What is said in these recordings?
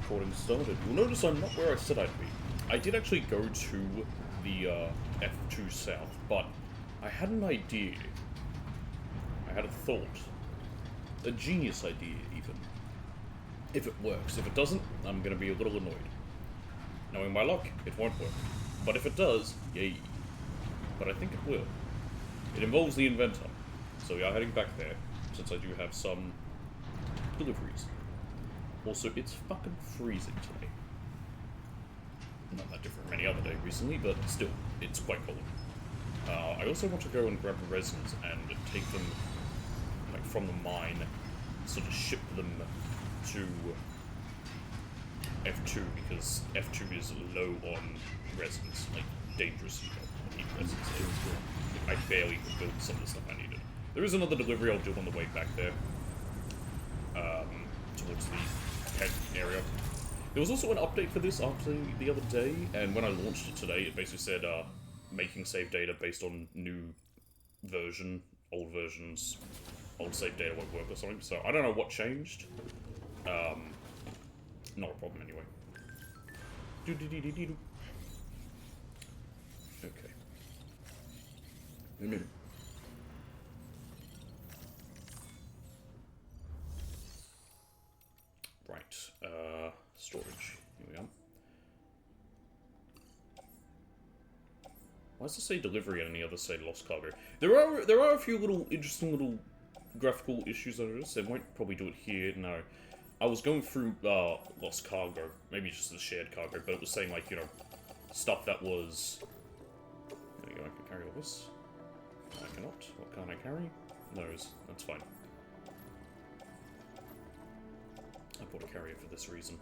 recording started. You'll notice I'm not where I said I'd be. I did actually go to the F2 South, but I had an idea. I had a thought. A genius idea, even. If it works. If it doesn't, I'm going to be a little annoyed. Knowing my luck, it won't work. But if it does, yay. But I think it will. It involves the inventor. So we are heading back there, since I do have some deliveries. Also, it's fucking freezing today. Not that different from any other day recently, but still, it's quite cold. I also want to go and grab the resins and take them, like, from the mine, sort of ship them to F2, because F2 is low on resins, like, dangerously low on heat resins. I barely could build some of the stuff I needed. There is another delivery I'll do on the way back there, towards the head area. There was also an update for this after the other day, and when I launched it today, it basically said, making save data based on new version, old versions, old save data won't work or something, so I don't know what changed. Not a problem anyway. Okay. Right, storage. Here we go. Why does it say delivery and any other say lost cargo? There are a few little interesting little graphical issues I noticed. They won't probably do it here. No, I was going through lost cargo, maybe just the shared cargo, but it was saying like, you know, stuff that was. There we go. I can carry all this. I cannot. What can't I carry? Those. That's fine. I bought a carrier for this reason.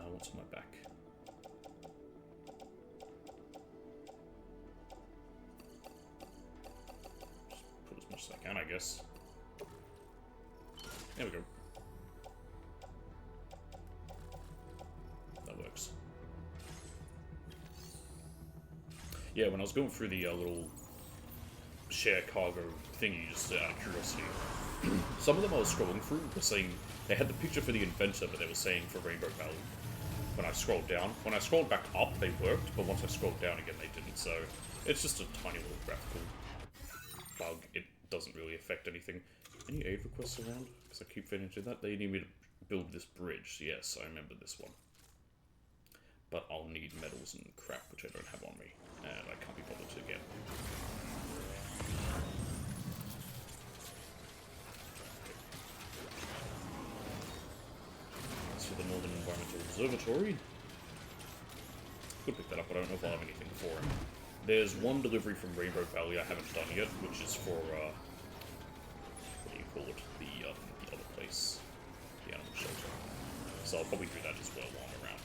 What's on my back? Just put as much as I can, I guess. There we go. That works. Yeah, when I was going through the little share cargo thingy, just out of curiosity, some of them I was scrolling through were saying they had the picture for the inventor, but they were saying for Rainbow Valley. When I scrolled down. When I scrolled back up, they worked, but once I scrolled down again, they didn't, so it's just a tiny little graphical bug. It doesn't really affect anything. Any aid requests around? Because I keep finishing that. They need me to build this bridge. Yes, I remember this one. But I'll need metals and crap, which I don't have on me, and I can't be bothered to get. For the Northern Environmental Observatory. Could pick that up, but I don't know if I'll have anything for him. There's one delivery from Rainbow Valley I haven't done yet, which is for, what do you call it? The other place. The animal shelter. So I'll probably do that as well while I'm around.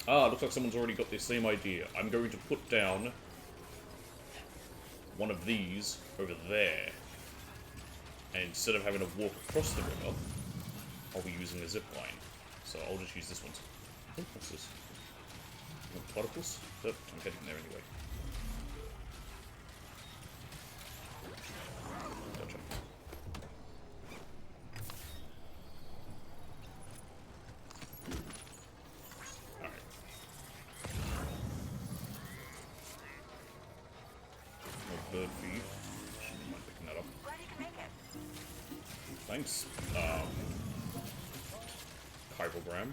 Ah, looks like someone's already got the same idea. I'm going to put down one of these over there. And instead of having to walk across the river, I'll be using a zip line, so I'll just use this one. Oh, what's this? Oh, platypus? Oh, I'm heading there anyway. Gotcha. Alright. No bird feed. Shouldn't mind picking that up. Glad you can make it. Thanks. Chirogram.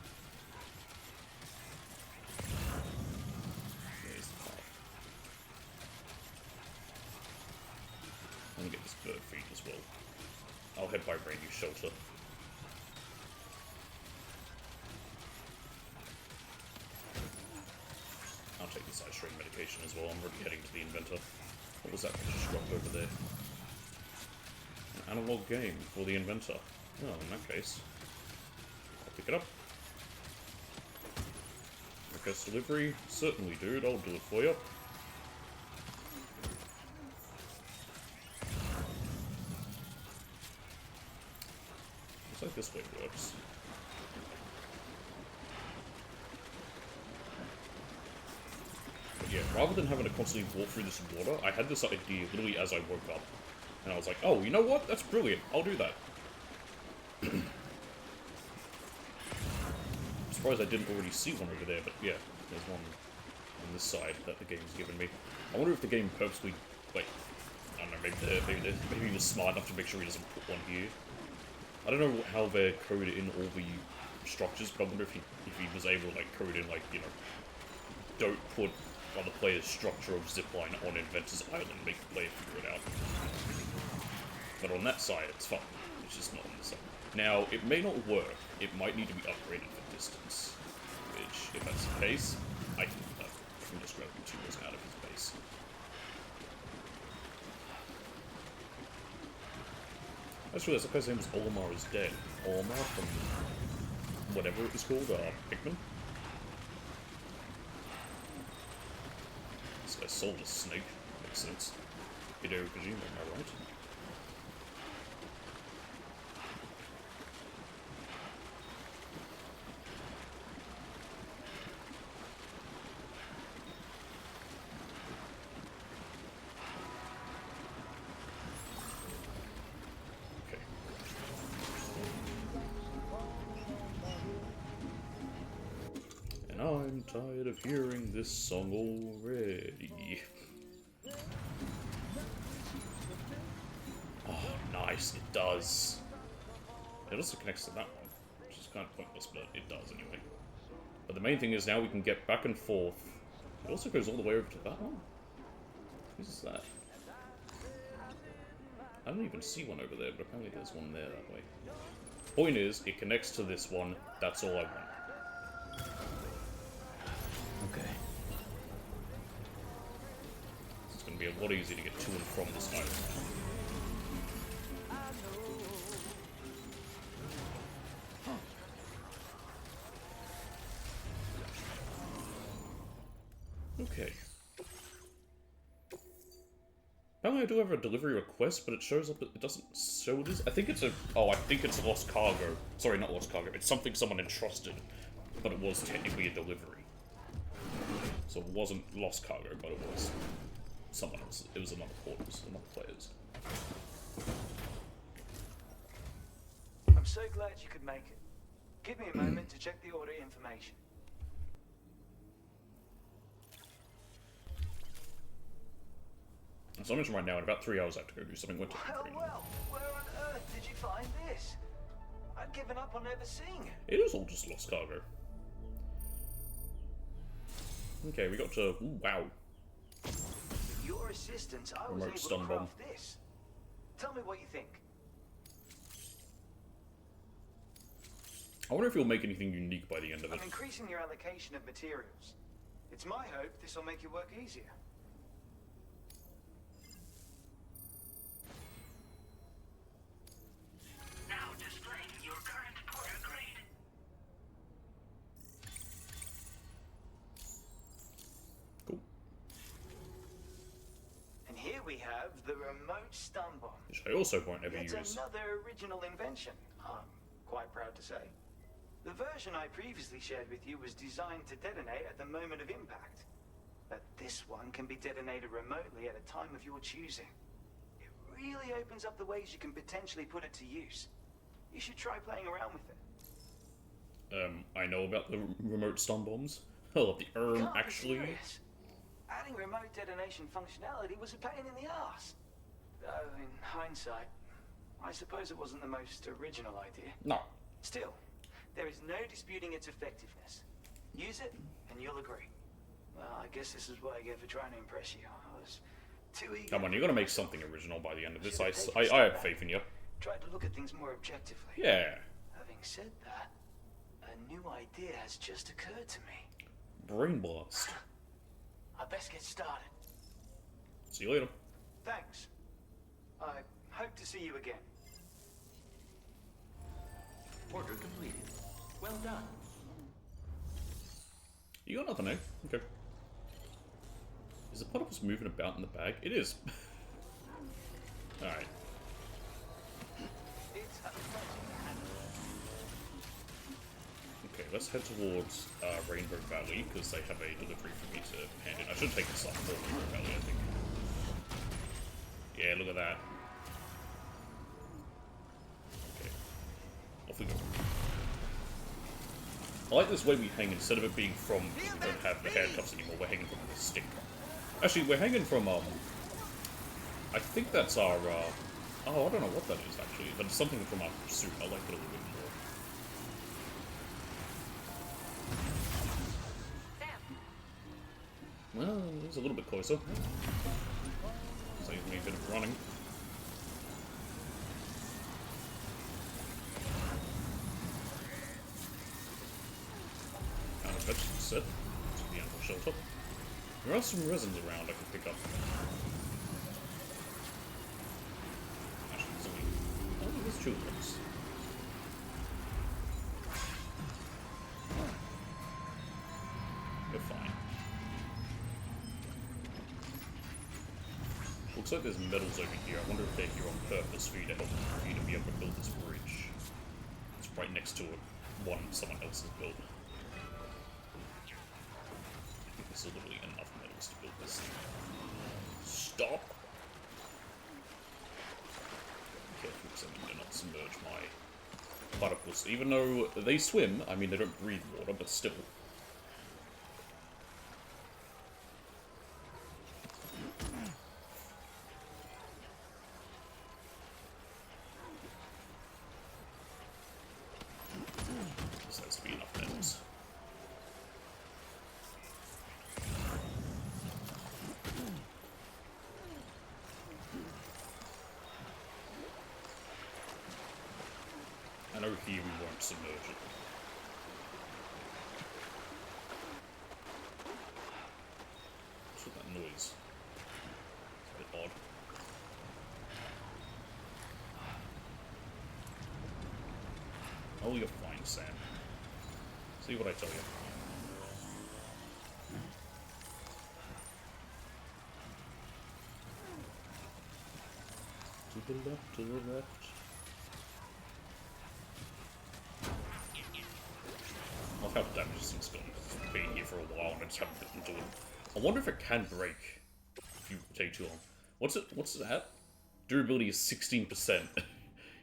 There's the top. Let me get this bird feed as well. I'll head by Rainbow Shelter. I'll take this ice rain medication as well. I'm already heading to the inventor. What was that that just dropped over there? An analog game for the inventor. Oh, in that case, I'll pick it up. Request delivery? Certainly, dude. I'll do it for you. Looks like this way works. But yeah, rather than having to constantly walk through this water, I had this idea literally as I woke up. And I was like, oh, you know what? That's brilliant. I'll do that. I'm surprised I didn't already see one over there, but yeah, there's one on this side that the game's given me. I wonder if the game purposely, like, I don't know, maybe he was smart enough to make sure he doesn't put one here. I don't know how they're coded in all the structures, but I wonder if he was able to, like, code in, like, you know, don't put other player's structure of zipline on Inventor's Island, make the player figure it out. But on that side, it's fine. It's just not on this side. Now, it may not work. It might need to be upgraded for distance. Which, if that's the case, I can just grab the 2 wheels out of his base. That's realized that guy's name was Olimar is dead. Olimar from whatever it was called, Pikmin. This guy sold a snake. Makes sense. Hideo Kojima, am I right? I'm tired of hearing this song already. Oh, nice, it does. It also connects to that one, which is kind of pointless, but it does anyway. But the main thing is now we can get back and forth. It also goes all the way over to that one. Who's that? I don't even see one over there, but apparently there's one there that way. Point is, it connects to this one, that's all I want. Okay. It's going to be a lot easier to get to and from this island. Okay. Apparently I do have a delivery request, but it shows up, it doesn't show this. I think it's a, oh, I think it's lost cargo. Sorry, not lost cargo. It's something someone entrusted, but it was technically a delivery. So it wasn't lost cargo, but it was someone else. It was another port, it was another player's. I'm so glad you could make it. Give me a moment to check the order information. So I mentioned right now, in about 3 hours I have to go do something. Well, where on earth did you find this? I'd given up on ever seeing it. It is all just lost cargo. Okay, we got to... Ooh, wow. With your assistance, I was able to craft this. Tell me what you think. I wonder if you'll make anything unique by the end of it. I'm increasing your allocation of materials. It's my hope this will make your work easier. Now displaying your current porter grade. Cool. And here we have the remote stun bomb. Which I also won't ever use. It's another original invention, I'm quite proud to say. The version I previously shared with you was designed to detonate at the moment of impact. But this one can be detonated remotely at a time of your choosing. It really opens up the ways you can potentially put it to use. You should try playing around with it. I know about the remote stun bombs. I love the actually. Serious. Adding remote detonation functionality was a pain in the ass. Though, in hindsight, I suppose it wasn't the most original idea. No. Still, there is no disputing its effectiveness. Use it, and you'll agree. Well, I guess this is what I get for trying to impress you. I was too eager. Come on, you gotta make something original by the end of this. I have faith in you. Tried to look at things more objectively. Yeah. Having said that, a new idea has just occurred to me. Brain blast. I best get started. See you later. Thanks. I hope to see you again. Order completed. Well done. You got nothing, eh? Okay. Is the platypus moving about in the bag? It is. Alright. let's head towards Rainbow Valley, because they have a delivery for me to hand in. I should take this up for Rainbow Valley, I think. Yeah, look at that. Okay. Off we go. I like this way we hang, instead of it being from, we don't have the handcuffs anymore, we're hanging from the stick. Actually, we're hanging from, I think that's our, oh, I don't know what that is, actually, but it's something from our suit. I like it a little bit more. Well, it's a little bit closer. Saves me a bit of running. Set to the animal shelter. There are some resins around I can pick up. Actually, there's only... oh, there's tulips. You're fine. Looks like there's metals over here. I wonder if they're here on purpose for you to help you to be able to build this bridge. It's right next to one someone else has built. There's literally enough metals to build this thing. Stop! Careful, because I need to not submerge my platypus. Even though they swim, I mean, they don't breathe water, but still. This has to be enough metals. I know here we won't submerge it. What's with that noise? It's a bit odd. Oh, you're fine, Sam. See what I tell you. To the left, to the left. I've had damage since it's been here for a while and I just haven't gotten to it. I wonder if it can break if you take too long. What's that? Durability is 16%.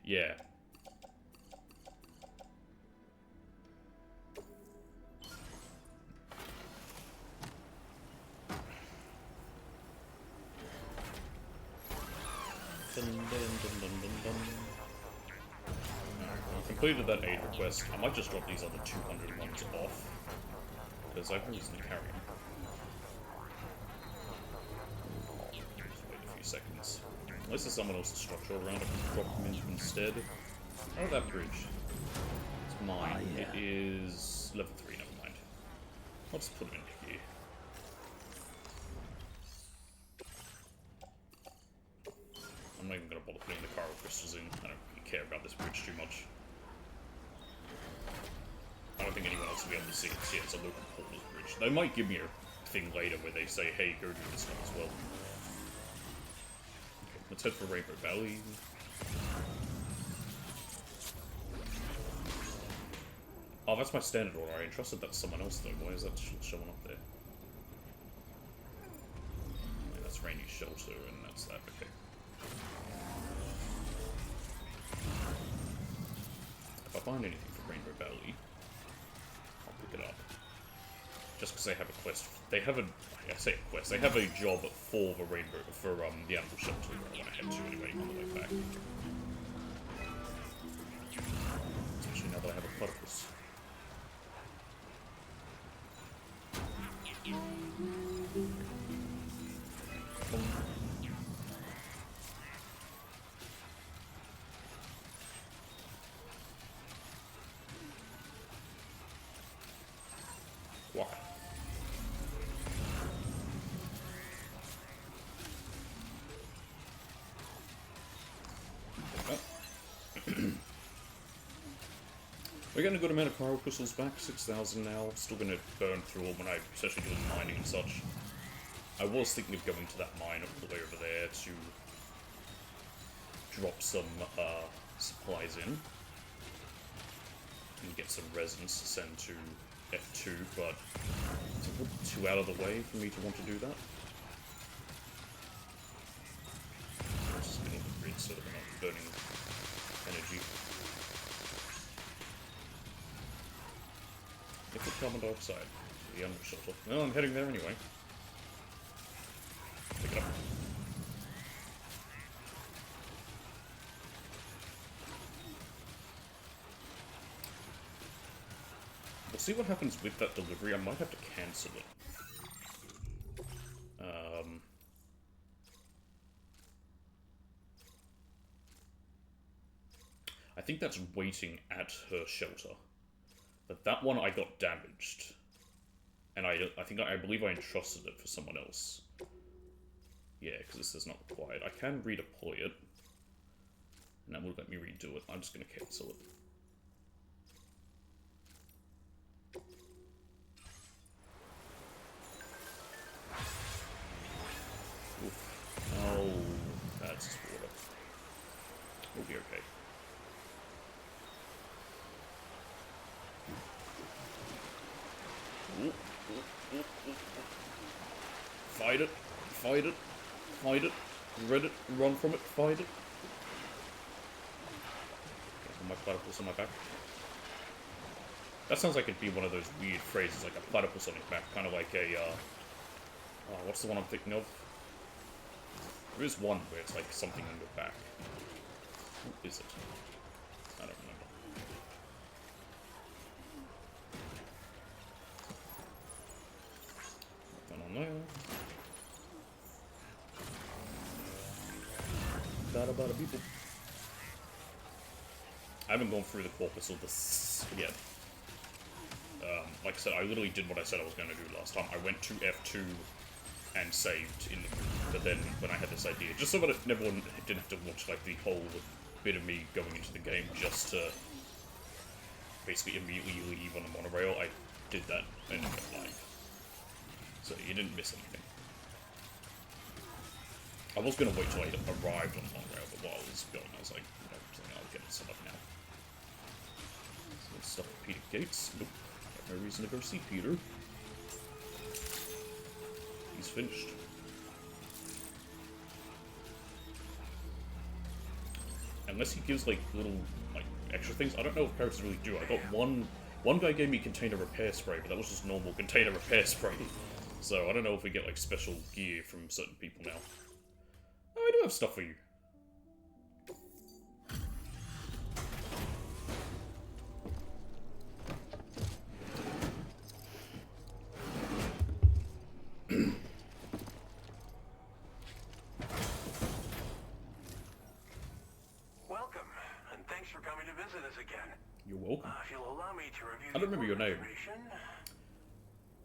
Yeah. Dun, dun, dun, dun, dun, dun. I completed that aid request. I might just drop these other 200 ones off, because I have no reason to carry them. Just wait a few seconds. Unless there's someone else's structure around, I can drop them in instead. Oh, that bridge. It's mine. It is level 3, never mind. I'll just put it in here. I'm not even going to bother putting the coral crystals in. I don't really care about this bridge too much. I don't think anyone else will be able to see it. See, it's a local portals bridge. They might give me a thing later where they say, hey, go do this one as well. Okay, let's head for Rainbow Valley. Oh, that's my standard order. I entrusted that to someone else, though. Why is that showing up there? Okay, that's Randy's shelter, and that's that. Okay. If I find anything for Rainbow Valley, I'll pick it up. Just because they have a quest. They have a... I say a quest. They have a job for the Rainbow... for, the animal shelter where I want to head to anyway on the way back. Especially now that I have a platypus. Wow. We're getting a good amount of coral crystals back, 6,000 now. Still going to burn through them when I, especially doing mining and such. I was thinking of going to that mine all the way over there to drop some supplies in. and get some resins to send to F2, but it's a little too out of the way for me to want to do that. I'm just going to grid so that we're not burning energy. Liquid carbon dioxide, the animal shelter. Well, I'm heading there anyway. Pick it up. We'll see what happens with that delivery. I might have to cancel it. I think that's waiting at her shelter. But that one I got damaged. And I believe I entrusted it for someone else. Yeah, because this is not required. I can redeploy it. And that will let me redo it. I'm just going to cancel it. Oof. Oh, that's just water. We'll be okay. Fight it, fight it, fight it, read it, run from it, fight it. My platypus on my back. That sounds like it'd be one of those weird phrases, like a platypus on your back, kind of like a, what's the one I'm thinking of? There is one where it's like something on your back. What is it? I don't remember. Nothing on there. Bada people. I haven't gone through the corpus of this yet. Like I said, I literally did what I said I was going to do last time. I went to F2 and saved in the group, but then when I had this idea, just so that everyone didn't have to watch like the whole bit of me going into the game just to basically immediately leave on the monorail, I did that and it went live. So you didn't miss anything. I was going to wait till I arrived on the monorail, but while I was going, I was like, you know, I'll get it set up now. So let's stuff Peter Gates. Nope. Got no reason to go see Peter. He's finished. Unless he gives like little like extra things. I don't know if characters really do. I got one guy gave me container repair spray, but that was just normal container repair spray. So I don't know if we get like special gear from certain people now. Oh, I do have stuff for you. Welcome, and thanks for coming to visit us again. You're welcome. If you'll allow me to review I don't remember your name. information.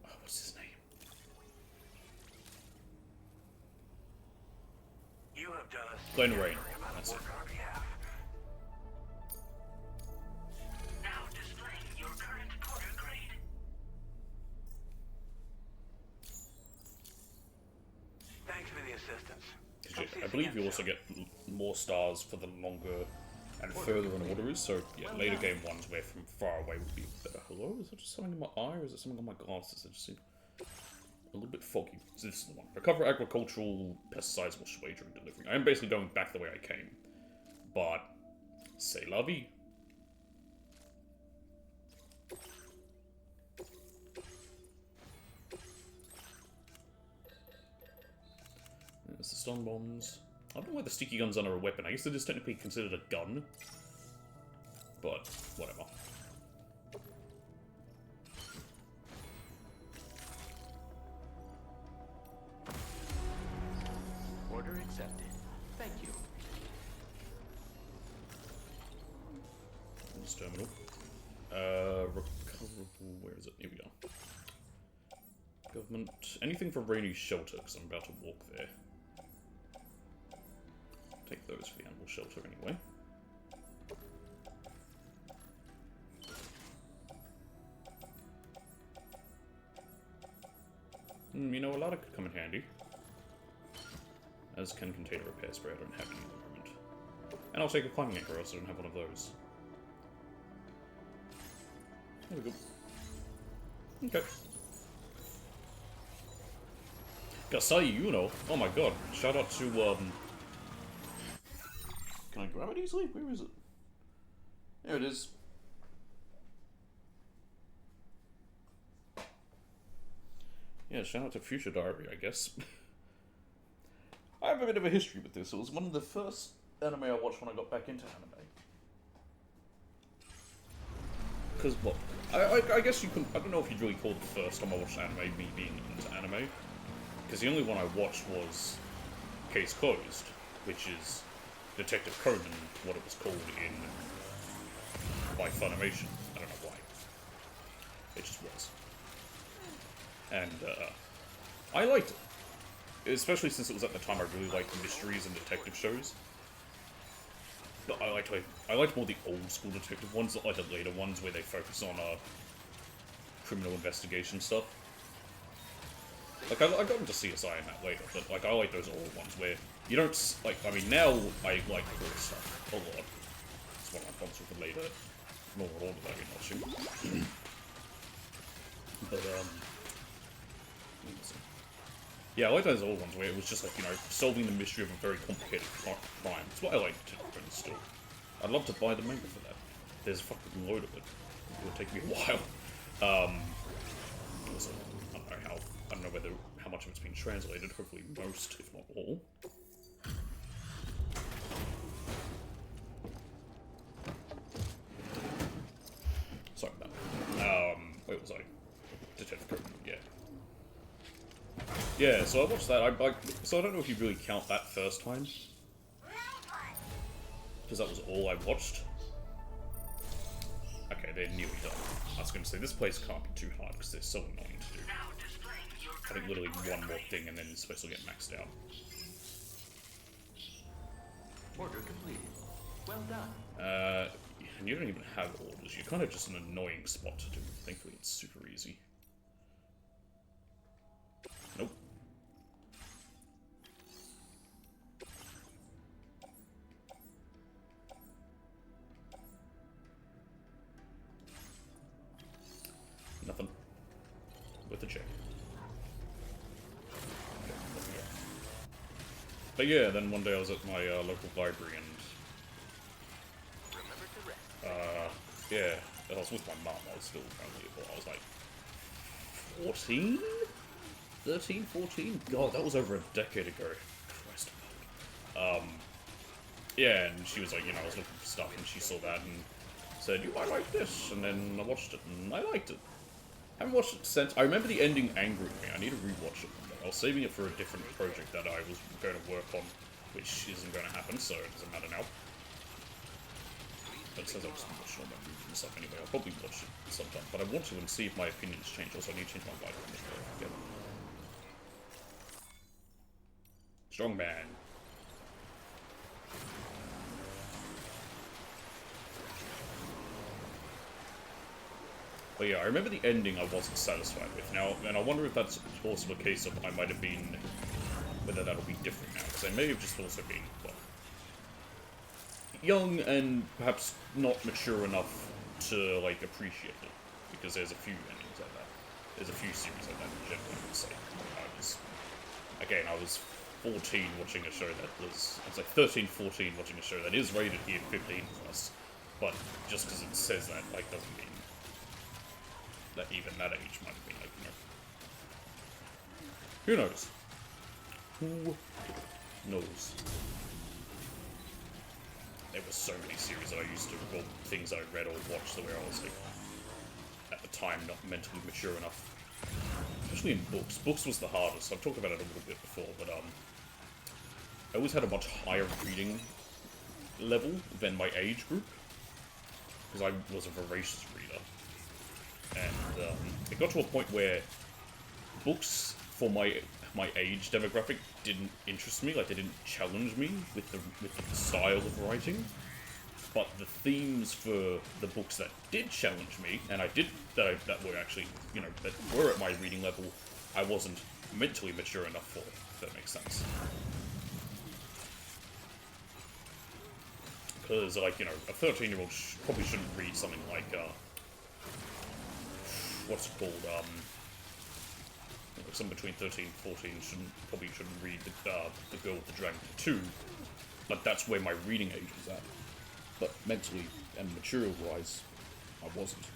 Oh, what's his name? You have done a Glen Rain. significant amount of That's work it. on our behalf. Now displaying your current porter grade. Thanks for the assistance. I believe you also get more stars for the longer and further an order is, so yeah, later game ones where from far away would be better. Hello? Is that just something in my eye, or is it something on my glasses? It just seemed a little bit foggy. So this is the one. Recover agricultural pesticides washed away during delivery. I am basically going back the way I came. But, c'est la vie. There's the stun bombs. I don't know why the sticky guns aren't a weapon. I guess it is technically considered a gun. But, whatever. Order accepted. Thank you. This terminal. Recoverable. Where is it? Here we are. Government. Anything for Rainy Shelter, because I'm about to walk there. Take those for the animal shelter anyway. You know, a ladder could come in handy. As can container repair spray, I don't have any at the moment. And I'll take a climbing anchor, else I don't have one of those. There we go. Okay. Gasai Yuno. Oh my god. Shout out to, Can I grab it easily? Where is it? There it is. Yeah, shout out to Future Diary, I guess. I have a bit of a history with this. It was one of the first anime I watched when I got back into anime. Because, what? I guess you can... I don't know if you'd really call the first time I watched anime me being into anime. Because the only one I watched was Case Closed, which is Detective Conan, what it was called in... by Funimation. I don't know why. It just was. And, I liked it. Especially since it was at the time I really liked mysteries and detective shows. But I liked more the old school detective ones, not like the later ones where they focus on, criminal investigation stuff. Like, I got into CSI in that later, but, like, I like those old ones where you don't, like, I mean, now I like cool stuff a lot. It's one of my problems with the later, more order that I've been watching. But, yeah, I like those old ones where it was just like, you know, solving the mystery of a very complicated crime. It's what I like to do still. I'd love to buy the manga for that. There's a fucking load of it. It would take me a while. Also, I don't know how much of it's been translated. Hopefully most, if not all. Sorry about that. Where was I? Detective Conan, yeah. Yeah, so I watched that. So I don't know if you really count that first time. Because that was all I watched. Okay, they're nearly done. I was going to say, this place can't be too hard because they're so annoying to do. I think literally one more thing and then it's supposed to get maxed out. Order completed. Well done. And you don't even have orders. You're kind of just an annoying spot to do. Thankfully, it's super easy. Nope. Nothing. With a check. Okay, but yeah, then one day I was at my local library and yeah, I was with my mum. I was still only, I was like 14? 13, 14? God, that was over a decade ago. Christ. Yeah, and she was like, you know, I was looking for stuff and she saw that and said, you might like this, and then I watched it and I liked it. I haven't watched it since. I remember the ending angered me. I need to rewatch it one day. I was saving it for a different project that I was going to work on, which isn't going to happen, so it doesn't matter now. But it says I was watching all my movies and stuff anyway. I'll probably watch it sometime, but I want to and see if my opinions change. Also, I need to change my life before I forget. Strong man. But yeah, I remember the ending I wasn't satisfied with. Now, and I wonder if that's also a case of I might have been... whether that'll be different now, because I may have just also been, well, young and perhaps not mature enough to, like, appreciate it. Because there's a few endings like that. There's a few series like that in general, I would say. I was 14 watching a show that was... I was like 13, 14 watching a show that is rated here 15 plus. But just because it says that, like, doesn't mean that even that age might have been, like, you know... Who knows? Who knows? There were so many series that I used to, or things I read or watched that where I was, like, at the time, not mentally mature enough. Especially in books. Books was the hardest. I've talked about it a little bit before, but, I always had a much higher reading level than my age group. Because I was a voracious reader. And, it got to a point where books for my age demographic didn't interest me, like they didn't challenge me with the style of writing. But the themes for the books that did challenge me, and that were actually, you know, that were at my reading level, I wasn't mentally mature enough for, if that makes sense. Because, like, you know, a 13-year-old probably shouldn't read something like, what's it called? Someone between 13 and 14 probably shouldn't read the Girl with the Dragon Tattoo, but that's where my reading age was at. But mentally and material-wise, I wasn't.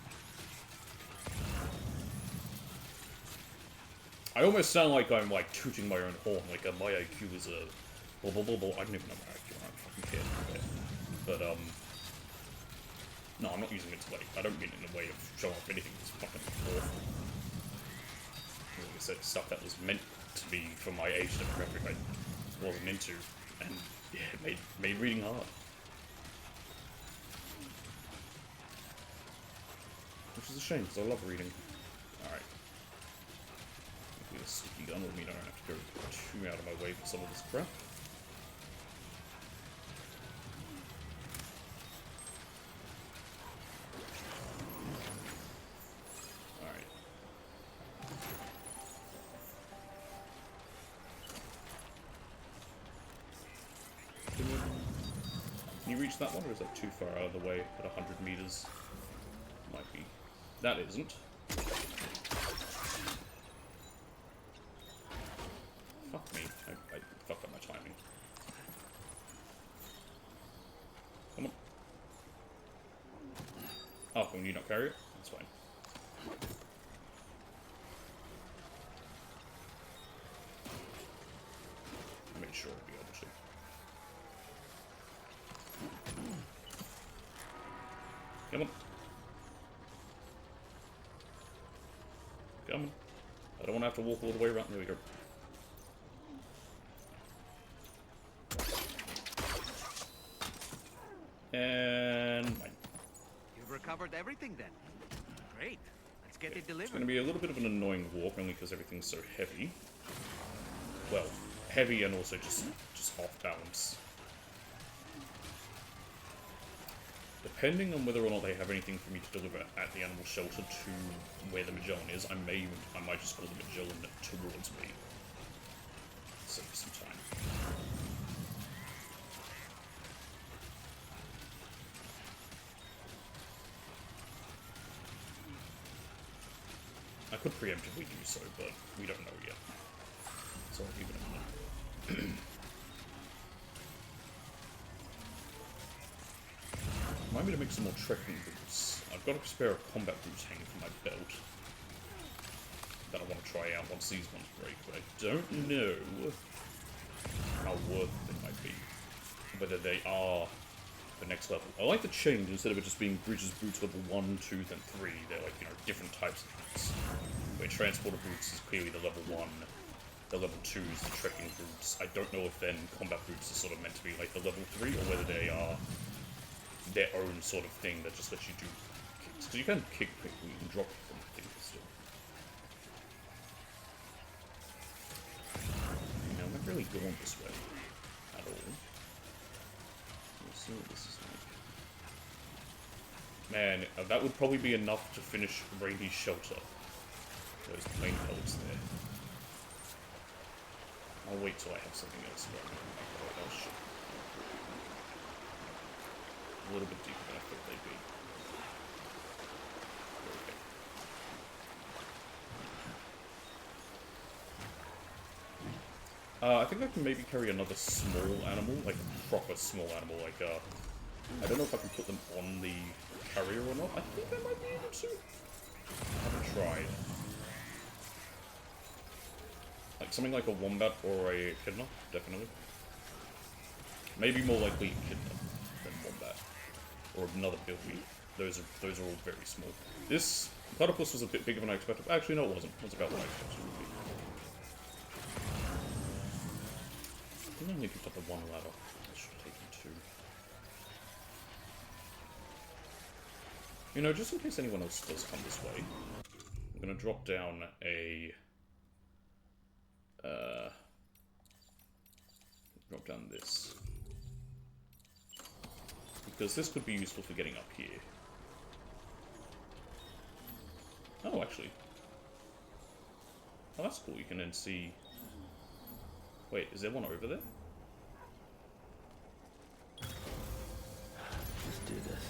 I almost sound like I'm like tooting my own horn, like my IQ is a blah blah blah blah. I don't even know my IQ. I don't fucking care. But no, I'm not using it to like. I don't mean it in a way of showing off anything that's fucking awful. Like I said, stuff that was meant to be for my age demographic I wasn't into, and yeah, it made reading hard. Which is a shame, because I love reading. Alright. If we have a sticky gun with me, I don't have to go too out of my way for some of this crap. Alright. Can you reach that one, or is that too far out of the way at 100 meters? Might be. That isn't. Fuck me. I fucked up my timing. Come on. Oh, can you not carry it? That's fine. I made sure I'd be able to. Come on. Come on. I don't want to have to walk all the way around. There we go. And mine. You've recovered everything then. Great. Let's get it It's delivered. going to be a little bit of an annoying walk, only because everything's so heavy. Well, heavy and also just off balance. Depending on whether or not they have anything for me to deliver at the animal shelter to where the Magellan is, I might just call the Magellan towards me. Save some time. I could preemptively do so, but we don't know yet. So I'll leave it at that. Remind me to make some more trekking boots. I've got a spare of combat boots hanging from my belt that I want to try out once these ones break, but I don't know how worth it they might be. Whether they are the next level. I like the change, instead of it just being Bridges boots level 1, 2, then 3, they're like, you know, different types of boots. Where transporter boots is clearly the level 1, the level 2 is the trekking boots. I don't know if then combat boots are sort of meant to be like the level 3, or whether they are their own sort of thing that just lets you do kicks. Because you can kick people, you can drop them, I think, still. You know, I'm not really going this way at all. Let's see what this is like. Man, that would probably be enough to finish Rainy's shelter. Those plain pellets there. I'll wait till I have something else. Oh shit. A little bit deeper than I thought they'd be. Okay. I think I can maybe carry another small animal, like a proper small animal, like I don't know if I can put them on the carrier or not. I think I might be able to. I haven't tried. Like something like a wombat or a echidna, definitely. Maybe more likely echidna than wombat. Or another bilby. Those are all very small. This platypus was a bit bigger than I expected. Actually, no, it wasn't. It was about what I expected it would be. I think I only picked up the one ladder. I should have taken 2. You know, just in case anyone else does come this way, I'm gonna drop down a drop down this. Because this could be useful for getting up here. Oh, actually. Oh, that's cool. You can then see... Wait, is there one over there? Let's do this.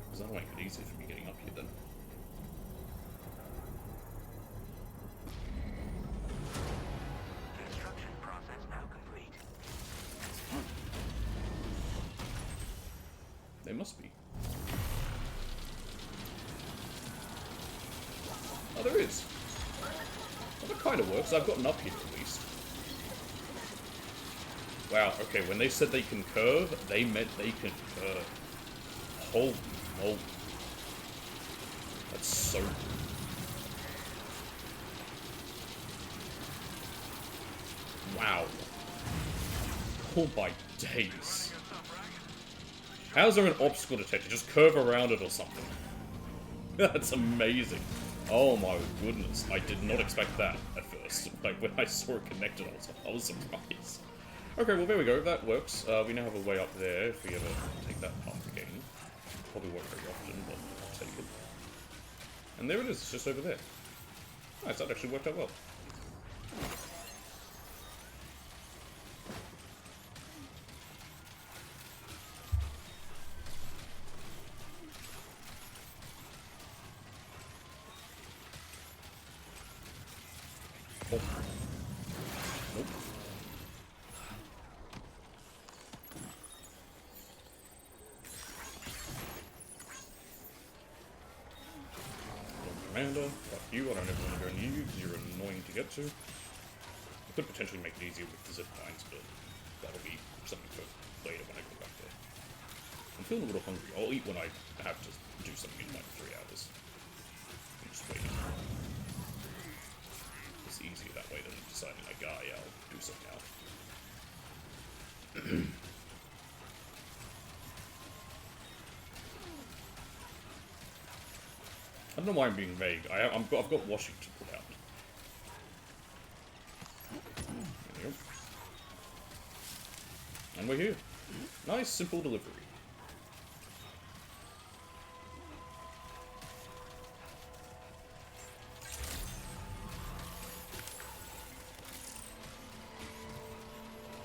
Because that'll make it easier for me getting up here then. There must be. Oh, there is. Well, that kind of works. I've gotten up here at least. Wow, okay, when they said they can curve, they meant they can curve. Holy moly. That's so good. Wow. Oh my days. How's there an obstacle detector? Just curve around it or something. That's amazing. Oh my goodness. I did not expect that at first. Like, when I saw it connected, I was surprised. Okay, well there we go. That works. We now have a way up there if we ever take that path again. Probably won't very often, but I'll take it. And there it is. It's just over there. Nice, that actually worked out well. Oh. Nope. Commander, fuck you, I don't ever want to go near you because you're annoying to get to. I could potentially make it easier with the zip lines, but that'll be something for later when I go back there. I'm feeling a little hungry. I'll eat when I have to do something in like 3 hours. I'm just waiting. It's easier that way than deciding like, ah, yeah, I'll do something now. I don't know why I'm being vague. I've got washing to put out. There we go. And we're here. Nice, simple delivery.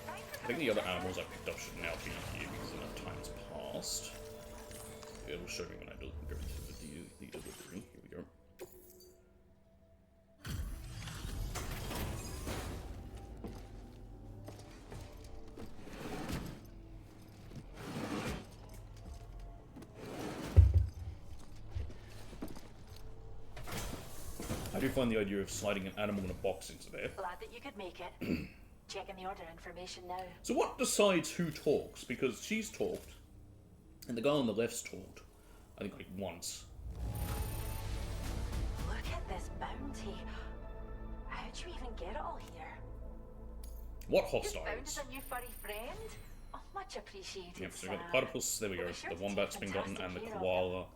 I think the other animals I picked up should now be here because enough time's passed. It'll show me when I go into the delivery. Here we go. I do find the idea of sliding an animal in a box into there. Glad that you could make it. Checking the order information now. So what decides who talks? Because she's talked, and the guy on the left's talked. I think like once. Look at this bounty. How'd you even get it all here? What You found hostiles? us a new furry friend? Oh, much appreciated, Yep, so Sam. we've got the platypus, there we go, We'll be sure the to wombat's take been gotten, and the fantastic care of koala.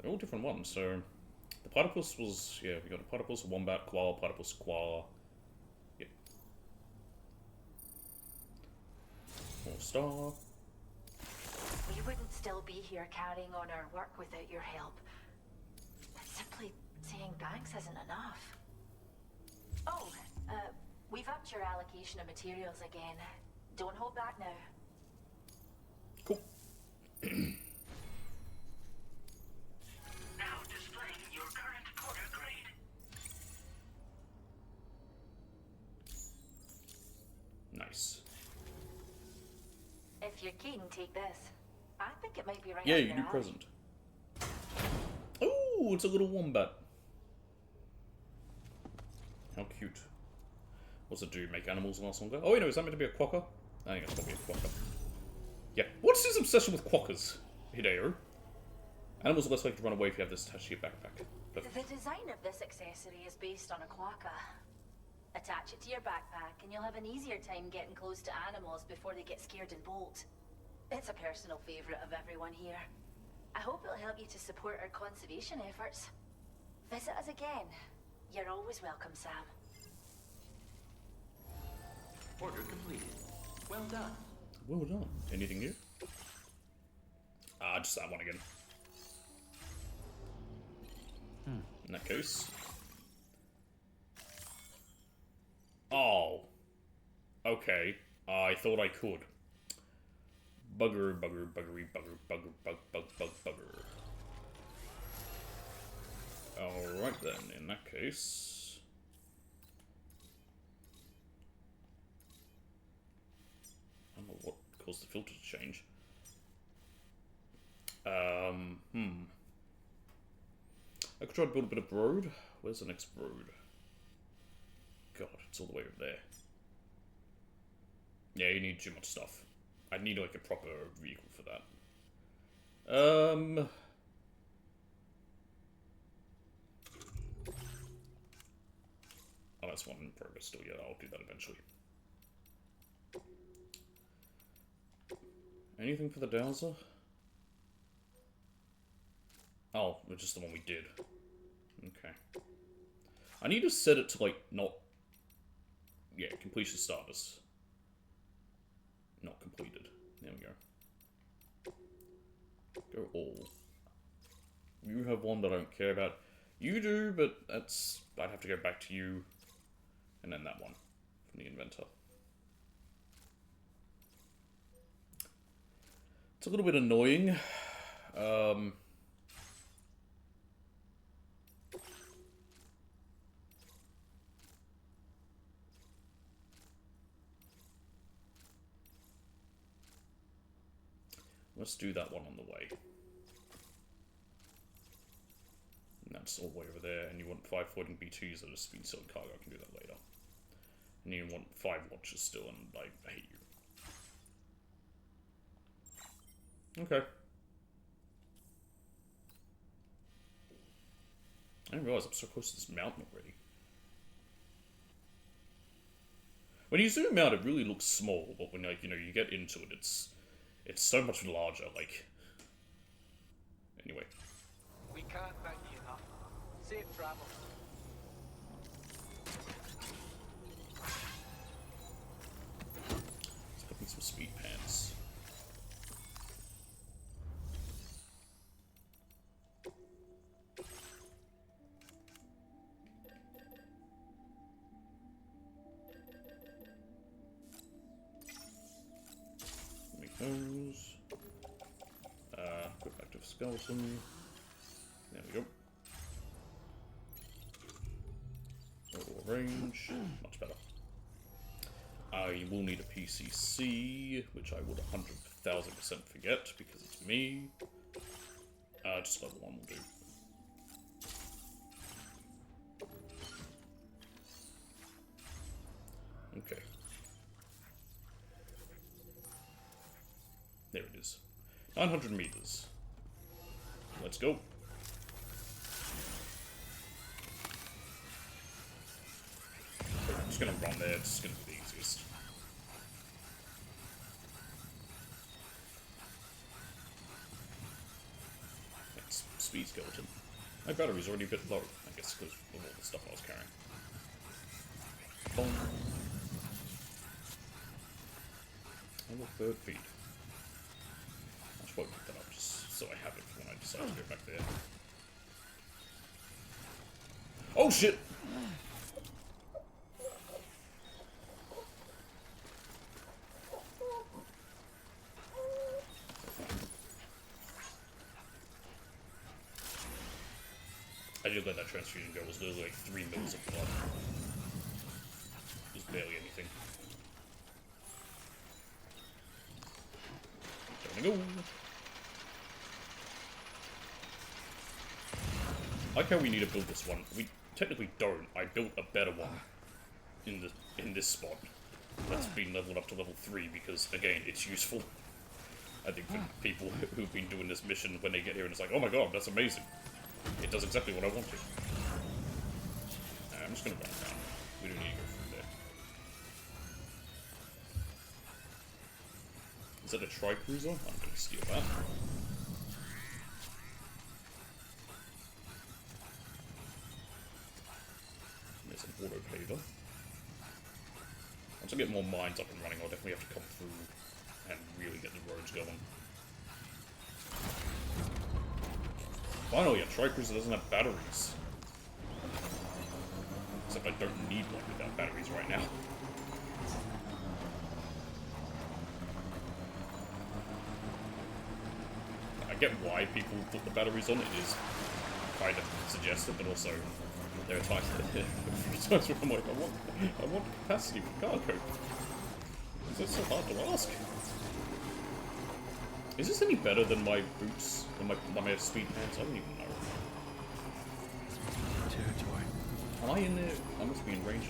They're all different ones, so... The platypus was, yeah, we got a platypus, a wombat, koala, platypus, koala. Yep. More star. We wouldn't still be here carrying on our work without your help. Simply saying thanks isn't enough. Oh, we've upped your allocation of materials again. Don't hold back now. Cool. Now displaying your current porter grade. Nice. If you're keen, take this. I think it might be right Yeah, up you your do alley. present. Oh, it's a little wombat. How cute. What's it do? Make animals last longer? Oh, wait, no, is that meant to be a quokka? I think it's probably a quokka. Yeah. What's his obsession with quokkas, Hideo? Animals are less likely to run away if you have this attached to your backpack. But The design of this accessory is based on a quokka. Attach it to your backpack and you'll have an easier time getting close to animals before they get scared and bolt. It's a personal favorite of everyone here. I hope it'll help you to support our conservation efforts. Visit us again. You're always welcome, Sam. Order completed. Well done. well done. Anything new? Ah, just that one again. In that case. Oh. Okay. I thought I could. Bugger, bugger, buggery, bugger, bugger, bugger. Alright then, in that case. I don't know what caused the filter to change. I could try to build a bit of road. Where's the next road? God, it's all the way over there. Yeah, you need too much stuff. I need like a proper vehicle for that. Oh, that's one in progress still. Yeah, I'll do that eventually. Anything for the dowser? Oh, it's just the one we did. Okay. I need to set it to, like, not... Yeah, completion status. Not completed. There we go. Go all. You have one that I don't care about. You do, but that's... I'd have to go back to you. And then that one. From the inventor. It's a little bit annoying. Let's do that one on the way. And that's all the way over there. And you want 5 floating B2s that have just been selling cargo. I can do that later. And you want 5 launches still, and I hate you. Okay. I didn't realize I'm so close to this mountain already. When you zoom out, it really looks small, but when, like, you know, you get into it, it's so much larger, like... Anyway. We can't thank you enough. Safe travel. Let's put in some speed pants. Make those. Quick active skeleton. There we go. Overall range. Much better. I will need a PCC, which I would 100,000% forget because it's me. Just level 1 will do. Okay. There it is. 900 meters. Let's go. I'm just gonna run there, it's gonna be the easiest. It's speed skeleton. My battery's already a bit low, I guess because of all the stuff I was carrying. Boom. And a third feed. I should probably pick that up just so I have it for when I decide to go back there. Oh shit! I did let that transfusion go. It was literally like 3 mils of blood. Just barely anything. There we go. I like how we need to build this one. We technically don't. I built a better one in this spot. That's been leveled up to level 3 because, again, it's useful. I think for people who've been doing this mission, when they get here and it's like, oh my god, that's amazing. It does exactly what I wanted. I'm just gonna run around. We don't need to go through there. Is that a tri-cruiser? I'm gonna steal that. There's an autopaver. Once I get more mines up and running, I'll definitely have to come through and really get the roads going. Finally, a tri-cruiser doesn't have batteries. Except I don't need one without batteries right now. I get why people put the batteries on it. It is kind of suggested, but also there are times where I'm like, I want capacity for cargo. Is that so hard to ask? Is this any better than my boots? Than my speed pants? I don't even know. Territory. Am I in there? I must be in range.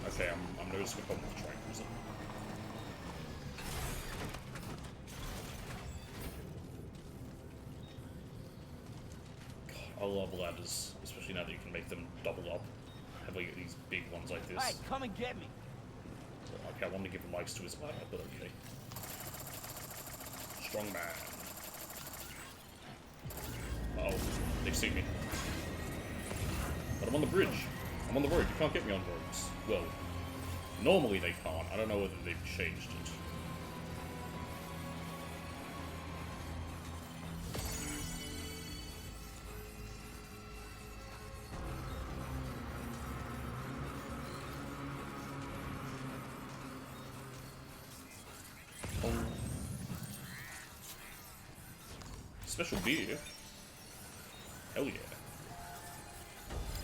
Okay, I'm noticing a problem with the train cruiser. God, I love ladders, especially now that you can make them double up. Have like these big ones like this. Hey, come and get me. Okay, I wanted to give him likes to his ladder, but okay. Strong man. Uh oh, they see me. But I'm on the bridge. I'm on the road. You can't get me on roads. Well, normally they can't. I don't know whether they've changed it. Special beer. Hell yeah.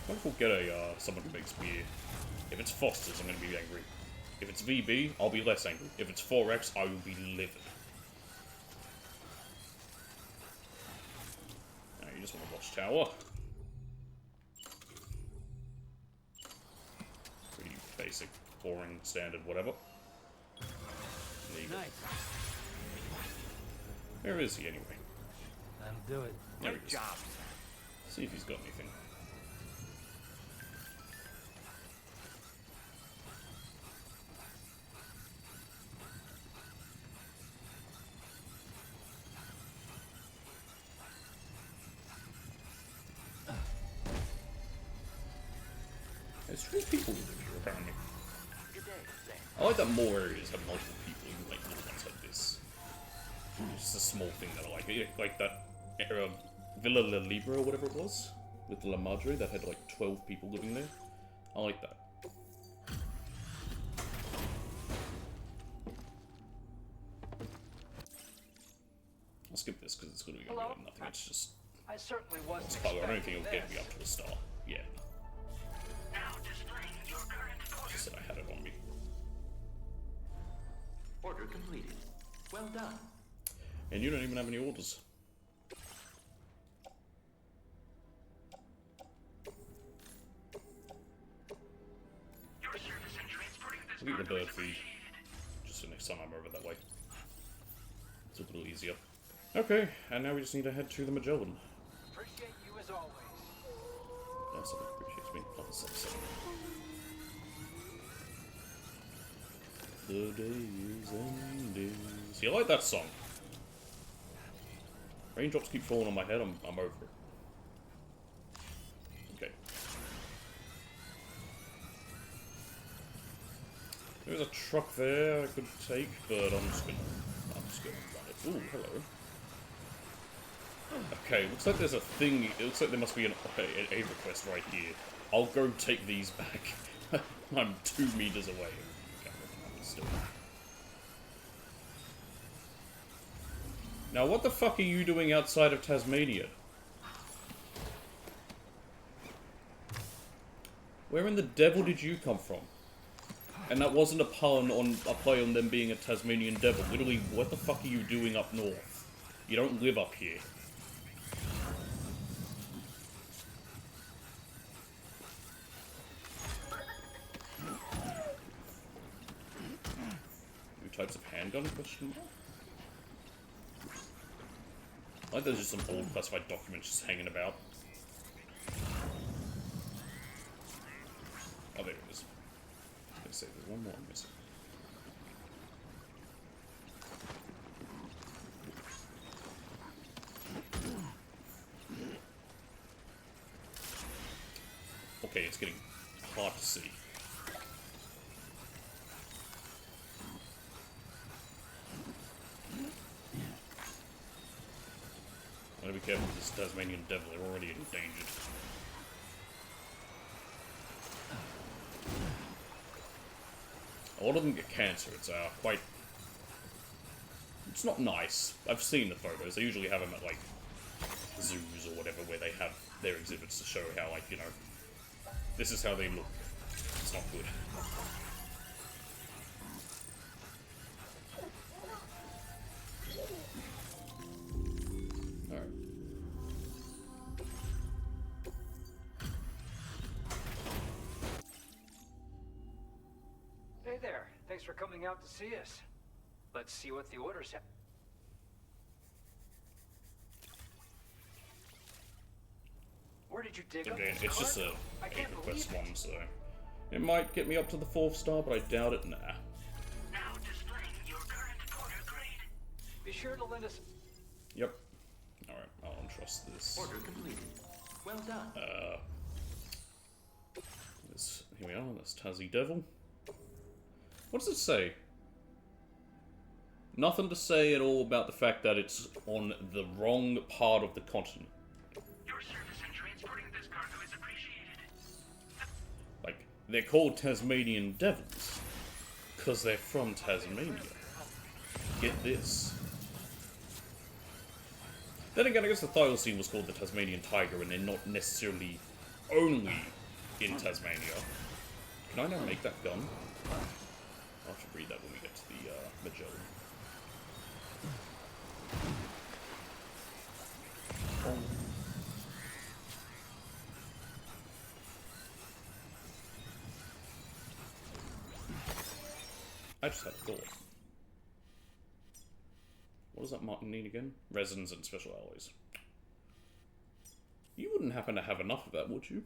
What if we'll get a someone who makes beer? If it's Foster's, I'm gonna be angry. If it's VB, I'll be less angry. If it's 4X, I will be livid. Now you just want to watch tower. Pretty basic, boring, standard, whatever. There you go. Nice. Where is he anyway? That'll do it. There he Great is. job. See if he's got anything. There's 3 people living here, apparently. Good day, Sam. I like that more areas have multiple people, even like little ones like this. It's just a small thing that I like. Like that Villa La Libra or whatever it was, with La Madre, that had like 12 people living there. I like that. I'll skip this because it's literally gonna be nothing. It's just I certainly wasn't it's probably I don't think expecting it'll get me this. up to a star. Yeah, Now displaying your current order. just that I had it on me. Order completed. Well done. And you don't even have any orders. Your service in transporting this I'll get the cargo bird is feed, appreciated. just for next time I'm over that way. It's a little easier. Okay, and now we just need to head to the Magellan. Appreciate you as always. That's something that appreciates me. Not the same. The day is ending. See, I like that song. Raindrops keep falling on my head, I'm over it. Okay. There's a truck there I could take, but I'm just gonna run it. Ooh, hello. Okay, looks like there's a thing, it looks like there must be a request right here. I'll go take these back. I'm 2 meters away. Okay, still. Now, what the fuck are you doing outside of Tasmania? Where in the devil did you come from? And that wasn't a play on them being a Tasmanian devil. Literally, what the fuck are you doing up north? You don't live up here. New types of handgun? Question mark? I like there's just some old classified documents just hanging about. Oh, there it is. I was gonna say, there's one more I'm missing. Okay, it's getting hard to see. I gotta be careful with this Tasmanian devil, they're already endangered. A lot of them get cancer, it's quite... It's not nice. I've seen the photos, they usually have them at, like, zoos or whatever, where they have their exhibits to show how, like, you know, this is how they look. It's not good. Thanks for coming out to see us. Let's see what the order said. Where did you dig up Again, this it's just a cargo? I can't request believe it. one, so it might get me up to the 4th star, but I doubt it. Nah. Now displaying your current porter grade. Be sure to lend us. Yep. All right, I'll untrust this. Order completed. Well done. Here we are. That's Tassie Devil. What does it say? Nothing to say at all about the fact that it's on the wrong part of the continent. Your service in transporting this cargo is appreciated. Like, they're called Tasmanian Devils because they're from Tasmania. Get this. Then again, I guess the thylacine was called the Tasmanian Tiger, and they're not necessarily only in Tasmania. Can I now make that gun? I'll have to read that when we get to the Magellan. I just had a thought. What does that Martin need again? Resins and special alloys. You wouldn't happen to have enough of that, would you?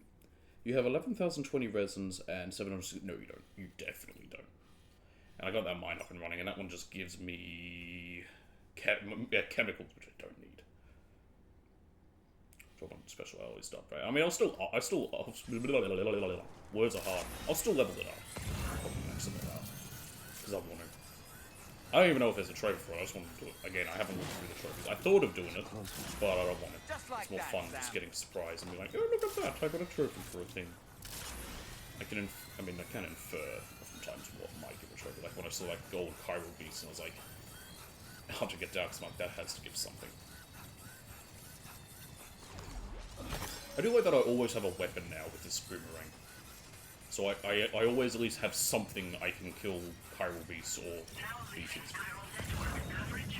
You have 11,020 resins and 700... No, you don't. You definitely don't. And I got that mine up and running, and that one just gives me... chemicals, which I don't need. Drop on special alloys stuff, right? I mean, words are hard. I'll still level it up. Probably max it out. Because I want to. I don't even know if there's a trophy for it. I just want to do it. Again, I haven't looked through the trophies. I thought of doing it, but I don't want it. Just like It's more that, fun Sam. just getting surprised and be like, oh, look at that, I got a trophy for a thing. I can infer oftentimes what might give a trophy. Like when I saw like gold chiral beast, and I was like, hard to get down because like, that has to give something. I do like that I always have a weapon now with this boomerang. So I always at least have something I can kill chiral beasts or beasts. Chiral network coverage.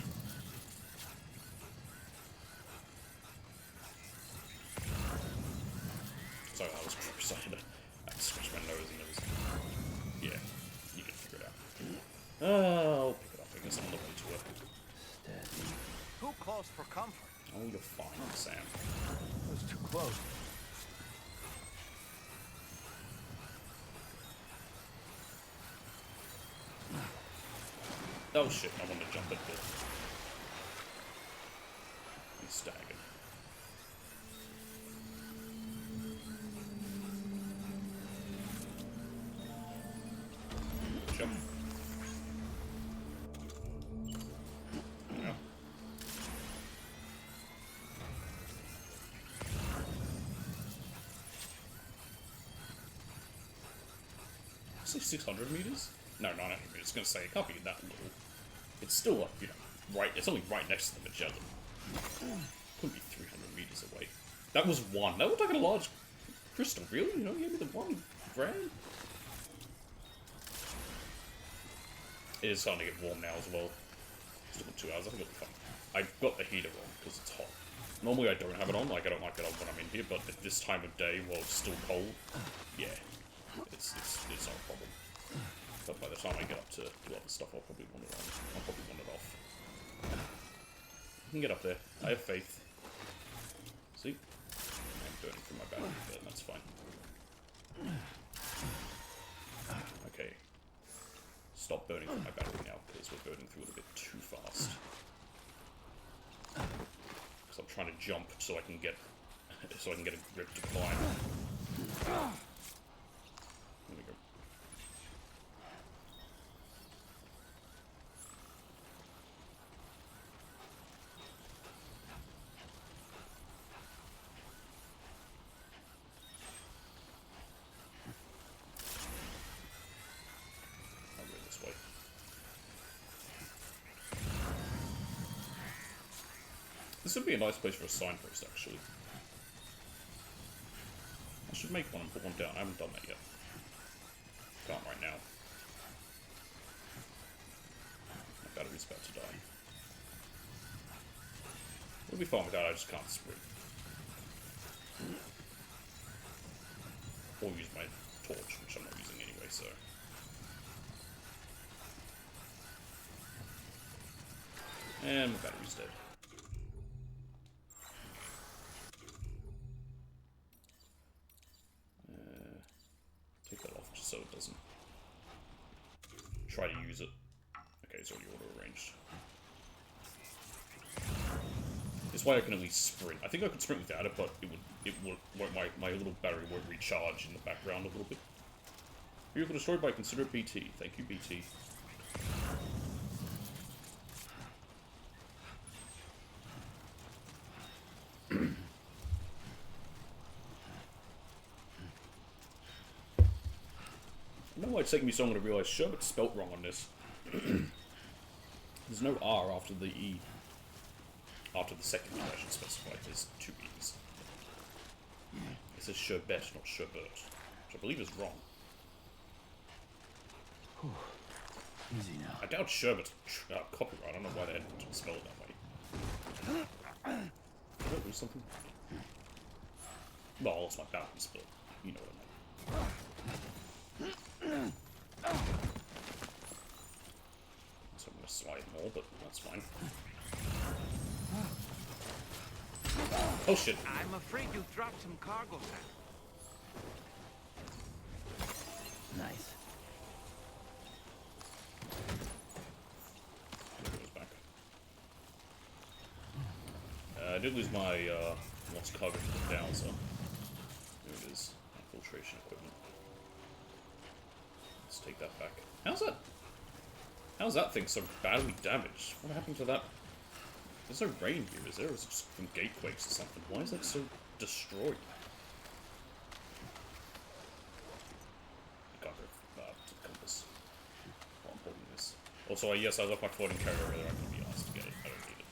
Sorry, I was excited. I had to scratch my nose and it was... Yeah, you can figure it out. I'll pick it up, I guess, on the way to it. Too close for comfort. Oh, you're fine, Sam. It was too close. Oh shit, I want to jump at the... He's staggered. Jump. Yeah. Say 600 meters? No, 900 meters. It's gonna say it can't be that little. It's still like, you know, right. It's only right next to the Magellan. Couldn't be 300 meters away. That was one. That looked like a large crystal. Really? You know, you gave me the 1 gram? It is starting to get warm now as well. Still got 2 hours. I think it'll be fun. I got the heater on because it's hot. Normally I don't have it on. Like I don't like it on when I'm in here, but at this time of day, while it's still cold, yeah, it's not a problem. But by the time I get up to do other stuff, I'll probably want it on. I'll probably want it off. You can get up there. I have faith. See? I'm burning through my battery, but that's fine. Okay. Stop burning through my battery now, because we're burning through it a bit too fast. Because I'm trying to jump so I can get a grip to climb. There we go. I'll go this way. This would be a nice place for a signpost, actually. I should make one and put one down. I haven't done that yet. Can't right now. My battery's about to die. It'll be fine with that, I just can't sprint. Or use my torch, which I'm not using anyway, so... And my battery's dead. Take that off just so it doesn't try to use it. Okay, it's already auto-arranged. This way I can at least sprint. I think I could sprint without it, but my little battery won't recharge in the background a little bit. Vehicle destroyed by considerate BT. Thank you, BT. I don't know why it's taking me so long to realize Sherbet's spelt wrong on this. There's no R after the E. After the second E, I should specify. There's two E's. It says Sherbet, not Sherbert. Which I believe is wrong. Easy now. I doubt Sherbet's copyright. I don't know why they had to spell it that way. Did I lose something? Well, I lost my balance, but you know what I mean. So I'm going to slide more, but that's fine. Oh shit! I'm afraid you dropped some cargo sack. Nice. There it goes back. I did lose my lost cargo to the Dowser. There it is. Infiltration equipment. Let's take that back. How's that thing so badly damaged? What happened to that? There's no rain here, is there? Or is it just from gatequakes or something? Why is that so destroyed? I can't go to the compass. How important it is. Also, yes, I left my floating carrier over there. I can be asked to get it. I don't need it.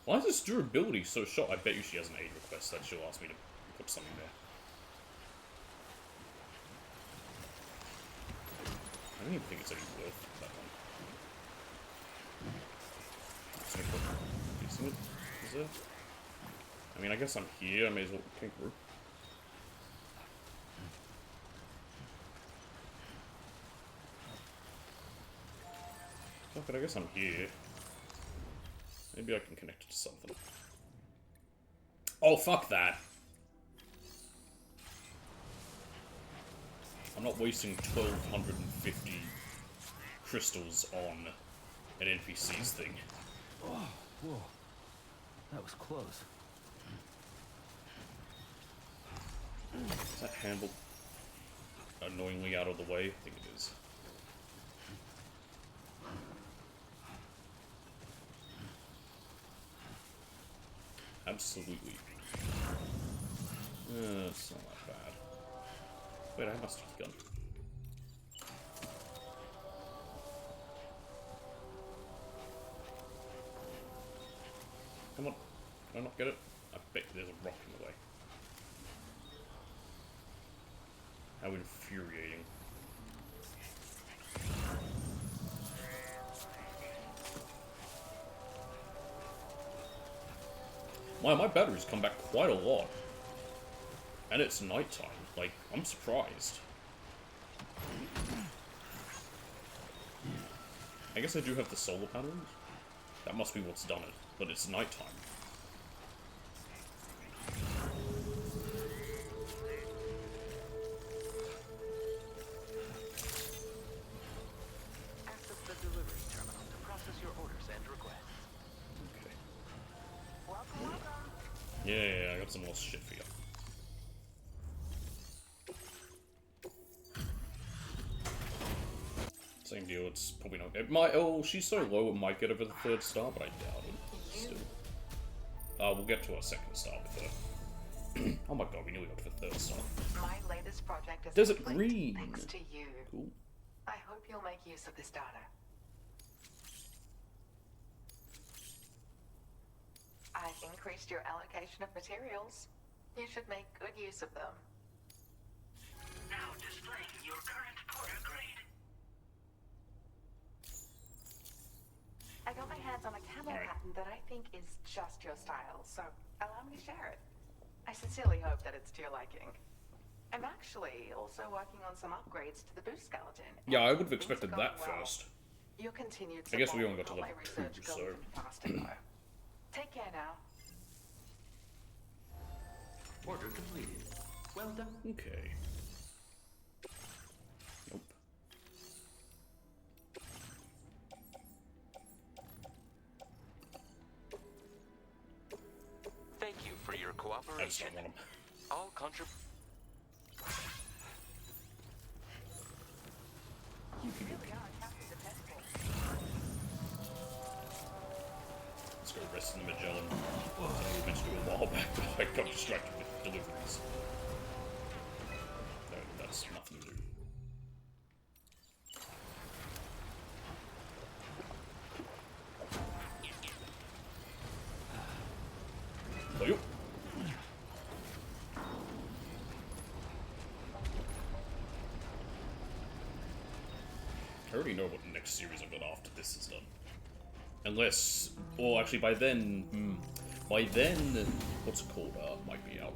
Why is this durability so short? I bet you she has an aid request that she'll ask me to put something there. I don't even think it's any worth that one. Just gonna put decent it, is it? I mean, I guess I'm here, I may as well take through. Oh, but I guess I'm here. Maybe I can connect it to something. Oh, fuck that! I'm not wasting 1,250 crystals on an NPC's thing. Oh, whoa. That was close. Is that handle annoyingly out of the way? I think it is. Absolutely. It's not that bad. Wait, I must have gun. Come on. Can I not get it? I bet there's a rock in the way. How infuriating. Wow, my battery's come back quite a lot. And it's nighttime. Like, I'm surprised. I guess I do have the solar panels. That must be what's done it. But it's nighttime. Access the delivery terminal to process your orders and requests. Okay. Welcome, welcome. Yeah, I got some more shit for you. Same deal, it's probably not... It might... Oh, she's so low it might get over the 3rd star, but I doubt it. Still. We'll get to our 2nd star with her. Oh my god, we nearly got to the 3rd star. My latest project is Desert complete, Green! thanks to you. Cool. I hope you'll make use of this data. I've increased your allocation of materials. You should make good use of them. Now displaying your current porter grade. I got my hands on a camel Alright. pattern that I think is just your style, so allow me to share it. I sincerely hope that it's to your liking. I'm actually also working on some upgrades to the boost skeleton. Yeah, I would have Things are expected going that well. first. Your continued I guess we support only got to will level help my 2, research go so... even faster, though. Take care now. Order completed. Well done. Okay. Nope. Thank you for your I just cooperation. don't want him. All contrib... Let's go rest in the Magellan. Something we meant to do a while back, but I got distracted with deliveries. No, that's nothing to do. Oh, yo. I already know what the next series I've got after this is done. Unless, or actually by then, what's it called? Might be out.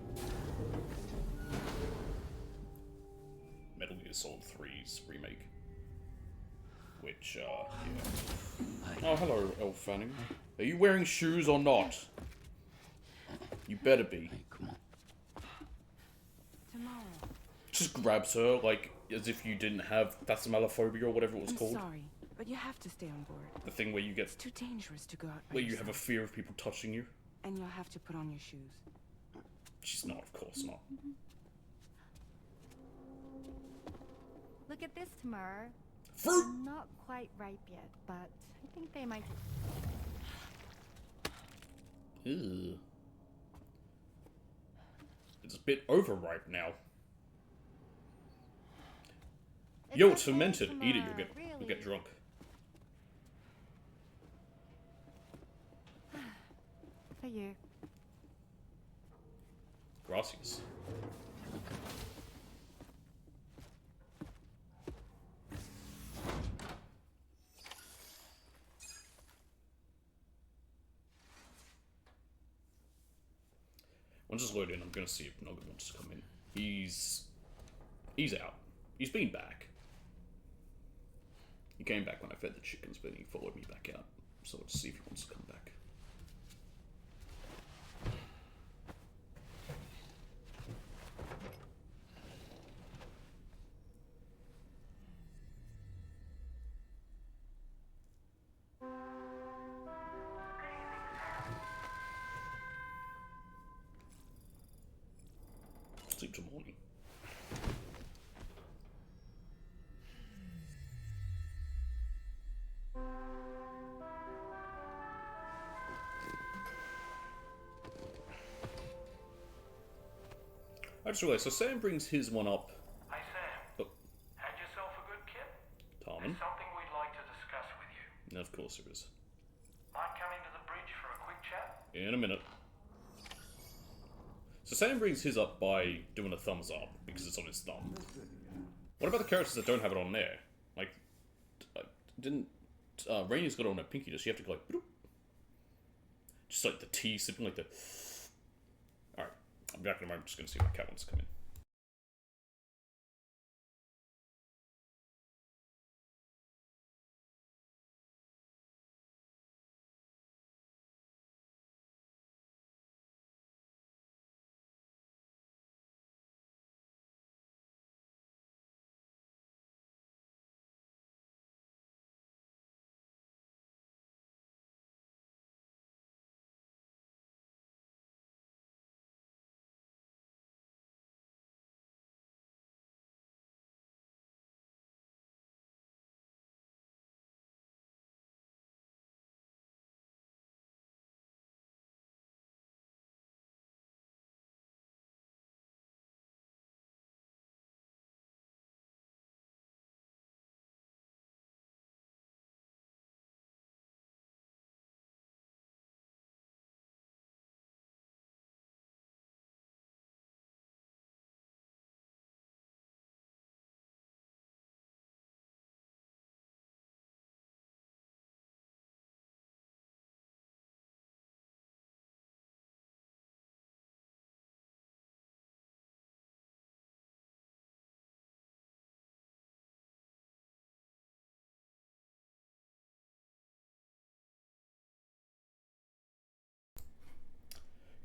Metal Gear Solid 3's remake. Which, yeah. Oh, hello, Elf Fanning. Are you wearing shoes or not? You better be. Hey, come on. Tomorrow. Just grabs her, like, as if you didn't have phasmophobia or whatever it was called. Sorry, but you have to stay on board. The thing where you get, It's too dangerous to go out by where you have a yourself. fear of people touching you. And you'll have to put on your shoes. She's not, of course not. Look at this, Tamar. Fruit! Not quite ripe yet, but I think they might. Ew. It's a bit overripe now. Yo, it's okay, fermented. Eat it, Tamar, you'll get drunk. For you. Gracias. Once it's loaded in, I'm gonna see if Noggin wants to come in. He's out. He's been back. He came back when I fed the chickens, but he followed me back out. So let's see if he wants to come back. Sleep till morning. I just realized, so Sam brings his one up. Hey Sam, Oh, had yourself a good kip? Tarman. There's something we'd like to discuss with you. And of course there is. Might come into the bridge for a quick chat? In a minute. So Sam brings his up by doing a thumbs up, because it's on his thumb. What about the characters that don't have it on there? Like, didn't... Rainey's got it on her pinky, does she have to go like... Bloop? Just like the T, sipping like the... Alright, I'll be back in a moment, just gonna see if my cat wants to come in.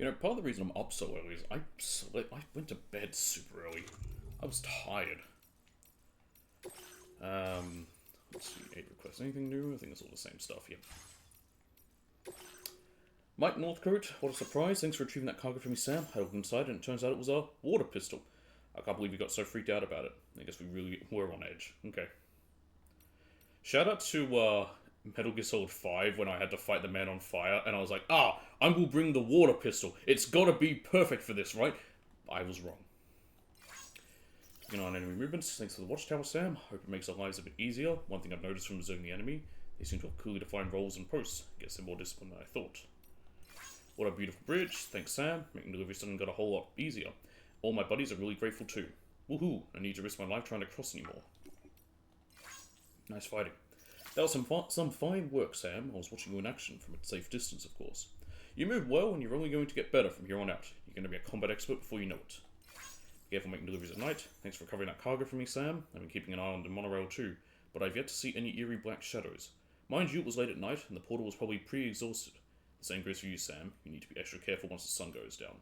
You know, part of the reason I'm up so early is I went to bed super early. I was tired. Let's see, 8 requests. Anything new? I think it's all the same stuff, yeah. Mike Northcote, what a surprise. Thanks for retrieving that cargo for me, Sam. I looked inside and it turns out it was a water pistol. I can't believe you got so freaked out about it. I guess we really were on edge. Okay. Shout out to Metal Gear Solid 5 when I had to fight the man on fire and I was like, I will bring the water pistol. It's gotta be perfect for this, right? I was wrong. Clicking on enemy movements. Thanks for the watchtower, Sam. Hope it makes our lives a bit easier. One thing I've noticed from observing the enemy, they seem to have clearly defined roles and posts. Guess they're more disciplined than I thought. What a beautiful bridge. Thanks, Sam. Making delivery suddenly got a whole lot easier. All my buddies are really grateful too. Woohoo! I need to risk my life trying to cross anymore. Nice fighting. That was some fine work, Sam. I was watching you in action from a safe distance, of course. You move well, and you're only going to get better from here on out. You're going to be a combat expert before you know it. Be careful making deliveries at night. Thanks for covering that cargo for me, Sam. I've been keeping an eye on the monorail too, but I've yet to see any eerie black shadows. Mind you, it was late at night, and the portal was probably pre-exhausted. The same goes for you, Sam. You need to be extra careful once the sun goes down.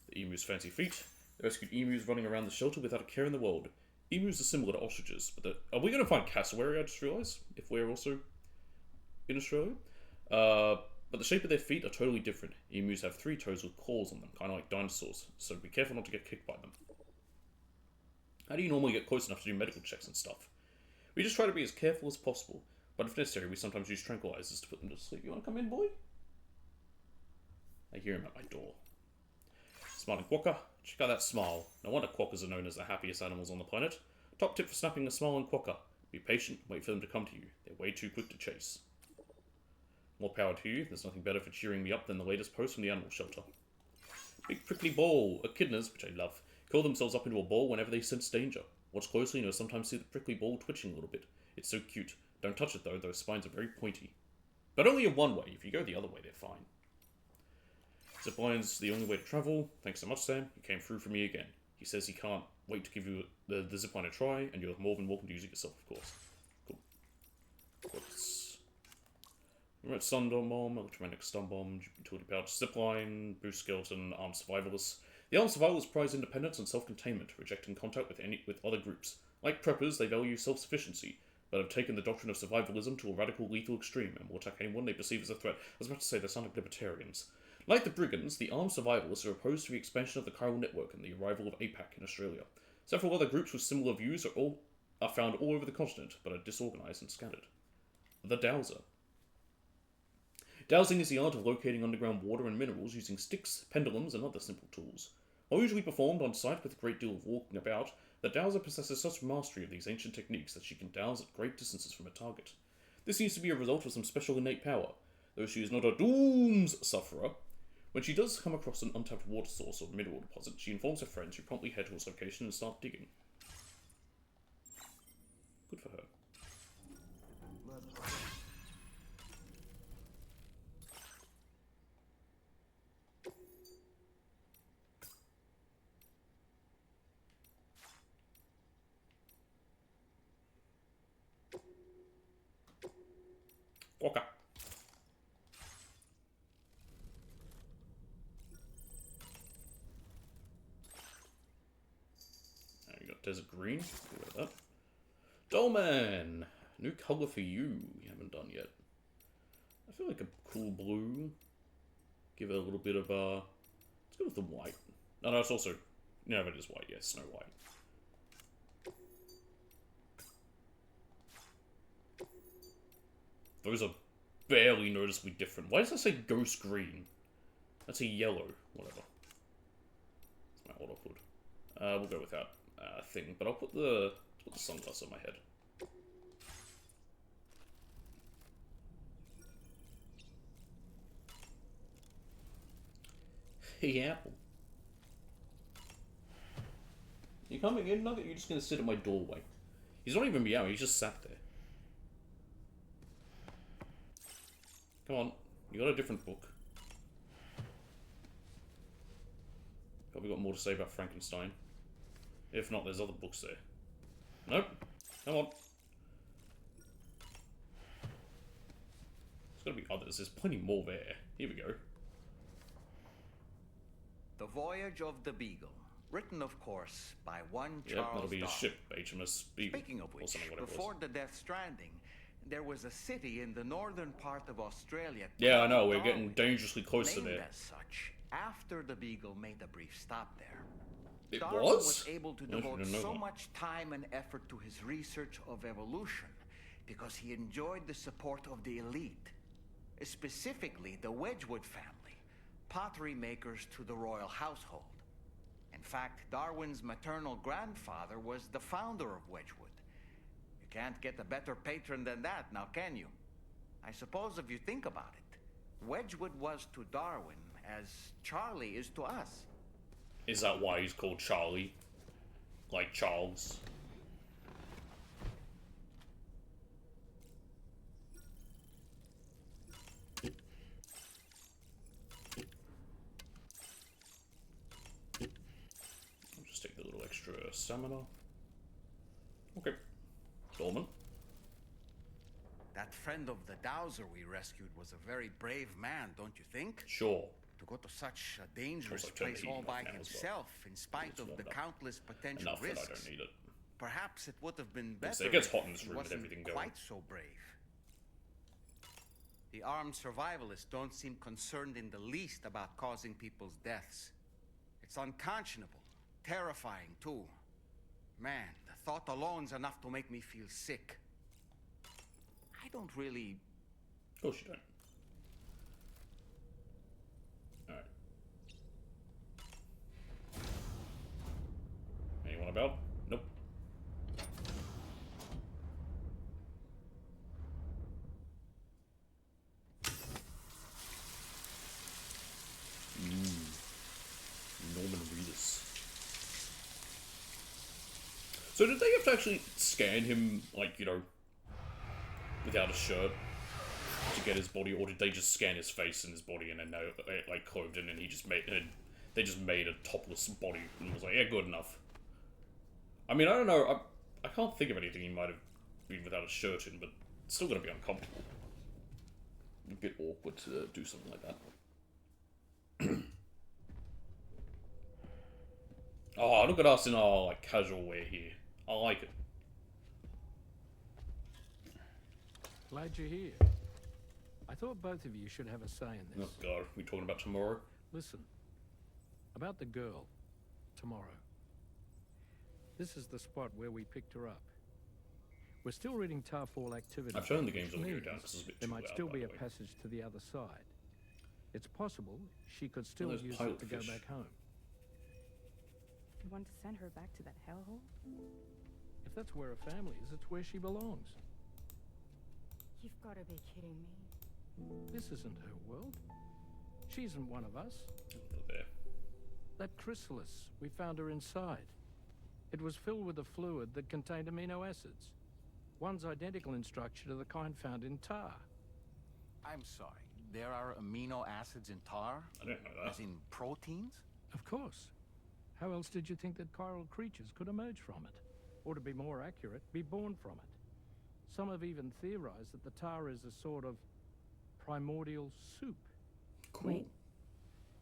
The emu's fancy feet. The rescued emus running around the shelter without a care in the world. Emus are similar to ostriches, but are we going to find cassowary, I just realised, if we're also in Australia? But the shape of their feet are totally different. Emus have 3 toes with claws on them, kind of like dinosaurs, so be careful not to get kicked by them. How do you normally get close enough to do medical checks and stuff? We just try to be as careful as possible, but if necessary, we sometimes use tranquilizers to put them to sleep. You want to come in, boy? I hear him at my door. Smiling quokka. Check out that smile. No wonder quokkas are known as the happiest animals on the planet. Top tip for snapping a smile and quokka. Be patient, wait for them to come to you. They're way too quick to chase. More power to you. There's nothing better for cheering me up than the latest post from the animal shelter. Big prickly ball. Echidnas, which I love, curl themselves up into a ball whenever they sense danger. Watch closely and you'll sometimes see the prickly ball twitching a little bit. It's so cute. Don't touch it though, those spines are very pointy. But only in one way. If you go the other way, they're fine. Zipline's the only way to travel. Thanks so much, Sam. You came through for me again. He says he can't wait to give you the zipline a try, and you're more than welcome to use it yourself, of course. Cool. Whoops. Remote stun bomb, electromagnetic stun bomb, utility pouch, zipline, boost skeleton, armed survivalists. The armed survivalists prize independence and self-containment, rejecting contact with other groups. Like preppers, they value self-sufficiency, but have taken the doctrine of survivalism to a radical, lethal extreme, and will attack anyone they perceive as a threat. I was about to say they sound like libertarians. Like the Brigands, the armed survivalists are opposed to the expansion of the chiral network and the arrival of APAC in Australia. Several other groups with similar views are found all over the continent, but are disorganised and scattered. The Dowser. Dowsing is the art of locating underground water and minerals using sticks, pendulums, and other simple tools. While usually performed on site with a great deal of walking about, the Dowser possesses such mastery of these ancient techniques that she can douse at great distances from a target. This seems to be a result of some special innate power, though she is not a dooms sufferer. When she does come across an untapped water source or mineral deposit, she informs her friends who promptly head to its location and start digging. Good for her. Okay. Desert green. Get rid of that. Dollman! New colour for you. You haven't done yet. I feel like a cool blue. Give it a little bit of let's go with the white. No, it's also, no, it is white. Yes, Snow White. Those are barely noticeably different. Why does that say ghost green? That's a yellow. Whatever. That's my auto put. We'll go with that. Thing, but I'll put the sunglasses on my head. Hey, Apple. You coming in, Nugget? You're just gonna sit at my doorway. He's not even meowing, he's just sat there. Come on, you got a different book. Probably got more to say about Frankenstein. If not, there's other books there. Nope. Come on. There's gotta be others. There's plenty more there. Here we go. The Voyage of the Beagle. Written, of course, by one Yep, Charles that'll be his Darwin. ship, HMS Beagle. Speaking of or which, something, whatever it was. before the Death Stranding, there was a city in the northern part of Australia. Yeah, I know, we're Darwin, getting dangerously close to named there. as such after the Beagle made a brief stop there. It Darwin was? able to I devote didn't know so that. much time and effort to his research of evolution because he enjoyed the support of the elite, specifically the Wedgwood family, pottery makers to the royal household. In fact, Darwin's maternal grandfather was the founder of Wedgwood. You can't get a better patron than that, now can you? I suppose if you think about it, Wedgwood was to Darwin as Charlie is to us. Is that why he's called Charlie? Like Charles? I'll just take the little extra stamina. Okay. Dormant. That friend of the Dowser we rescued was a very brave man, don't you think? Sure. To go to such a dangerous Also turn the place heating all by off now as well. himself, in spite It's of the warmed up. countless potential Enough that risks. I don't need it. Perhaps it would have been Yes, better it gets hot in if this he room with wasn't everything going. quite so brave. The armed survivalists don't seem concerned in the least about causing people's deaths. It's unconscionable, terrifying too. Man, the thought alone's enough to make me feel sick. I don't really... Of course you don't. Alright. Anyone about? Nope. Norman Reedus. So did they have to actually scan him, like, you know, without a shirt to get his body, or did they just scan his face and his body and then they like clothed him and he just made they just made a topless body and was like, yeah, good enough. I mean, I don't know, I can't think of anything he might have been without a shirt in, but it's still gonna be uncomfortable. A bit awkward to do something like that. Oh, look at us in our like casual wear here. I like it. Glad you're here. I thought both of you should have a say in this. Oh god, we talking about tomorrow? Listen, about the girl, tomorrow. This is the spot where we picked her up. We're still reading Tarfall activity. I've turned the game's which audio means down because it's a bit there too might loud, still by be the a way. passage to the other side. It's possible she could still those use it pilot to go fish. back home. You want to send her back to that hellhole? If that's where her family is, it's where she belongs. You've got to be kidding me. This isn't her world. She isn't one of us. There. That chrysalis, we found her inside. It was filled with a fluid that contained amino acids. One's identical in structure to the kind found in tar. I'm sorry, there are amino acids in tar? I didn't know that. As in proteins? Of course. How else did you think that chiral creatures could emerge from it? Or to be more accurate, be born from it? Some have even theorized that the tar is a sort of primordial soup. Cool. Wait,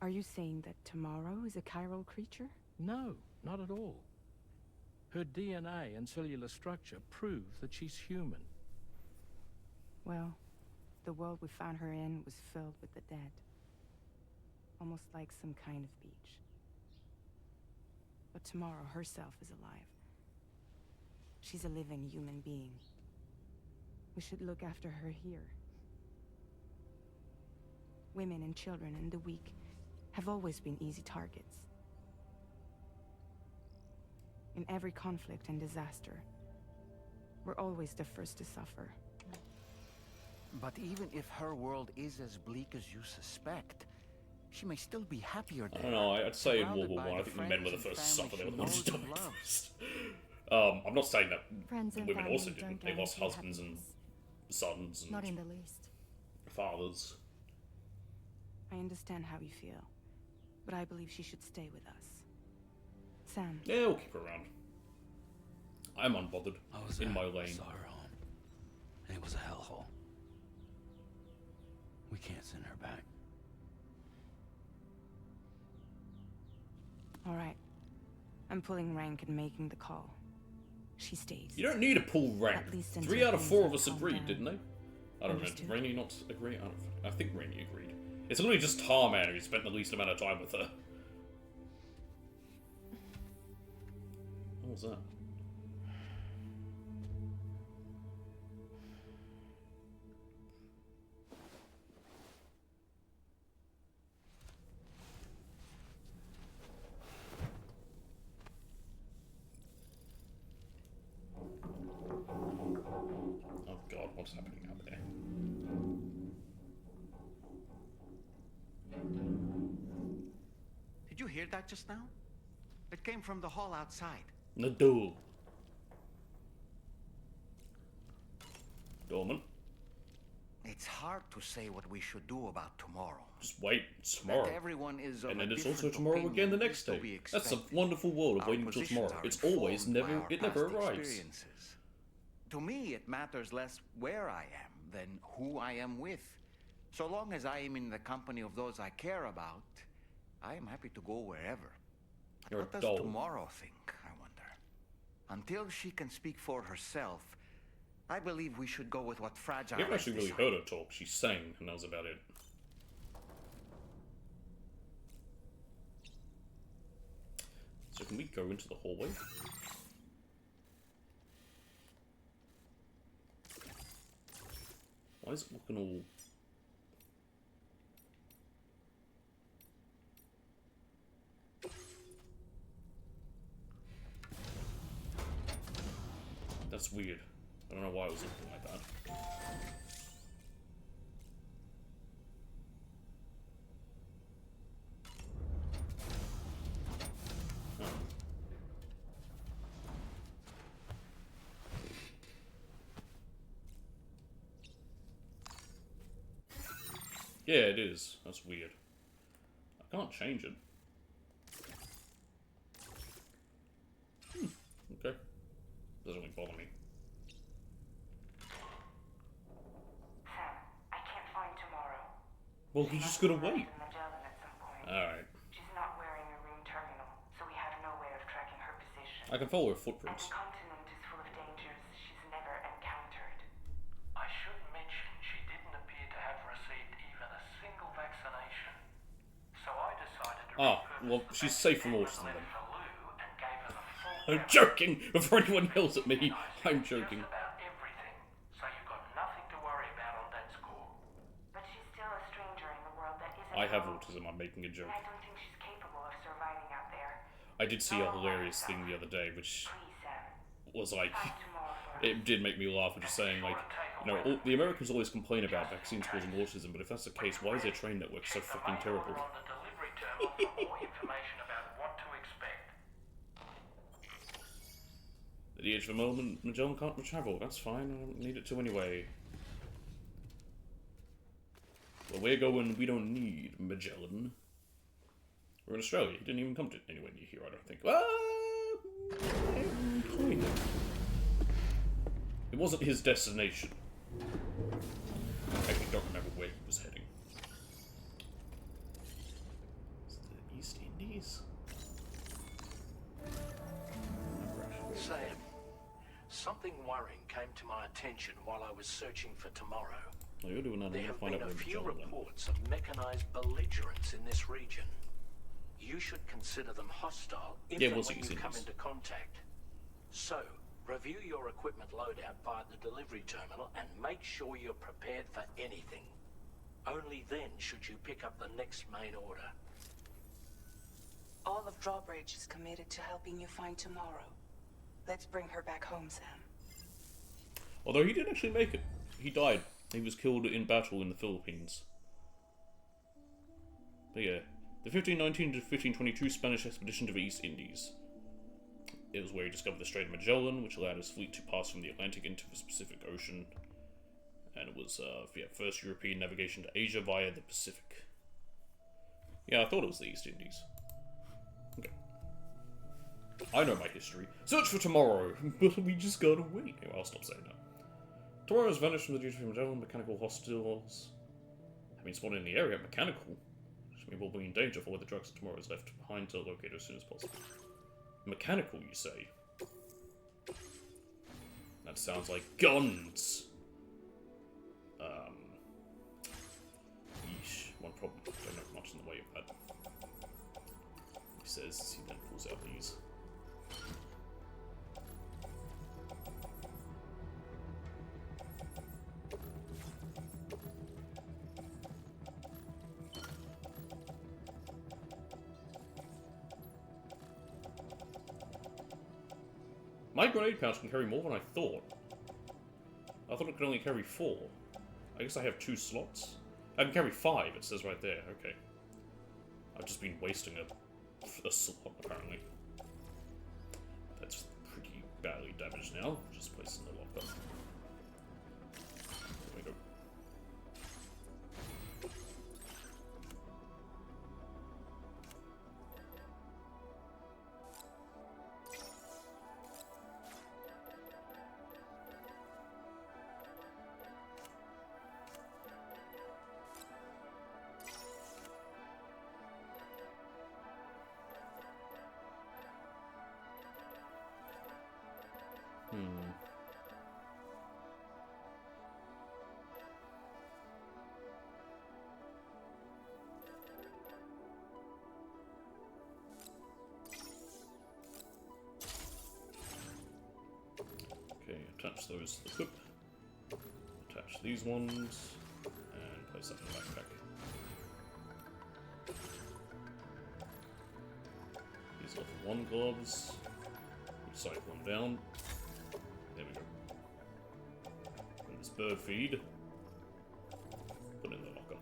are you saying that tomorrow is a chiral creature? No, not at all. Her DNA and cellular structure prove that she's human. Well, the world we found her in was filled with the dead. Almost like some kind of beach. But tomorrow herself is alive. She's a living human being. We should look after her here. Women and children and the weak have always been easy targets. In every conflict and disaster, we're always the first to suffer. But even if her world is as bleak as you suspect, she may still be happier I there. don't know, I'd say in World surrounded War by One, I the think the men were the friends first to and suffer, they were the family ones she who knows died and loves. first. I'm not saying that Friends and women family also don't didn't. They lost guarantee husbands and happiness. sons and Not in the least. fathers. I understand how you feel, but I believe she should stay with us. Sam, Yeah, we'll keep her around. I'm unbothered. I was in there. my I lane. saw her home. And it was a hellhole. We can't send her back. All right. I'm pulling rank and making the call. She stays. You don't need to pull rank. At least until 3 out of things 4 have of us calmed agreed, down. didn't they? I don't know. Did Understood. Rainey not agree? I think Rainey agreed. It's literally just Tarman who spent the least amount of time with her. What was that? Oh god, what's happening out there? Did you hear that just now? It came from the hall outside. Nadoo. Dorman. It's hard to say what we should do about tomorrow. Just wait, it's tomorrow. That everyone is of And a then it's also different tomorrow again opinion the next is to day. be That's a expected. wonderful world of Our waiting until positions tomorrow. are It's always informed by never, our it never past arrives. experiences. To me, it matters less where I am than who I am with. So long as I am in the company of those I care about, I am happy to go wherever. You're What a does doll. tomorrow think, I wonder? Until she can speak for herself, I believe we should go with what Fragile We haven't has actually really decided. heard her talk. She sang, and that was about it. So can we go into the hallway? Why is it looking all... That's weird. I don't know why it was looking like that. Oh. Yeah, it is. That's weird. I can't change it. Okay. Doesn't really bother me. Sam, I can't find tomorrow. Well, you just gotta wait. Magellan at some point. Alright. She's not wearing a room terminal, so we have no way of tracking her position. I can follow her And footprints. the continent is full of dangers she's never encountered. I should mention she didn't appear to have received even a single vaccination. So I decided to Ah, repurpose well, the she's vaccine safe from we autism left then. for Lou and gave her the full I'm dose. joking! Before anyone yells at me, I'm joking. Just about everything. So you've got nothing to worry about on that score. But she's still a stranger in the world that isn't I have her own. autism, I'm making a joke. And I don't think she's capable of surviving out there. I did see a hilarious thing the other day, which Please, Sam. was like... Find tomorrow for us. It did make me laugh, which is saying, like, you know, all, the Americans always complain about vaccines causing autism, but if that's the case, why is their train network so fucking terrible? On the delivery terminal for more information about what to expect. At the edge of a moment, Magellan can't travel. That's fine, I don't need it to anyway. Where we're going, we don't need Magellan. We're in Australia. He didn't even come to anywhere near here, I don't think. Kind of. It wasn't his destination. I actually don't remember where he was heading. Is it the East Indies? Sam, something worrying came to my attention while I was searching for tomorrow. Well, you're doing that. I'm There gonna have find been out a where few Magellan went. reports of mechanized belligerents in this region. You should consider them hostile if Yeah, and we'll when see you come this. into contact. So, review your equipment loadout via the delivery terminal and make sure you're prepared for anything. Only then should you pick up the next main order. All of Drawbridge is committed to helping you find tomorrow. Let's bring her back home, Sam. Although he didn't actually make it. He died. He was killed in battle in the Philippines. But yeah, the 1519 to 1522 Spanish expedition to the East Indies. It was where he discovered the Strait of Magellan, which allowed his fleet to pass from the Atlantic into the Pacific Ocean. And it was, first European navigation to Asia via the Pacific. Yeah, I thought it was the East Indies. Okay. I know my history. Search for tomorrow, but we just gotta wait. Anyway, I'll stop saying that. Tomorrow has vanished from the duty of Magellan. Mechanical hostiles have been spotted in the area. Mechanical? Should company will be in danger for where the drugs tomorrow is left behind to locate as soon as possible. Mechanical, you say? That sounds like guns! Yeesh. One problem. Don't have much in the way of that. He says, he then pulls out these. My grenade pouch can carry more than I thought. I thought it could only carry 4. I guess I have 2 slots. I can carry 5, it says right there. Okay. I've just been wasting a slot, apparently. That's pretty badly damaged now. Just place it in the locker. There we go. Okay, attach those to the clip. Attach these ones. And place that in the backpack. These level 1 gloves. Recycle them down. There we go. And this bird feed. Put in the locker.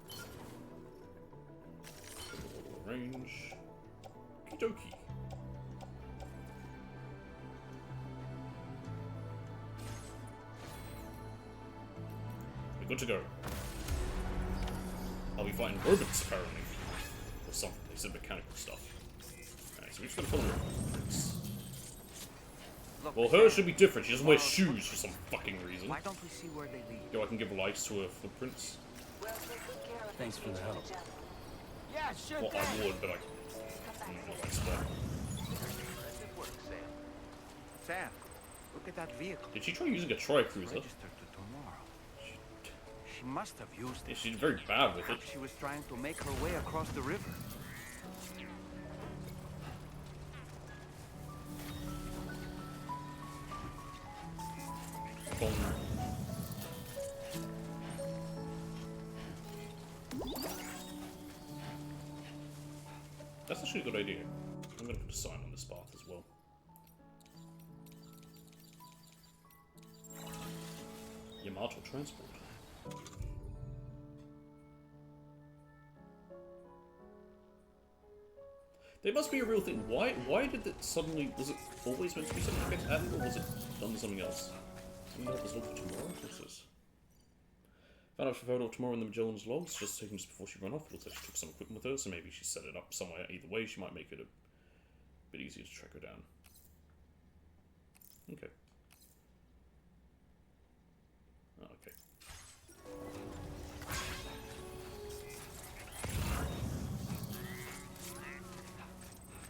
Put it all in range. Okie dokie. We're good to go. I'll be fighting robots, apparently. Or something. They said mechanical stuff. Alright, so we're just gonna follow robots. Well, hers should be different. She doesn't wear shoes for some fucking reason. Why don't we see where they lead? Yo, I can give lights to her footprints. Thanks for the help. Yeah, sure. Well, I would, but I don't know my spot. Sam, look at that vehicle. Did she try using a tri-cruiser? Registered to tomorrow. She must have used it. Yeah, she's very bad with it. Perhaps she was trying to make her way across the river. Boom. That's actually a good idea. I'm gonna put a sign on this path as well. Yamato Transport. There must be a real thing. Why did it suddenly... Was it always meant to be something that gets added, or was it done something else? Something that was looked for tomorrow? What's this? Found out she photo of tomorrow in the Magellan's logs, just taken just before she ran off. It looks like she took some equipment with her, so maybe she set it up somewhere. Either way, she might make it a bit easier to track her down. Okay. Oh, okay.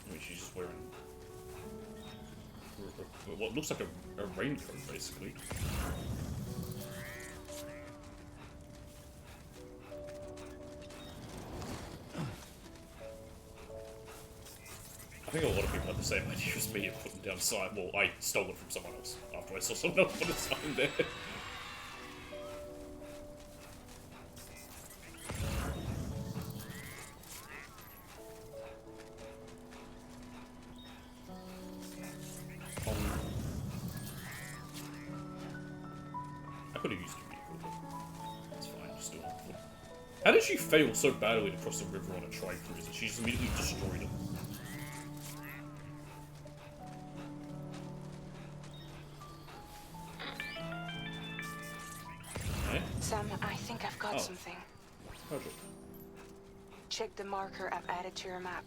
I mean, she's just wearing what looks like a raincoat, basically. I think a lot of people had the same idea as me of putting down a sign. Well, I stole it from someone else after I saw someone else put a sign there. I could have used a vehicle, but that's fine, just do it. How did she fail so badly to cross the river on a tri-cruiser? She just immediately destroyed it. Sam, I think I've got something. Perfect. Check the marker I've added to your map.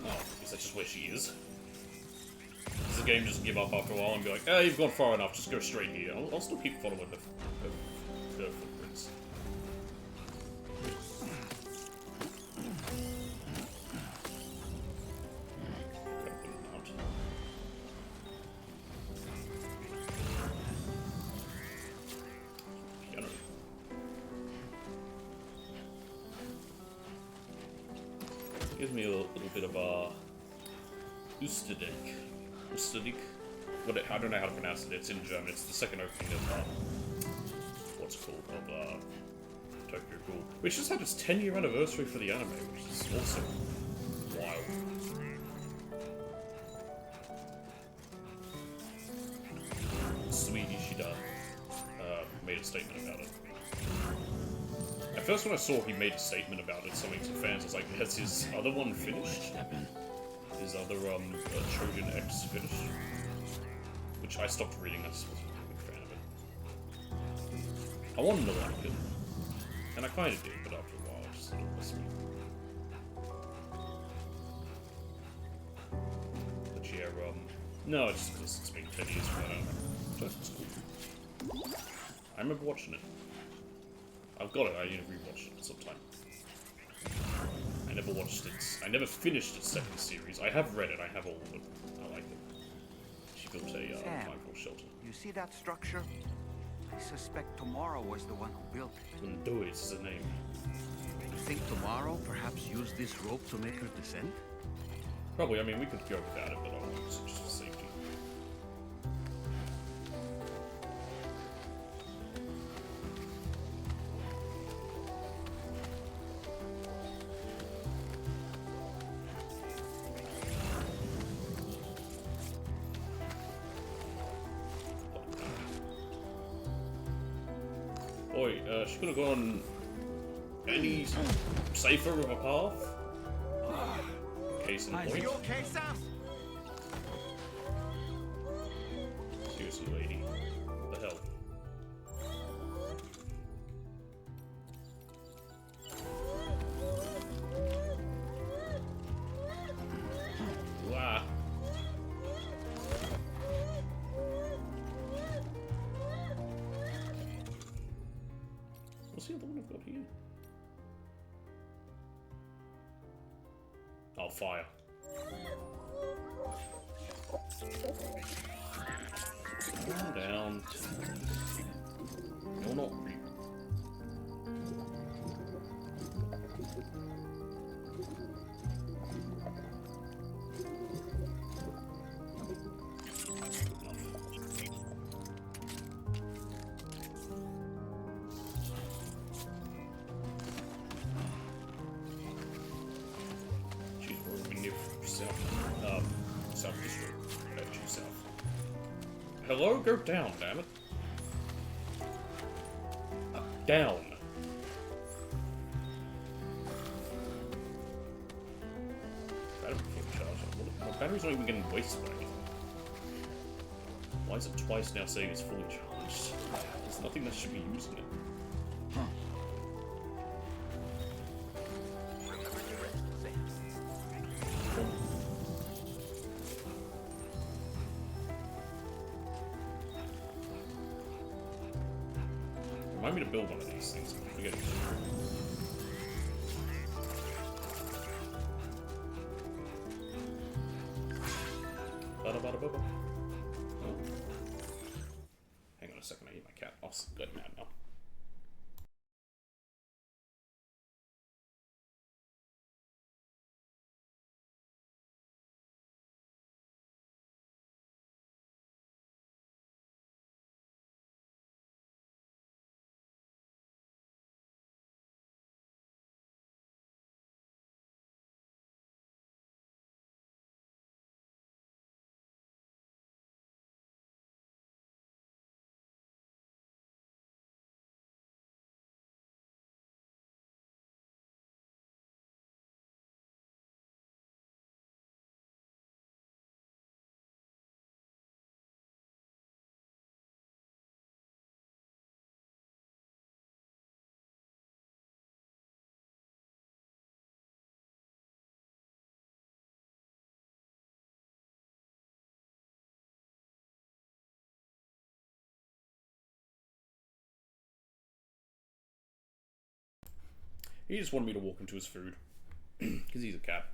Oh, is that just where she is? Does the game just give up after a while and be like, oh, you've gone far enough, just go straight here. I'll still keep following her footprints. gives me a little bit of a Ustedik. I don't know how to pronounce it. It's in German. It's the second opening of what's it called, of Tokyo Ghoul, which just had its 10-year anniversary for the anime, which is also wild. Sweet Ishida made a statement about it. At first, when I saw he made a statement about it, something to fans, I was like, has his other one finished? His other Trojan X finished? Which I stopped reading, I just wasn't a big fan of it. I wanted to like it. And I kind of did, but after a while, it just didn't listen me. But yeah, no, it's just because it's been 10 years from that anime. So it's cool. I remember watching it. I've got it, I need to rewatch it sometime. I never watched it. I never finished its second series. I have read it, I have all of it. I like it. She built a mindful shelter. You see that structure? I suspect Tomorrow was the one who built it. Undois is the name. You think Tomorrow perhaps used this rope to make her descend? Probably, I mean, we could go without it, but I want it just for safety. Boy, she could have gone any safer of a path. Case in point. Are you okay, Sam? Seriously, lady. What the hell? Wow. What's the other one I've got here? Oh, fire. Calm down. You're not real. Hello? Go down, damn it. Down. Battery can't charge. My battery's not even getting wasted by anything. Why is it twice now saying it's fully charged? There's nothing that should be using it. Remind me to build one of these things. I'm forgetting to. Bada-bada-bada. Oh. Hang on a second, I need my cat. I'll let him out now. He just wanted me to walk into his food. Because he's a cat.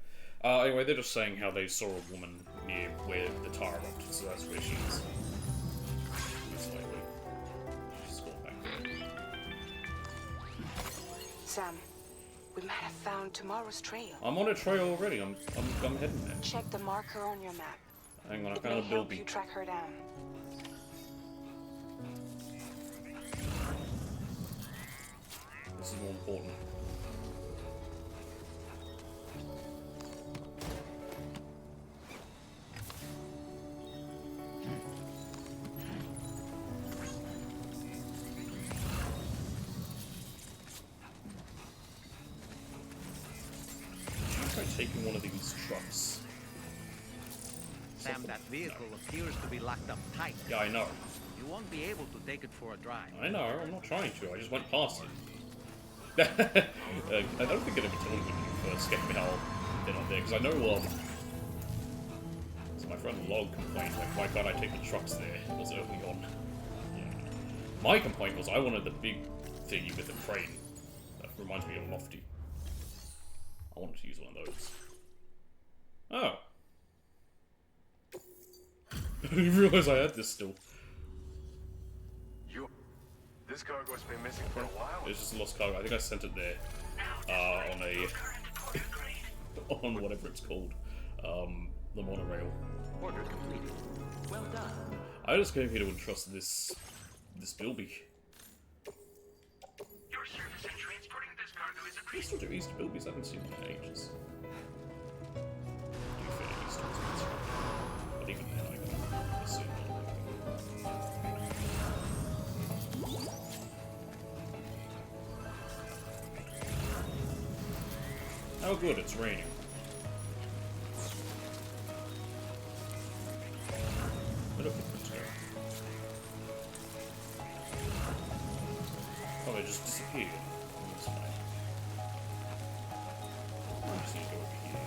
Anyway, they're just saying how they saw a woman near where the Tara erupted, so that's where she is. Most likely. She's gone back there. Sam, We might have found tomorrow's trail. I'm on a trail already. I'm heading there. Check the marker on your map. Hang on, I It found may a help bilby. you track her down. This is more important. Try taking one of these trucks. Sam, that vehicle appears to be locked up tight. Yeah, I know. You won't be able to take it for a drive. I know, I'm not trying to, I just went past it. I don't think it ever told me when you first came out they're not there, because I know, so my friend Log complained, like, why can't I take the trucks there? It was early on. Yeah. My complaint was I wanted the big thingy with the crane. That reminds me of Lofty. I wanted to use one of those. Oh. I didn't realize I had this still. This cargo's been missing for a while. It's just a lost cargo. I think I sent it there. On a... on whatever it's called. The monorail. Order completed. Well done. I just came here to entrust this bilby. Your service in transporting this cargo is They still do Easter bilbies. I haven't seen them in ages. To be fair, Easter was Easter. But even then, I can assume not. Oh good, it's raining. But okay, let's go. Oh, it just disappeared. That's fine. I just need to go over here.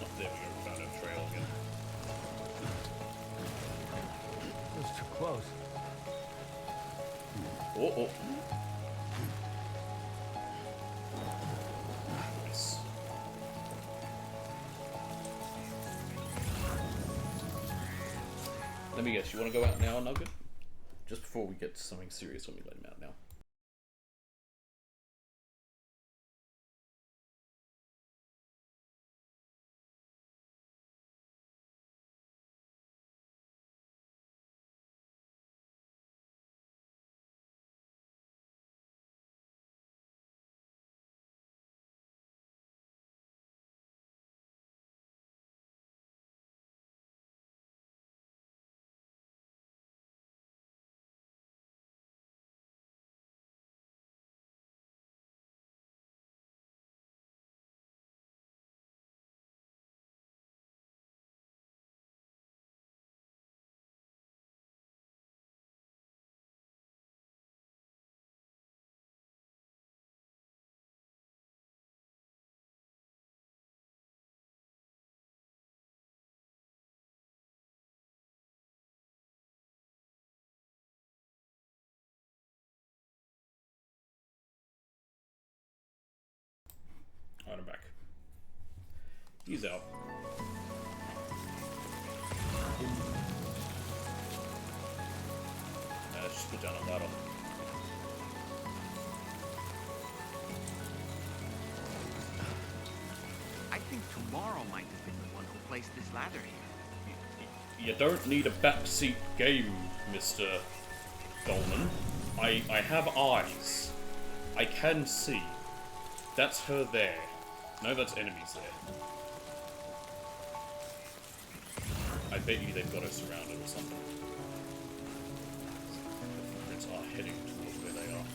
Oh, there we go, we found a trail again. It was too close. Oh. Nice. Let me guess, you want to go out now, Nugget? Just before we get to something serious, let me let him out now. Alright, I'm back. He's out. Let's just put down a ladder. I think tomorrow might have been the one who placed this ladder here. You don't need a backseat game, Mr. Dolman. I have eyes. I can see. That's her there. No, that's enemies there. I bet you they've got us surrounded or something. The footprints are heading towards where they are.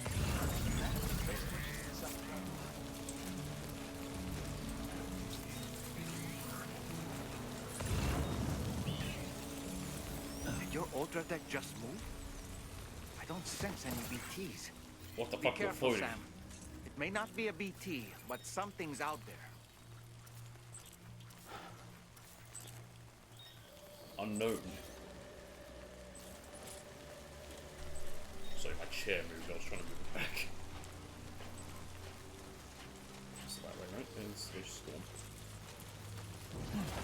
Did your Ultra deck just move? I don't sense any BTs. What the Be fuck are careful, floating? Sam. It may not be a BT, but something's out there. Unknown. Sorry, my chair moved. I was trying to move it back. It's that way, right? There's Storm.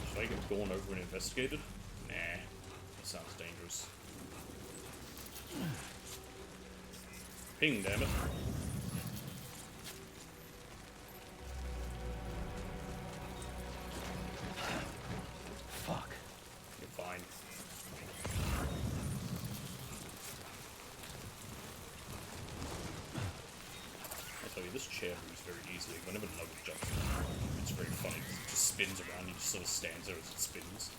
Should I get gone over and investigated? Nah. That sounds dangerous. Ping, damn it. Fuck. You're fine. I'll tell you, this chair moves very easily. Whenever Nugget jumps, it's very funny because it just spins around and just sort of stands there as it spins.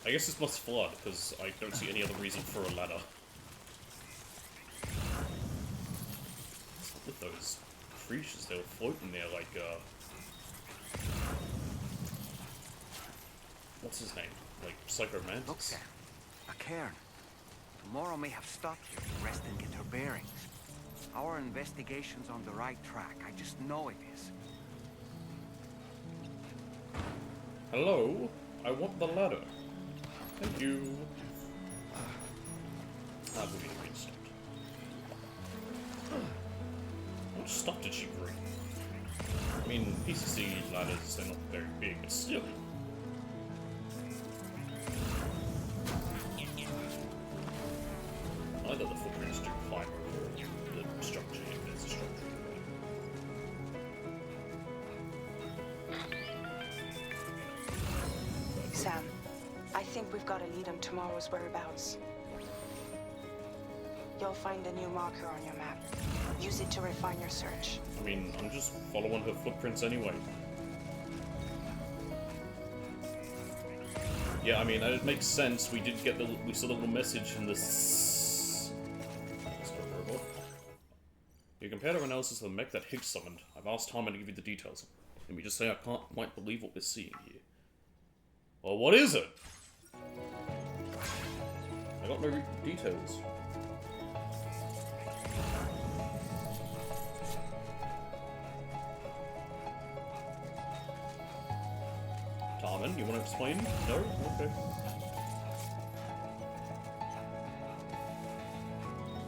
I guess this must flood because I don't see any other reason for a ladder. What's up with those creatures? They were floating there like, what's his name? Like, Psycho Mantis? Look, Sam. A cairn. Tomorrow may have stopped here to rest and get her bearings. Our investigation's on the right track. I just know it is. Hello? I want the ladder. Thank you. Ah, we need to restart. How much stuff did she bring? I mean, PCC ladders, they're not very big, but still. I like that the footprints do climb over the structure if there's a structure. Sam, I think we've got a lead on tomorrow's whereabouts. You'll find a new marker on your map. Use it to refine your search. I mean, I'm just following her footprints anyway. Yeah, I mean, it makes sense. We did get we saw the little message in this. Robot. You compared our analysis of the mech that Higgs summoned. I've asked Harmon to give you the details. Let me just say I can't quite believe what we're seeing here. Well, what is it? I got no details. Tarman, you want to explain? No? Okay.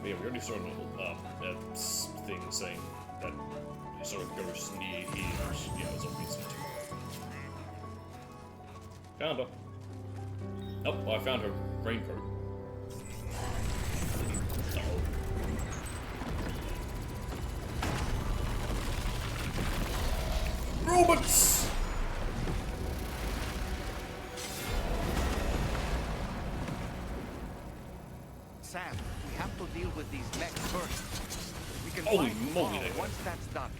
But yeah, we already saw a little thing saying that we saw a ghost near here, which, yeah, was obviously too. Found her. Oh, I found her raincoat. Uh-oh. Robots! Sam, we have to deal with these mechs first. We can Holy find moly, tomorrow once that's done.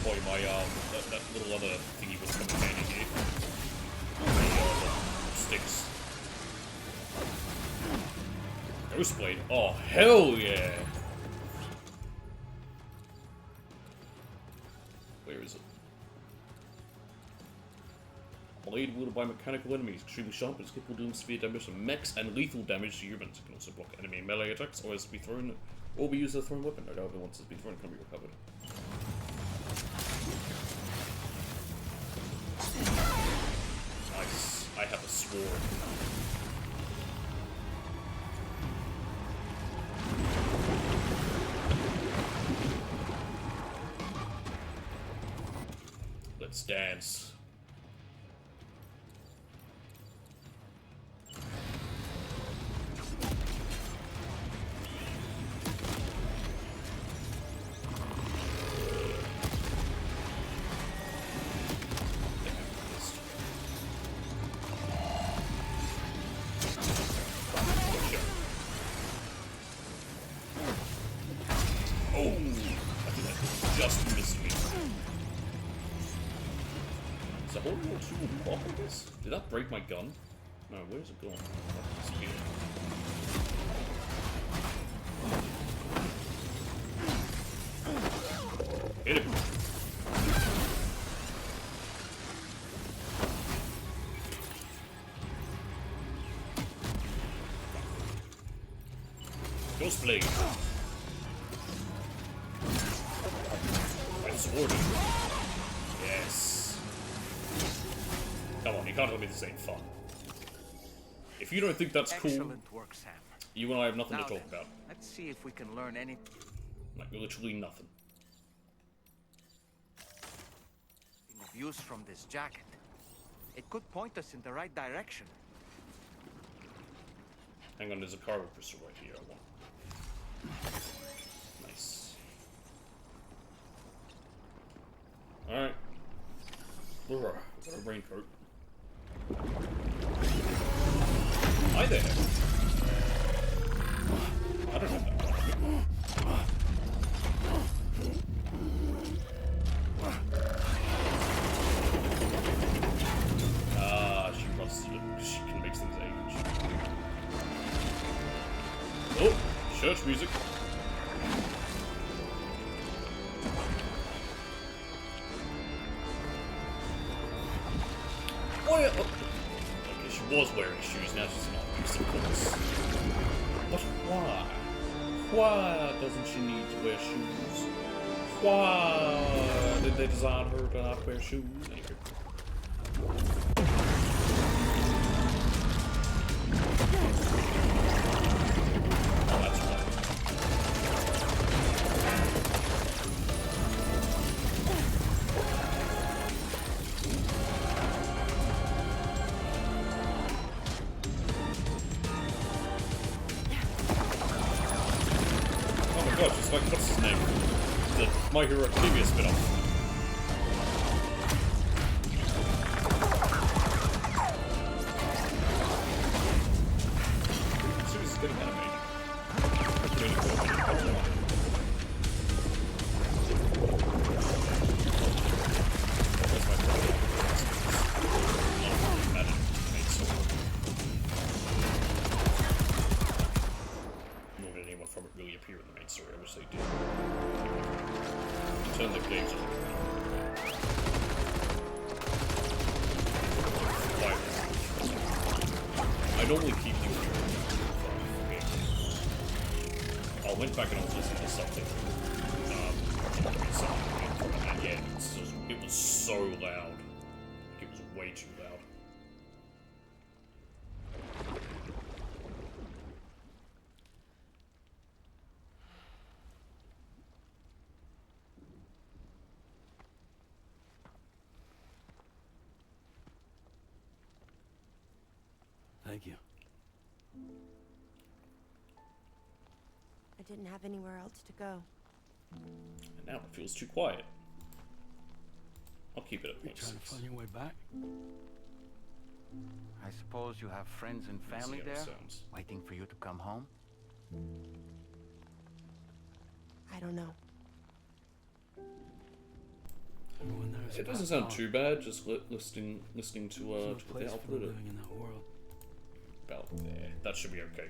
Boy, my, that little other thingy was coming handy here. The sticks. Ghostblade. Oh, hell yeah! Where is it? Blade wielded by mechanical enemies, extremely sharp and is capable of doing severe damage to mechs and lethal damage to humans. It can also block enemy melee attacks or be thrown or be used as a thrown weapon. No doubt once it's been thrown, it can be recovered. Nice. I have a sword. Let's dance. Did that break my gun? No, where's it going? Oh, it's here. Hit him! Ghostblade! I swore him. Yes. Come on, you can't tell me this ain't fun. If you don't think that's cool, Excellent work, Sam. you and I have nothing Now to talk then, about. Let's see if we can learn any. Like, literally nothing. Of use from this jacket. It could point us in the right direction. Hang on, there's a cargo crystal right here. I want. Nice. Alright. Laura, got a raincoat. Hi there. I don't have that one. Ah, she rusted it. She can make things age. Oh, church music. Why? Okay, she was wearing shoes, now she's not. Of course. But why? Why doesn't she need to wear shoes? Why did they design her to not wear shoes? Anyway. Oh, that's right. Oh my gosh, it's like, what's his name? The My Hero Academia spin-off. Thank you. I didn't have anywhere else to go. And now it feels too quiet. I'll keep it at You trying to find your way back? I suppose you have friends and family there, waiting for you to come home? I don't know. It doesn't sound too bad, just listening to the output living in that world. About there. That should be okay.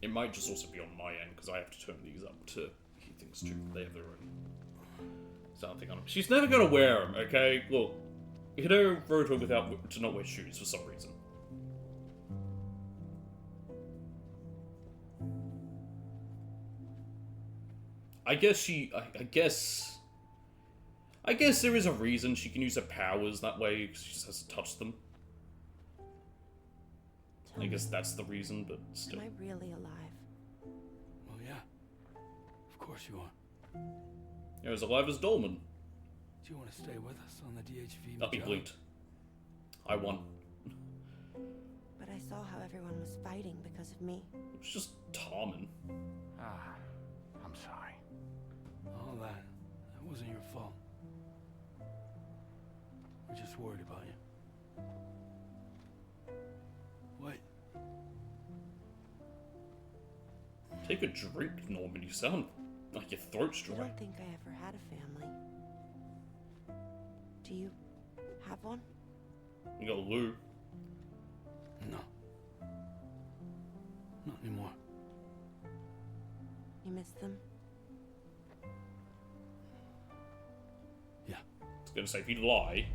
It might just also be on my end, because I have to turn these up to hear things too. They have their own sound thing on them. She's never gonna wear them, okay? Look, Hideo wrote her to not wear shoes for some reason. I guess there is a reason she can use her powers that way, because she just has to touch them. I guess that's the reason, but still. Am I really alive? Well, yeah. Of course you are. You're as alive as Dolman. Do you want to stay with us on the DHV? That'd be bleat. I won. But I saw how everyone was fighting because of me. It was just Tarman. Ah, I'm sorry. All that wasn't your fault. We're just worried about you. Wait. Take a drink, Norman. You sound like your throat's dry. I don't think I ever had a family. Do you have one? You got Lou. No. Not anymore. You miss them? Yeah. I was gonna say, if you lie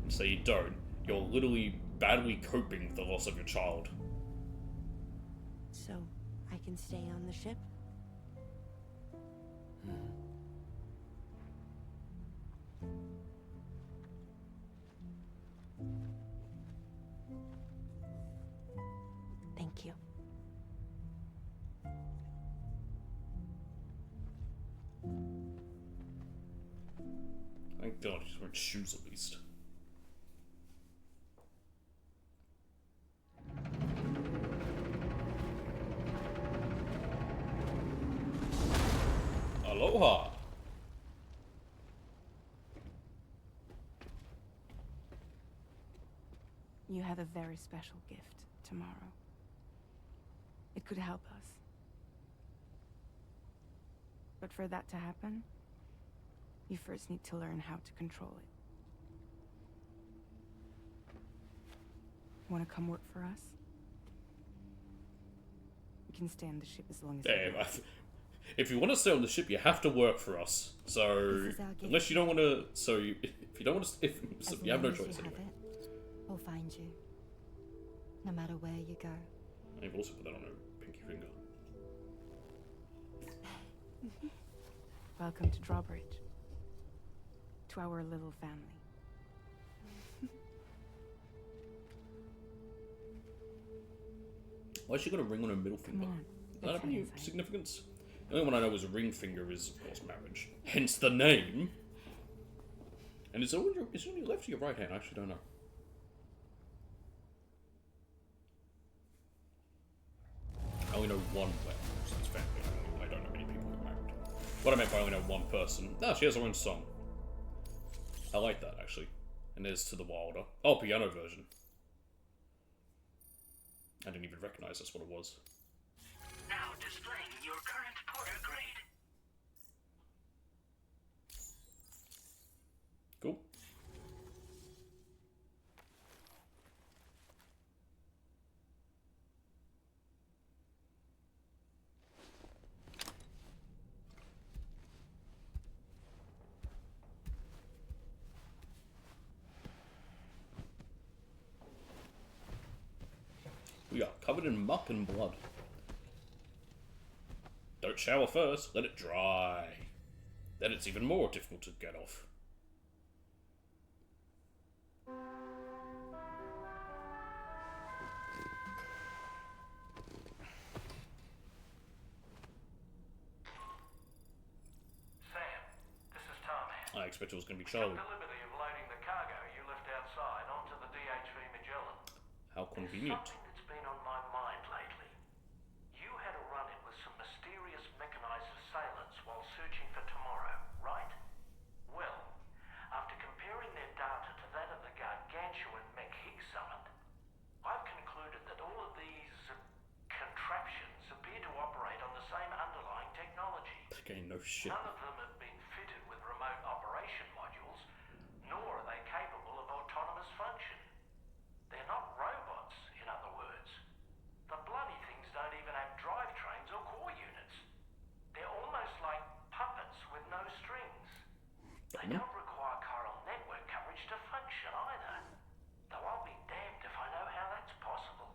and say you don't, you're literally badly coping with the loss of your child. So, I can stay on the ship? Thank you. Thank God he's wearing shoes at least. Aloha. You have a very special gift tomorrow. It could help us. But for that to happen, you first need to learn how to control it. Want to come work for us? You can stay on the ship as long as you want. If you want to stay on the ship, you have to work for us. So unless you don't want to, if you don't want to, you have no choice anyway. We'll find you, no matter where you go. I've also put that on her pinky finger. Welcome to Drawbridge. To our little family. Why has she got a ring on her middle finger? Does that have any significance? The only one I know is a ring finger is, of course, marriage. Hence the name. And is it on your left or your right hand? I actually don't know. I only know one person's family. I don't know many people who are married. What I meant by I only know one person. No, she has her own song. I like that, actually. And there's To the Wilder. Oh, piano version. I didn't even recognize that's what it was. Now displaying your current Porter grade. Cool. We are covered in muck and blood. Don't shower first, let it dry. Then it's even more difficult to get off. Sam, this is Tarman. I expect it was going to be Charlie. The liberty of loading the cargo you left outside onto the DHV Magellan. How convenient. There's something that's been on my mind lately. You had a run-in with some mysterious mechanized assailants while searching for tomorrow, right? Well, after comparing their data to that of the gargantuan mech Higgs summoned, I've concluded that all of these contraptions appear to operate on the same underlying technology. Okay, no shit. None of them have been fitted with remote operation modules, nor are they capable of autonomous function. They're not robots, in other words. The bloody things don't even have drivetrains or core units. They're almost like puppets with no strings. They don't require chiral network coverage to function either. Though I'll be damned if I know how that's possible.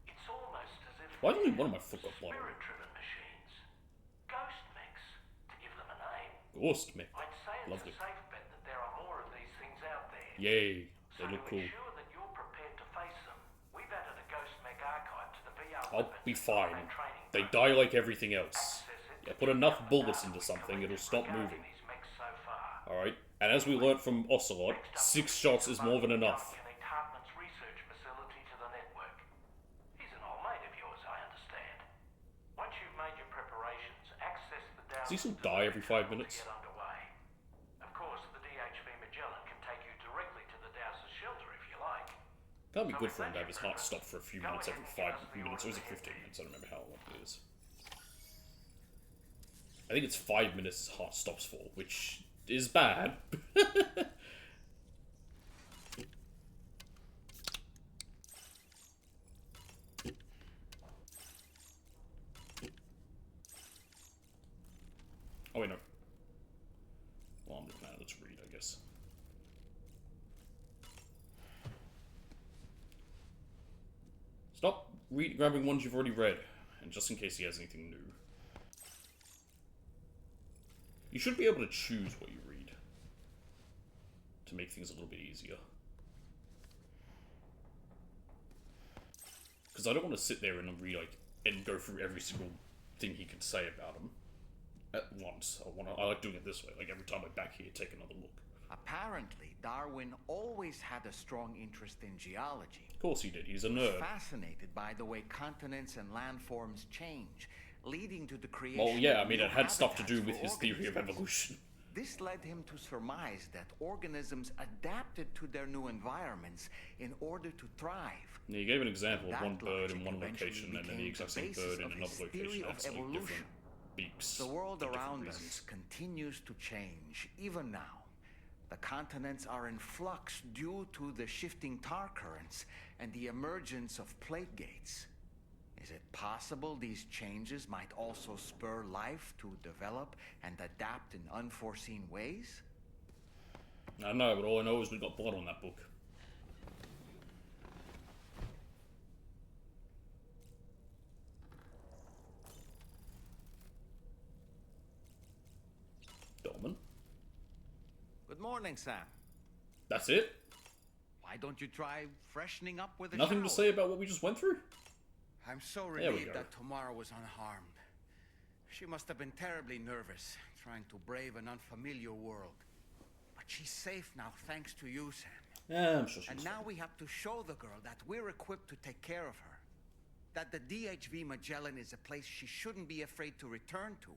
It's almost as if Why did one of my foot got blown? spirit-driven machines. Ghost mechs, to give them a name. Ghost mech. I'd say it's Lovely. a safe bet that there are more of these things out there. Yay. They So look to cool. ensure that you're prepared to face them, we've added a Ghost Mech archive to the VR I'll weapons be and fine. combat training They program. die like everything else. Yeah, put enough bullets into something, it'll stop moving. These mechs so far. Alright? And as we learnt from Ocelot, 6 shots is more than enough. Connect Hartman's research facility to the network. He's an old mate of yours, I understand. Once you've made your preparations, access the Does he still die every 5 minutes? get underway. Of course, the DHV Magellan can take you directly to the Dowser's shelter if you like. Can't be good for him to have his heart stop for a few minutes every 5 minutes, or is it 15 minutes? I don't remember how long it is. I think it's 5 minutes his heart stops for, which is bad. Oh wait, no. Well, I'm looking at it. Let's read, I guess. Stop grabbing ones you've already read, and just in case he has anything new. You should be able to choose what you read to make things a little bit easier. Because I don't want to sit there and read and go through every single thing he can say about him at once. I like doing it this way. Like every time I'm back here, take another look. Apparently, Darwin always had a strong interest in geology. Of course he did. He's a He was nerd. fascinated by the way continents and landforms change, leading to the creation Well, yeah, I of mean, new it had stuff to do habitats with for his theory of organisms. evolution. This led him to surmise that organisms adapted to their new environments in order to thrive. Yeah, he gave an example of That one bird in logic one eventually location and then the became exact the same basis bird in of another his location. theory of That's like evolution. different beaks. The world for different around reasons. us continues to change, even now. The continents are in flux due to the shifting tar currents and the emergence of plate gates. Is it possible these changes might also spur life to develop and adapt in unforeseen ways? I don't know, but all I know is we got blood on that book. Dolman? Good morning, Sam. That's it? Why don't you try freshening up with a Nothing to shower? say about what we just went through? I'm so There we relieved go. that Tamara was unharmed. She must have been terribly nervous, trying to brave an unfamiliar world. But she's safe now, thanks to you, Sam. Yeah, I'm sure she's And now we have to show the girl that we're equipped to take care of her. That the DHV Magellan is a place she shouldn't be afraid to return to.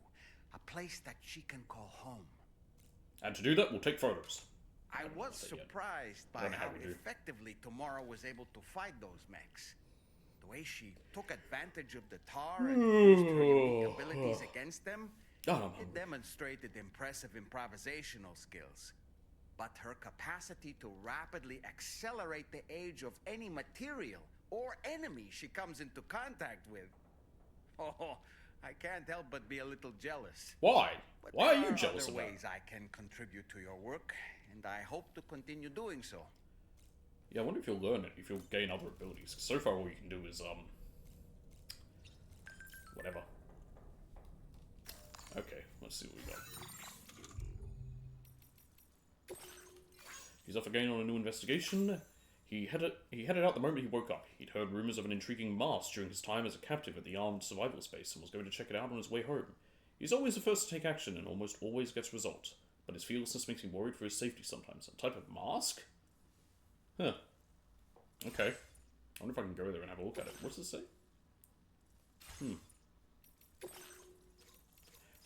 A place that she can call home. And to do that, we'll take photos. I was surprised I by don't know how how we do. effectively Tamara was able to fight those mechs. The way she took advantage of the tar and used her unique abilities against them, it demonstrated impressive improvisational skills. But her capacity to rapidly accelerate the age of any material or enemy she comes into contact with. Oh, I can't help but be a little jealous. Why? But Why are there you jealous other of that? ways I can contribute to your work, and I hope to continue doing so. Yeah, I wonder if you'll learn it, if you'll gain other abilities. 'Cause so far all you can do is, whatever. Okay, let's see what we got. He's off again on a new investigation. He headed out the moment he woke up. He'd heard rumors of an intriguing mast during his time as a captive at the armed survival space and was going to check it out on his way home. He's always the first to take action and almost always gets results, but his fearlessness makes me worried for his safety sometimes. A type of mask? Huh. Okay. I wonder if I can go there and have a look at it. What's this say?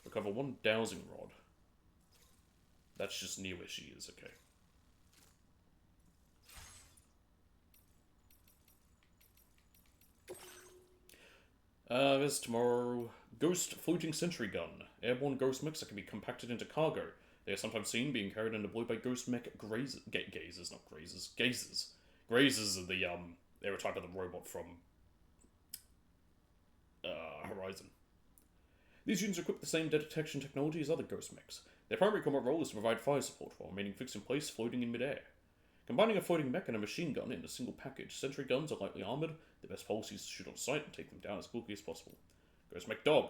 Recover one dowsing rod. That's just near where she is, okay. There's tomorrow. Ghost floating sentry gun. Airborne ghost mechs that can be compacted into cargo. They are sometimes seen being carried in deployed by ghost mech gazers, not grazers. Gazers. Grazers are the, they're a type of the robot from, Horizon. These units equip the same detection technology as other ghost mechs. Their primary combat role is to provide fire support while remaining fixed in place, floating in midair. Combining a floating mech and a machine gun in a single package, sentry guns are lightly armoured. The best policy is to shoot on sight and take them down as quickly as possible. Ghost mech dog.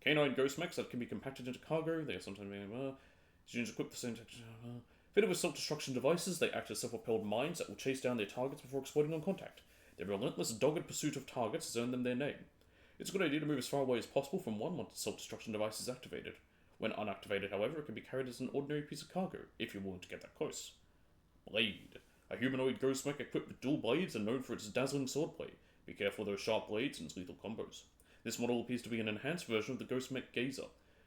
Canine ghost mechs that can be compacted into cargo. They are sometimes these units equip the same fitted with self-destruction devices. They act as self-propelled mines that will chase down their targets before exploding on contact. Their relentless, dogged pursuit of targets has earned them their name. It's a good idea to move as far away as possible from one once the self-destruction device is activated. When unactivated, however, it can be carried as an ordinary piece of cargo, if you're willing to get that close. Blade. A humanoid ghost mech equipped with dual blades and known for its dazzling swordplay. Be careful of those sharp blades and its lethal combos. This model appears to be an enhanced version of the ghost mech Gazer.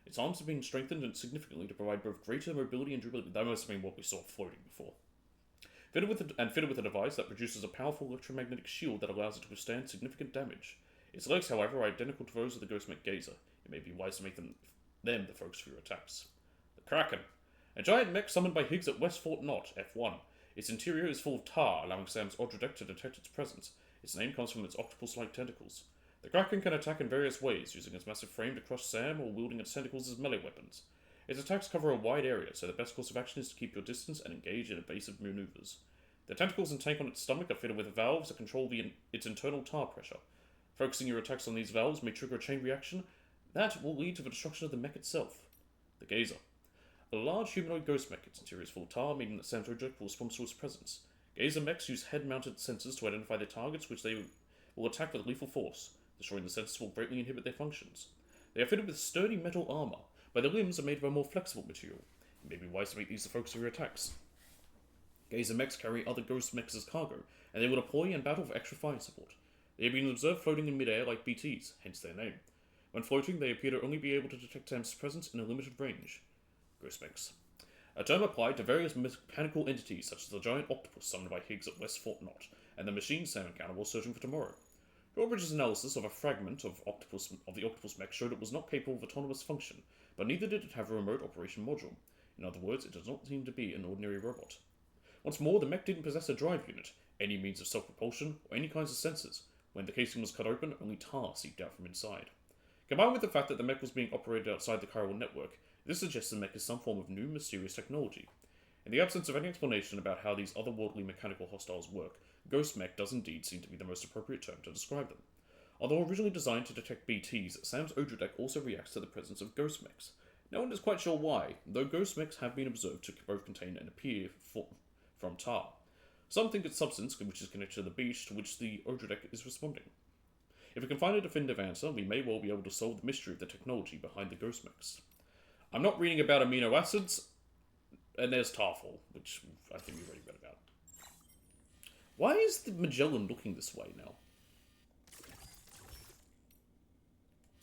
Its arms have been strengthened significantly to provide both greater mobility and durability. That must have been what we saw floating before. Fitted with a device that produces a powerful electromagnetic shield that allows it to withstand significant damage. Its legs, however, are identical to those of the ghost mech Gazer. It may be wise to make them the focus for your attacks. The Kraken. A giant mech summoned by Higgs at West Fort Knot, F1. Its interior is full of tar, allowing Sam's Odrodeck to detect its presence. Its name comes from its octopus-like tentacles. The Kraken can attack in various ways, using its massive frame to crush Sam or wielding its tentacles as melee weapons. Its attacks cover a wide area, so the best course of action is to keep your distance and engage in evasive maneuvers. The tentacles and tank on its stomach are fitted with valves that control its internal tar pressure. Focusing your attacks on these valves may trigger a chain reaction that will lead to the destruction of the mech itself. The Gazer. A large humanoid ghost mech. Its interior is full of tar, meaning that Sam's Odrodeck will respond to its presence. Gazer mechs use head-mounted sensors to identify their targets, which they will attack with lethal force. Destroying the sensors will greatly inhibit their functions. They are fitted with sturdy metal armor, but their limbs are made of a more flexible material. It may be wise to make these the focus of your attacks. Gazer mechs carry other ghost mechs as cargo, and they will deploy and battle for extra fire support. They have been observed floating in midair like BTs, hence their name. When floating, they appear to only be able to detect Sam's presence in a limited range. Ghost mechs. A term applied to various mechanical entities such as the giant octopus summoned by Higgs at West Fort Knot, and the machine Sam encountered while searching for tomorrow. Drawbridge's analysis of a fragment of the octopus mech showed it was not capable of autonomous function, but neither did it have a remote operation module. In other words, it does not seem to be an ordinary robot. Once more, the mech didn't possess a drive unit, any means of self-propulsion, or any kinds of sensors. When the casing was cut open, only tar seeped out from inside. Combined with the fact that the mech was being operated outside the chiral network, this suggests the mech is some form of new, mysterious technology. In the absence of any explanation about how these otherworldly mechanical hostiles work, Ghost Mech does indeed seem to be the most appropriate term to describe them. Although originally designed to detect BTs, Sam's Odradek also reacts to the presence of Ghost Mechs. No one is quite sure why, though Ghost Mechs have been observed to both contain and appear from tar. Some think it's substance which is connected to the beach to which the Odradek is responding. If we can find a definitive answer, we may well be able to solve the mystery of the technology behind the Ghost Mechs. I'm not reading about amino acids, and there's Tarfall, which I think we've already read about. Why is the Magellan looking this way now?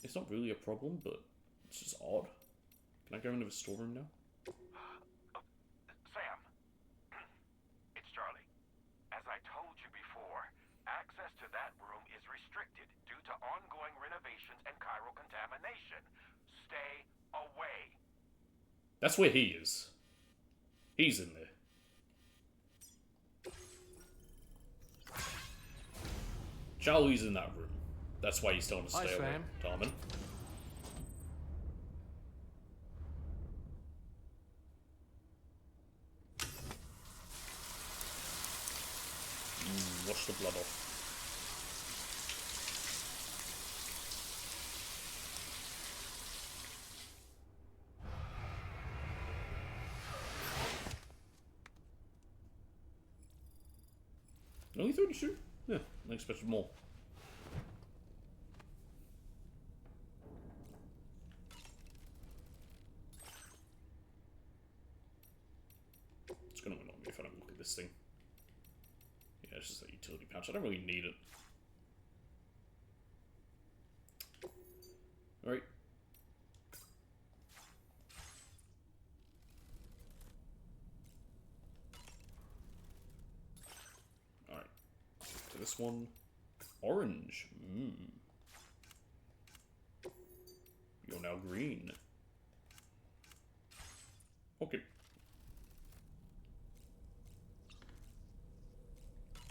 It's not really a problem, but it's just odd. Can I go into the storeroom now? Sam, it's Charlie. As I told you before, access to that room is restricted due to ongoing renovations and chiral contamination. Stay away. That's where he is. He's in there. Charlie's in that room. That's why he's telling us to stay away, Tarman. Wash the blood off. Only 32? Yeah, I expected more. It's gonna annoy me if I don't look at this thing. Yeah, it's just a utility pouch. I don't really need it. Alright. Alright. To this one. Orange. You're now green. Okay.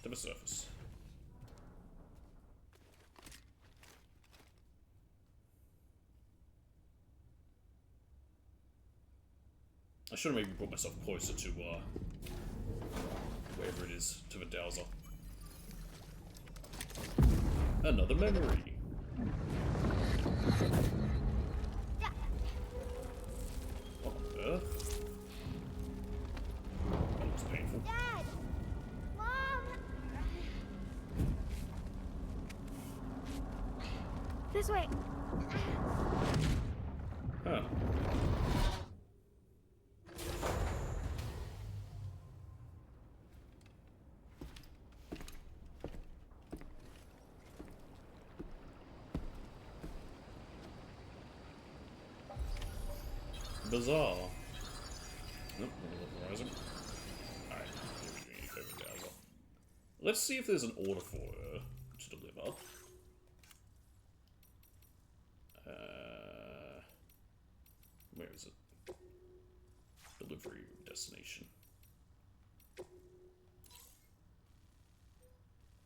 To the surface. I should have maybe brought myself closer to, wherever it is, to the dowser. Another memory. What on earth? That looks painful. Dad! Mom! This way. Huh. Bizarre. Nope, horizon. Alright, let's see if there's an order for her to deliver. Where is it? Delivery destination.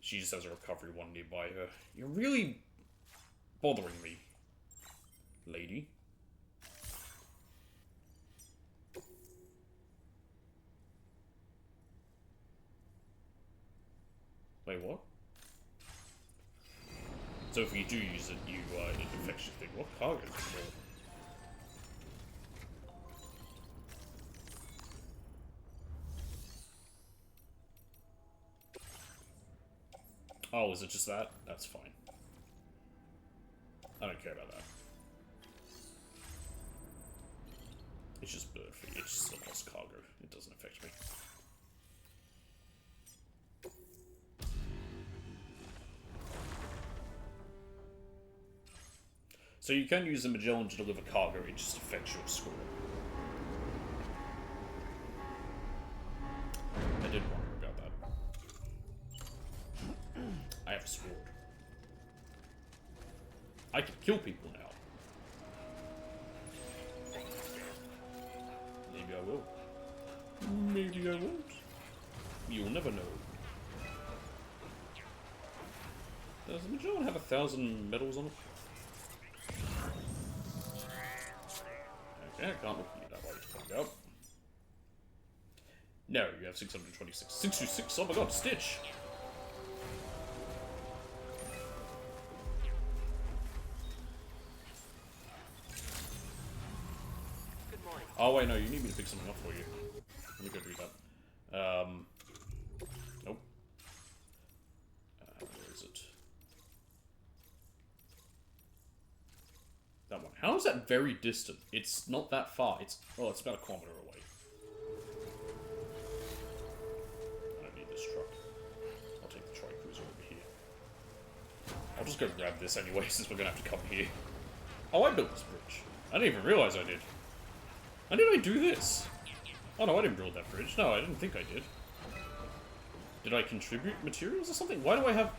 She just has a recovery one nearby her. You're really bothering me, lady. Wait, what? So if you do use it, it affects your thing. What cargo is it for? Oh, is it just that? That's fine. I don't care about that. It's just bird fee. It's just a lost cargo. It doesn't affect me. So you can use the Magellan to deliver cargo, it just affects your score. I did wonder about that. I have a sword. I can kill people now. Maybe I will. Maybe I won't. You'll never know. Does the Magellan have 1,000 medals on it? Okay, I can't look at you that way. There we go. No, you have 626. 626, oh my god, Stitch! Oh wait, no, you need me to pick something up for you. Let me go do that. Nope. Where is it? That one. How is that very distant? It's not that far. It's it's about 1 kilometer away. I don't need this truck. I'll take the tri-cruiser over here. I'll just go grab this anyway, since we're gonna have to come here. Oh, I built this bridge. I didn't even realize I did. When did I do this? Oh no, I didn't build that bridge. No, I didn't think I did. Did I contribute materials or something? Why do I have...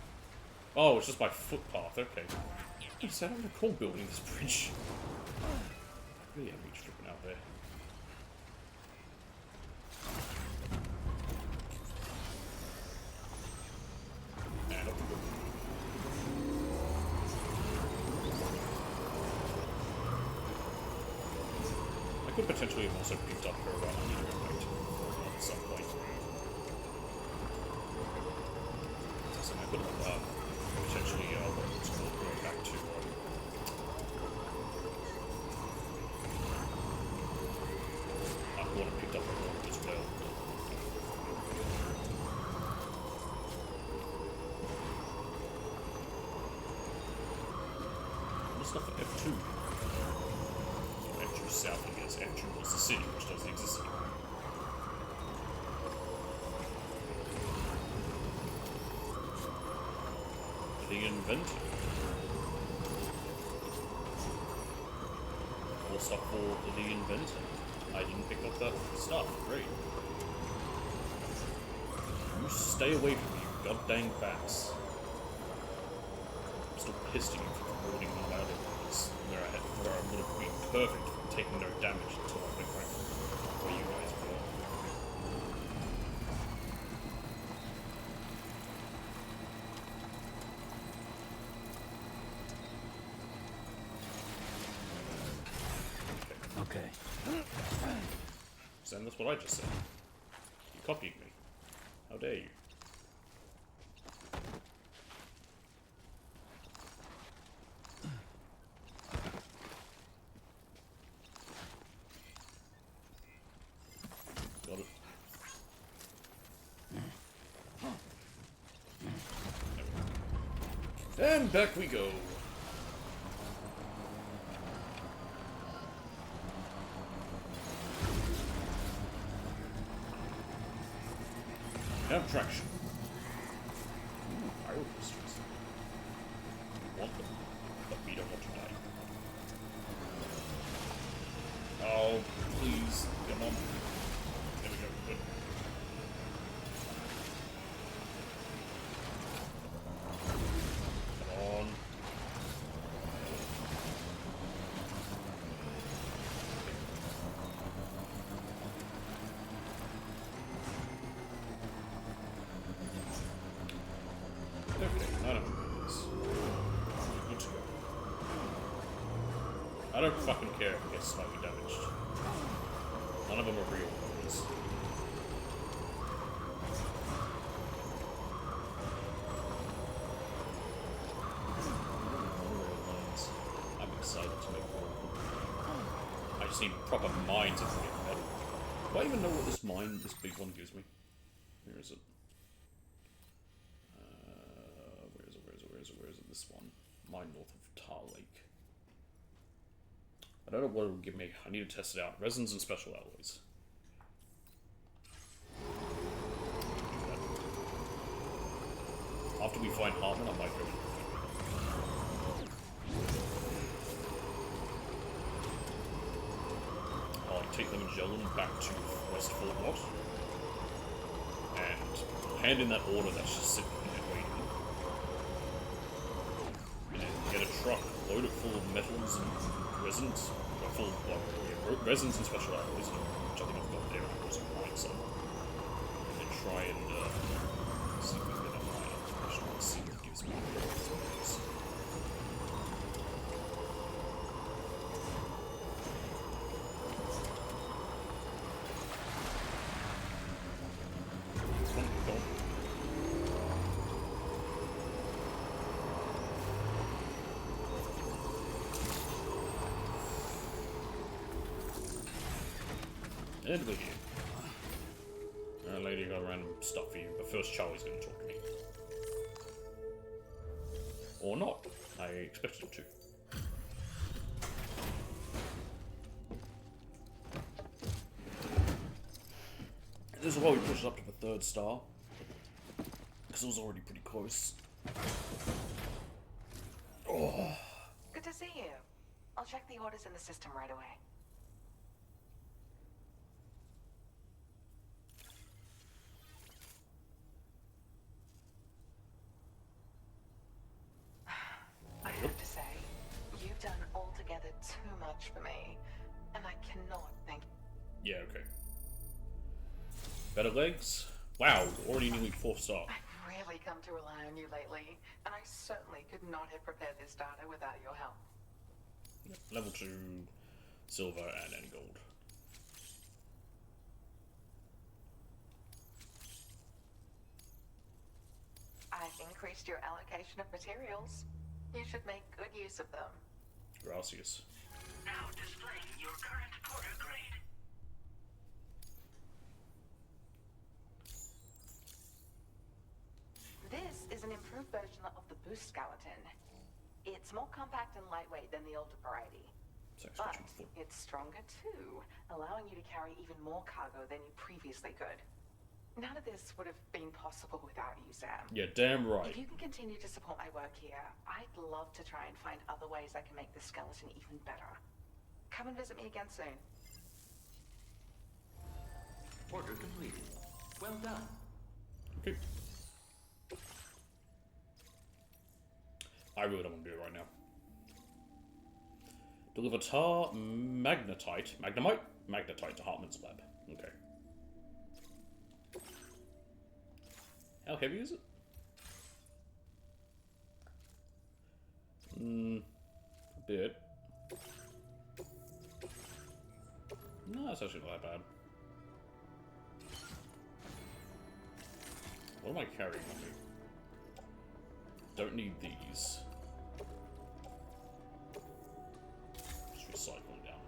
Oh, it's just my footpath, okay. I don't recall building this bridge. I really am beach tripping out there. And up we go. I could potentially have also picked up her underweight at some point. So I could have potentially what's it called, going back to I would have picked up her order as well. What's stuff at F2? F2 south, I guess. F2 was the city, which doesn't exist anymore. The inventor. More stuff for the inventor. I didn't pick up that stuff. Great. You stay away from me, you goddamn bats. I'm still pissed at you for promoting them out of this, where I would have been perfect for taking no damage until I went right where you guys were. Okay. So that's what I just said. You copied me. How dare you? Got it. And back we go. Have traction. Ooh, pyro crystals. We want them, but we don't want to die. Oh, please, come on. There we go, good. Come on. Okay, none of them is. Good to go. I don't fucking care if it gets slightly damaged. None of them are real ones. I'm excited to make more. I just need proper mines if we get metal. Do I even know what this mine, this big one gives me? Where is it? Where is it? This one. Mine north of Tar Lake. I don't know what it will give me. I need to test it out. Resins and special alloys. After we find Hartman, I might go. take the Magellan back to West Fort Watt and hand in that order that's just sitting there waiting. And then get a truck, load it full of metals and resins, full of resins and special alloys, which I think I've got there, I'm also buying some. And then try and see if we can get that line up. Let's see what it gives me. And we're here. Alright, lady, got random stuff for you, but first Charlie's gonna talk to me. Or not. I expected him to. This is why we pushed it up to the 3rd star. Because it was already pretty close. Oh. Good to see you. I'll check the orders in the system right away. I have to say, you've done altogether too much for me, and I cannot thank you. Yeah, okay. Better legs? Wow, already nearly 4 star. I've really come to rely on you lately, and I certainly could not have prepared this data without your help. Yep. Level 2, silver, and any gold. I've increased your allocation of materials. You should make good use of them. Gracias. Now displaying your current porter grade. This is an improved version of the boost skeleton. It's more compact and lightweight than the older variety. But it's stronger too, allowing you to carry even more cargo than you previously could. None of this would have been possible without you, Sam. Yeah, damn right. If you can continue to support my work here, I'd love to try and find other ways I can make this skeleton even better. Come and visit me again soon. Order completed. Well done. Okay. I really don't want to do it right now. Deliver tar magnetite. Magnemite? Magnetite to Hartman's lab. Okay. How heavy is it? A bit. No, it's actually not that bad. What am I carrying on me? Don't need these. Just recycling down.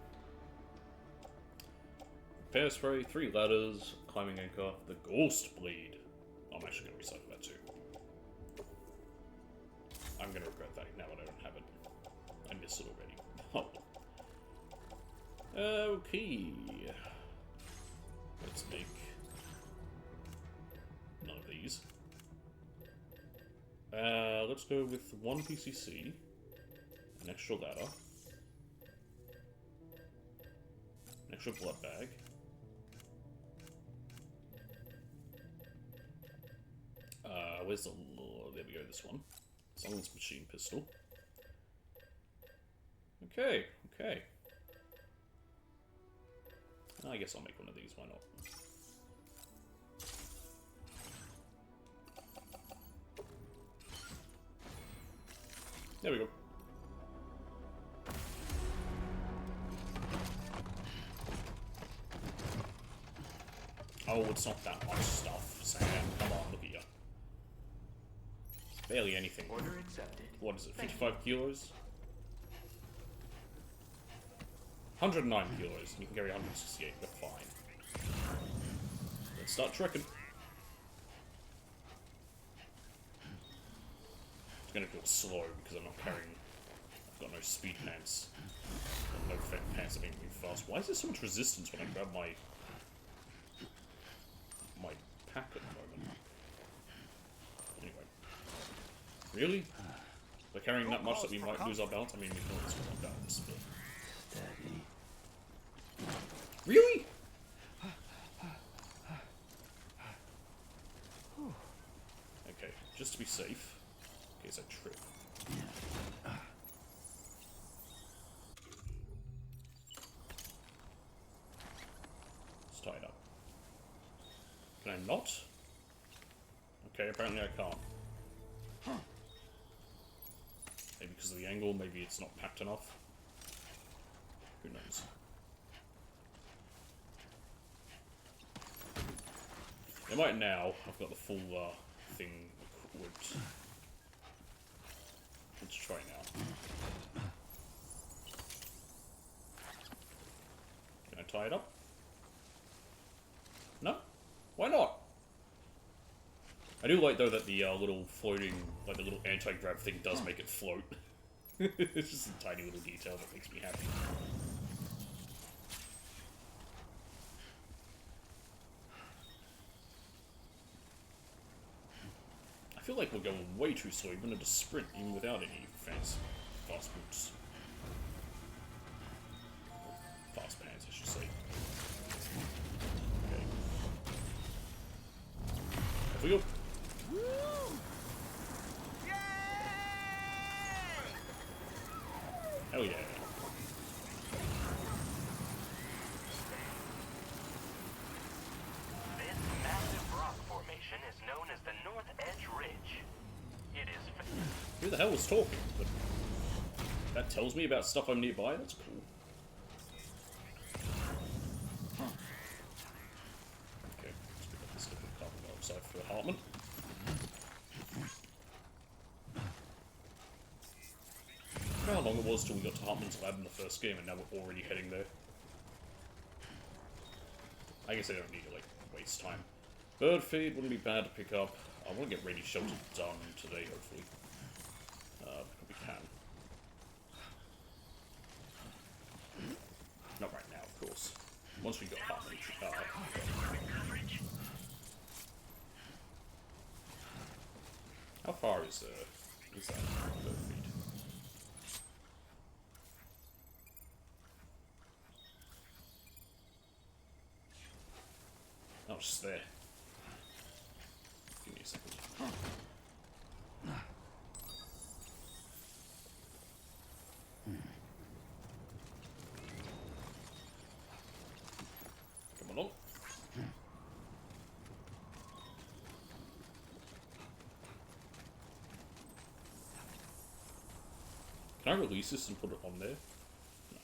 Repair spray, 3 ladders, climbing anchor, the ghost blade. I'm actually going to recycle that too. I'm going to regret that now that I don't have it. I miss it already. Oh. Okay. Let's make none of these. Let's go with 1 PCC, an extra ladder, an extra blood bag, where's the... there we go, this one. Someone's machine pistol. Okay, okay. I guess I'll make one of these, why not? There we go. Oh, it's not that much stuff, Sam. Come on, look at you. Barely anything. Order accepted. What is it, 55 kilos? 109 kilos. You can carry 168, you're fine. Let's start trekking. It's gonna feel slow because I'm not carrying... I've got no speed pants. No fat pants that make me fast. Why is there so much resistance when I grab my pack at the moment? Anyway. Really? We're carrying that much that we might lose our balance? I mean, we can always come down this bit. Steady. Really? I not? Okay, apparently I can't. Maybe because of the angle, maybe it's not packed enough. Who knows? I might now. I've got the full thing equipped. Let's try now. Can I tie it up? No? Why not? I do like though that the little floating, like the little anti-grav thing does make it float. It's just a tiny little detail that makes me happy. I feel like we're going way too slow even at a sprint, even without any fancy fast boots. Fast pants, I should say. Okay. Have we got... Hell yeah. This massive rock formation is known as the North Edge Ridge. It is... Who the hell was talking? But that tells me about stuff I'm nearby? That's cool. Okay, let's pick up this little carbon dioxide for Hartman. I don't know how long it was till we got to Hartman's lab in the first game, and now we're already heading there. I guess I don't need to, like, waste time. Bird feed wouldn't be bad to pick up. I want to get ready shelter done today, hopefully. We can. Not right now, of course. Once we got Hartman. How far is that bird feed? Oh, it's just there. Give me a second. Come along. Can I release this and put it on there? No.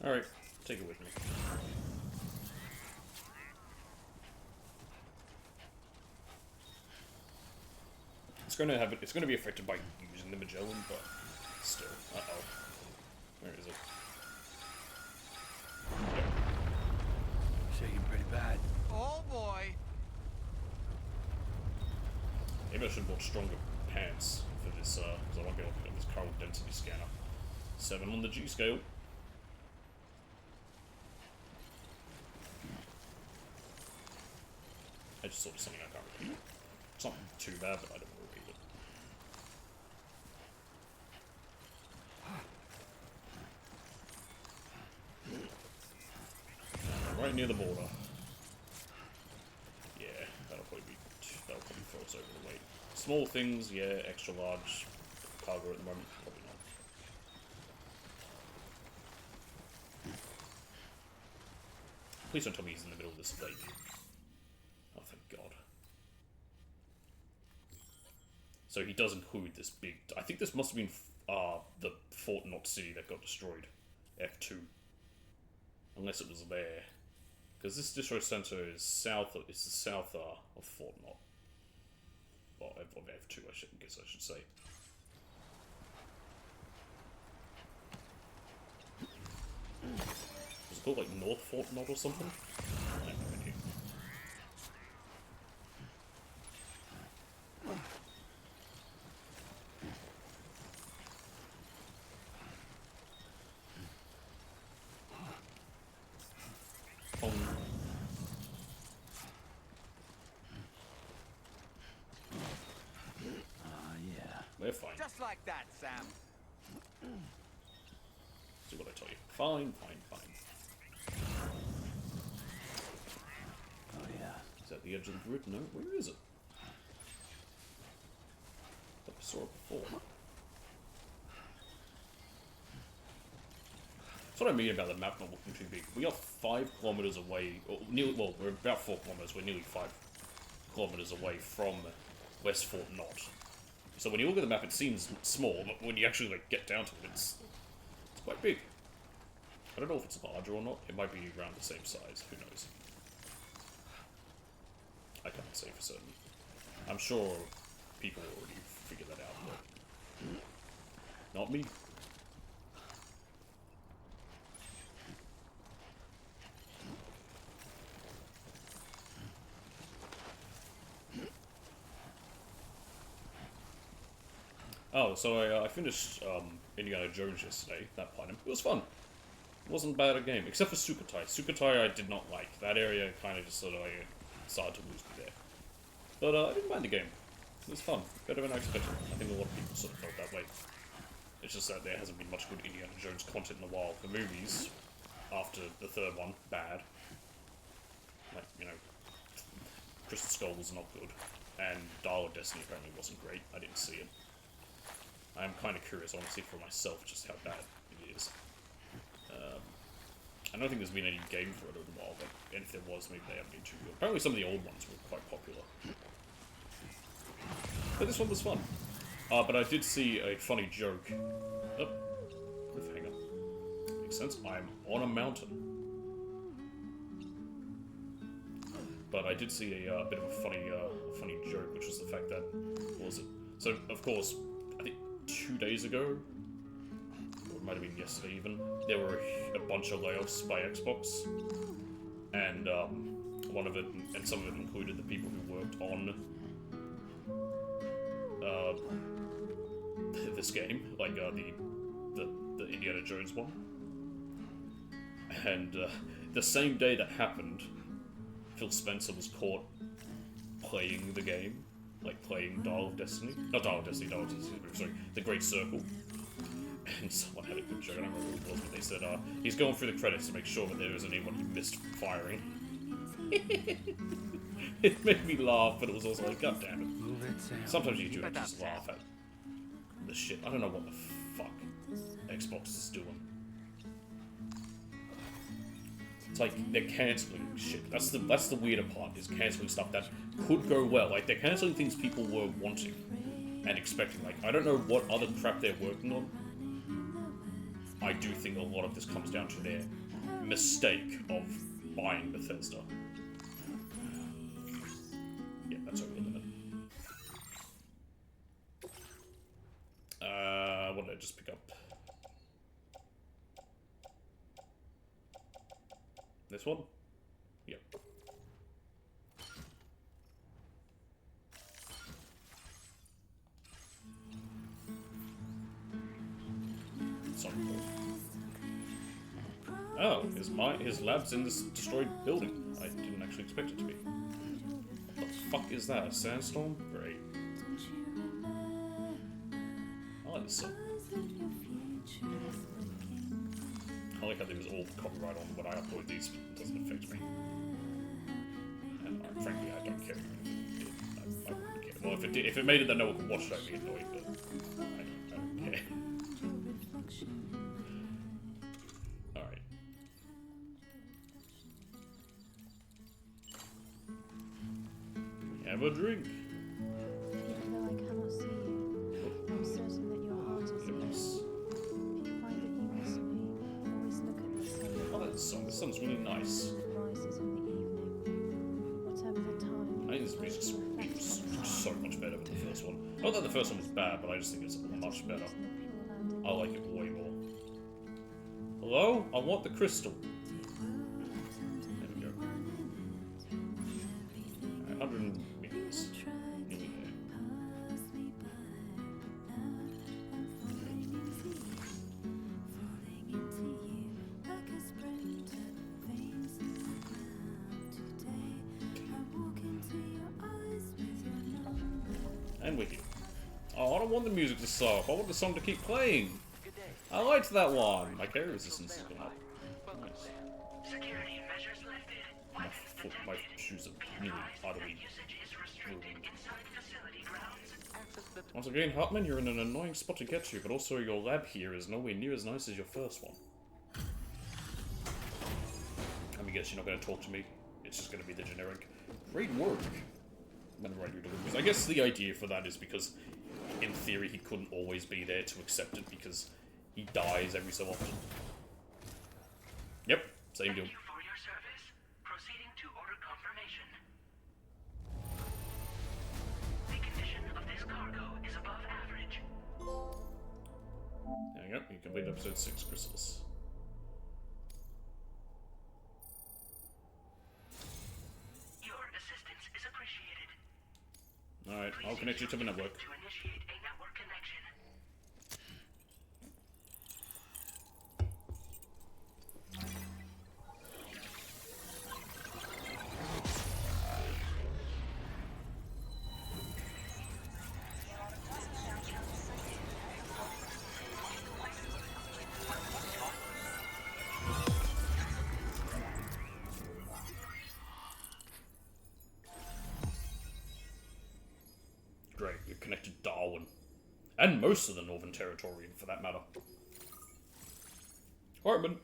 Alright, take it with me. It's gonna be affected by using the Magellan, but still. Uh-oh. Where is it? Yep. Shaking pretty bad. Oh boy! Maybe I should have bought stronger pants for this, because I won't be able to pick up this chiral density scanner. 7 on the G scale. I just thought of something I can't repeat. It's not too bad, but I don't want to repeat it. Right near the border. Yeah, that'll probably throw us over the weight. Small things, yeah, extra large cargo at the moment, probably not. Please don't tell me he's in the middle of this lake. Oh, thank God. So he does include this big... I think this must have been the Fort Knott city that got destroyed. F2. Unless it was there. Because this distro center is south of, it's the south of Fort Knott. Well, of F2, I guess I should say. Was it called like North Fort Knott or something? I have no idea. Yeah. We're fine. Just like that, Sam. See what I tell you. Fine, fine, fine. Oh yeah. Is that the edge of the grid? No. Where is it? I saw it before. That's what I mean about the map not looking too big. We are 5 kilometers away, or nearly, well, we're about 4 kilometers, we're nearly 5 kilometers away from West Fort Knott. So when you look at the map, it seems small, but when you actually like get down to it, it's quite big. I don't know if it's larger or not. It might be around the same size. Who knows? I can't say for certain. I'm sure people already figured that out, but not me. Oh, so I finished Indiana Jones yesterday, that platinum. It was fun. It wasn't bad a game, except for Sukhothai. Sukhothai I did not like. That area kind of just sort of like, started to lose me there. But I didn't mind the game. It was fun. Better than I expected. I think a lot of people sort of felt that way. It's just that there hasn't been much good Indiana Jones content in a while. The movies, after the third one, bad. Like, you know, Crystal Skull was not good. And Dial of Destiny apparently wasn't great. I didn't see it. I am kind of curious, honestly, for myself, just how bad it is. I don't think there's been any game for it in a while, but if there was, maybe they haven't been too good. Apparently some of the old ones were quite popular. But this one was fun. But I did see a funny joke. Oh, cliffhanger. Makes sense. I'm on a mountain. But I did see a bit of a funny joke, which was the fact that, what was it? So, of course, I think 2 days ago, or it might have been yesterday even, there were a bunch of layoffs by Xbox, and one of it, and some of it included the people who worked on this game, like the Indiana Jones one. And the same day that happened, Phil Spencer was caught playing the game. Like playing Dial of Destiny. Not Dial of Destiny, sorry, The Great Circle. And someone had a good joke, I don't remember what it was, but they said, he's going through the credits to make sure that there isn't anyone who missed firing. It made me laugh, but it was also like, god damn it. Sometimes you do just laugh at the shit. I don't know what the fuck Xbox is doing. It's like they're cancelling shit. That's the weirder part, is cancelling stuff that could go well. Like they're cancelling things people were wanting and expecting. Like I don't know what other crap they're working on. I do think a lot of this comes down to their mistake of buying Bethesda. Yeah, that's over the limit. What did I just pick up? This one? Yep. Oh, his lab's in this destroyed building. I didn't actually expect it to be. What the fuck is that? A sandstorm? Great. I like this song. I like how there was all the copyright on when I upload these. It doesn't affect me. And frankly, I don't care if it did. I wouldn't care. Well, if it did, if it made it that no one could watch it, I'd be annoyed, but I don't care. Alright. Have a drink. Even though I cannot see you, I'm certain that your heart is here. If you find that you miss me, always look at the sun. Oh, that song. This song's really nice. Rises in the evening. Whatever the time. I think this music's so much better than the first one. Not that the first one was bad, but I just think it's much better. I like it way more. Hello? I want the crystal. There we go. 100 meters. Nearly there. And we're here. Oh, I don't want the music to stop. I want the song to keep playing. I liked that one. My carry resistance has gone up. Nice. My shoes are nearly utterly ruined. Once again, Hartman, you're in an annoying spot to get to, but also your lab here is nowhere near as nice as your first one. guess you're not going to talk to me. It's just going to be the generic, great work, whenever I do deliveries. I guess the idea for that is because, in theory, he couldn't always be there to accept it because he dies every so often. Yep, same deal. Thank you for your service. Proceeding to order confirmation. The condition of this cargo is above average. There you go, you completed episode 6, Chrysalis. Your assistance is appreciated. Alright, I'll connect you to the network. To initiate a network connection. Great, you're connected to Darwin. And most of the Northern Territory, for that matter. Hartman.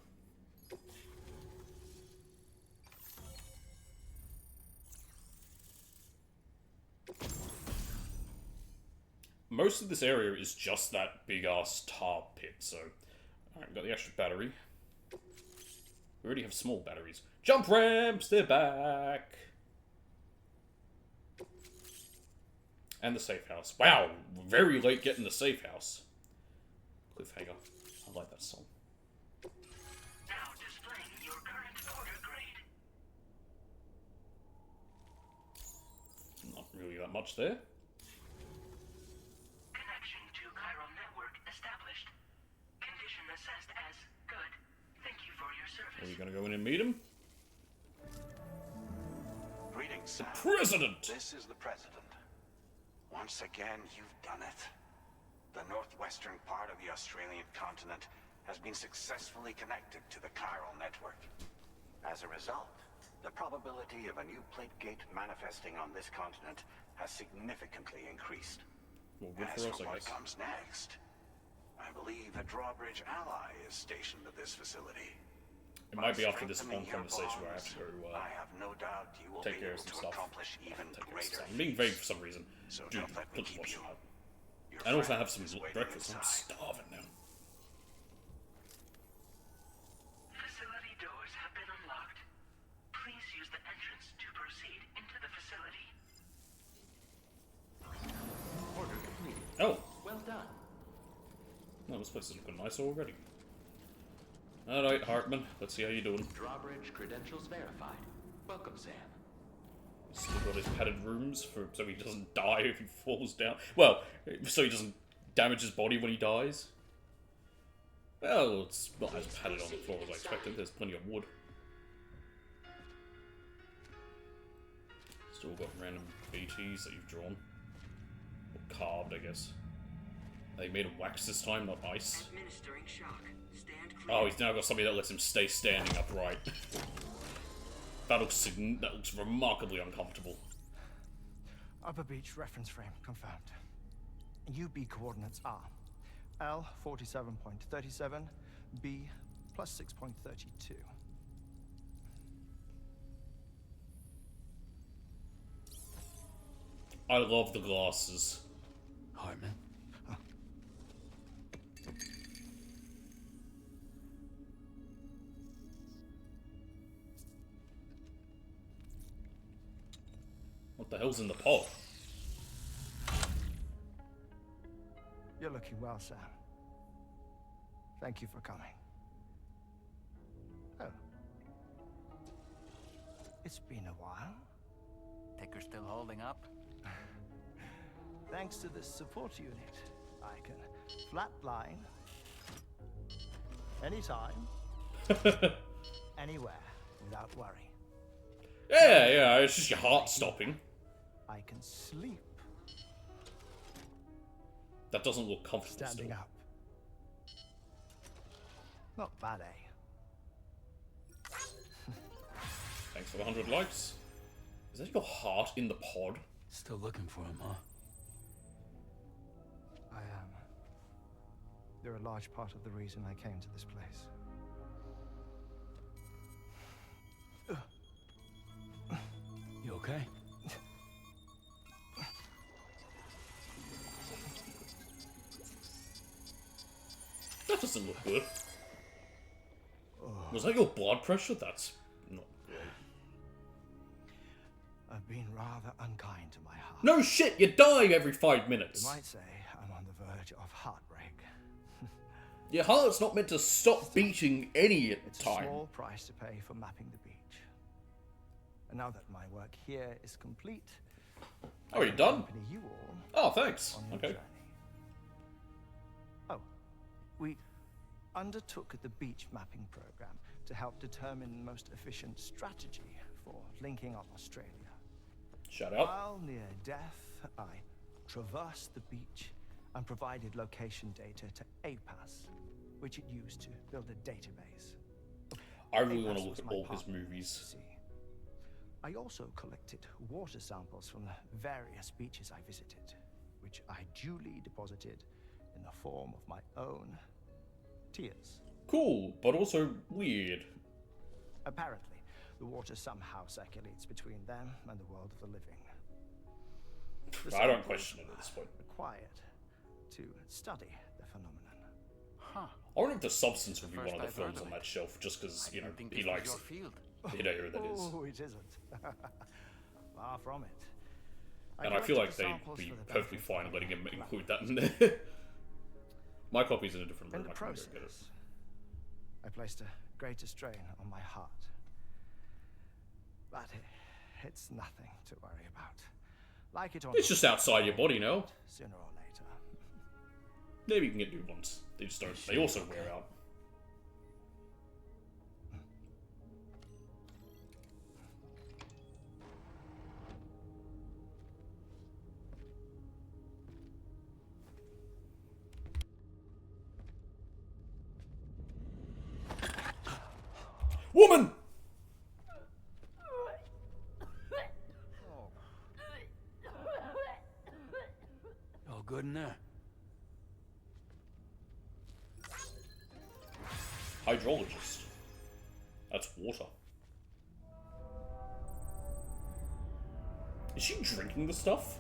Most of this area is just that big-ass tar pit, so... Alright, got the extra battery. We already have small batteries. Jump ramps, they're back! And the safe house. Wow, very late getting the safe house. Cliffhanger. I like that song. Now displaying your current order grade. Not really that much there. Connection to chiral network established. Condition assessed as good. Thank you for your service. Are we gonna go in and meet him? Greetings, Sam. President! This is the President. Once again, you've done it. The northwestern part of the Australian continent has been successfully connected to the chiral network. As a result, the probability of a new plate gate manifesting on this continent has significantly increased. Well, good As for us, for I what guess. comes next, I believe a drawbridge ally is stationed at this facility. It might be after this Strengthening long your conversation where I have bonds, to go I have no doubt you will take be care of able some to stuff. accomplish even greater I'm being vague for some reason. So Dude, don't let me let's keep watch you. it. And also have some breakfast. I'm starving now. Facility doors have been unlocked. Please use the entrance to proceed into the facility. Order complete. Oh. Well done. No, this place is looking nice already. Alright, Hartman, let's see how you're doing. Drawbridge credentials verified. Welcome, Sam. Still got his padded rooms so he doesn't die if he falls down. Well, so he doesn't damage his body when he dies. Well, it's not as padded on the floor as I expected. There's plenty of wood. Still got random BTs that you've drawn. Or carved, I guess. Are they made of wax this time, not ice? Administering shock. Stand clear. Oh, he's now got something that lets him stay standing upright. That looks remarkably uncomfortable. Upper Beach reference frame confirmed. UB coordinates are L 47.37, B plus 6.32. I love the glasses. Hartman. What the hell's in the pod? You're looking well, Sam. Thank you for coming. Oh. It's been a while. Ticker's still holding up? Thanks to this support unit, I can flatline anytime, anywhere, without worry. Yeah, it's just your heart stopping. I can sleep. That doesn't look comfortable Standing still. up. Not bad, eh? Thanks for the 100 likes. Is that your heart in the pod? Still looking for him, huh? I am. They're a large part of the reason I came to this place. okay? That doesn't look good. Was that your blood pressure? That's not great. I've been rather unkind to my heart. No shit, you die every 5 minutes. You might say I'm on the verge of heartbreak. Your heart's not meant to stop beating any It's time. a small price to pay for mapping the beach. And now that my work here is complete, Oh, you're done? accompany you all Oh, thanks. on your Okay. journey. Oh, we undertook the beach mapping program to help determine the most efficient strategy for linking up Australia. Shut up. While near Death, I traversed the beach and provided location data to APAS, which it used to build a database. I really want to APAS look was at my all his partner, movies. you see. I also collected water samples from the various beaches I visited, which I duly deposited in the form of my own tears. Cool, but also weird. Apparently, the water somehow circulates between them and the world of the living. The I don't samples question it at this point. required to study the phenomenon. Huh. I wonder if The Substance would be one of the First I've heard films of on it. that shelf, just because, you know, Think he this was likes your it. field. You know who that is. Oh, it isn't. Far from it. And I feel like collected the they'd samples be for the perfectly benefit fine of letting him the include that in there. My copy's in a different In room, the I can go get it. process, I placed a greater strain on my heart. But it's nothing to worry about. Like it or It's not, just outside your body now. sooner or later. Maybe you can get new ones. They just don't. They also wear out. Woman! All good in there? Hydrologist. That's water. Is she drinking the stuff?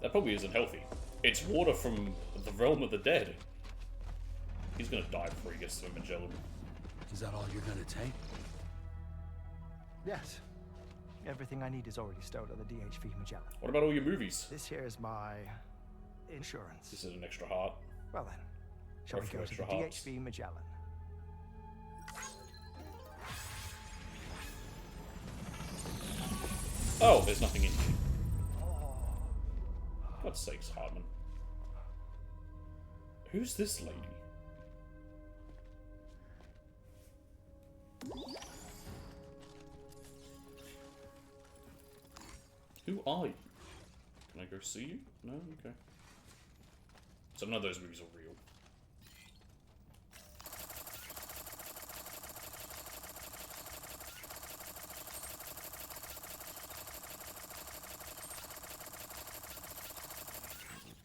That probably isn't healthy. It's water from the realm of the dead. He's gonna die before he gets to Magellan. Is that all you're gonna take? Yes. Everything I need is already stowed on the DHV Magellan. What about all your movies? This here is my insurance. This is an extra heart. Well then, shall we Or go to extra the hearts. DHV Magellan? Oh, there's nothing in here. God's sakes, Hartman. Who's this lady? Who are you? Can I go see you? No? Okay. So none of those movies are real.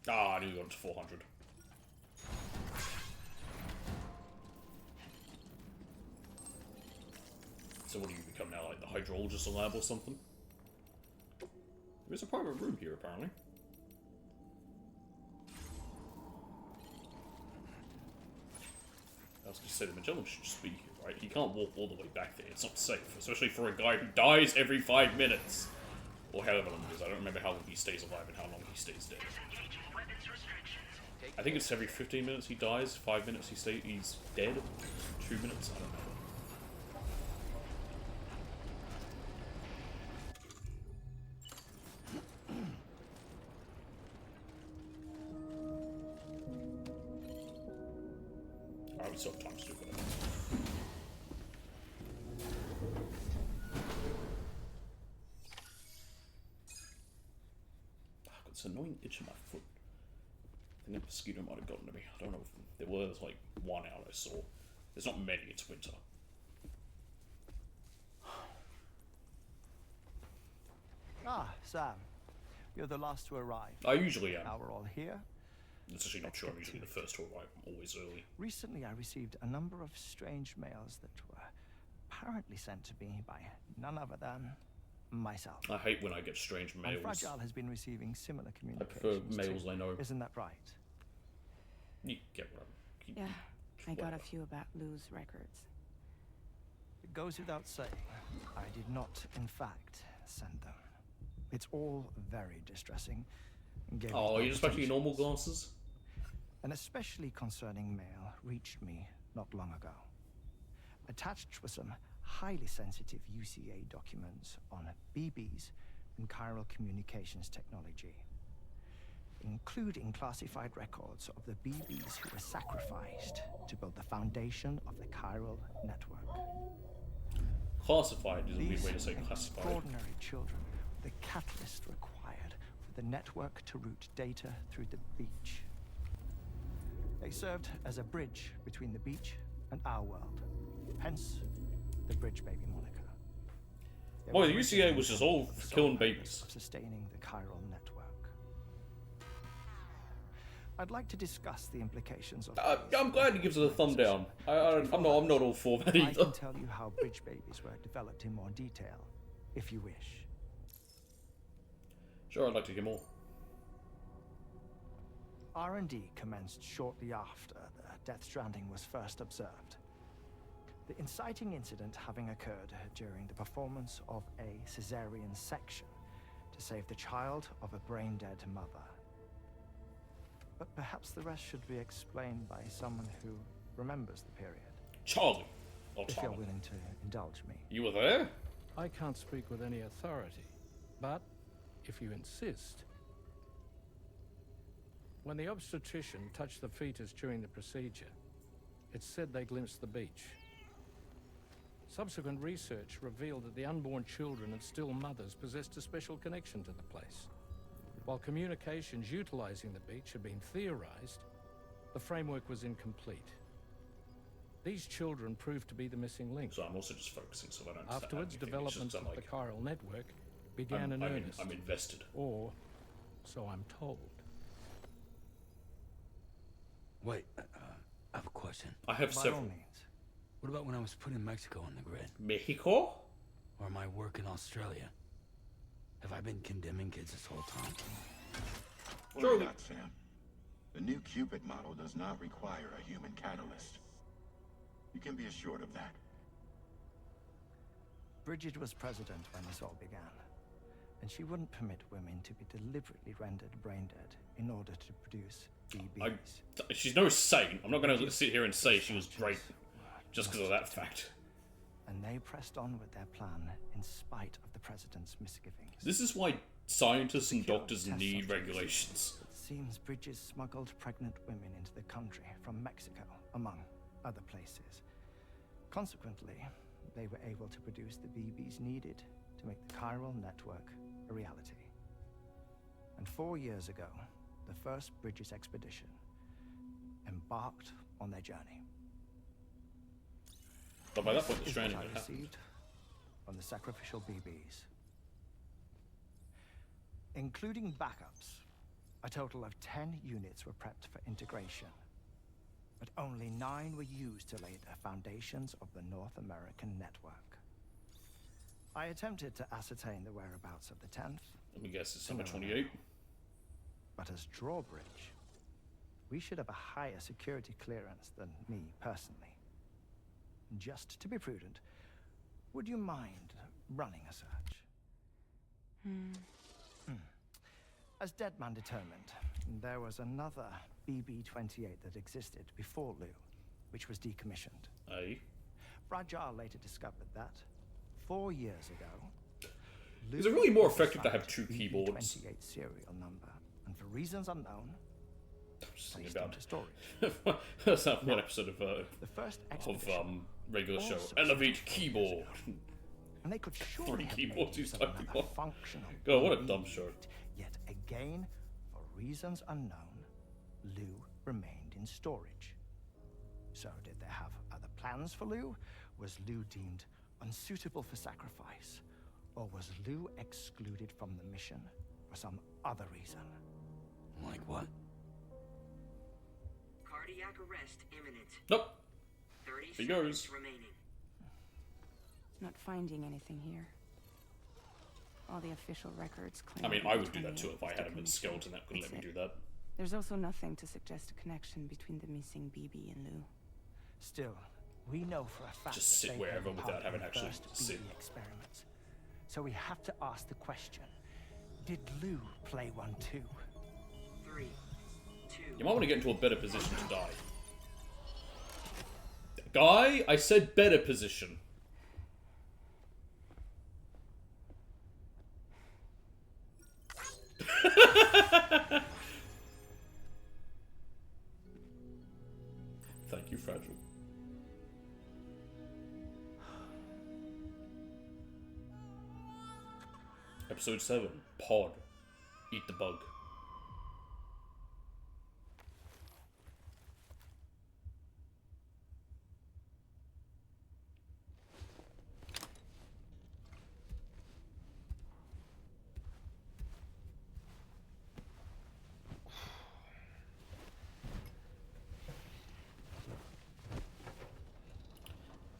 Ah, I need to go up to 400. So what do you become now, like the hydrologist lab or something? There's a private room here, apparently. I was going to say, the Magellan should just be here, right? He can't walk all the way back there. It's not safe, especially for a guy who dies every 5 minutes. Or however long it is. I don't remember how long he stays alive and how long he stays dead. I think it's every 15 minutes he dies, 5 minutes he's dead, 2 minutes, I don't know. Alright, we still have time to do that. I've got this annoying itch in my foot. I think a mosquito might have gotten to me. I don't know if there was like one out I saw. There's not many, it's winter. Ah, Sam. You're the last to arrive. I usually am. Now we're all here. It's actually not true, I'm usually the first to arrive. I'm always early. Recently, I received a number of strange mails that were apparently sent to me by none other than myself. I hate when I get strange And mails. Fragile has been receiving similar I communications. prefer mails too. I know. Isn't that right? You get one. Yeah, I got a few about Lou's records. It goes without saying, I did not, in fact, send them. It's all very distressing. Oh, you're just expecting your normal glasses? An especially concerning mail reached me not long ago. Attached were some highly sensitive UCA documents on BBs and chiral communications technology, including classified records of the BBs who were sacrificed to build the foundation of the chiral network. Classified is a weird These way to say classified. extraordinary children were the catalyst required for the network to route data through the beach. They served as a bridge between the beach and our world, hence the Bridge Baby moniker. They Boy, were the UCA was just all for the for sole killing purpose babies. of sustaining the chiral network. I'd like to discuss the implications of I'm glad he gives it a thumb down. I'm not all for that I either. can tell you how Bridge Babies were developed in more detail, if you wish. Sure, I'd like to hear more. R&D commenced shortly after the Death Stranding was first observed. The inciting incident having occurred during the performance of a cesarean section to save the child of a brain-dead mother. But perhaps the rest should be explained by someone who remembers the period. Charlie. Or if Charlie. you're willing to indulge me. You were there? I can't speak with any authority, but if you insist. When the obstetrician touched the fetus during the procedure, it said they glimpsed the beach. Subsequent research revealed that the unborn children and still mothers possessed a special connection to the place. While communications utilizing the beach had been theorized, the framework was incomplete. These children proved to be the missing link. So I'm also just focusing so I don't Afterwards, stab anything. It's development just of the chiral network began in earnest. I'm invested. Or so I'm told. Wait, I have a question. I have By several. all means. What about when I was putting Mexico on the grid? Mexico? Or my work in Australia? Have I been condemning kids this whole time? Worry not, Sam. The new Cupid model does not require a human catalyst. You can be assured of that. Bridget was president when this all began, and she wouldn't permit women to be deliberately rendered brain dead in order to produce BBs. She's no saint. I'm not going to sit here and say she was great just because of that fact. And they pressed on with their plan in spite of the president's misgivings. This is why scientists and doctors need regulations. It seems Bridges smuggled pregnant women into the country from Mexico, among other places. Consequently, they were able to produce the BBs needed to make the chiral network a reality. And 4 years ago, the first Bridges expedition embarked on their journey. But by that point, the This is stranding what I had happened. received from the sacrificial BBs. Including backups, a total of 10 units were prepped for integration. But only 9 were used to lay the foundations of the North American network. I attempted to ascertain the whereabouts of the 10th. Let me guess, it's number 28. But as drawbridge, we should have a higher security clearance than me personally. Just to be prudent, would you mind running a search? As Deadman determined, there was another BB-28 that existed before Lou, which was decommissioned. Aye. Fragile later discovered that 4 years ago, Is it really more effective to have 2 keyboards? BB-28 serial number, and for reasons unknown, Something about storage. that's not one episode of the first regular show. also Elevate keyboard. And they could surely 3 have keyboards made use he's of typing another on. functional God, what a BB dumb show. unit. Yet again, for reasons unknown, Lou remained in storage. So did they have other plans for Lou? Was Lou deemed unsuitable for sacrifice? Or was Lou excluded from the mission for some other reason? Like what? Cardiac arrest imminent. Nope. 30 He seconds goes. remaining. Not finding anything here. All the official records claim. I mean, I would do that too if I had a skeleton that could let me do that. There's also nothing to suggest a connection between the missing BB and Lou. Still, we know for a fact just sit wherever without having to actually sit. Experiments. So we have to ask the question: did Lou play one too? 3, 2. You might want to get into a better position to die. Guy, I said better position. Thank you, Fragile. Episode 7, Pod. Eat the bug.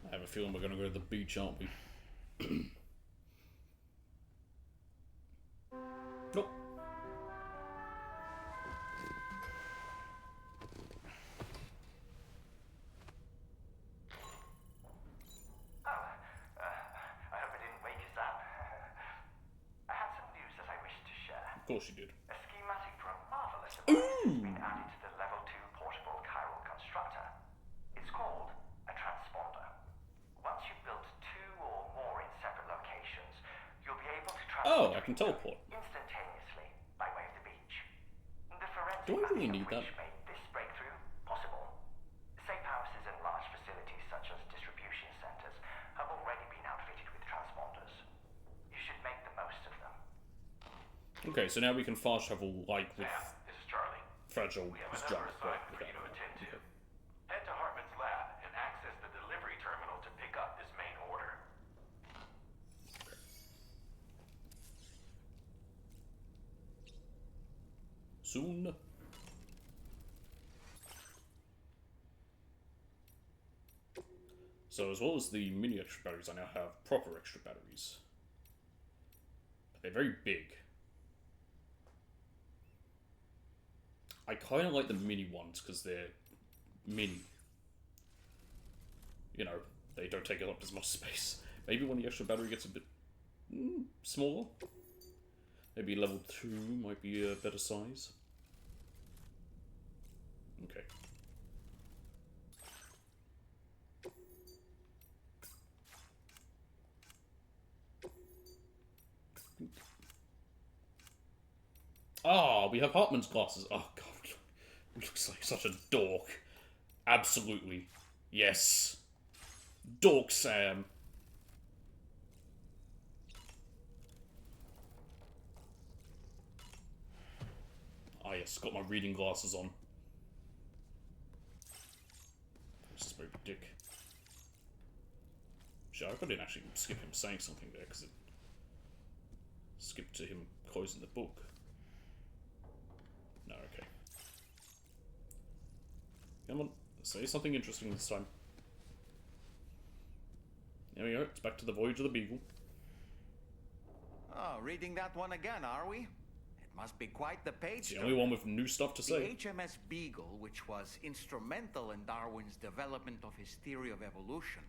I have a feeling we're gonna go to the beach, aren't we? Nope. I hope I didn't wake us up. I had some news that I wished to share. Of course you did. A schematic for a marvelous device has been added to the Level 2 portable chiral constructor. It's called a transponder. Once you've built 2 or more in separate locations, you'll be able to Oh, I can teleport. instantaneously by way of the beach. The forensic Do I really need that? which made this breakthrough possible. Safe houses and large facilities such as distribution centers have already been outfitted with transponders. You should make the most of them. Okay, so now we can fast travel like with This is Charlie. Fragile. We have Just another jump. assignment for you to attend to. Head to Hartman's lab and access the delivery terminal to pick up this main order. Soon. So as well as the mini extra batteries, I now have proper extra batteries. But they're very big. I kind of like the mini ones because they're mini. You know, they don't take up as much space. Maybe when the extra battery gets a bit smaller. Maybe level 2 might be a better size. Okay. Ah, we have Hartman's glasses. Oh, God. He looks like such a dork. Absolutely. Yes. Dork Sam. Ah, yes. Got my reading glasses on. This is very dick. Shit, I hope I didn't actually skip him saying something there, because it skipped to him closing the book. No, okay. Come on, say something interesting this time. There we go, it's back to the Voyage of the Beagle. Oh, reading that one again, are we? It must be quite the page. It's the only one with new stuff to say. The HMS Beagle, which was instrumental in Darwin's development of his theory of evolution,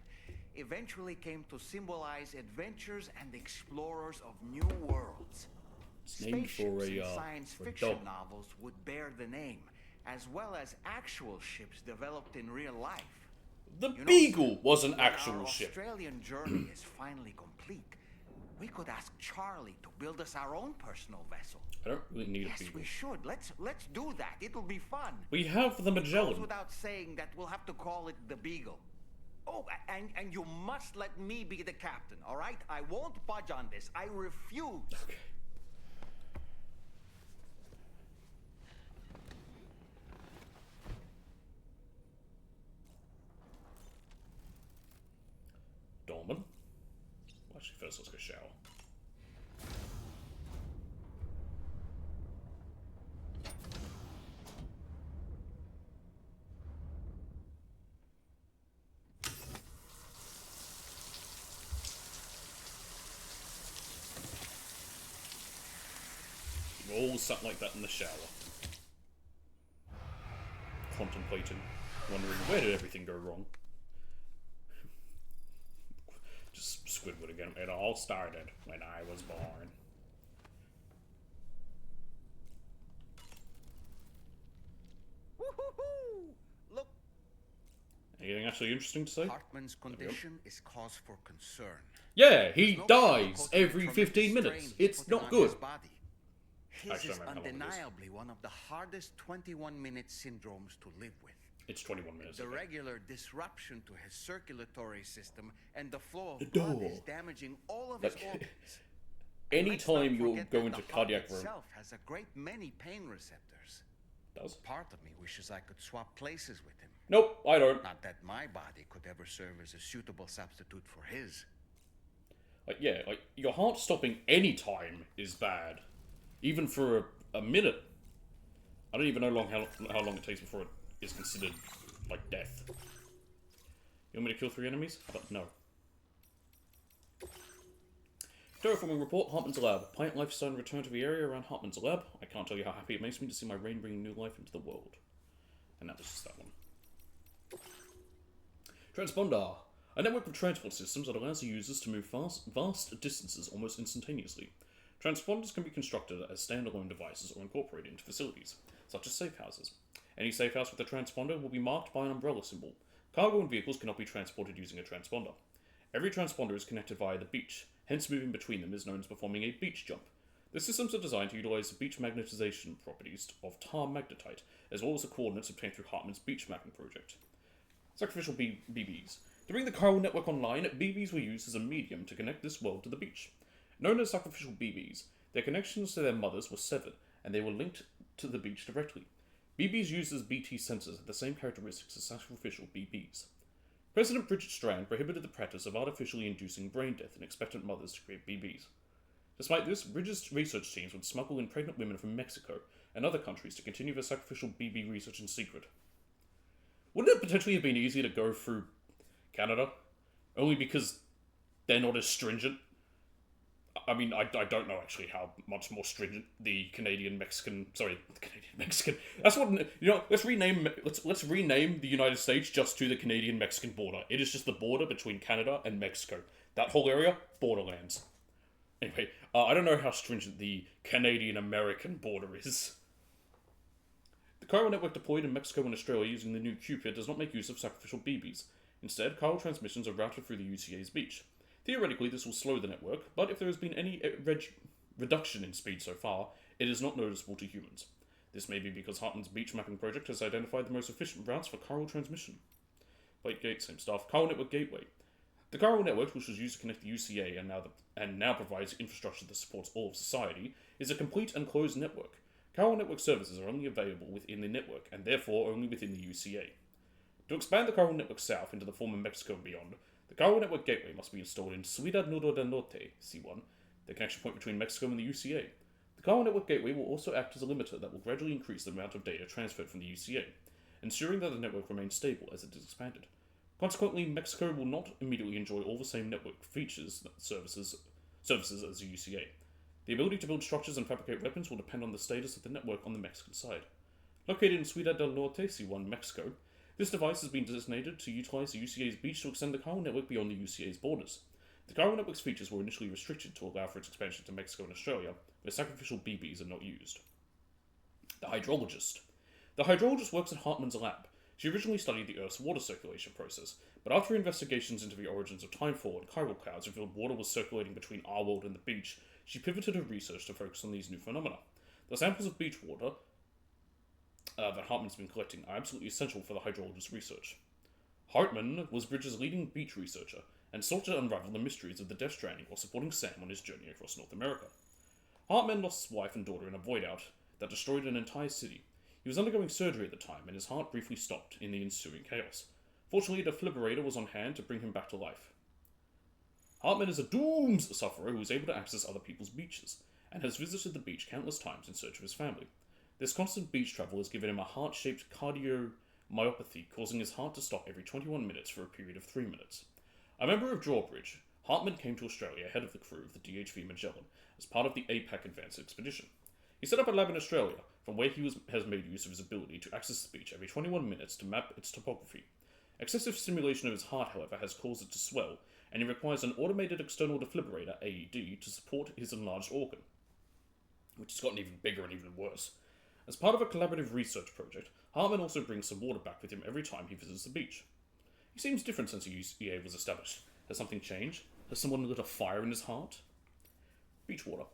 eventually came to symbolize adventures and explorers of new worlds. It's named for Spaceships a in science for a fiction dog. novels would bear the name, as well as actual ships developed in real life. The You know, Beagle was an when actual our ship. Australian journey is finally complete, we could ask Charlie to build us our own personal vessel. I don't really need a Yes, Beagle. we should. Let's do that. It'll be fun. We have the It goes Magellan. without saying that we'll have to call it the Beagle. Oh, and you must let me be the captain, all right? I won't budge on this. I refuse. Okay. Dorman. Well, actually, first let's go shower. still sat like that in the shower. Contemplating, wondering where did everything go wrong. Just Squidward again. It all started when I was born. Woo-hoo-hoo! Look. Anything actually interesting to say? Hartman's condition is cause for concern. Yeah, he dies every 15 minutes. It's not good. His is undeniably one of the hardest 21-minute syndromes to live with. It's 21 minutes. The regular disruption to his circulatory system and the flow of blood is damaging all of his organs. Anytime you go into cardiac room, itself has a great many pain receptors. Does? Part of me wishes I could swap places with him. Nope, I don't. Not that my body could ever serve as a suitable substitute for his. Yeah, your heart stopping any time is bad. Even for a minute. I don't even know how long it takes before it is considered, like, death. You want me to kill 3 enemies? How about no? Terraforming report, Hartman's lab. Plant life starting to return to the area around Hartman's lab. I can't tell you how happy it makes me to see my rain bringing new life into the world. And that was just that one. Transponder. A network of transport systems that allows the users to move vast distances almost instantaneously. Transponders can be constructed as standalone devices or incorporated into facilities, such as safe houses. Any safe house with a transponder will be marked by an umbrella symbol. Cargo and vehicles cannot be transported using a transponder. Every transponder is connected via the beach, hence moving between them is known as performing a beach jump. The systems are designed to utilize the beach magnetization properties of tar magnetite, as well as the coordinates obtained through Hartman's beach mapping project. Sacrificial BBs. To bring the chiral network online, BBs were used as a medium to connect this world to the beach. Known as sacrificial BBs, their connections to their mothers were severed, and they were linked to the beach directly. BBs used as BT sensors have the same characteristics as sacrificial BBs. President Bridget Strand prohibited the practice of artificially inducing brain death in expectant mothers to create BBs. Despite this, Bridget's research teams would smuggle in pregnant women from Mexico and other countries to continue their sacrificial BB research in secret. Wouldn't it potentially have been easier to go through Canada? Only because they're not as stringent? I mean, I don't know actually how much more stringent the Canadian-Mexican... Sorry, the Canadian-Mexican... That's what... You know, let's rename the United States just to the Canadian-Mexican border. It is just the border between Canada and Mexico. That whole area, borderlands. Anyway, I don't know how stringent the Canadian-American border is. The chiral network deployed in Mexico and Australia using the new Cupid does not make use of sacrificial BBs. Instead, chiral transmissions are routed through the UCA's beach. Theoretically, this will slow the network, but if there has been any reduction in speed so far, it is not noticeable to humans. This may be because Hartman's beach mapping project has identified the most efficient routes for chiral transmission. Plate gate, same stuff. Chiral network gateway. The chiral network, which was used to connect the UCA and now provides infrastructure that supports all of society, is a complete and closed network. Chiral network services are only available within the network, and therefore only within the UCA. To expand the chiral network south into the former Mexico and beyond, the chiral network gateway must be installed in Ciudad Nudo del Norte, C1, the connection point between Mexico and the UCA. The chiral network gateway will also act as a limiter that will gradually increase the amount of data transferred from the UCA, ensuring that the network remains stable as it is expanded. Consequently, Mexico will not immediately enjoy all the same network features services as the UCA. The ability to build structures and fabricate weapons will depend on the status of the network on the Mexican side. Located in Ciudad del Norte, C1, Mexico, this device has been designated to utilize the UCA's beach to extend the chiral network beyond the UCA's borders. The chiral network's features were initially restricted to allow for its expansion to Mexico and Australia, where sacrificial BBs are not used. The hydrologist. The hydrologist works at Hartman's lab. She originally studied the Earth's water circulation process, but after investigations into the origins of timefall and chiral clouds revealed water was circulating between our world and the beach, she pivoted her research to focus on these new phenomena. The samples of beach water that Hartman's been collecting are absolutely essential for the hydrologist's research. Hartman was Bridges' leading beach researcher and sought to unravel the mysteries of the Death Stranding while supporting Sam on his journey across North America. Hartman lost his wife and daughter in a void-out that destroyed an entire city. He was undergoing surgery at the time, and his heart briefly stopped in the ensuing chaos. Fortunately, a defibrillator was on hand to bring him back to life. Hartman is a doomed sufferer who is able to access other people's beaches, and has visited the beach countless times in search of his family. This constant beach travel has given him a heart-shaped cardiomyopathy, causing his heart to stop every 21 minutes for a period of 3 minutes. A member of Drawbridge, Hartman came to Australia ahead of the crew of the DHV Magellan as part of the APAC Advance Expedition. He set up a lab in Australia, from where he has made use of his ability to access the beach every 21 minutes to map its topography. Excessive stimulation of his heart, however, has caused it to swell, and he requires an automated external defibrillator, AED, to support his enlarged organ, which has gotten even bigger and even worse. As part of a collaborative research project, Hartman also brings some water back with him every time he visits the beach. He seems different since EA was established. Has something changed? Has someone lit a fire in his heart? Beach water.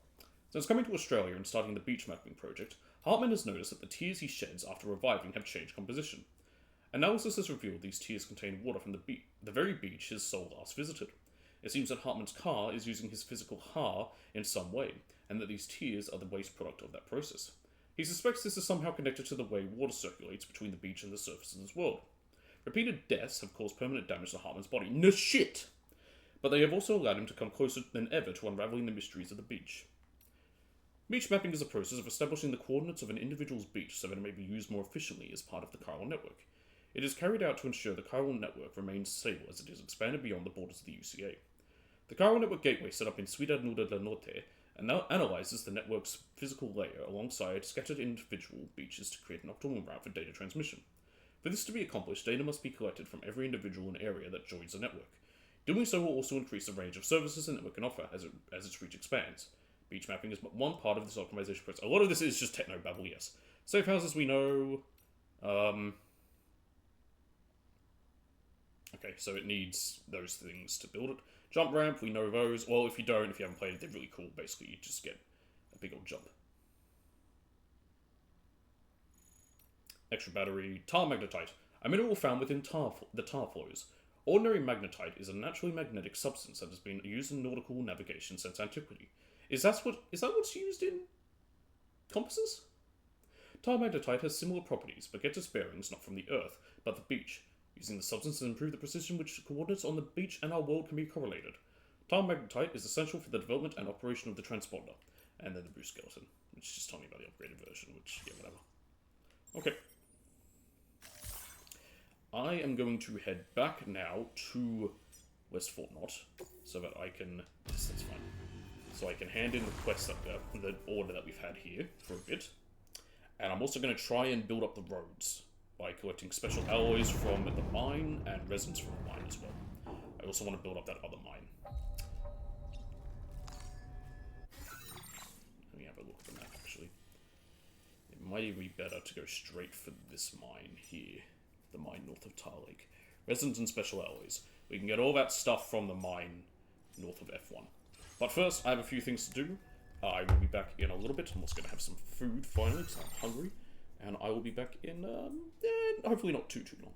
Since coming to Australia and starting the beach mapping project, Hartman has noticed that the tears he sheds after reviving have changed composition. Analysis has revealed these tears contain water from the very beach his soul last visited. It seems that Hartman's car is using his physical har in some way, and that these tears are the waste product of that process. He suspects this is somehow connected to the way water circulates between the beach and the surface of this world. Repeated deaths have caused permanent damage to Hartman's body. No shit! But they have also allowed him to come closer than ever to unraveling the mysteries of the beach. Beach mapping is a process of establishing the coordinates of an individual's beach so that it may be used more efficiently as part of the chiral network. It is carried out to ensure the chiral network remains stable as it is expanded beyond the borders of the UCA. The chiral network gateway set up in Ciudad Nuda del Norte and now analyzes the network's physical layer alongside scattered individual beaches to create an optimal route for data transmission. For this to be accomplished, data must be collected from every individual and area that joins the network. Doing so will also increase the range of services the network can offer as its reach expands. Beach mapping is but one part of this optimization process. A lot of this is just techno-babble, yes. Safe houses we know. Okay, so it needs those things to build it. Jump ramp, we know those. Well, if you haven't played it, they're really cool. Basically, you just get a big old jump. Extra battery. Tar magnetite. A mineral found within the tar flows. Ordinary magnetite is a naturally magnetic substance that has been used in nautical navigation since antiquity. Is that what's used in compasses? Tar magnetite has similar properties, but gets its bearings not from the Earth, but the beach. Using the substance to improve the precision which coordinates on the beach and our world can be correlated. Tar magnetite is essential for the development and operation of the transponder. And then the boost skeleton, which is just telling me about the upgraded version, which, yeah, whatever. Okay. I am going to head back now to West Fort Knott, so that I can... Yes, that's fine. So I can hand in the quest, the order that we've had here for a bit. And I'm also going to try and build up the roads by collecting special alloys from the mine and resins from the mine as well. I also want to build up that other mine. Let me have a look at the map, actually. It might even be better to go straight for this mine here. The mine north of Tar Lake. Resins and special alloys. We can get all that stuff from the mine north of F1. But first, I have a few things to do. I will be back in a little bit. I'm also going to have some food finally, because I'm hungry. And I will be back in, hopefully not too long.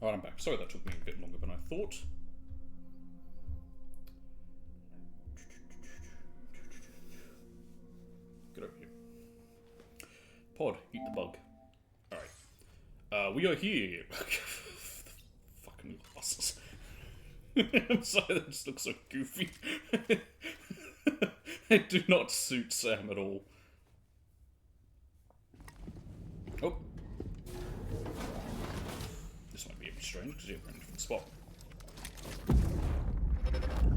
Alright, I'm back. Sorry that took me a bit longer than I thought. Get over here. Pod, eat the bug. Alright. We are here. Fucking glasses. I'm sorry, that just looks so goofy. They do not suit Sam at all. Oh. This might be a bit strange because you're in a different spot.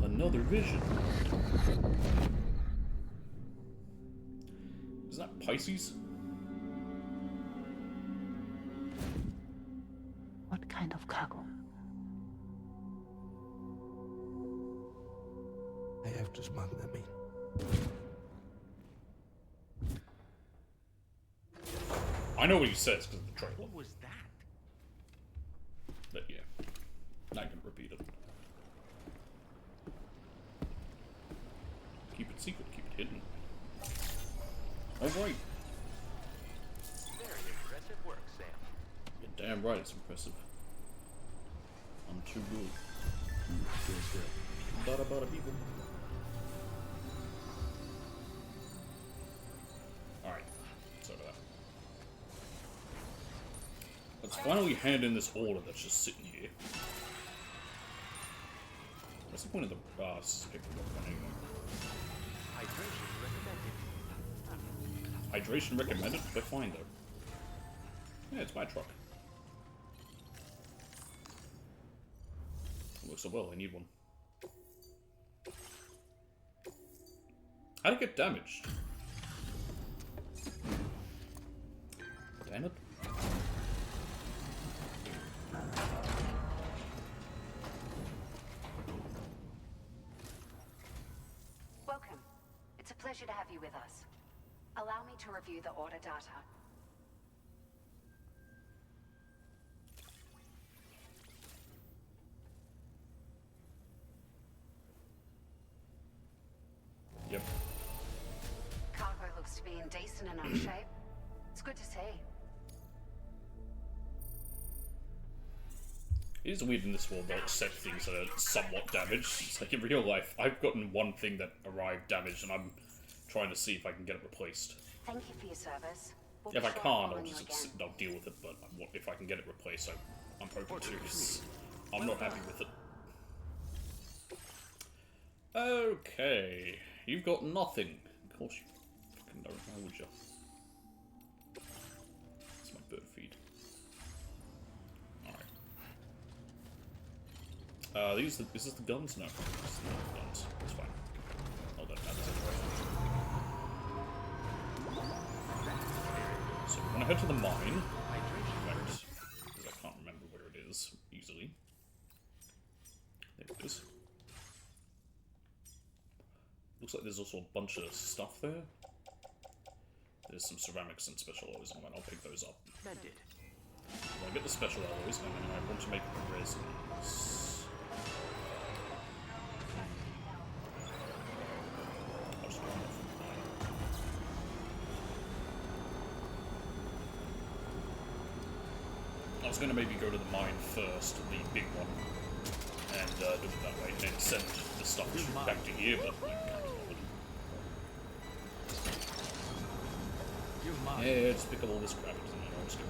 Another vision. Is that Pisces? What kind of cargo? I have to smuggle them in. I know what he says because of the trailer. What was that? But yeah, not gonna repeat it. Keep it secret, keep it hidden. All right. Very impressive work, Sam. You're damn right, it's impressive. I'm too good. Feels good. Bada people. Alright, sorry about that. Let's finally hand in this order that's just sitting here. What's the point of the paperwork one anyway? Hydration recommended? They're fine though. Yeah, it's my truck. It works so well, I need one. How'd it get damaged? Damn it. Welcome. It's a pleasure to have you with us. Allow me to review the order data. Yep. Cargo looks to be in decent enough shape. It's good to see. It is weird in this world they'll accept things that are somewhat damaged. It's like in real life, I've gotten one thing that arrived damaged and I'm trying to see if I can get it replaced. Thank you for your service. We'll If be I sure can't, to I'll call just you again. I'll deal with it, but if I can get it replaced, I'm hoping to, because I'm not happy with it. Okay, you've got nothing. Of course you fucking don't, how would you? That's my bird feed. Alright. Is this the guns? No. This is not the guns. It's fine. Oh, that matters anyway. So we want to head to the mine. Because I can't remember where it is easily. There it is. Looks like there's also a bunch of stuff there. There's some ceramics and special alloys on it. I'll pick those up. I'll get the special alloys, and then I want to make the resins. I'll just go off from the mine. I was going to maybe go to the mine first, the big one, and do it that way, and then send the stuff back to here, but I can't be bothered. Yeah, just pick up all this crap, and then I'll just go.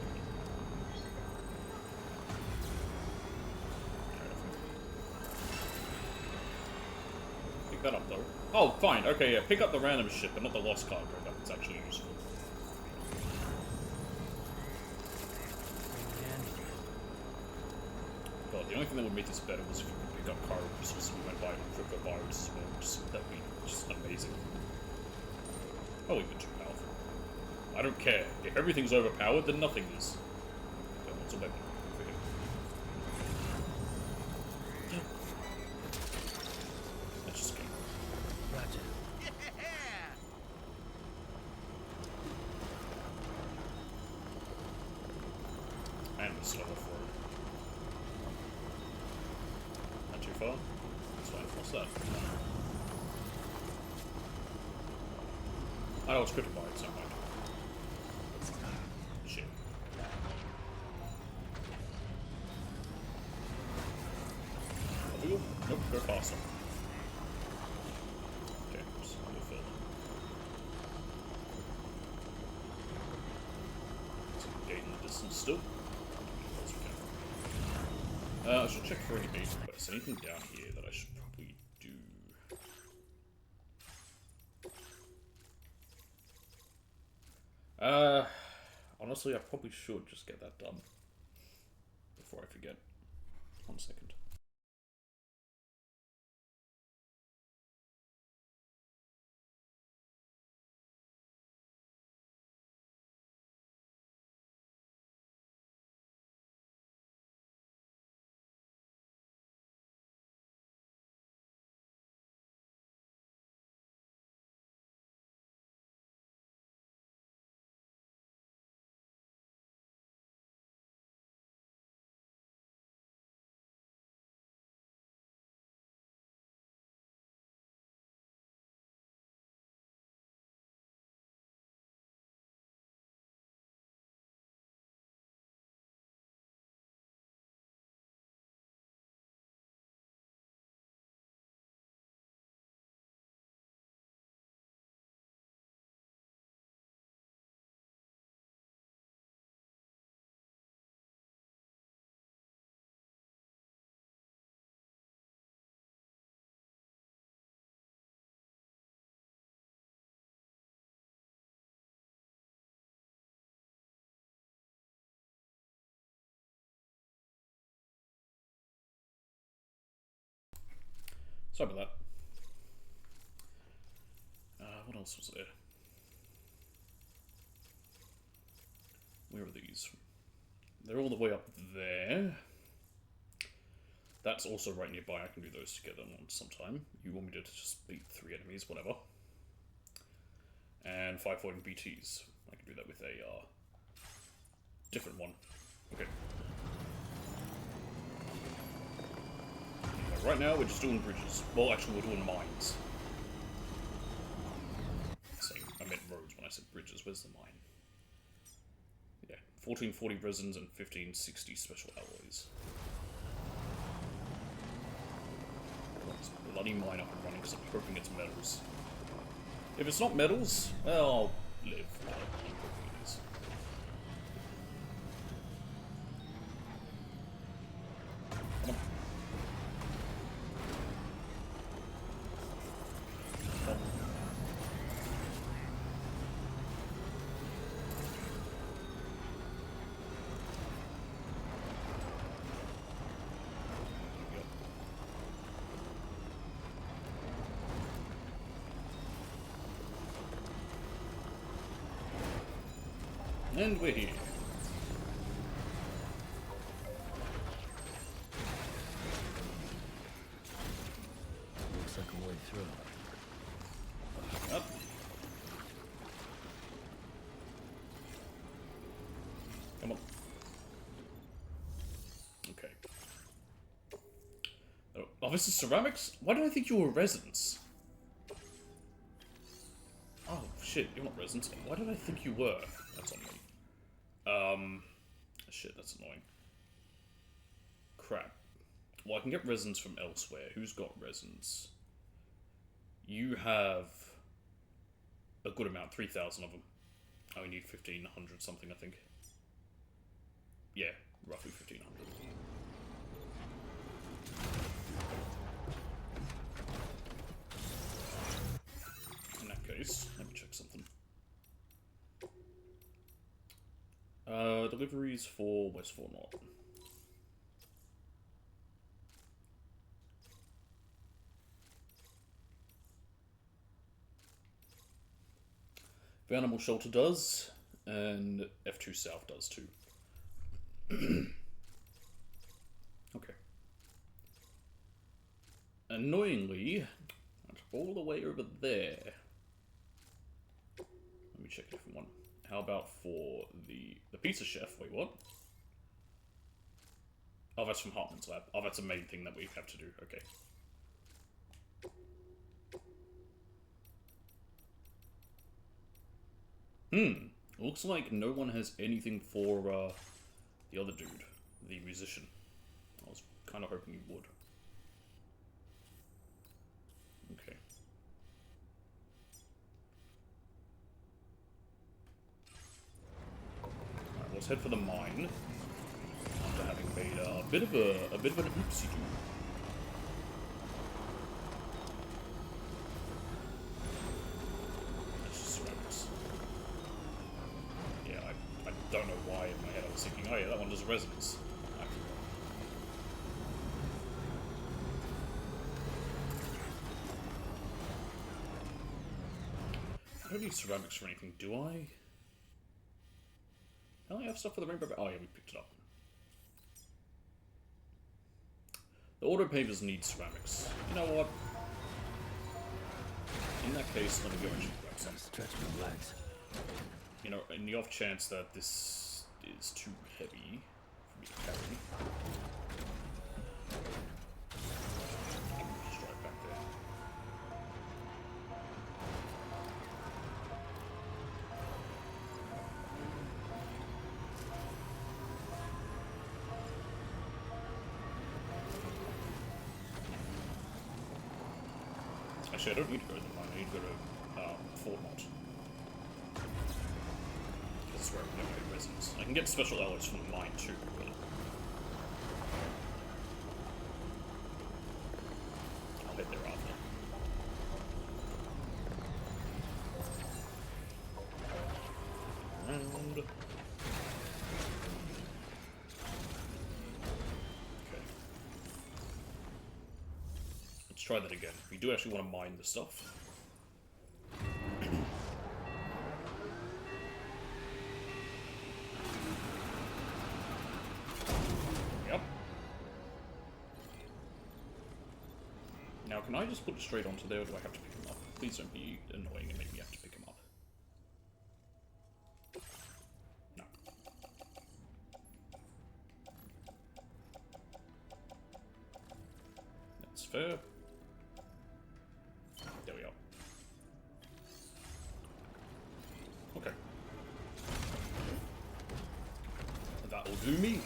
Pick that up, though. Oh, fine, okay, yeah, pick up the random ship, but not the lost cargo, that's actually useful. God, the only thing that would make this better was if you could pick up cargo crystals and we went by crypto virus as well. That would be just amazing. Oh, we've been too powerful. I don't care. If everything's overpowered, then nothing is. So what's a weapon? Let's just go. Roger. And we're slower forward. Not too far. That's fine. What's that? I know it's good to buy it, so I might. Shit. Nope, go faster. Okay, just a little further. So gain the distance still. I should check for any base quests. Anything down here that I should probably do? Honestly, I probably should just get that done before I forget. 1 second. Sorry about that. What else was there? Where are these? They're all the way up there. That's also right nearby. I can do those together sometime. You want me to just beat 3 enemies, whatever. And 5 floating BTs. I can do that with a different one. Okay. Right now, we're just doing bridges. Well, actually, we're doing mines. I meant roads when I said bridges. Where's the mine? Yeah, 1440 resins and 1560 special alloys. This bloody mine up and running because I'm hoping it's metals. If it's not metals, well, I'll live. I'm hoping it is. Come on. And we're here. Looks like a way through. Up. Come on. Okay. Oh, this is ceramics? Why did I think you were resins? Oh, shit, you're not resins. Why did I think you were? That's on me. Shit, that's annoying. Crap. Well, I can get resins from elsewhere. Who's got resins? You have a good amount, 3,000 of them. I only need 1,500 something, I think. Yeah, roughly 1,500. In that case, let me check something. Deliveries for West 4 North. The Animal Shelter does, and F2 South does too. Okay. Annoyingly, that's all the way over there. Let me check a different one. How about for the pizza chef? Wait, what? Oh, that's from Hartman's lab. Oh, that's the main thing that we have to do. Okay. Looks like no one has anything for the other dude, the musician. I was kind of hoping he would. Okay. Alright, let's head for the mine. After having made a bit of an oopsie-doo. That's just ceramics. Yeah, I don't know why in my head I was thinking, oh yeah, that one does resonance. I don't need ceramics for anything, do I? Oh, I have stuff for the rainbow. Oh yeah, we picked it up. The auto pavers need ceramics. You know what? In that case, let me go and grab some. Stretch my legs. You know, in the off chance that this is too heavy for me to carry. Just drive back there. Actually, I don't need to go to the mine, I need to go to Fort Mott. That's where I'm going to get resins. I can get special alloys from the mine too, but I'll head there after. Around. Okay. Let's try that again. We do actually want to mine the stuff. Yep. Now, can I just put it straight onto there, or do I have to pick them up? Please don't be annoying and make me have to pick them up. No. That's fair. There we are. Okay. That'll do me.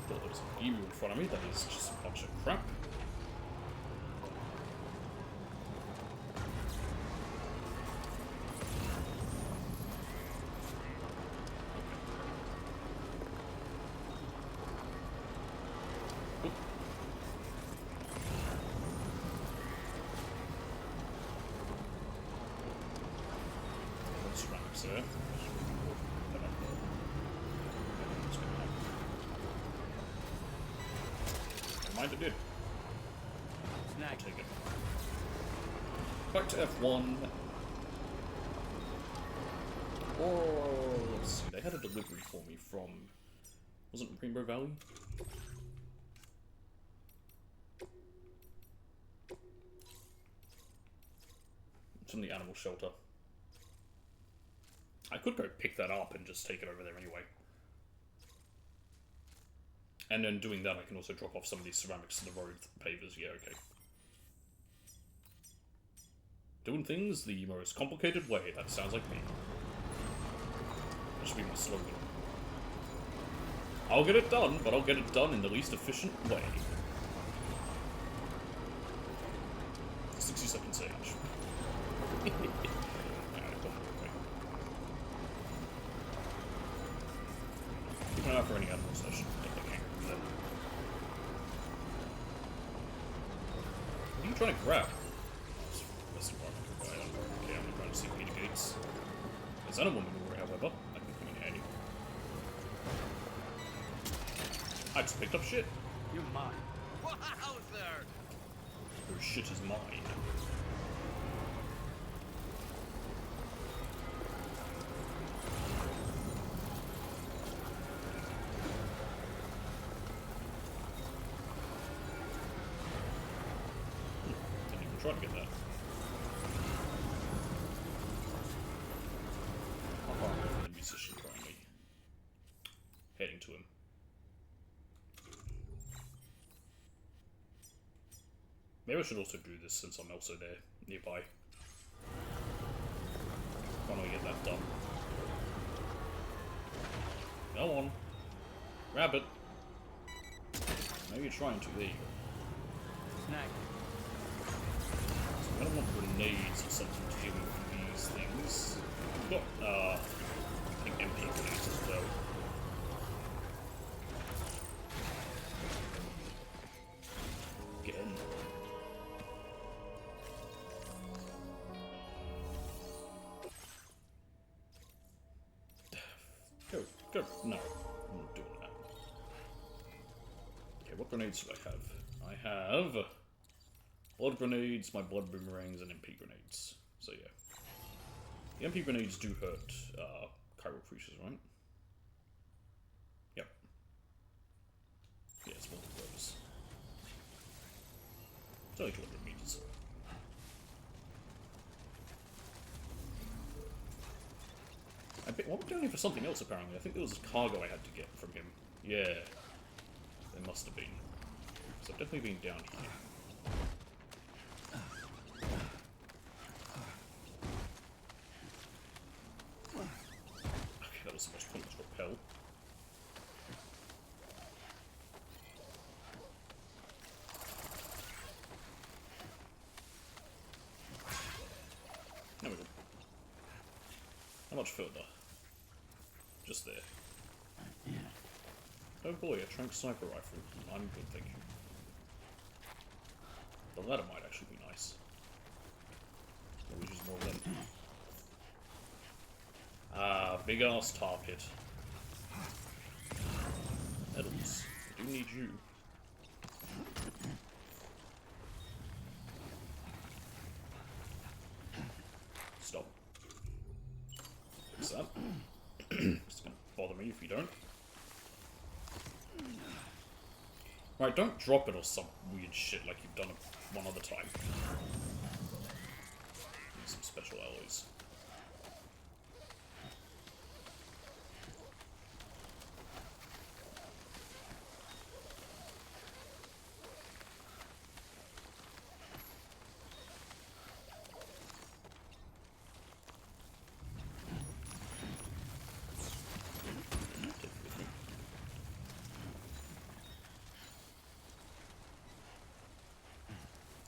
Well, there's an emu in front of me, that is just a bunch of crap. Sir. Mind it did. I'll take it. Back to F1. Oh, let's see. They had a delivery for me from... wasn't it Rainbow Valley? It's from the animal shelter. I could go pick that up and just take it over there anyway. And then doing that, I can also drop off some of these ceramics to the road pavers. Yeah, okay. Doing things the most complicated way. That sounds like me. That should be my slogan. I'll get it done, but I'll get it done in the least efficient way. 60-second sage. Keep an eye out for any animals, I should get the kangaroo with them. What are you trying to grab? That's environmental guy. I don't care, I'm not trying to see Peter Gates. There's animal manure, however. That can come in handy. I just picked up shit. You're mine. Wowzer! Your shit is mine. Try to get that. How far away from the musician currently? Heading to him. Maybe I should also do this since I'm also there nearby. Why don't we get that done? Go on. Grab it. Maybe you're trying to. There you go. Snack. I don't want grenades or something to deal with these things. I've got, I think MP grenades as well. Get in. Go. No, I'm not doing that. Okay, what grenades do I have? I have blood grenades, my blood boomerangs, and MP grenades. So yeah. The MP grenades do hurt chiral creatures, right? Yep. Yeah, it's multi-purpose. It's only 200 meters. Well, I'm doing it for something else, apparently. I think there was a cargo I had to get from him. Yeah. There must have been. So I've definitely been down here. Okay, that was the most pointless repel. There we go. How much further? Just there. Oh boy, a trank sniper rifle. I'm good, thank you. The ladder might actually be nice. We'll use more of them. Ah, big ass tar pit. Metals. I do need you. Stop. Fix that. It's gonna bother me if you don't. Right, don't drop it or some weird shit like you've done it one other time. Need some special alloys.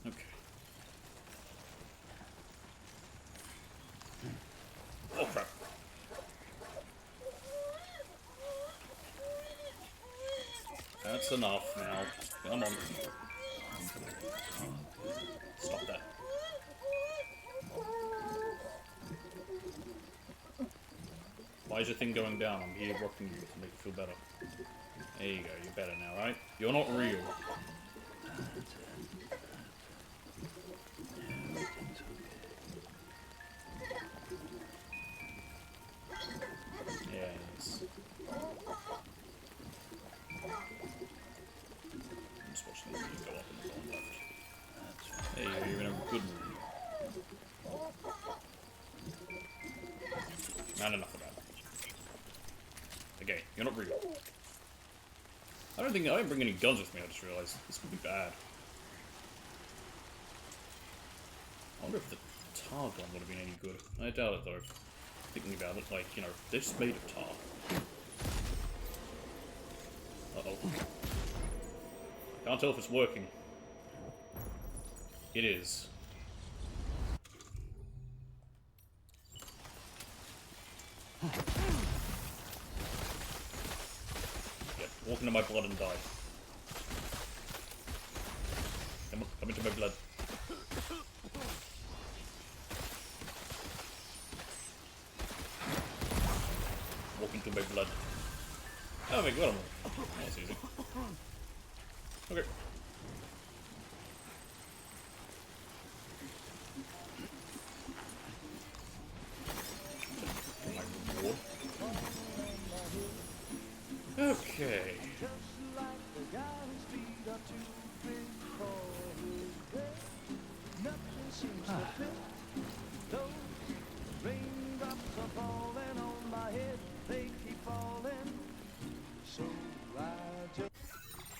Okay. Oh crap. That's enough now. Come on. Stop that. Why is your thing going down? I'm here rocking you to make you feel better. There you go, you're better now, right? You're not real. Yes. I'm just watching the video go up in the bottom left. There you go, you're in a good mood. Not enough of that. Okay, you're not real. I didn't bring any guns with me, I just realized. This could be bad. I wonder if the tar gun would have been any good. I doubt it though. Thinking about it, like, you know, they're just made of tar. Uh-oh. I can't tell if it's working. It is. Yep, walk into my blood and die. Come into my blood. Walk into my blood. Oh my god, that's easy. Okay. My reward. Okay.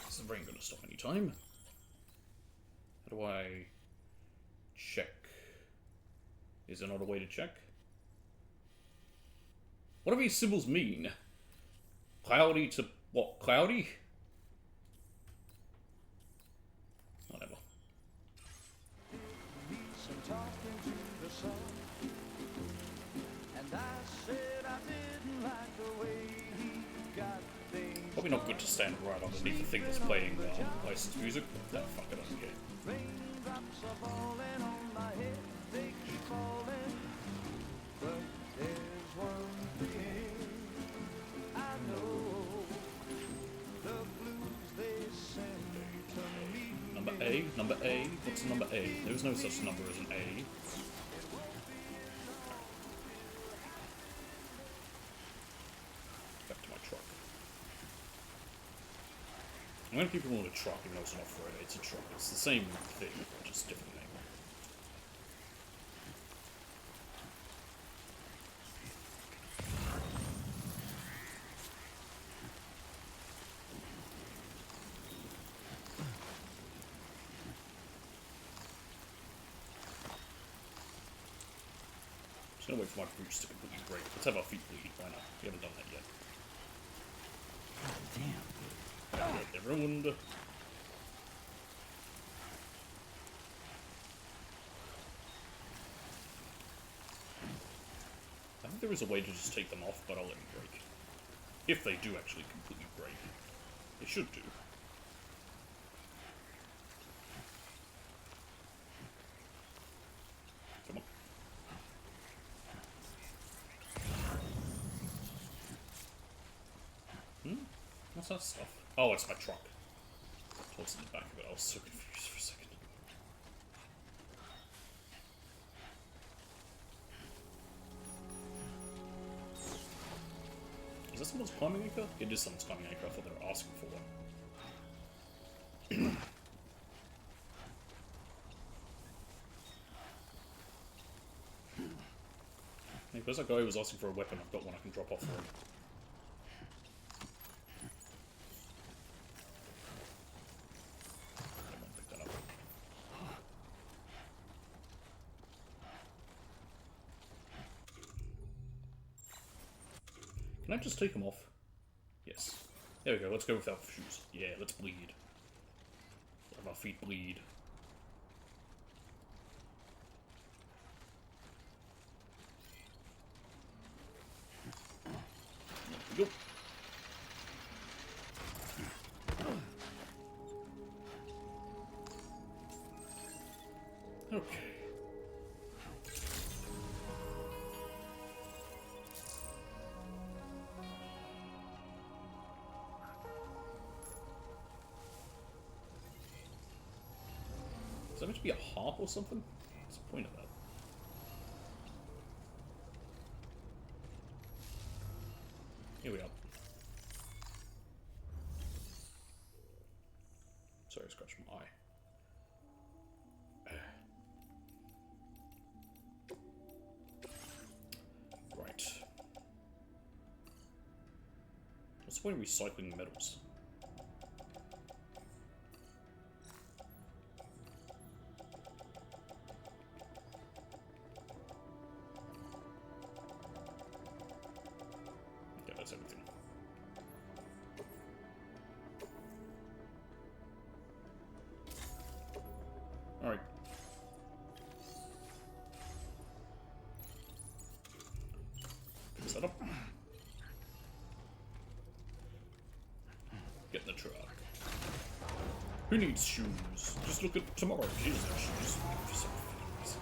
Is the rain gonna stop any time? How do I check? Is there not a way to check? What do these symbols mean? Cloudy to what? Cloudy? Whatever. Probably not good to stand right underneath the thing that's playing licensed music. That fuck it, I don't care. Raindrops are falling on my head, they keep falling. But there's one thing I know, the blues they send to me. Number A, number A. What's number A? There's no such number as an A. Back to my truck. I'm gonna keep calling it a truck even though it's an off-road. It's a truck. It's the same thing, just different name. Just gonna wait for my boots to completely break. Let's have our feet bleed. Why not? We haven't done that yet. Damn. They're ruined. I think there is a way to just take them off, but I'll let them break. If they do actually completely break. They should do. Come on. What's that stuff? Oh, it's my truck. What's in the back of it? I was so confused for a second. Is that someone's climbing anchor? It is someone's climbing anchor. I thought they were asking for one. Hey, where's that guy who was asking for a weapon? I've got one I can drop off for him. Can I just take them off? Yes. There we go, let's go without shoes. Yeah, let's bleed. Let our feet bleed. There we go. Okay. Is that meant to be a harp or something? What's the point of that? Here we are. Sorry, I scratched my eye. Right. What's the point of recycling metals? Okay, that's everything. Alright. Set up. Get in the truck. Who needs shoes? Just look at tomorrow. She doesn't have shoes. For some reason.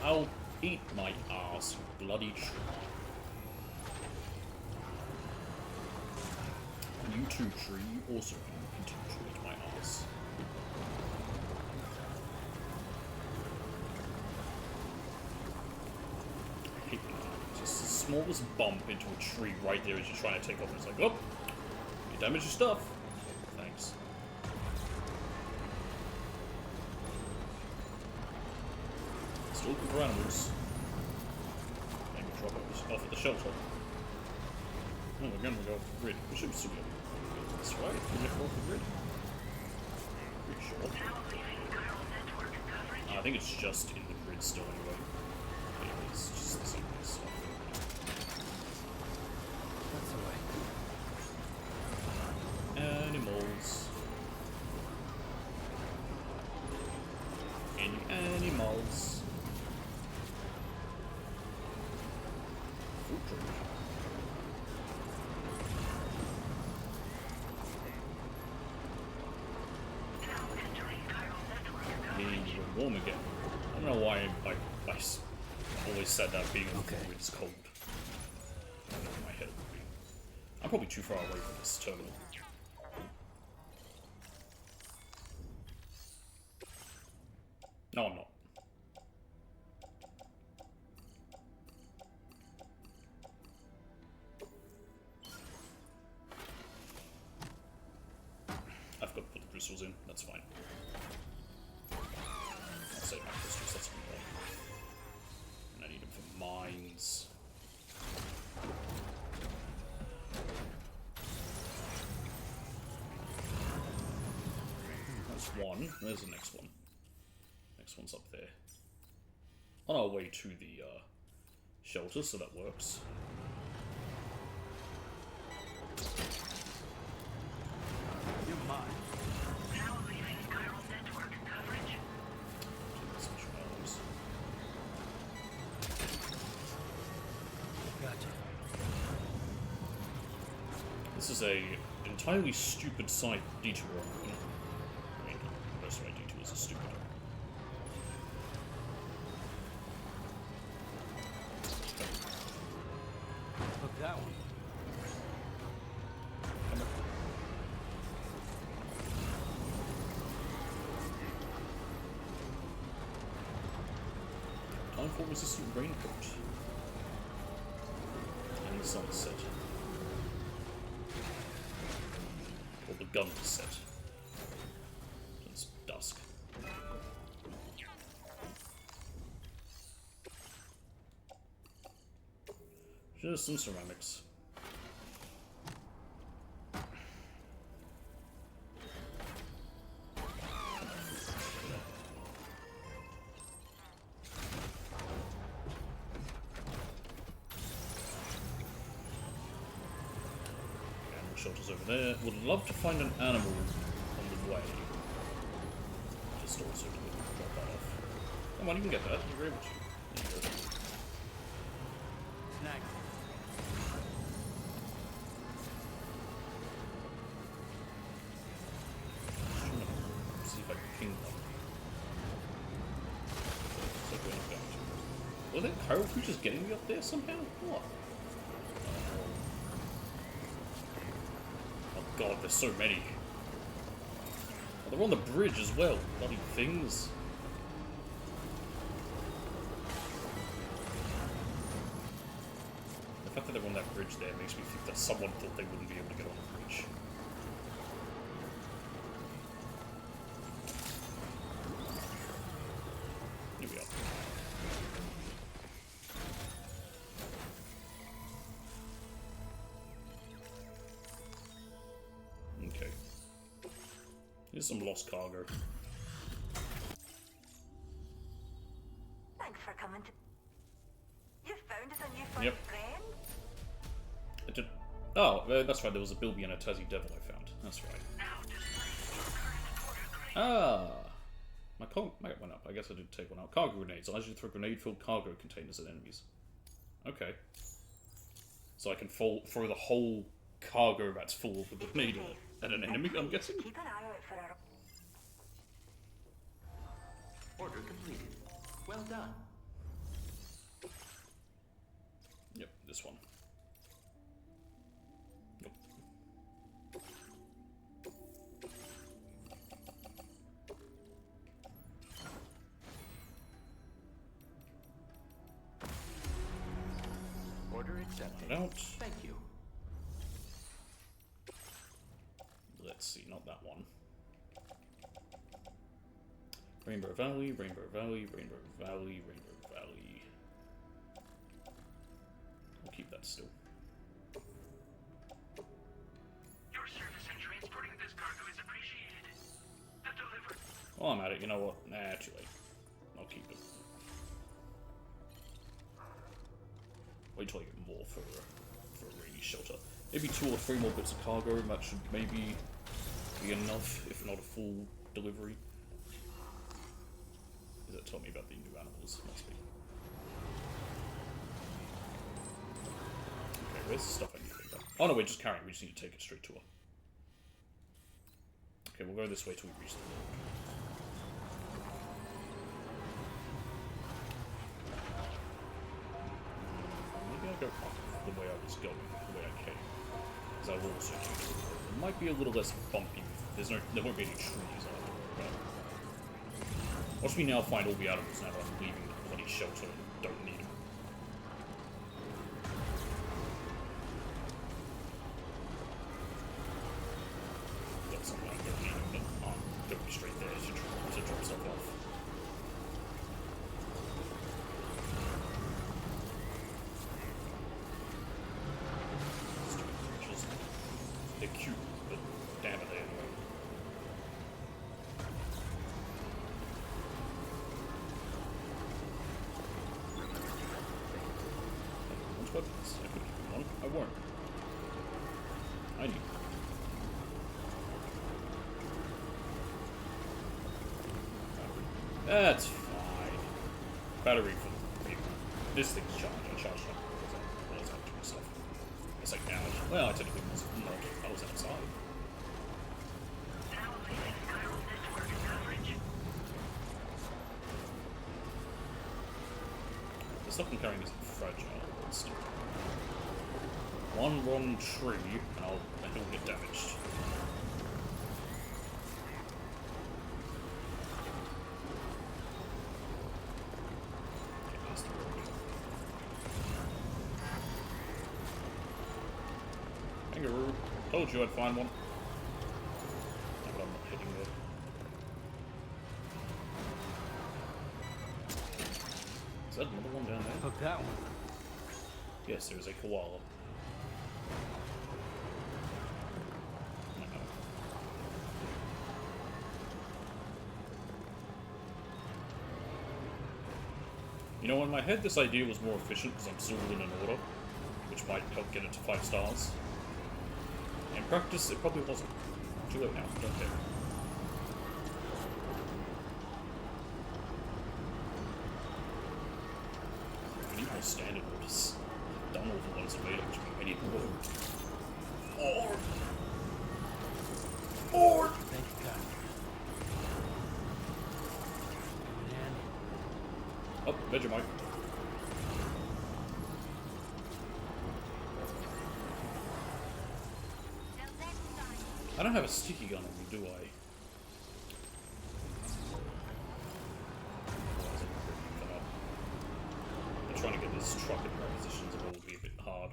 I'll eat my ass, you bloody truck. And you too, tree. You also can continue to eat my ass. I hate that. Just the smallest bump into a tree right there as you're trying to take off. It's like, oh, you damage your stuff. Thanks. Still looking for animals. Maybe drop it off at the shelter. Oh, again we go off the grid. We should still go. That's right, we never go off the grid. Pretty sure. I think it's just in the grid still anyway. Yeah, it's just the same stuff. That's the way. Animals. Any animals. Fruit tree. warm again. I don't know why I always said that being on the void is cold. I don't know in my head it would be. I'm probably too far away from this terminal. No, I'm not. I've got to put the crystals in, that's fine. I'll save my crystals, that's fine. And I need them for mines. That's one. Where's the next one? Next one's up there. On our way to the shelter, so that works. You're mine. Now leaving chiral network coverage. Gotcha. This is a entirely stupid side detour. I mean, most of my detours are stupid. Look, that one. Time for resistant raincoat. And the sunset. Or the gun to set. It's dusk. Just some ceramics. Shelters over there. Would love to find an animal on the way. Just also to drop that off. Come on, you can get that. You're able to. There you go. Snag. Just trying to see if I can ping one. So we're not going to. Were there chiral creatures getting me up there somehow? What? God, there's so many. Oh, they're on the bridge as well. Bloody things. The fact that they're on that bridge there makes me think that someone thought they wouldn't be able to get on the bridge. Here we are. Okay. Here's some lost cargo. Thanks for coming to... You found us a new friend? I did. Oh, that's right, there was a Bilby and a Tassie Devil I found. That's right. Ah! My went up. I guess I did take one out. Cargo grenades. Allows you to throw grenade-filled cargo containers at enemies. Okay. So I can throw the whole cargo that's full of a grenade at an enemy, I'm guessing? Keep an eye out for our... Order completed. Well done. Yep, this one. Nope. Order accepted. Out. Thank you. Let's see, not that one. Rainbow Valley, Rainbow Valley, Rainbow Valley, Rainbow Valley. I'll keep that still. Your service in transporting this cargo is appreciated. The delivery. While I'm at it, you know what? Nah, too late. I'll keep it. Wait till I get more for a rainy shelter. Maybe 2 or 3 more bits of cargo, and that should maybe be enough, if not a full delivery. Does that tell me about the new animals? Must be. Okay, where's the stuff I need to pick up? Oh no, we're just carrying, we just need to take it straight to her. Okay, we'll go this way till we reach the road. gonna go up the way I was going, the way I came. Because I will also do it. It might be a little less bumpy. There won't be any trees either. But watch me now find all the animals now that I'm leaving the bloody shelter and don't need them. Got something I don't need them, but I'm going straight there to drop stuff off. They're cute, but damn it, they annoy. One's weapons. I could keep one. I won't. I need. That's fine. Battery for this thing's charged. I charged it up. What was that doing stuff? It's like now. Well, I technically wasn't. I was outside. The stuff I'm carrying isn't fragile. It's still one wrong tree, and it'll get damaged. Okay, that's the road. Kangaroo. Told you I'd find one. No, but I'm not heading there. Is that another one down there? Hook that one. Yes, there's a koala. You know, in my head, this idea was more efficient because I'm still in an order, which might help get it to 5 stars. In practice, it probably wasn't. Too late now, don't care. I need more standard orders. I've done all the ones available to me. I need more. More! More! Thank you, God. Oh, Vegemite. I don't have a sticky gun on me, do I? I'm trying to get this truck in the right positions, it will be a bit hard.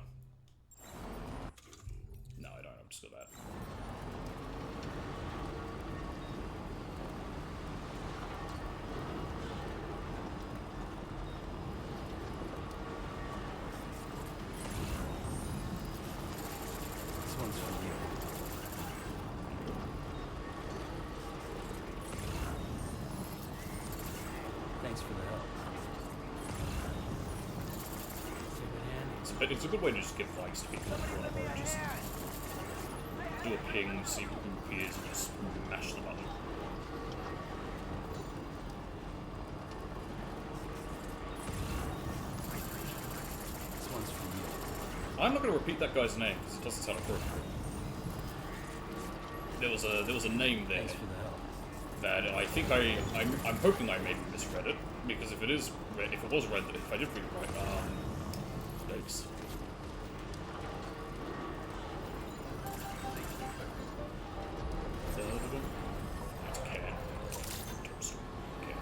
No, I don't, I've just got that. This one's for you. Thanks for the help. It's a good way to just give likes to people if you want to just do a ping, see who appears, and just mash the button. This one's for you. I'm not going to repeat that guy's name because it doesn't sound appropriate. There was a name there that I think I'm hoping I maybe misread it, because if it was read, if I did read it right, yikes. That's a can. Toast. Okay.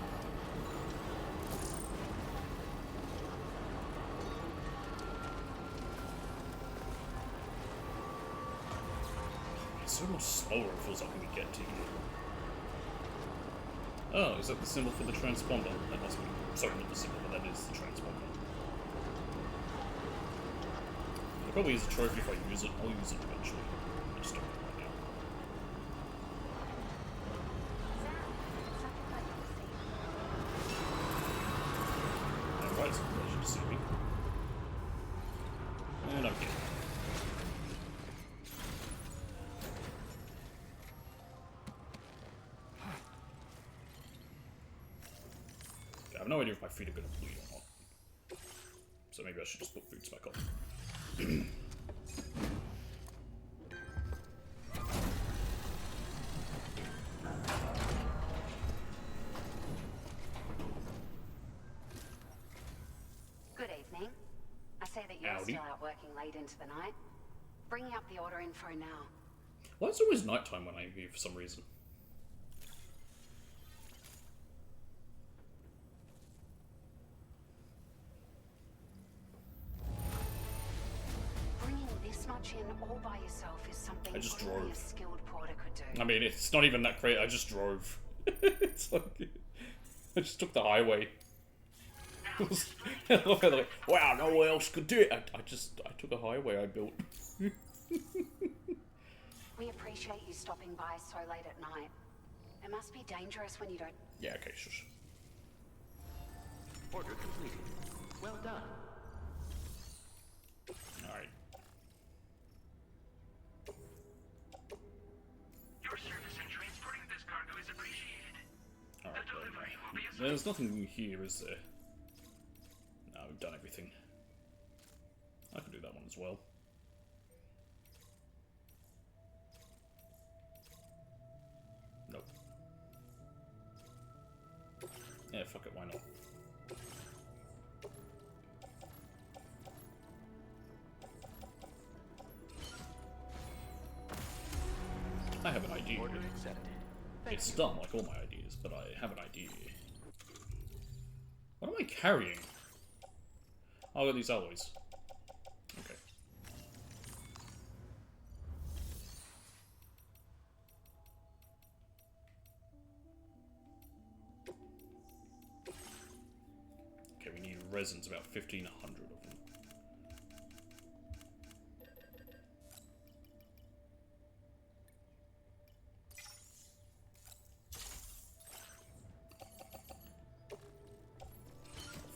It's so much slower it feels like when we get to here. Oh, is that the symbol for the transponder? That must be. Sorry, not the symbol, but that is the transponder. It probably is a trophy if I use it. I'll use it eventually. I just don't right now. Alright, it's a pleasure to see me. And I'm here. I have no idea if my feet are going to bleed or not. So maybe I should just put boots back on. Good evening. I say that you're Howdy. still out working late into the night. Bringing up the order info now. Why is it always nighttime when I'm here for some reason? Bringing this much in all by yourself is something I just only drove. a skilled porter could do. I mean, it's not even that crazy. I just drove. It's like I just took the highway. Like, wow, no one else could do it. I took a highway I built. We appreciate you stopping by so late at night. It must be dangerous when you don't... Yeah, okay, shush. Order completed. Well done. Alright. Your service in transporting this cargo is appreciated. Alright, The delivery will be as... there's nothing here, is there? No, we've done everything. I can do that one as well. Nope. Yeah, fuck it, why not? I have an idea. Order accepted. It's dumb, like all my ideas, but I have an idea. What am I carrying? Oh, I got these alloys. Okay. Okay, we need resins, about 1,500 of them.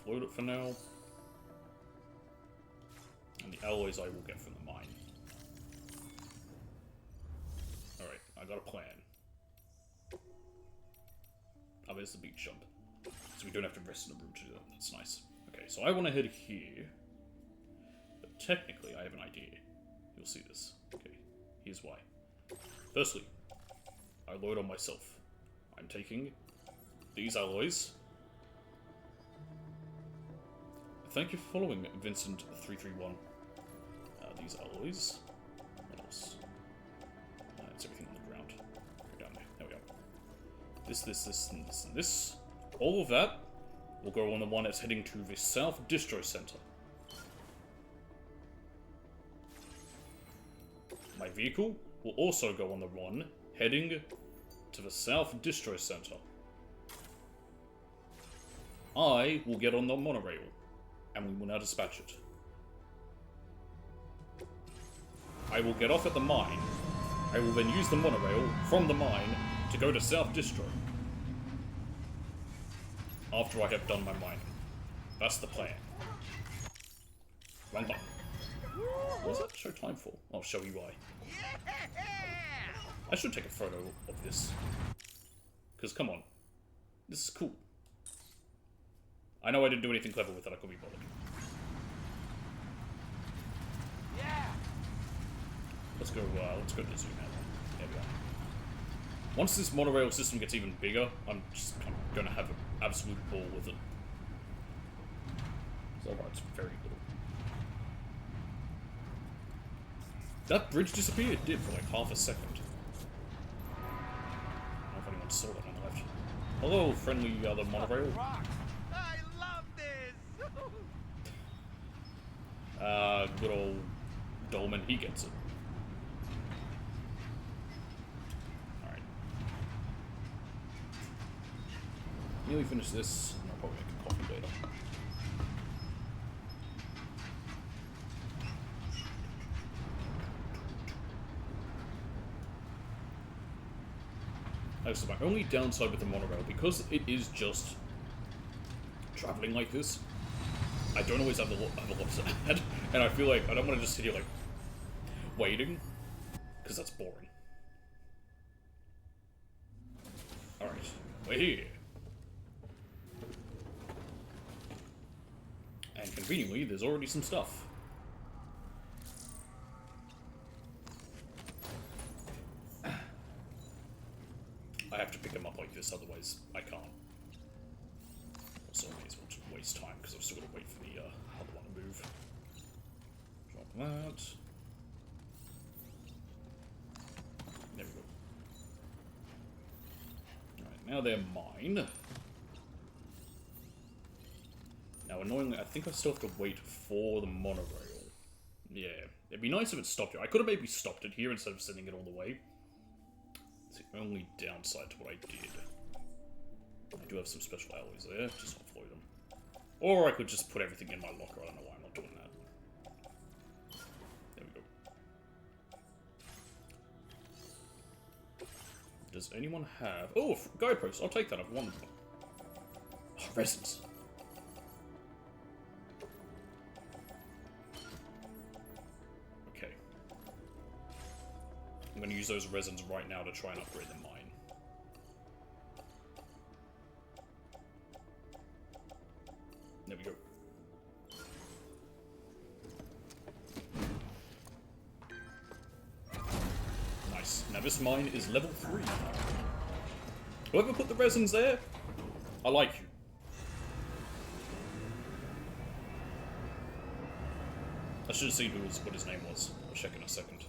Offload it for now. And the alloys I will get from the mine. Alright, I got a plan. Oh, there's the beach jump. So we don't have to rest in a room to do that. That's nice. Okay, so I want to head here. But technically, I have an idea. You'll see this. Okay, here's why. Firstly, I load on myself. I'm taking these alloys. Thank you for following Vincent331. These alloys. What else? It's everything on the ground. Go down there. There we go. This, and this, and this. All of that will go on the one that's heading to the South Distro Center. My vehicle will also go on the one heading to the South Distro Center. I will get on the monorail, and we will now dispatch it. I will get off at the mine. I will then use the monorail from the mine to go to South Distro. After I have done my mining. That's the plan. Wrong button. What does that show time for? I'll show you why. I should take a photo of this. Because, come on. This is cool. I know I didn't do anything clever with it, I could be bothered. Let's go to the zoom out. There we are. Once this monorail system gets even bigger, I'm gonna have an absolute ball with it. So far, it's very little. That bridge disappeared. It did for like half a second. I don't know if anyone saw that on the left. Hello, friendly other monorail. I love this! Good old Dolman, he gets it. Alright. Nearly finished this, and I'll probably make a coffee later. So my only downside with the monorail, because it is just traveling like this, I don't always have a lot to add, and I feel like I don't want to just sit here like waiting, because that's boring. Alright, we're here. And conveniently, there's already some stuff. I have to pick them up like this, otherwise I can't. Also, I may as well just waste time, because I've still got to wait for the other one to move. that. There we go. Alright, now they're mine. Now, annoyingly, I think I still have to wait for the monorail. Yeah, it'd be nice if it stopped here. I could have maybe stopped it here instead of sending it all the way. It's the only downside to what I did. I do have some special alloys there, just offload them. Or I could just put everything in my locker. I don't know why I'm not doing that. There we go. Does anyone have... Oh, a guidepost. I'll take that. I've won. Oh, resins. Okay. I'm going to use those resins right now to try and upgrade the mine. There we go. Nice. Now this mine is level 3. Whoever put the resins there, I like you. I should have seen what his name was. I'll check in a second.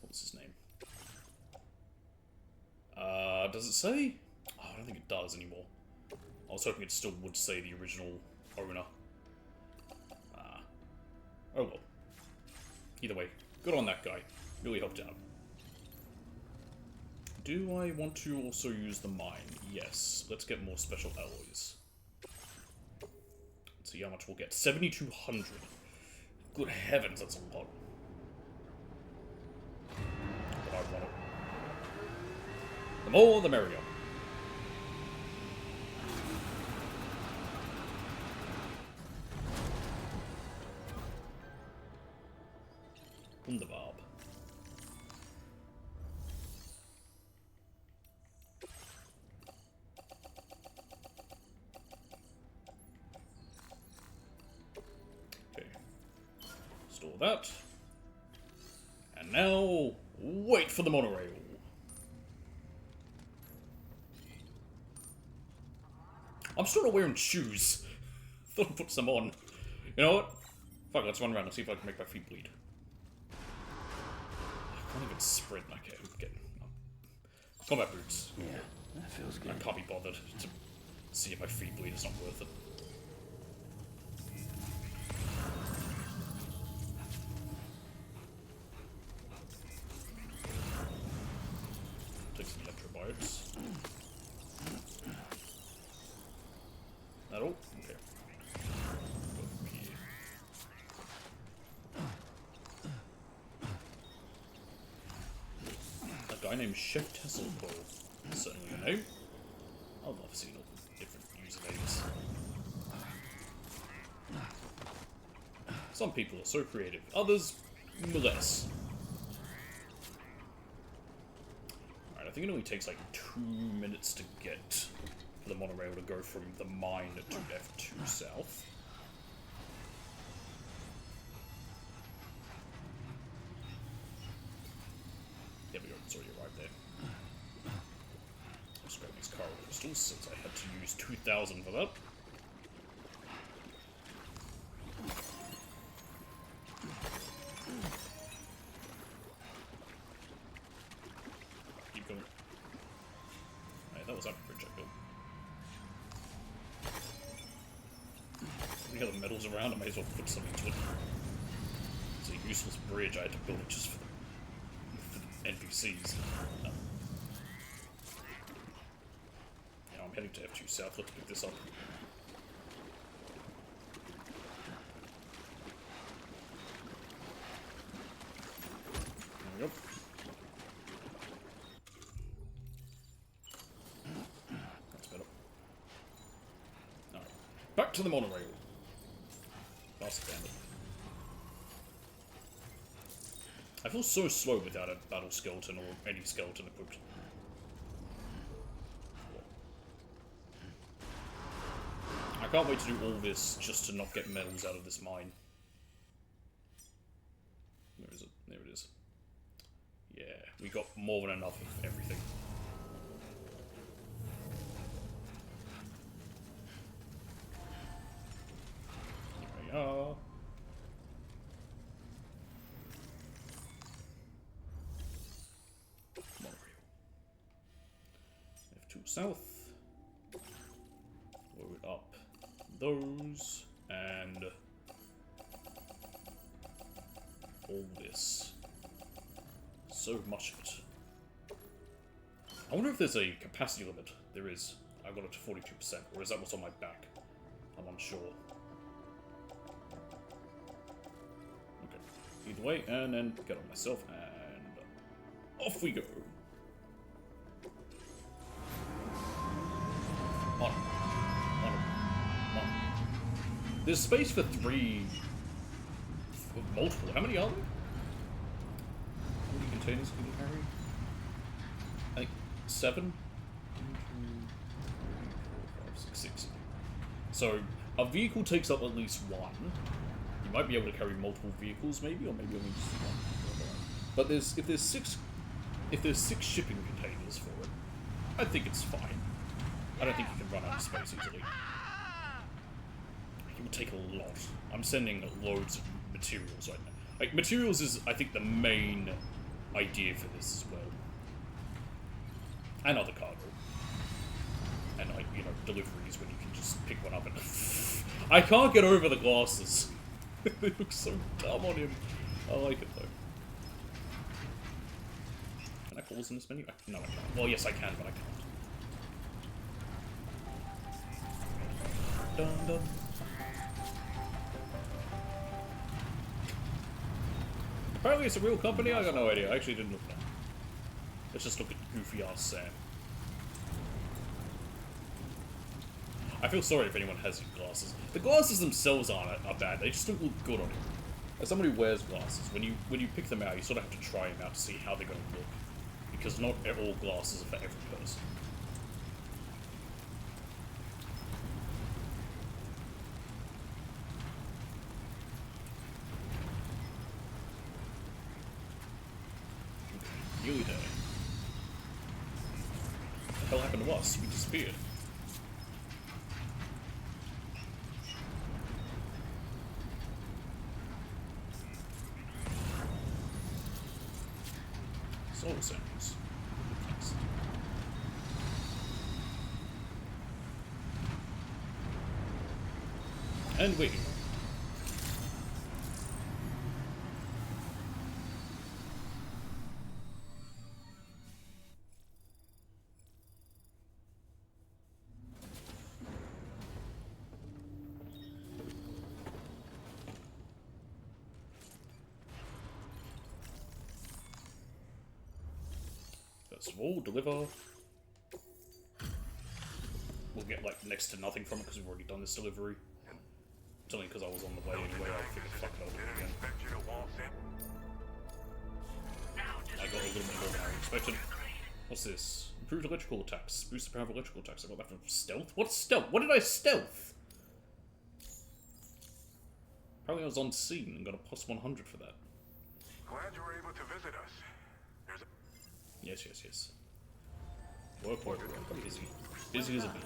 What was his name? Does it say? Oh, I don't think it does anymore. I was hoping it still would say the original owner. Oh well. Either way, good on that guy. Really helped out. Do I want to also use the mine? Yes. Let's get more special alloys. Let's see how much we'll get. 7,200. Good heavens, that's a lot. But I want it. The more, the merrier. Wunderbar. Okay. Store that. And now, wait for the monorail. I'm still not wearing shoes. Thought I'd put some on. You know what? Fuck, let's run around and see if I can make my feet bleed. I can't even sprint. Okay, I'm getting... Combat boots. Yeah, that feels good. I can't be bothered to see if my feet bleed. It's not worth it. Take some electrobiotes. That all? Okay. Go from here. A guy named Chef Tesselbo. Certainly a name. I love seeing all the different usernames. Some people are so creative, others less. Alright, I think it only takes like 2 minutes to get for the monorail to go from the mine to F2 South. There we go, it's already arrived there. Let's grab these coral crystals since I had to use 2,000 for that. Keep going. Hey, that was up bridge I built. Any other metals around, I may as well put some into it. It's a useless bridge, I had to build it just for the NPCs. Now I'm heading to F2 South, let's pick this up. There we go. That's better. Alright, back to the monorail. Fast bandit. I feel so slow without a battle skeleton or any skeleton equipped. I can't wait to do all this just to not get metals out of this mine. Where is it? There it is. Yeah, we got more than enough of everything. we are. Monorail. F2 south. Load up those and all this. So much of it. I wonder if there's a capacity limit. There is. I got it to 42%, or is that what's on my back? I'm unsure. Okay. Either way, and then get on myself, and off we go. On. There's space for 3... multiple. How many are there? How many containers can you carry? I think 7? 1, 2, 3, 4, 5, 6, 6. So, a vehicle takes up at least 1. You might be able to carry multiple vehicles, maybe, or maybe only just 1. But if there's 6 shipping containers for it, I think it's fine. I don't think you can run out of space easily. It will take a lot. I'm sending loads of materials right now. Like, materials is, I think, the main idea for this as well. And other cargo. And, like, you know, deliveries when you can just pick one up and... I can't get over the glasses. They look so dumb on him. I like it, though. Can I pause in this menu? No, I can't. Well, yes, I can, but I can't. Dun, dun. Apparently it's a real company? I got no idea. I actually didn't look at that. Let's just look at goofy-ass Sam. I feel sorry if anyone has glasses. The glasses themselves are bad. They just don't look good on him. As someone who wears glasses, when you pick them out, you sort of have to try them out to see how they're going to look. Because not all glasses are for every person. Nearly there. What the hell happened to us? We disappeared. Soul sounds. Nice. And waiting. First of all, deliver. We'll get, like, next to nothing from it because we've already done this delivery. It's only because I was on the way anyway, I figured, fuck it, I'll do it again. I got a little bit more than I expected. What's this? Improved electrical attacks. Boost the power of electrical attacks. I got that from stealth? What's stealth? What did I stealth? Apparently I was on scene and got a plus 100 for that. Glad you were able to visit us. Yes, yes, yes. Work, work, work. I'm busy. Busy as a bee.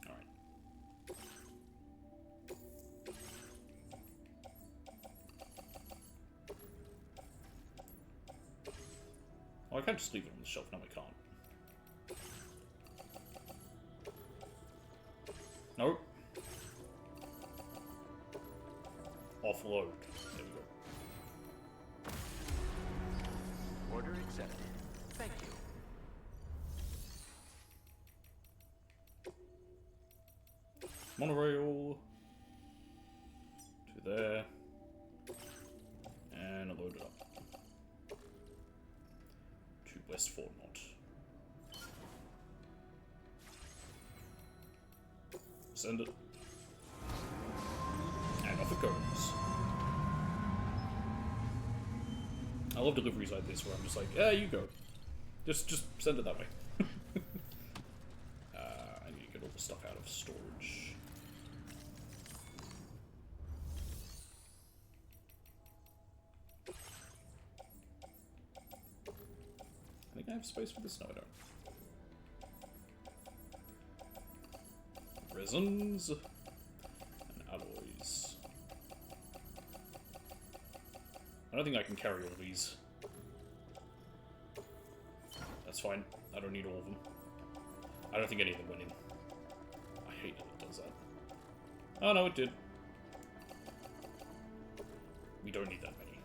Alright. Oh, I can't just leave it on the shelf. No, I can't. Nope. Offload. There we go. Order accepted. Thank you. Monorail. To there. And I'll load it up. To West Fort Knot. Send it. And off it goes. I love deliveries like this where I'm just like, yeah, you go. Just send it that way. I need to get all the stuff out of storage. I think I have space for this? No, I don't. resins and alloys. I don't think I can carry all these. That's fine. I don't need all of them. I don't think any of them went in. I hate that it does that. Oh no, it did. We don't need that many.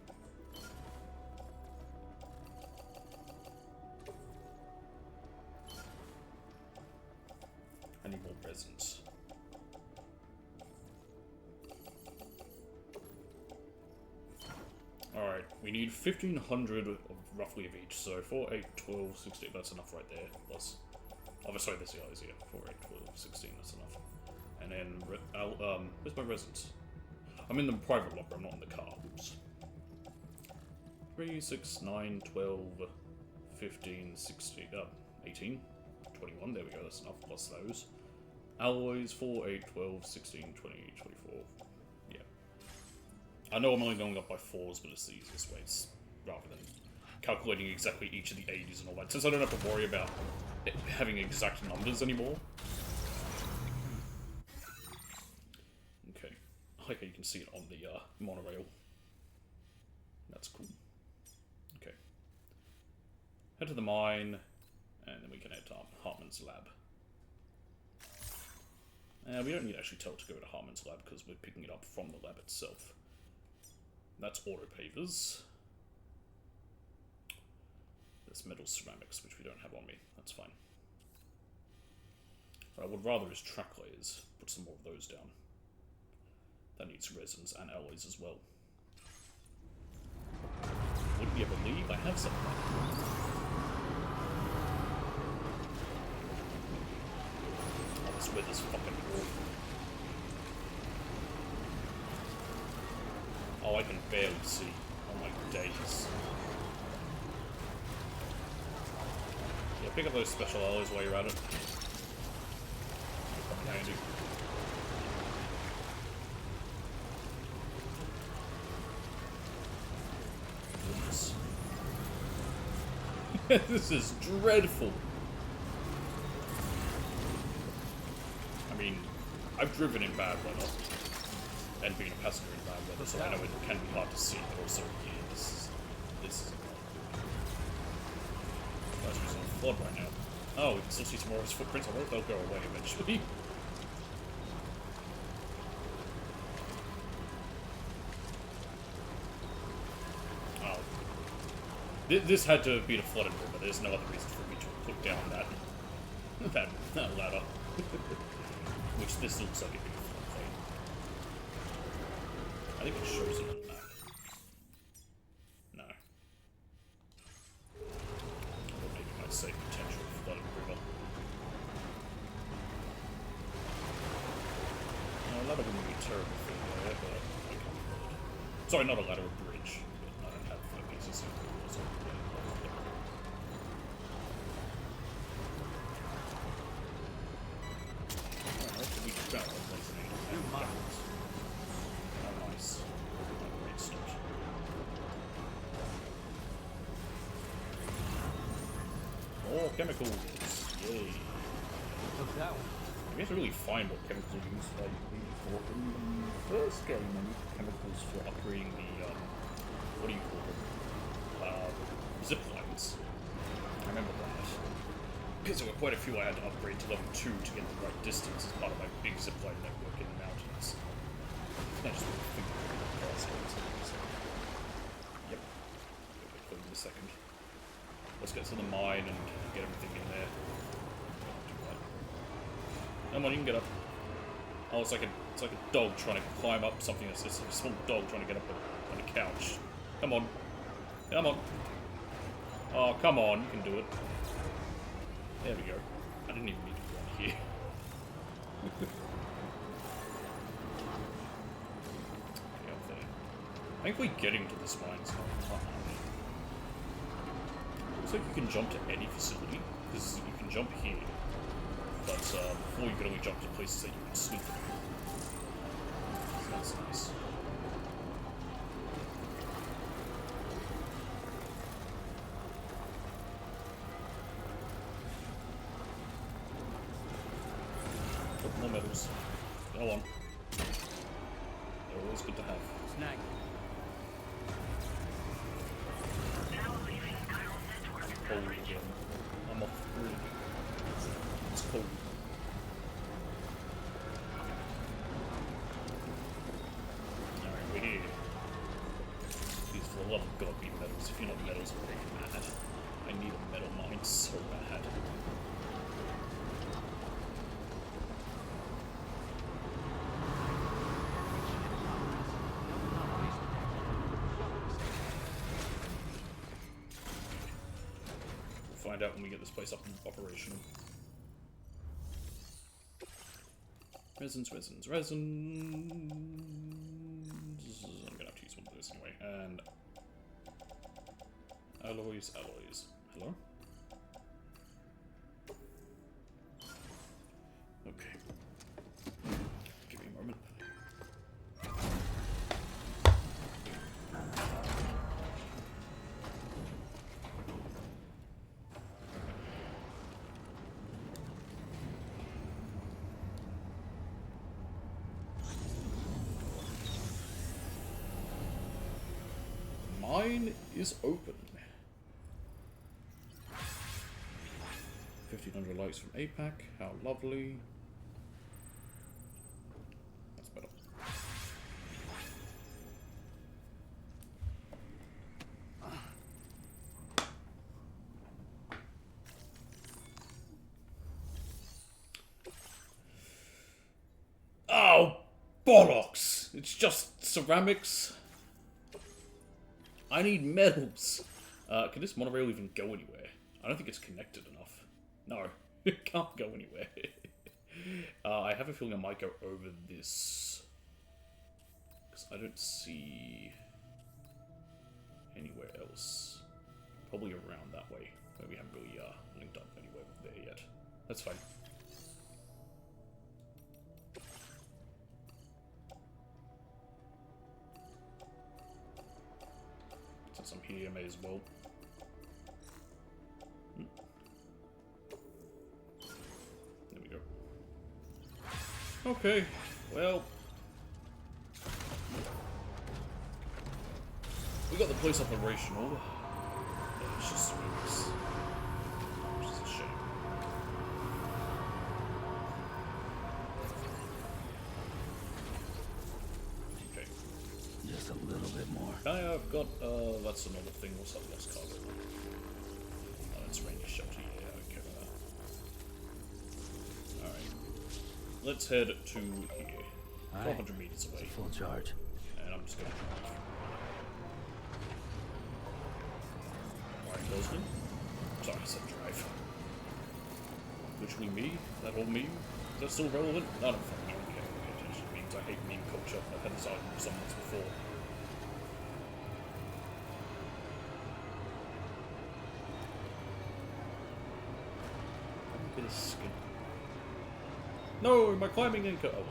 I need more resins. Alright, we need 1,500 of roughly of each, so 4, 8, 12, 16, that's enough right there, plus... Oh, sorry, this guy is here. 4, 8, 12, 16, that's enough. And then, where's my resins? I'm in the private locker, I'm not in the car, oops. 3, 6, 9, 12, 15, 16, 18, 21, there we go, that's enough, plus those. Alloys, 4, 8, 12, 16, 20, 24, yeah. I know I'm only going up by 4s, but it's the easiest way, rather than calculating exactly each of the 80s and all that, since I don't have to worry about having exact numbers anymore. Okay, I like how you can see it on the monorail. That's cool. Okay. Head to the mine, and then we can head to Hartman's lab. We don't need to actually tell it to go to Hartman's lab because we're picking it up from the lab itself. That's auto pavers. There's metal ceramics, which we don't have on me. That's fine. What I would rather is track layers. Put some more of those down. That needs resins and alloys as well. Would you ever believe I have something? Oh, this weather's fucking awful. Oh, I can barely see. Oh my days. Yeah, pick up those special alloys while you're at it. Fucking handy. This is dreadful. I mean, I've driven in bad weather, and been a passenger in bad weather, so I know it can be hard to see, but also, yeah, this is not good. That's just on flood right now. Oh, we can still see some more of his footprints. I wonder if they'll go away eventually. This had to have been a flooded river. There's no other reason for me to put down that ladder. Which this looks like a big floodplain. I think it shows it on the map. No. Or maybe it might say potential flooded river. No, a ladder wouldn't be a terrible thing there, but I can't be bothered. Sorry, not a ladder, a bridge. But I don't have pieces of chemicals, yay. Look that one. We have to really find what chemicals are used like for in the first game. I used chemicals for upgrading the what do you call them? Zip lines. I remember that. Because there were quite a few I had to upgrade to level 2 to get the right distance as part of my big zipline network in the mountains. I just want to think about the Yep. We'll in a second. Let's get to the mine and get everything in there. Come on, you can get up. Oh, it's like a dog trying to climb up something. It's like a small dog trying to get up on a couch. Come on. Come on. Oh, come on. You can do it. There we go. I didn't even need to go on here. Okay, up there. Thankfully, getting to this mine is not hard. Looks like you can jump to any facility, because you can jump here, but before you could only jump to places that you can sneak through. So that's nice. Put more medals. Go on. They're always good to have. Snag. Cold again. I'm off grid. It's cold. Alright, we're here. Please, for the love of God, be medals. If you're not medals, I'm pretty mad. I need a medal mine so bad. Find out when we get this place up and operational. Resins. I'm gonna have to use one of those anyway. And alloys. Hello? Okay. Give me a moment. Mine is open. 1,500 likes from APAC. How lovely. That's better. Oh, bollocks! It's just ceramics. I need metals. Can this monorail even go anywhere? I don't think it's connected enough. No, it can't go anywhere. I have a feeling I might go over this. Because I don't see anywhere else. Probably around that way. But we haven't really linked up anywhere there yet. That's fine. Since I'm here, I may as well. There we go. Okay, well. We got the place operational. It's just swings. Which is a shame. Okay. Just a little bit more. I've got, that's another thing. What's that lost cargo? Oh, it's rainy shelter. Yeah, I don't care about that. Alright. Let's head to here. 400 meters away. Full charge. And I'm just gonna drive. Alright, Bozeman. Sorry, I said drive. Literally me? That whole meme? Is that still relevant? I don't fucking care. It just means I hate meme culture. I've had this argument with someone before. Get a skin. No, my climbing anchor. Oh well.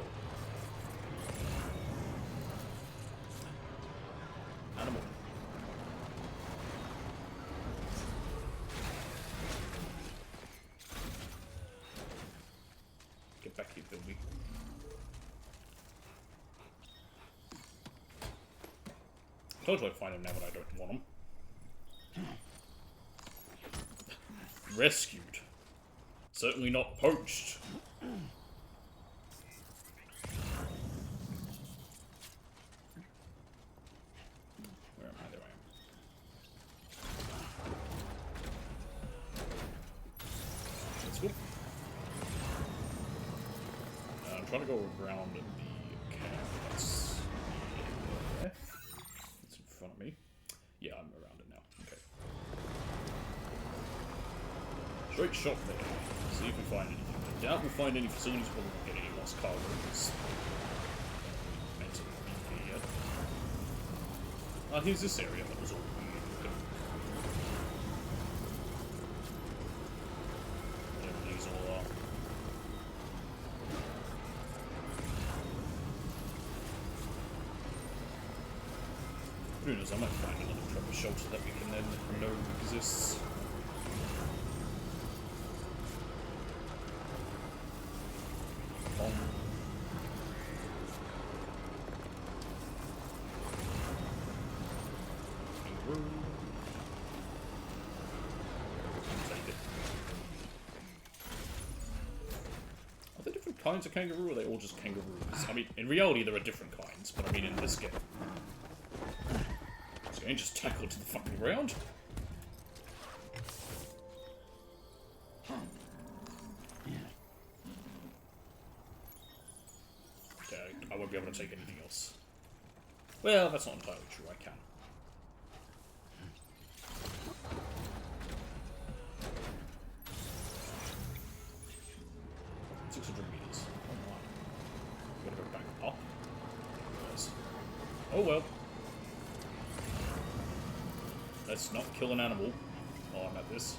Animal. Get back here, Bilby. I told you I'd find him now, but I don't want him. Rescued. Certainly not poached. Where am I? There I am. Let's go. I'm trying to go around the camp. That's there. It's in front of me. Yeah, I'm around it now. Okay. Straight shot there. See if we find anything. I doubt we'll find any facilities, probably won't get any lost cargo because meant to be here yet. Here's this area that was all weird. Whatever these all are. Who knows, I might find another proper shelter that we can then know exists. Kangaroo. Take it. Are there different kinds of kangaroo, or are they all just kangaroos? I mean, in reality there are different kinds, but I mean in this game. So you ain't just tackled to the fucking ground. Okay, I won't be able to take anything else. Well, that's not entirely true, I can. 600 meters. Oh my. Gotta go back up. Yes. Oh well. Let's not kill an animal while I'm at this.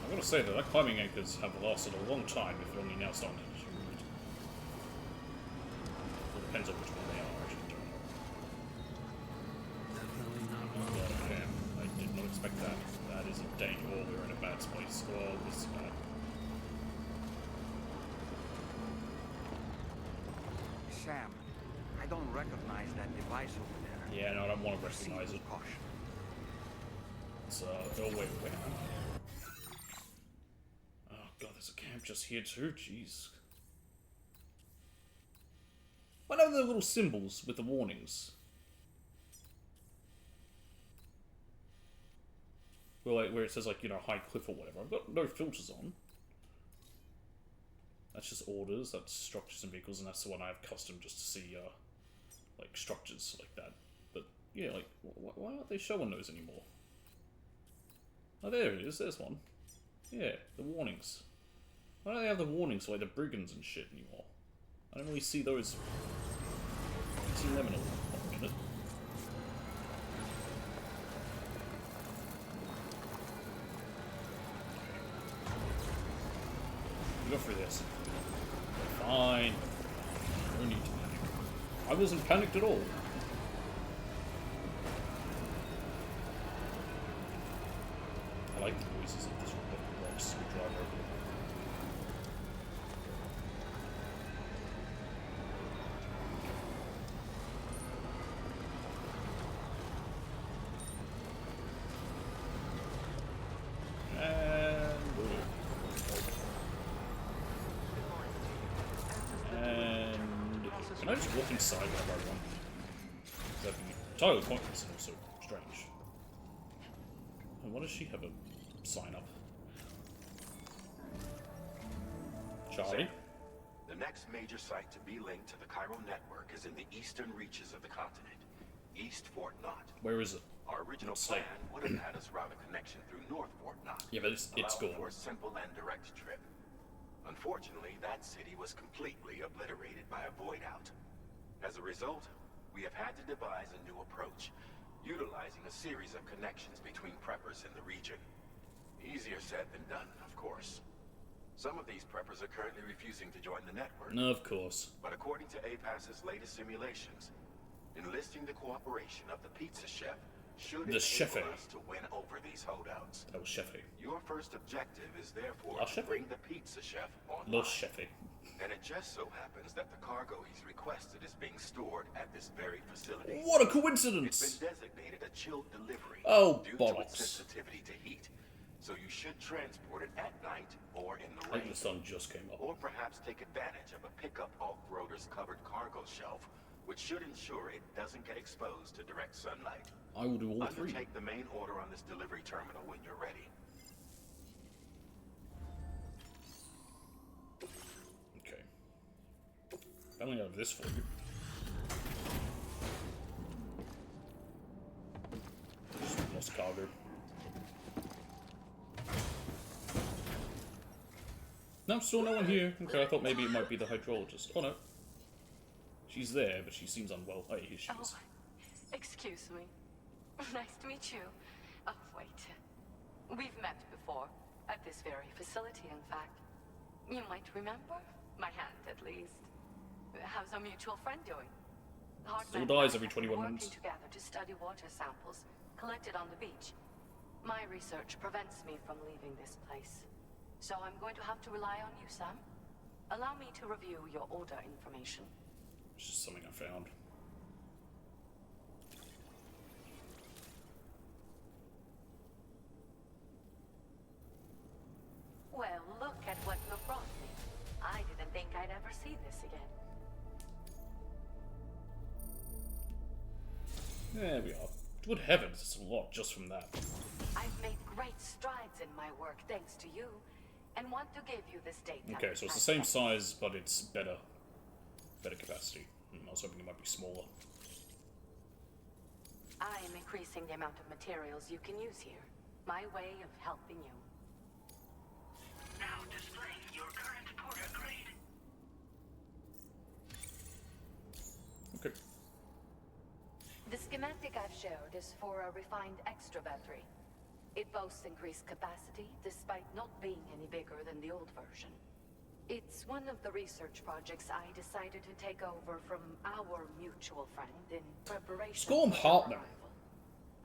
I've got to say that climbing anchors have lasted a long time if they're only now starting to deteriorate. It depends on which one they are, I actually don't know. Oh, damn. I did not expect that. That is a danger. Oh, we're in a bad place. Oh, this is bad. Sam, I don't recognize that device over there. Yeah, no, I don't want to recognize it. It's, oh wait, where am I? Oh god, there's a camp just here too, jeez. What are the little symbols with the warnings? Well, like, where it says, like, you know, high cliff or whatever. I've got no filters on. That's just orders, that's structures and vehicles, and that's the one I have custom just to see, like, structures like that. But, yeah, like, why aren't they showing those anymore? Oh, there it is, there's one. Yeah, the warnings. Why don't they have the warnings for, like, the brigands and shit anymore? I don't really see those. I haven't seen them in a minute. Go through this. Fine. No need to panic. I wasn't panicked at all. I like the noises of this rocks we drive over. Can I just walk inside whenever I want? That'd be entirely pointless and also strange. And what does she have a sign up? Charlie? The next major site to be linked to the chiral network is in the eastern reaches of the continent, East Fort Knott. Where is it? Our original plan would have had us route a connection through North Fort Knott. Yeah, but it's gone. For a simple and direct trip. Unfortunately, that city was completely obliterated by a void out. As a result, we have had to devise a new approach, utilizing a series of connections between preppers in the region. Easier said than done, of course. Some of these preppers are currently refusing to join the network. No, of course. But according to APAS's latest simulations, enlisting the cooperation of the pizza chef should enable us to win over these holdouts. Oh, Chefy. Your first objective is therefore to bring the pizza chef online. Chefy. And it just so happens that the cargo he's requested is being stored at this very facility. What a coincidence! It's been designated a chilled delivery due to its sensitivity to heat. So you should transport it at night or in the rain. The sun just came up. Or perhaps take advantage of a pickup off-roader's covered cargo shelf, which should ensure it doesn't get exposed to direct sunlight. I will do all three. Undertake the main order on this delivery terminal when you're ready. Okay. I only have this for you. Just lost cargo. No, still no one here. Okay, I thought maybe it might be the hydrologist. Oh no. She's there, but she seems unwell. Oh, here she is. Excuse me. Nice to meet you. Oh, wait. We've met before. At this very facility, in fact. You might remember? My hand, at least. How's our mutual friend doing? Still dies every 21 minutes. Working together to study water samples collected on the beach. My research prevents me from leaving this place. So I'm going to have to rely on you, Sam. Allow me to review your order information. It's just something I found. Well, look at what you brought me. I didn't think I'd ever see this again. There we are. Good heavens, it's a lot just from that. I've made great strides in my work thanks to you, and want to give you this data. Okay, so it's the same size, but it's better capacity. I was hoping it might be smaller. I am increasing the amount of materials you can use here. My way of helping you. Now displaying your current Porter grade. Okay. The schematic I've showed is for a refined extra battery. It boasts increased capacity, despite not being any bigger than the old version. It's one of the research projects I decided to take over from our mutual friend in preparation. Score 'em Hartman.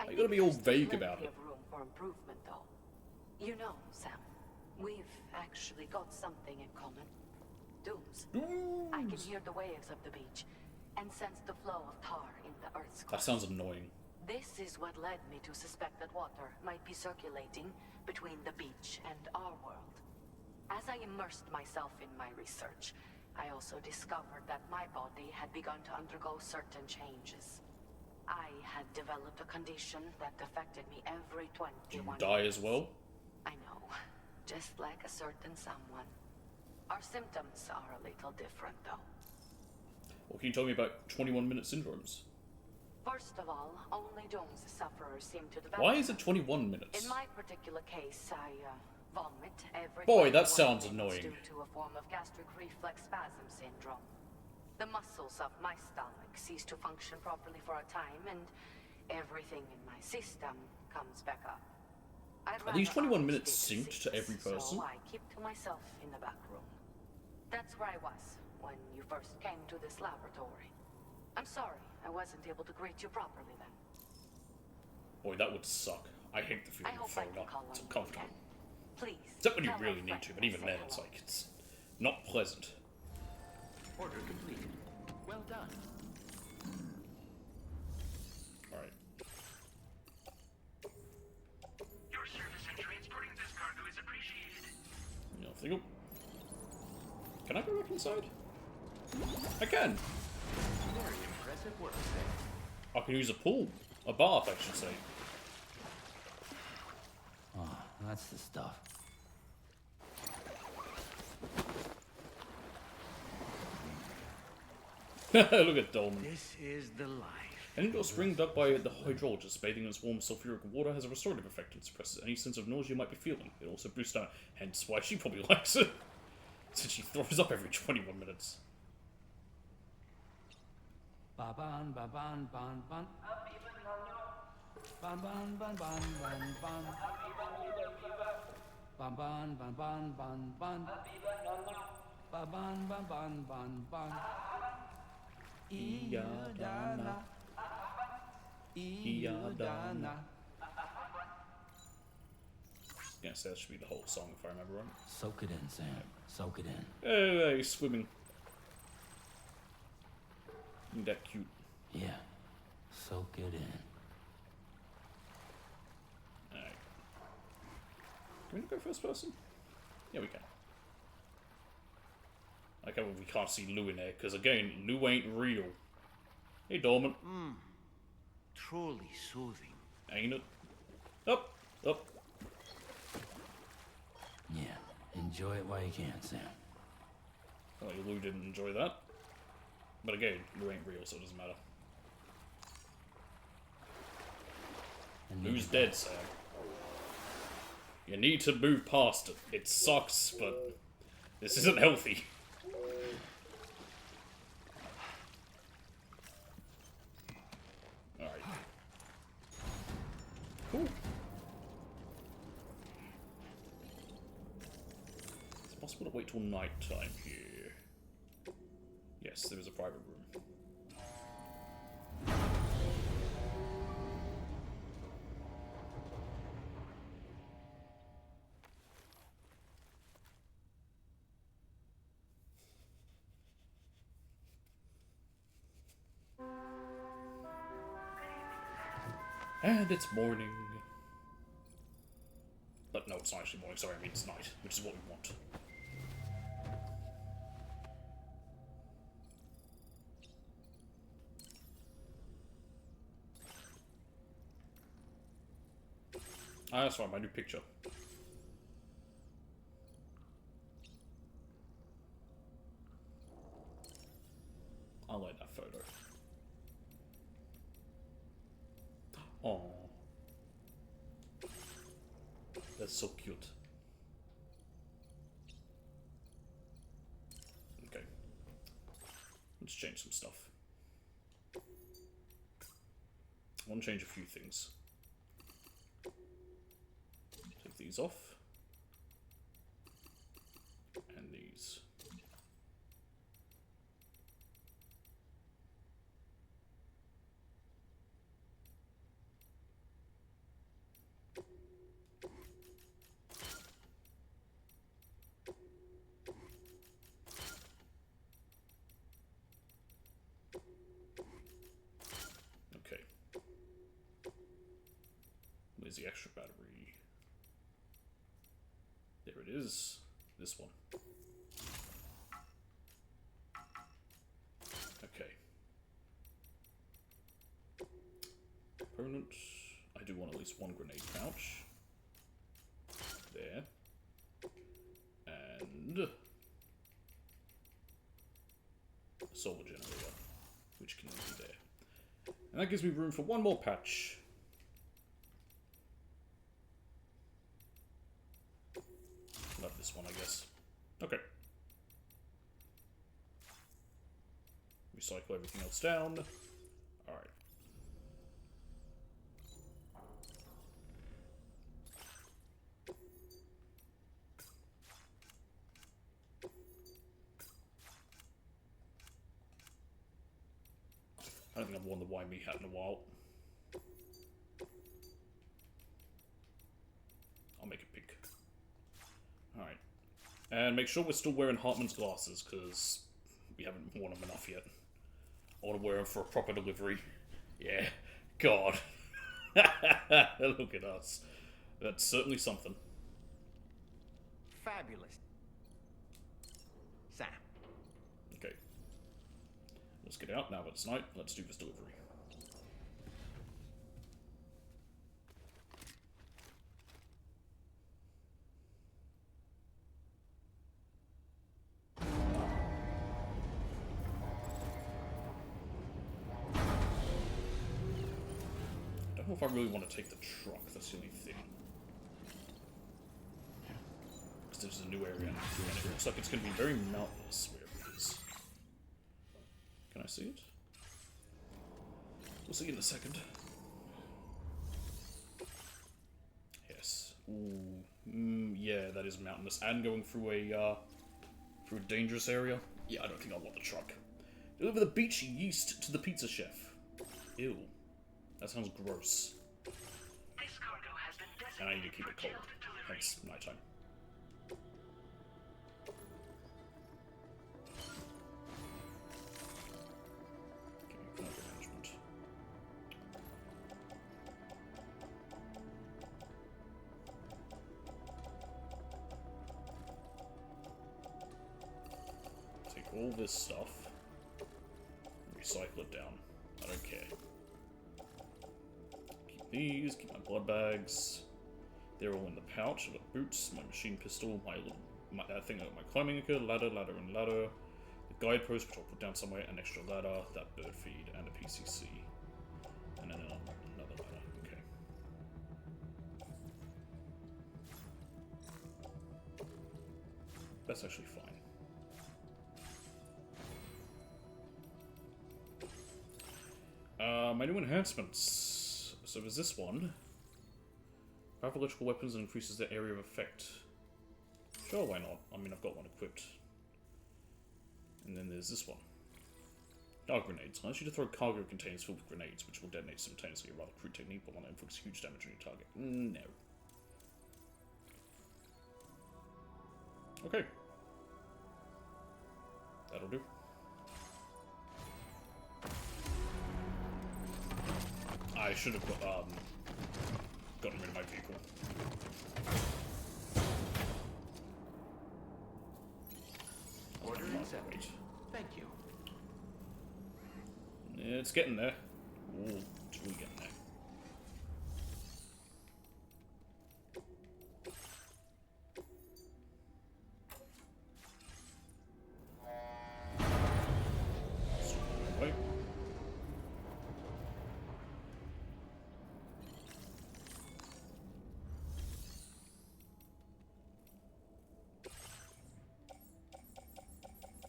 You gotta be all vague about it. Of room for improvement, though. You know, Sam, we've actually got something in common. Dooms. I can hear the waves of the beach and sense the flow of tar in the Earth's crust. That sounds annoying. This is what led me to suspect that water might be circulating between the beach and our world. As I immersed myself in my research, I also discovered that my body had begun to undergo certain changes. I had developed a condition that affected me every 21 You die years. as well? I know, just like a certain someone. Our symptoms are a little different, though. What can you tell me about 21-minute syndromes? First of all, only Doom's sufferers seem to develop. Why is it 21 minutes? In my particular case, I vomit every. Boy, that 21 sounds minutes annoying. Due to a form of gastric reflex spasm syndrome. The muscles of my stomach cease to function properly for a time, and everything in my system comes back up. Are these 21 minutes synced to every person? So I keep to myself in the back room. That's where I was when you first came to this laboratory. I'm sorry I wasn't able to greet you properly then. Boy, that would suck. I hate the feeling of throwing up. It's uncomfortable. Please. Except when you really need to, but even then it's like, it's not pleasant. Order completed. Well done. Alright. Your service in transporting this cargo is appreciated. No, thingle. Can I go back inside? I can! Very impressive work there. I can use a pool. A bath, I should say. Oh, that's the stuff. Look at Dolman. This is the life. An indoor spring dug by the hydrologist bathing in its warm sulfuric water has a restorative effect and suppresses any sense of nausea you might be feeling. It also boosts out, hence why she probably likes it. Since she throws up every 21 minutes. Ba-ban, ba-ban, ban, ban. Ban, ban, ban, ban, ban, ban. Ban, ban, ban, ban, ban, ban. Ban, ban, ban, ban, ban, ban. Iodana. Iodana. Yeah, so that should be the whole song if I remember right. Soak it in, Sam. Soak it in. Hey, he's swimming. Isn't that cute? Yeah. Soak it in. Alright. Can we go first person? Yeah, we can. I like how we can't see Lou in there, because again, Lou ain't real. Hey, Dorman. Truly soothing. Ain't it? Up, up. Yeah. Enjoy it while you can, Sam. Well, Lou didn't enjoy that. But again, Lou ain't real, so it doesn't matter. Lou's dead, Sam. You need to move past it. It sucks, but this isn't healthy. Alright. Cool. It's possible to wait till night time here. Yes, there is a private room. And it's morning. But no, it's not actually morning, sorry, I mean it's night, which is what we want. Ah, that's right, my new picture. I'll like that photo. Oh, that's so cute. Okay, let's change some stuff. I want to change a few things. Take these off. And these. Okay. Where's the extra battery? There it is. This one. Okay. Component. I do want at least one grenade pouch. There. And a solar generator, which can be there. And that gives me room for one more patch. Love this one, I guess. Okay. Recycle everything else down. Alright. I don't think I've worn the Why Me hat in a while. I'll make it pink. Alright. And make sure we're still wearing Hartman's glasses, because we haven't worn them enough yet. I want to wear them for a proper delivery. Yeah. God. Look at us. That's certainly something. Fabulous. Sam. Okay. Let's get out now that it's night. Let's do this delivery. I don't know if I really want to take the truck, that's the only thing. Because there's a new area and it looks like it's going to be very mountainous wherever it is. Can I see it? We'll see in a second. Yes. Ooh. Yeah, that is mountainous. And going through a dangerous area? Yeah, I don't think I want the truck. Deliver the beach yeast to the pizza chef. Ew. That sounds gross. This cargo has been And I need to keep it cold. designated for delivery. Hence, nighttime. Okay, cargo management. Take all this stuff. Recycle it down. I don't care. Keep these, keep my blood bags. They're all in the pouch. I've got boots, my machine pistol, my thing, my climbing gear, ladder, and ladder. The guidepost, which I'll put down somewhere, an extra ladder, that bird feed, and a PCC. And then another ladder, okay. That's actually fine. My new enhancements. So there's this one. Powerful electrical weapons and increases their area of effect. Sure, why not? I mean, I've got one equipped. And then there's this one. Dark grenades. Allows you to throw cargo containers filled with grenades, which will detonate simultaneously. A rather crude technique, but one that inflicts huge damage on your target. No. Okay. That'll do. I should have got, gotten rid of my vehicle. Order accepted. Thank you. Yeah, it's getting there. Ooh, it's really getting there. Right.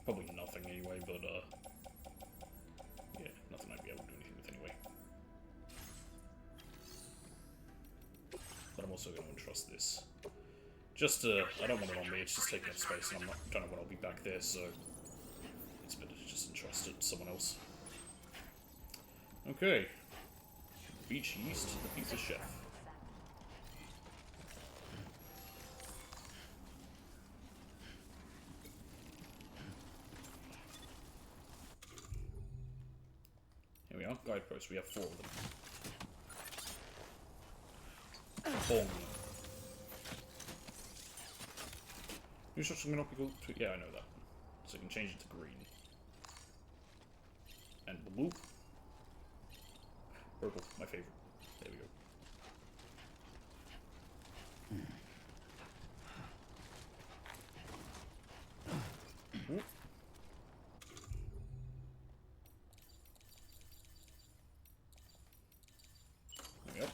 Probably nothing anyway, but yeah, nothing I'd be able to do anything with anyway. But I'm also going to entrust this. Just I don't want it on me, it's just taking up space, and don't know when I'll be back there, so it's better to just entrust it to someone else. Okay. Beach East, the Pizza Chef. Here we are, guideposts, we have 4 of them. Bong. New structure may not be called. Yeah, I know that. So you can change it to green. And blue. Purple, my favorite. There we go. Ooh. There we go.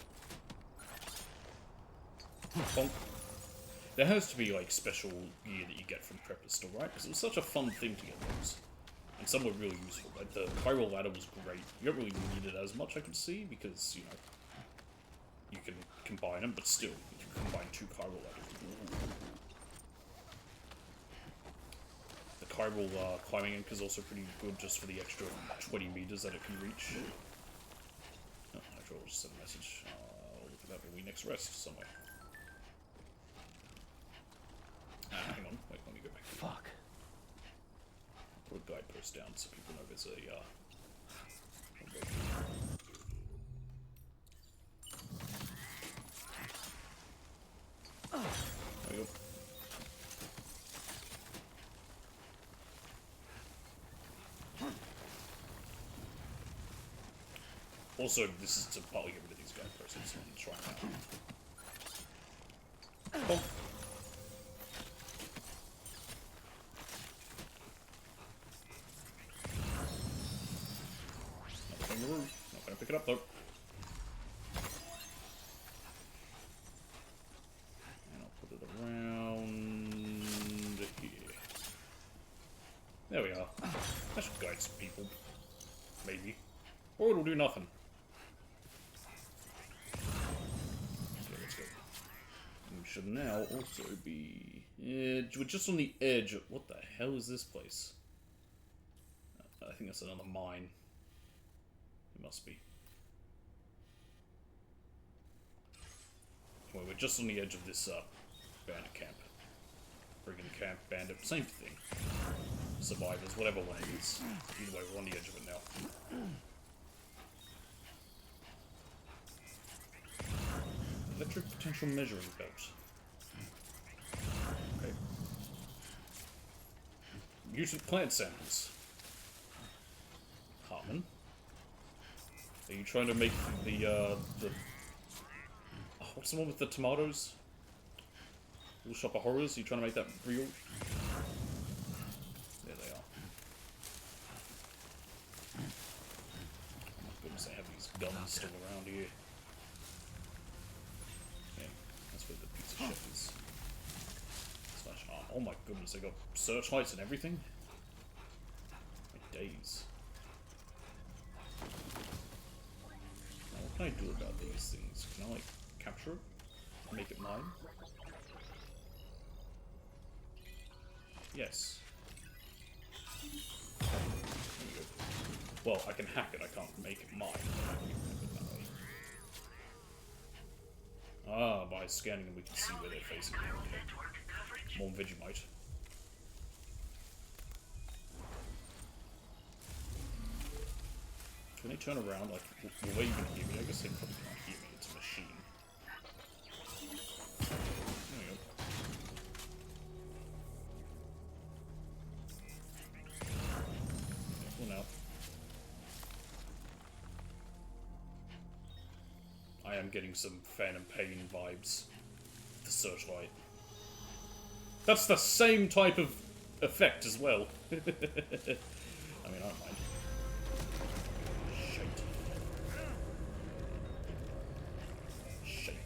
Bonk. There has to be, like, special gear that you get from Preppers still, right? Because it was such a fun thing to get those. And some were really useful. Like, the Chiral Ladder was great. You don't really need it as much, I could see, because, you know, you can combine them, but still, if you combine 2 Chiral Ladders. The Chiral climbing ink is also pretty good just for the extra 20 meters that it can reach. Oh, actually, I'll just send a message. I'll look at that when we next rest somewhere. Hang on, wait, let me go back. Fuck. Put a guidepost down so people know there's a, there we go. Also, this is to partly get rid of these guideposts, so I'm trying out. Oh. Not gonna pick it up though. And I'll put it around here. There we are. That should guide some people. Maybe. Or it'll do nothing. Okay, let's go. We should now also be... we're just on the edge of... What the hell is this place? I think that's another mine. It must be. Well, we're just on the edge of this bandit camp. Brigand camp, bandit, same thing. Survivors, whatever one it is. Either way, we're on the edge of it now. Electric potential measuring belt. Okay. Mutant plant samples. Harmon. Are you trying to make the oh, what's the one with the tomatoes? Little Shop of Horrors? Are you trying to make that real? There they are. Oh my goodness, they have these guns still around here. Yeah, that's where the pizza chef is. Slash arm. Oh my goodness, they got searchlights and everything? My days. What can I do about these things? Can I, like, capture it? Make it mine? Yes. There we go. Well, I can hack it, I can't make it mine. Ah, by scanning them we can see where they're facing. Okay. More Vegemite. Can they turn around? Like, will they even hear me? I guess they probably can't hear me. It's a machine. I am getting some Phantom Pain vibes. The searchlight. That's the same type of effect as well. I mean, I don't mind. Shite. Shite.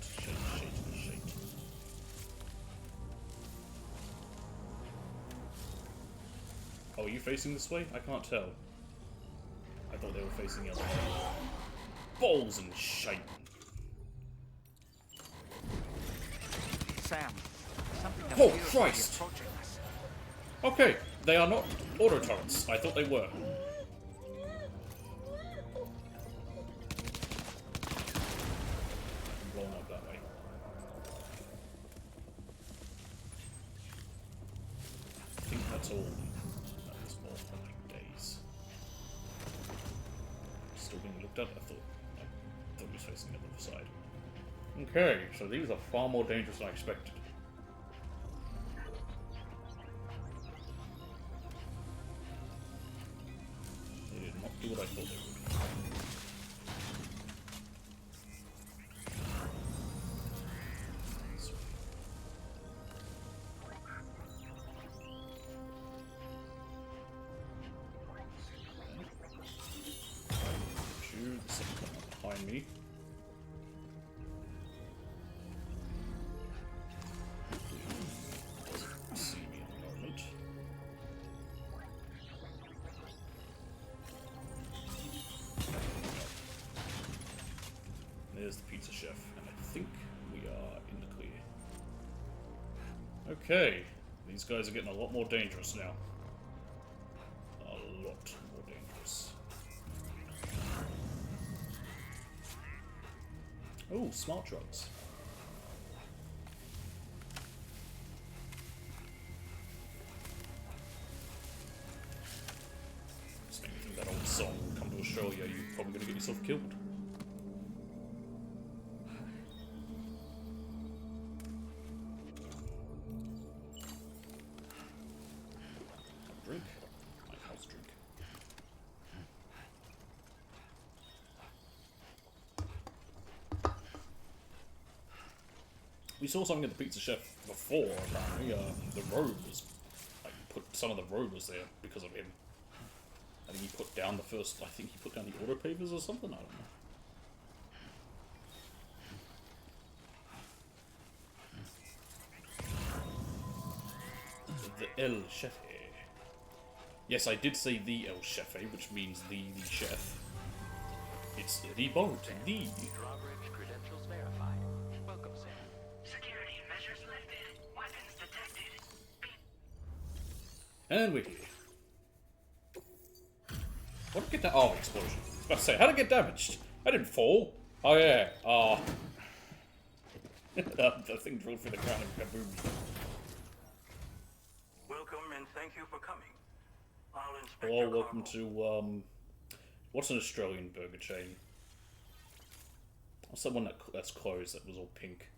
Oh, are you facing this way? I can't tell. I thought they were facing the other way. Balls and shite. Sam, something Oh, appears to be Christ! approaching us. Okay, they are not auto turrets. I thought they were. Blown up that way. I think that's all. No, there's more. Oh my days. Still being looked at? I thought he was facing the other side. Okay, so these are far more dangerous than I expected. They did not do what I thought they would. Shoot, there's something behind me. See me in a moment. There's the pizza chef, and I think we are in the clear. Okay, these guys are getting a lot more dangerous now. A lot more dangerous. Oh, smart drugs. Just make me think that old song, Come to Australia, you're probably going to get yourself killed. Drink. My house drink. We saw something at the pizza chef before, apparently. The road was, like, some of the road was there because of him. I think he put down the auto pavers or something, I don't know. The El Chefe. Yes, I did say the El Chefe, which means the chef. It's the boat, the. Drawbridge credentials verified. Welcome, Sam. Security measures lifted. Weapons detected. And we're here. What did I get that? Oh, explosion. I was about to say, how did I get damaged? I didn't fall. Oh, yeah. The thing drilled through the ground and kaboom. Welcome and thank you for coming. I'll inspect Hello, your welcome cargo. to, what's an Australian burger chain? What's that one that's closed that was all pink?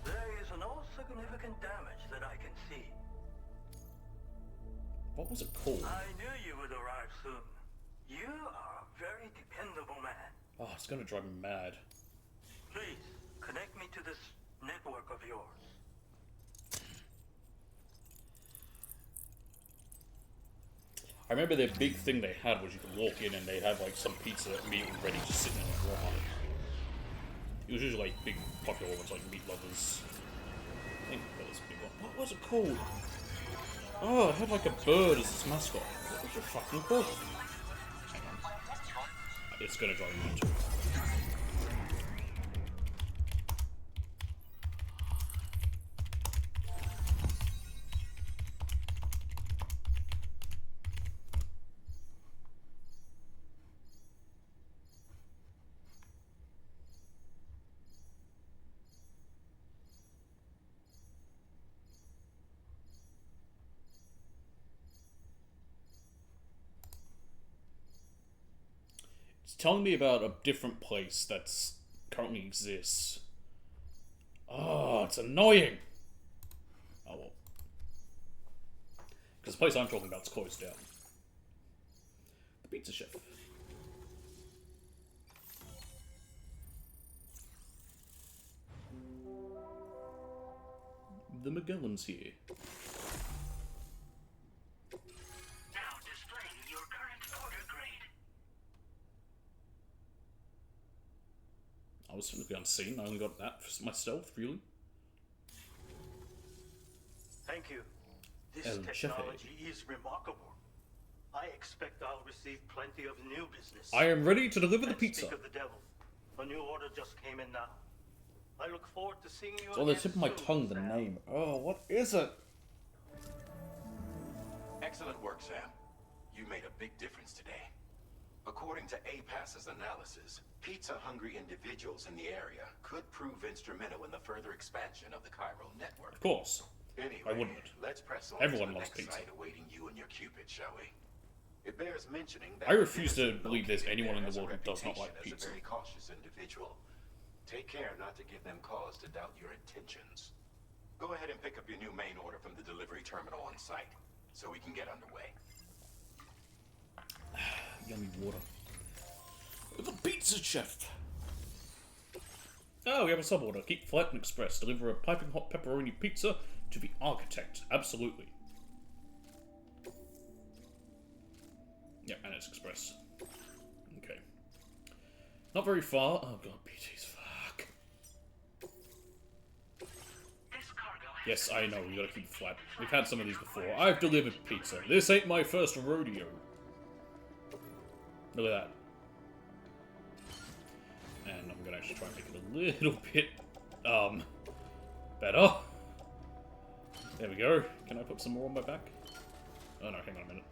There is no significant damage that I can see. What was it called? I knew you would arrive soon. You are a very dependable man. Oh, it's gonna drive me mad. Please, connect me to this network of yours. I remember their big thing they had was you could walk in and they'd have like some pizza immediately ready just sitting in a drawer. It was usually like big popular ones like Meat Lovers. I think that was a big one. What was it called? Oh, it had like a bird as its mascot. What was it fucking called? Hang on. It's gonna drive me into it. It's telling me about a different place that's currently exists. Oh, it's annoying! Oh well. Because the place I'm talking about is closed down. The pizza chef. the Magellans here. Now displaying your current order grade. I was technically unseen. I only got that for my stealth, really. Thank you. This El technology is remarkable. I expect I'll receive plenty of new business. I am ready to deliver the And pizza. Speak of the devil. A new order just came in now. I look forward to seeing you It's on the again tip of my soon, tongue, the Sam. name. Oh, what is it? Excellent work, Sam. You made a big difference today. According to APAS's analysis, pizza-hungry individuals in the area could prove instrumental in the further expansion of the chiral network. Of course. Anyway, I wouldn't. Let's press on Everyone to the loves next pizza. site awaiting you and your Cupid, shall we? It bears mentioning that I refuse to Pearson believe there's located anyone in there the has a world who does not like reputation pizza. as a very cautious individual. Take care not to give them cause to doubt your intentions. Go ahead and pick up your new main order from the delivery terminal on site, so we can get underway. Yummy water. The pizza chef! Oh, we have a sub order. Keep flight and express. Deliver a piping hot pepperoni pizza to the architect. Absolutely. Yep, and it's express. Okay. Not very far. Oh god, PT's fuck. Yes, I know, we gotta keep it flat. We've had some of these before. I've delivered pizza. This ain't my first rodeo. Look at that. And I'm gonna actually try and make it a little bit, better. There we go. Can I put some more on my back? Oh no, hang on a minute.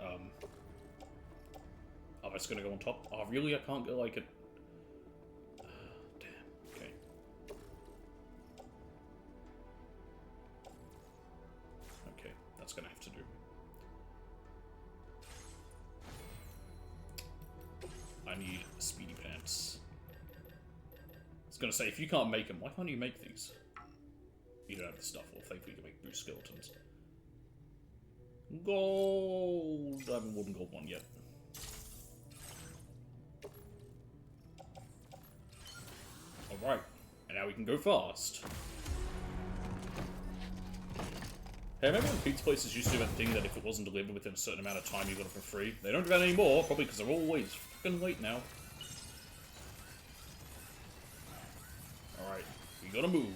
Oh, it's gonna go on top? Oh, really? I can't go like it. Damn. Okay. Okay, that's gonna have to do. I need speedy pants. I was gonna say, if you can't make them, why can't you make these? You don't have the stuff, or thankfully you can make boost skeletons. Gold! I haven't wooden gold one yet. Alright, and now we can go fast. Hey, remember when pizza places used to do that thing that if it wasn't delivered within a certain amount of time you got it for free? They don't do that anymore, probably because they're always fucking late now. Alright, we gotta move.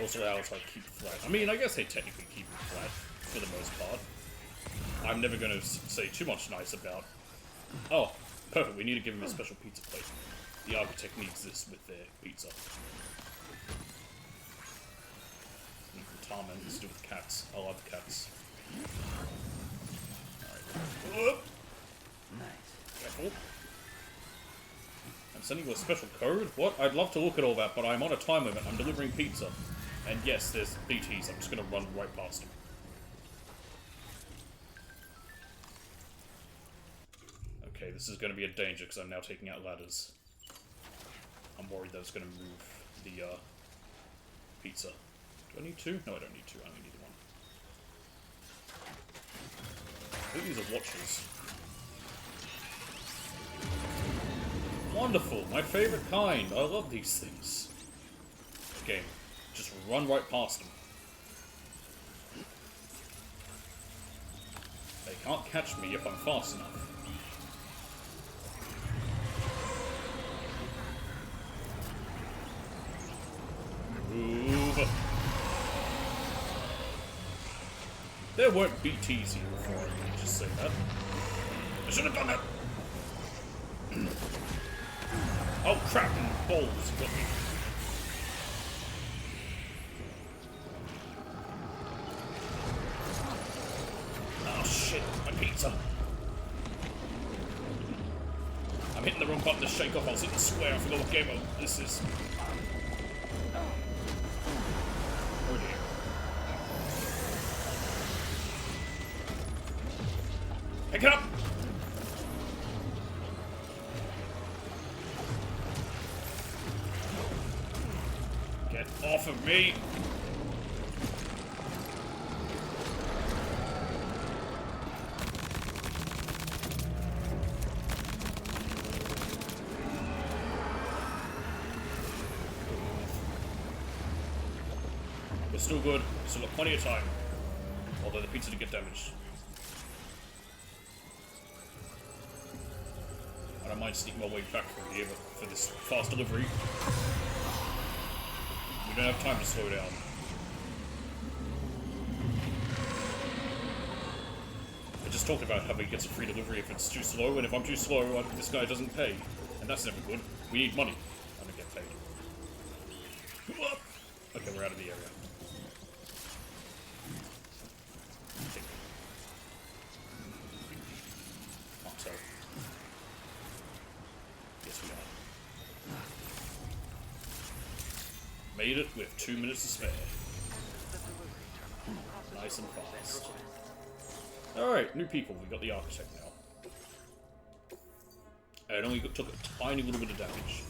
Also, Alex, like, keep it flat. I mean, I guess they technically keep it flat, for the most part. I'm never gonna say too much nice about... Oh, perfect, we need to give him a special pizza plate. The architect needs this with their pizza. Tarman, this is to do with cats. I love cats. Alright. Nice. Careful. I'm sending you a special code? What? I'd love to look at all that, but I'm on a time limit. I'm delivering pizza. And yes, there's BTs. I'm just gonna run right past them. Okay, this is gonna be a danger because I'm now taking out ladders. I'm worried that it's gonna move the pizza. Do I need two? No, I don't need two. I only need one. I think these are watches. Wonderful! My favorite kind! I love these things. Okay, just run right past them. They can't catch me if I'm fast enough. Move! There weren't BTs here before, I can just say that. I should have done that! Oh crap, and balls got me. Oh shit, my pizza. I'm hitting the wrong button to shake off, I was hitting the square, I forgot what game this is. Oh dear. Pick it up! Get off of me! We're still good. Still got plenty of time. Although the pizza did get damaged. I don't mind sneaking my way back from here, but for this fast delivery, we don't have time to slow down. I just talked about how he gets a free delivery if it's too slow, and if I'm too slow, this guy doesn't pay. And that's never good. We need money. I don't get paid. Okay, we're out of the area. Okay. Oh, sorry. Yes, we are. Made it with 2 minutes to spare. Nice and fast. Alright, new people. We got the architect now. And only took a tiny little bit of damage.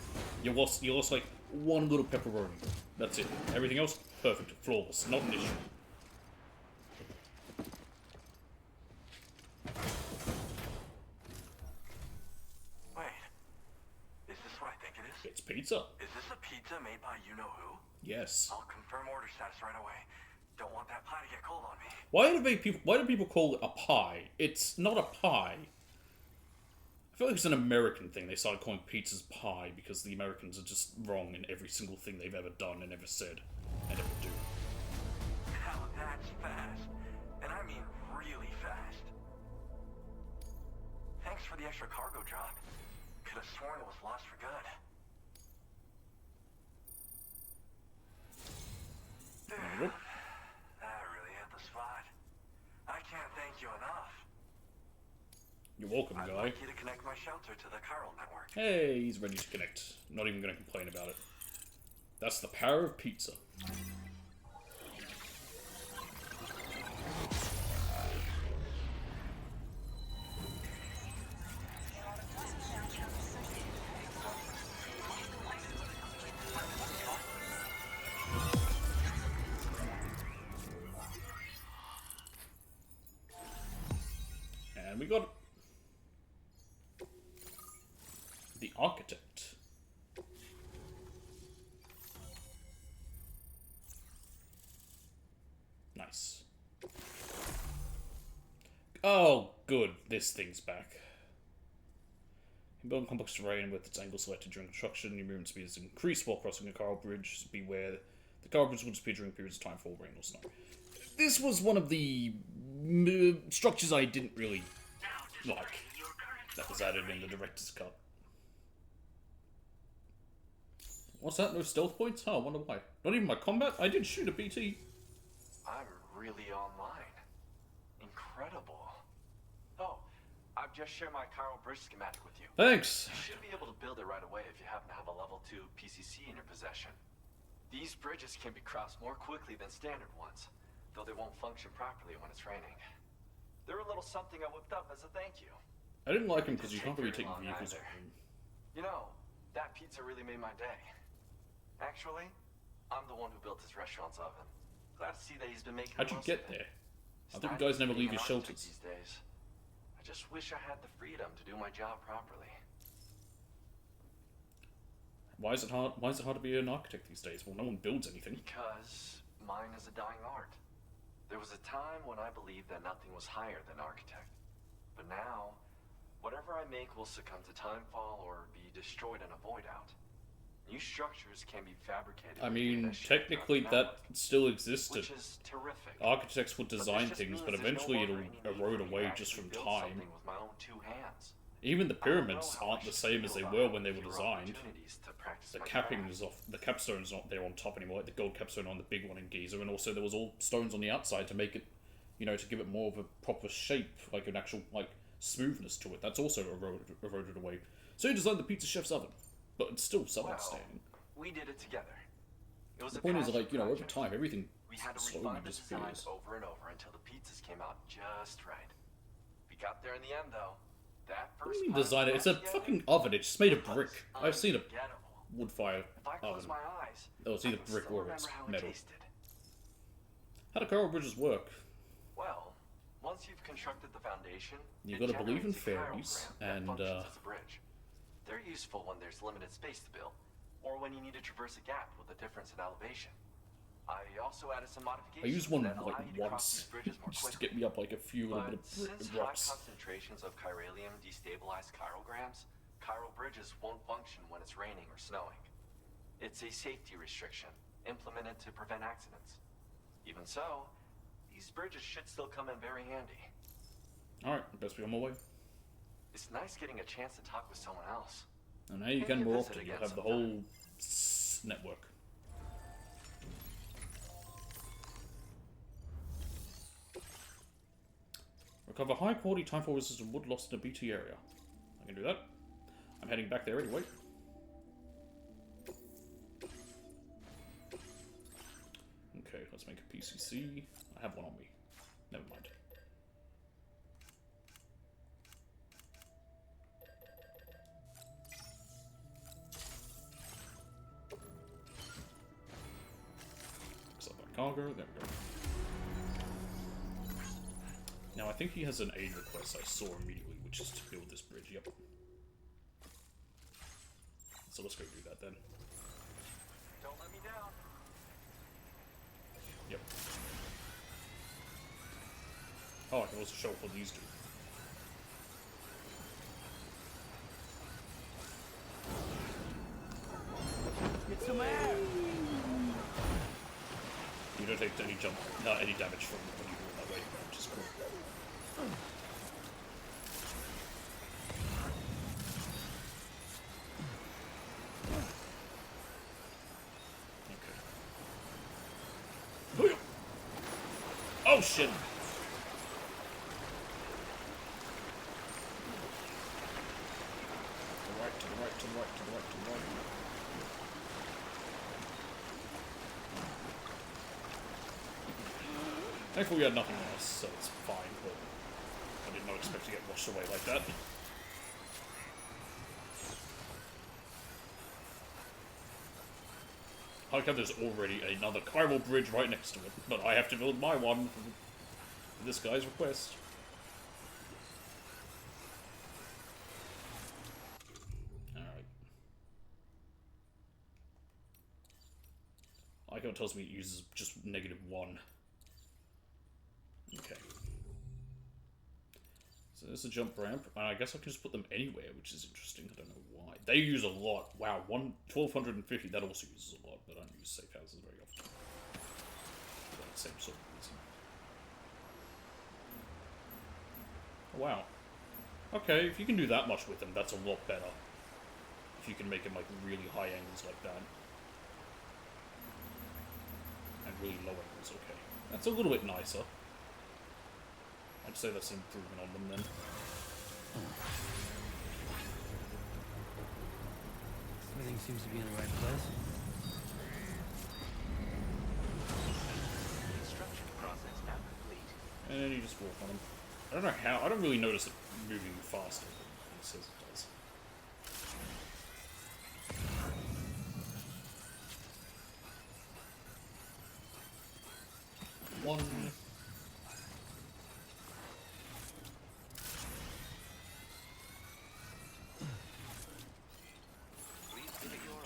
You lost like one little pepperoni. That's it. Everything else, perfect. Flawless. Not an issue. Wait. Is this what I think it is? It's pizza. Is this a pizza made by you-know-who? Yes. I'll confirm order status right away. Don't want that pie to get cold on me. Why do people call it a pie? It's not a pie. I feel like it's an American thing. They started calling pizzas pie because the Americans are just wrong in every single thing they've ever done and ever said and ever do. Hell, that's fast. And I mean really fast. Thanks for the extra cargo drop. Could have sworn it was lost for good. Yep. That really hit the spot. I can't thank you enough. You're welcome, I'd guy. like you to connect my shelter to the chiral network. Hey, he's ready to connect. Not even going to complain about it. That's the power of pizza. And we got the architect. Nice. Oh, good. This thing's back. You build complex terrain with its angle selected during construction. Your movement speed is increased while crossing a coral bridge. Beware, the coral bridge will disappear during periods of time for rain or snow. This was one of the structures I didn't really like. That was added in the director's cut. What's that? No stealth points? Oh, I wonder why. Not even my combat? I did shoot a BT. I'm really online. Incredible. Oh, I've just shared my chiral bridge schematic with you. Thanks. You should be able to build it right away if you happen to have a level 2 PCC in your possession. These bridges can be crossed more quickly than standard ones, though they won't function properly when it's raining. They're a little something I whipped up as a thank you. I didn't like him because you can't really take vehicles either. off him. You know, that pizza really made my day. Actually, I'm the one who built his restaurant's oven. Glad to see that he's been making. How'd you get there? I think you guys never leave your shelters. These days. I just wish I had the freedom to do my job properly. Why is it hard? Why is it hard to be an architect these days? Well, no one builds anything. Because mine is a dying art. There was a time when I believed that nothing was higher than architect. But now, whatever I make will succumb to timefall or be destroyed in a void out. New structures can be fabricated. I mean, technically that still existed. Which is terrific. Architects would design things, but eventually it'll erode away just from time. With my own 2 hands. Even the pyramids aren't the same as they were when they were designed. The cappings off, the capstone's not there on top anymore, like the gold capstone on the big one in Giza, and also there was all stones on the outside to make it, you know, to give it more of a proper shape, like an actual, like, smoothness to it. That's also eroded away. So he designed the pizza chef's oven, but it's still somewhat standing. We did it together. It was The point is, like, you know, over project. time, everything We had to slowly refine the design disappears. over and over until the pizzas came out just right. We got there in the end, though. That What do first you mean pie design it? we It's a put together, fucking oven. It's just made of brick. was I've seen a unforgettable. wood fire If I close oven. my eyes, Oh, it's I either can brick still or it's remember how it metal. tasted. How do coral bridges work? Well, once you've constructed the foundation, You it gotta believe in generates a chiral fairies, gram that and, functions as a bridge. They're useful when there's limited space to build, or when you need to traverse a gap with a difference in elevation. I also added some modifications I used one that allow like you to cross these once, bridges more just to quickly. get me up like a few little bit But of since rocks. high concentrations of chiralium destabilize chirograms, chiral bridges won't function when it's raining or snowing. It's a safety restriction implemented to prevent accidents. Even so, these bridges should still come in very handy. Alright, best be on my way. It's nice getting a chance to talk with someone else. And now you can more often, you'll have the whole network. Recover high quality time for resistant wood lost in a BT area. I can do that. I'm heading back there anyway. Okay, let's make a PCC. I have one on me. Never mind. Cargo, there we go. Now I think he has an aid request I saw immediately, which is to build this bridge, yep. So let's go do that then. Don't let me down. Yep. Oh, I can also show what these do. Get some air! You don't take any damage from when you go that way, which is cool. Okay. Oh shit! To the right, to the right, to the right, to the right, to the right. Thankfully we had nothing else, so it's fine, but I did not expect to get washed away like that. I like how there's already another chiral bridge right next to it, but I have to build my one for this guy's request. Alright. I like how it tells me it uses just -1. Okay. So there's a jump ramp, and I guess I can just put them anywhere, which is interesting. I don't know why. They use a lot. Wow, 1250, that also uses a lot, but I don't use safe houses very often. For that same sort of reason. Oh, wow. Okay, if you can do that much with them, that's a lot better. If you can make them like really high angles like that. And really low angles, okay. That's a little bit nicer. I'd say that's an improvement on them then. Everything seems to be in the right place. Construction process now complete. And then you just walk on them. I don't know how, I don't really notice it moving faster than it says it does. One.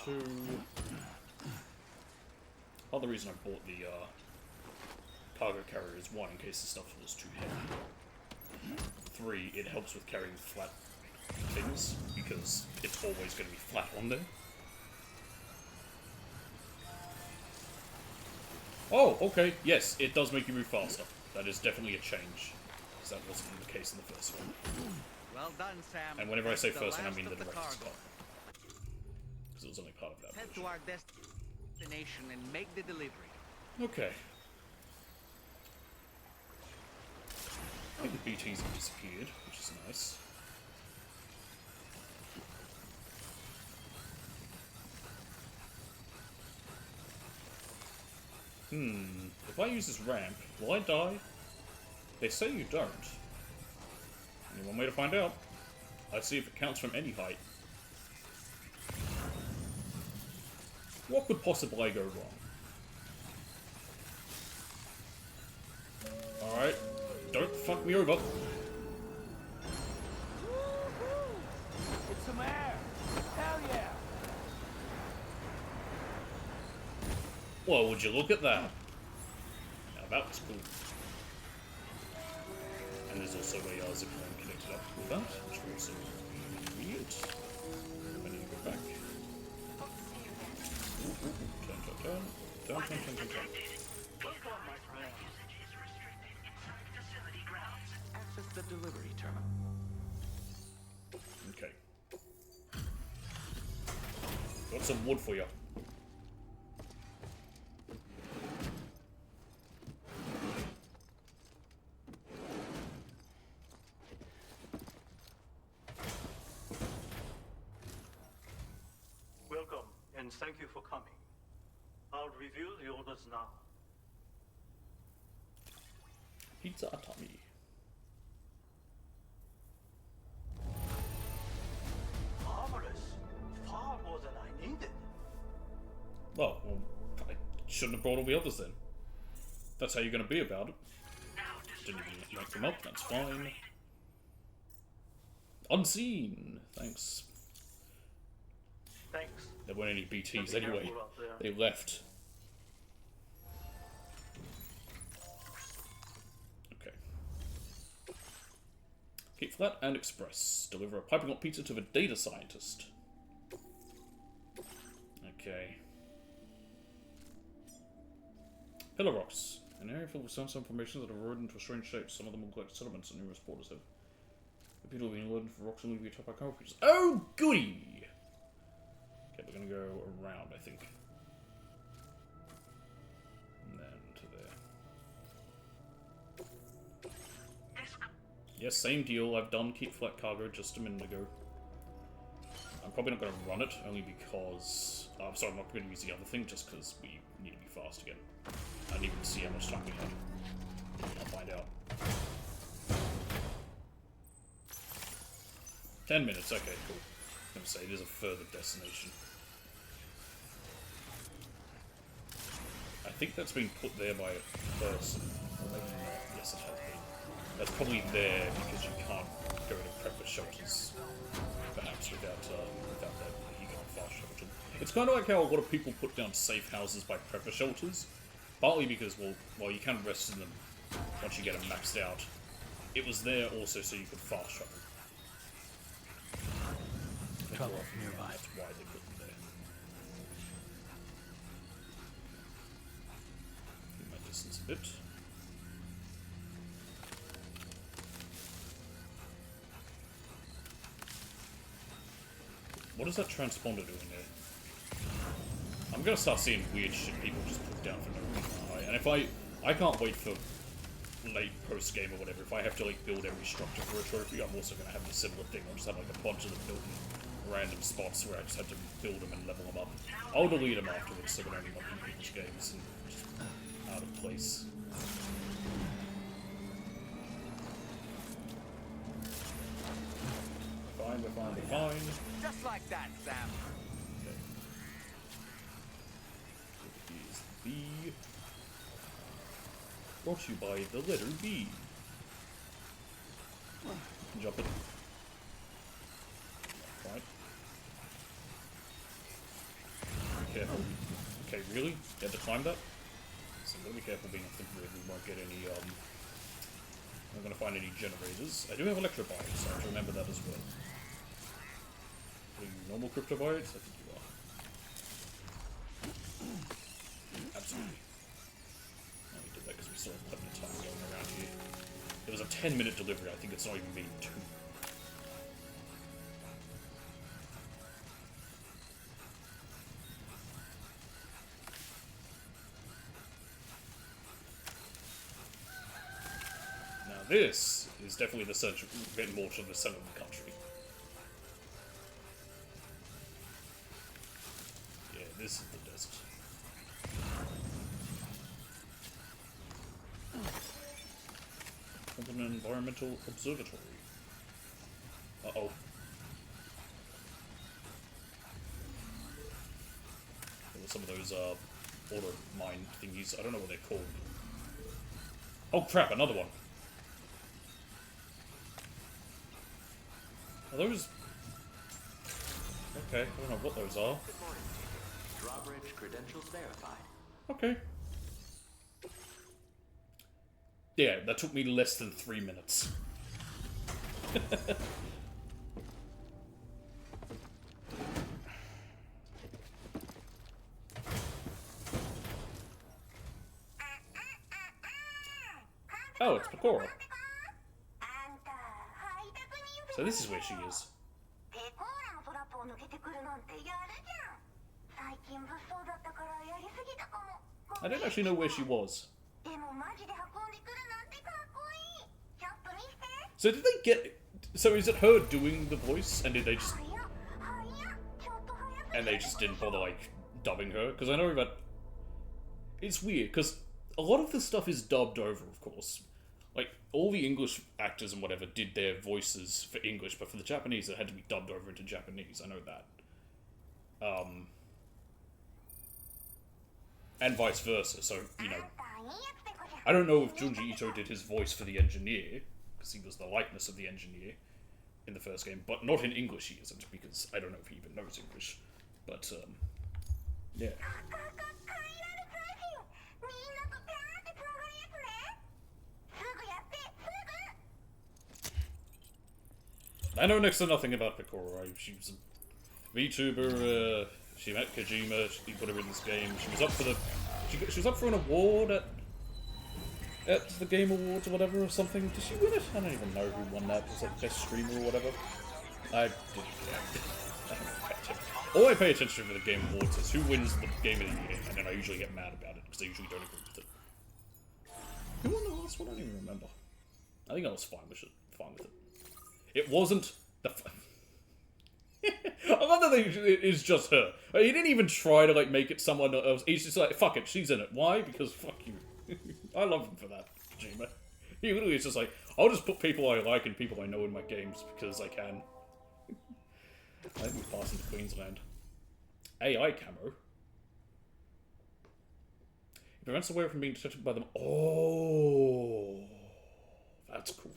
2. Other reason I bought the cargo carrier is 1, in case the stuff was too heavy. 3, it helps with carrying flat things, because it's always going to be flat on there. Oh, okay, yes, it does make you move faster. That is definitely a change, because that wasn't the case in the first one. Well done, Sam. And whenever I say The first one, I last mean the of the director's cargo. cut. Because it was only part of that Head version. to our destination and make the delivery. Okay. I think the BTs have disappeared, which is nice. If I use this ramp, will I die? They say you don't. Only one way to find out. Let's see if it counts from any height. What could possibly go wrong? Alright. Don't fuck me over. Get some air! Hell yeah! Well, would you look at that? Now that was cool. And there's also a zip line connected up with that, which will also be weird. I need to go back. Turn. Access the delivery terminal. Okay. Got some wood for you. Welcome, and thank you for coming. I'll review the orders now. Pizza Tommy. Marvelous. Far more than I needed. Well, I shouldn't have brought all the others then. That's how you're going to be about it. Didn't even make them up, that's fine. Unseen! Thanks. Thanks. There weren't any BTs Be anyway. careful out there. They left. Okay. Keep flat and express. Deliver a piping hot pizza to the data scientist. Okay. Pillar rocks. An area filled with some formations that have eroded into a strange shape. Some of them look like settlements, and numerous borders have repeatedly been eroded for rocks and leave you top by concrete. Oh, goody! Okay, we're gonna go around, I think. And then to there. Yes, same deal. I've done keep flat cargo just a minute ago. I'm probably not going to run it, only because... I'm sorry, I'm not going to use the other thing, just because we need to be fast again. I didn't even see how much time we had. I'll find out. 10 minutes, okay, cool. I was going to say, it is a further destination. I think that's been put there by a person. Or maybe not. Yes, it has been. That's probably there because you can't go to prepper shelters, perhaps, without that you got a fast shelter. It's kind of like how a lot of people put down safe houses by prepper shelters, partly because, well, you can rest in them once you get them maxed out. It was there also so you could fast travel. Trouble nearby. That's why they put them there. Keep my distance a bit. What is that transponder doing there? I'm gonna start seeing weird shit people just put down for no reason. And if I can't wait for late post game or whatever. If I have to like build every structure for a trophy, I'm also gonna have a similar thing. I'll just have like a bunch of them built in random spots where I just have to build them and level them up. I'll delete them afterwards so they're only not in people's games and just out of place. We're fine. Just like that, Sam. Okay. Here's B. Brought to you by the letter B. Jump it. Right. Be careful. Okay, really? You had to climb that? So I'm gonna be careful being a thinker we won't get any, I'm not gonna find any generators. I do have electrobiotes, so I have to remember that as well. Are you normal cryptobiotes? I think you are. Absolutely. No, we did that because we still have plenty of time going around here. It was a 10-minute delivery. I think it's not even been 2. Now this is definitely the center, getting more to the center of the country. Yeah, this is the desert. An environmental observatory. Uh-oh. There were some of those, auto mine thingies. I don't know what they're called. Oh crap, another one. Are those... Okay, I don't know what those are. Good morning. Drawbridge credentials verified. Okay. Yeah, that took me less than 3 minutes. Oh, it's Pecora. So this is where she is. I don't actually know where she was. So did they get... So is it her doing the voice, and did they just... And they just didn't bother, like, dubbing her? Because I know that... It's weird, because a lot of the stuff is dubbed over, of course. Like, all the English actors and whatever did their voices for English, but for the Japanese it had to be dubbed over into Japanese, I know that. And vice versa, so, you know... I don't know if Junji Ito did his voice for the engineer, because he was the likeness of the engineer in the first game, but not in English he isn't, because I don't know if he even knows English. But, yeah. I know next to nothing about Pecora. She was a VTuber, she met Kojima, he put her in this game, she was up for the... She was up for an award at the Game Awards or whatever or something. Did she win it? I don't even know who won that. Was it Best Streamer or whatever? I didn't care. I don't pay attention. All I pay attention to for the Game Awards is who wins the Game of the Year, and then I usually get mad about it, because I usually don't agree with it. Who won the last one? I don't even remember. I think I was fine with it. It wasn't the... I love that it is just her. He didn't even try to, like, make it someone else. He's just like, fuck it, she's in it. Why? Because fuck you. I love him for that, Kojima. He literally is just like, I'll just put people I like and people I know in my games because I can. I think we pass into Queensland. AI camo. It prevents the wearer from being detected by them. Oh, that's cool.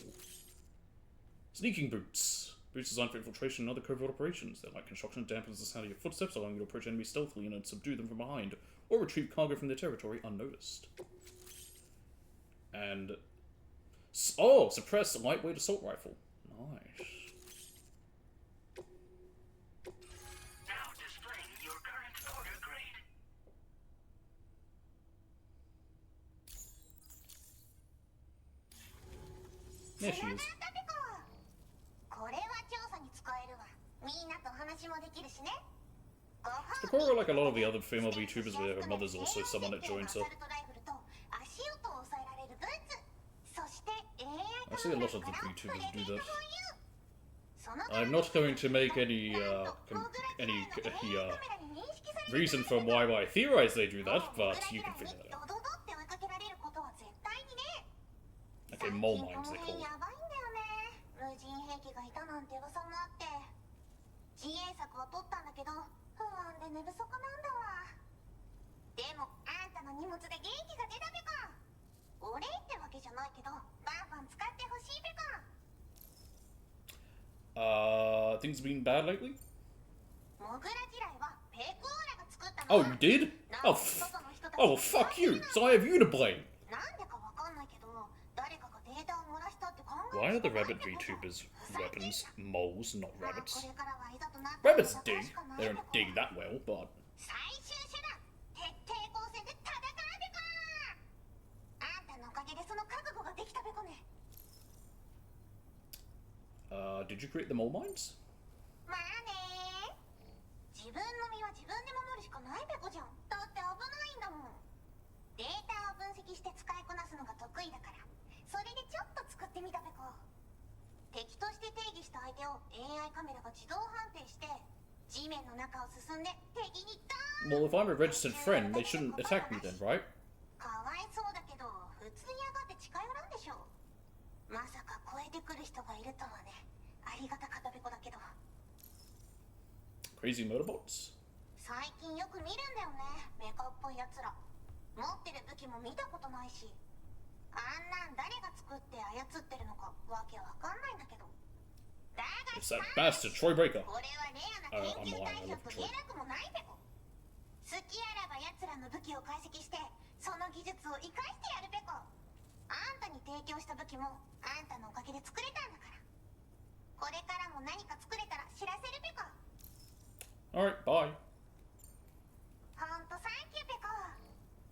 Sneaking boots. Boots designed for infiltration and other covert operations. They're like construction and dampens the sound of your footsteps, allowing you to approach enemies stealthily and subdue them from behind, or retrieve cargo from their territory unnoticed. And... Oh! Suppress lightweight assault rifle. Nice. Now displaying your current order grade. There she is. Pecora, like a lot of the other female VTubers, where her mother's also someone that joins her. I see a lot of the VTubers do that. I'm not going to make any reason for why I theorize they do that, but you can figure that out. Okay, mole mines they're called. Things been bad lately? Oh, you did? Oh, well, fuck you. So I have you to blame. Why are the rabbit VTubers weapons moles, not rabbits? Rabbits dig. They don't dig that well, but... Did you create the mole mines? Well, if I'm a registered friend, they shouldn't attack me then, right? Crazy motorbots? It's that bastard, Troy Breaker. I'm lying, I love Troy. 好きあらば奴らの武器を解析してその技術を生かしてやるペコ。あんたに提供した武器もあんたのおかげで作れたんだから。これからも何か作れたら知らせるペコ。 Alright, bye. ほんとサンキューペコ。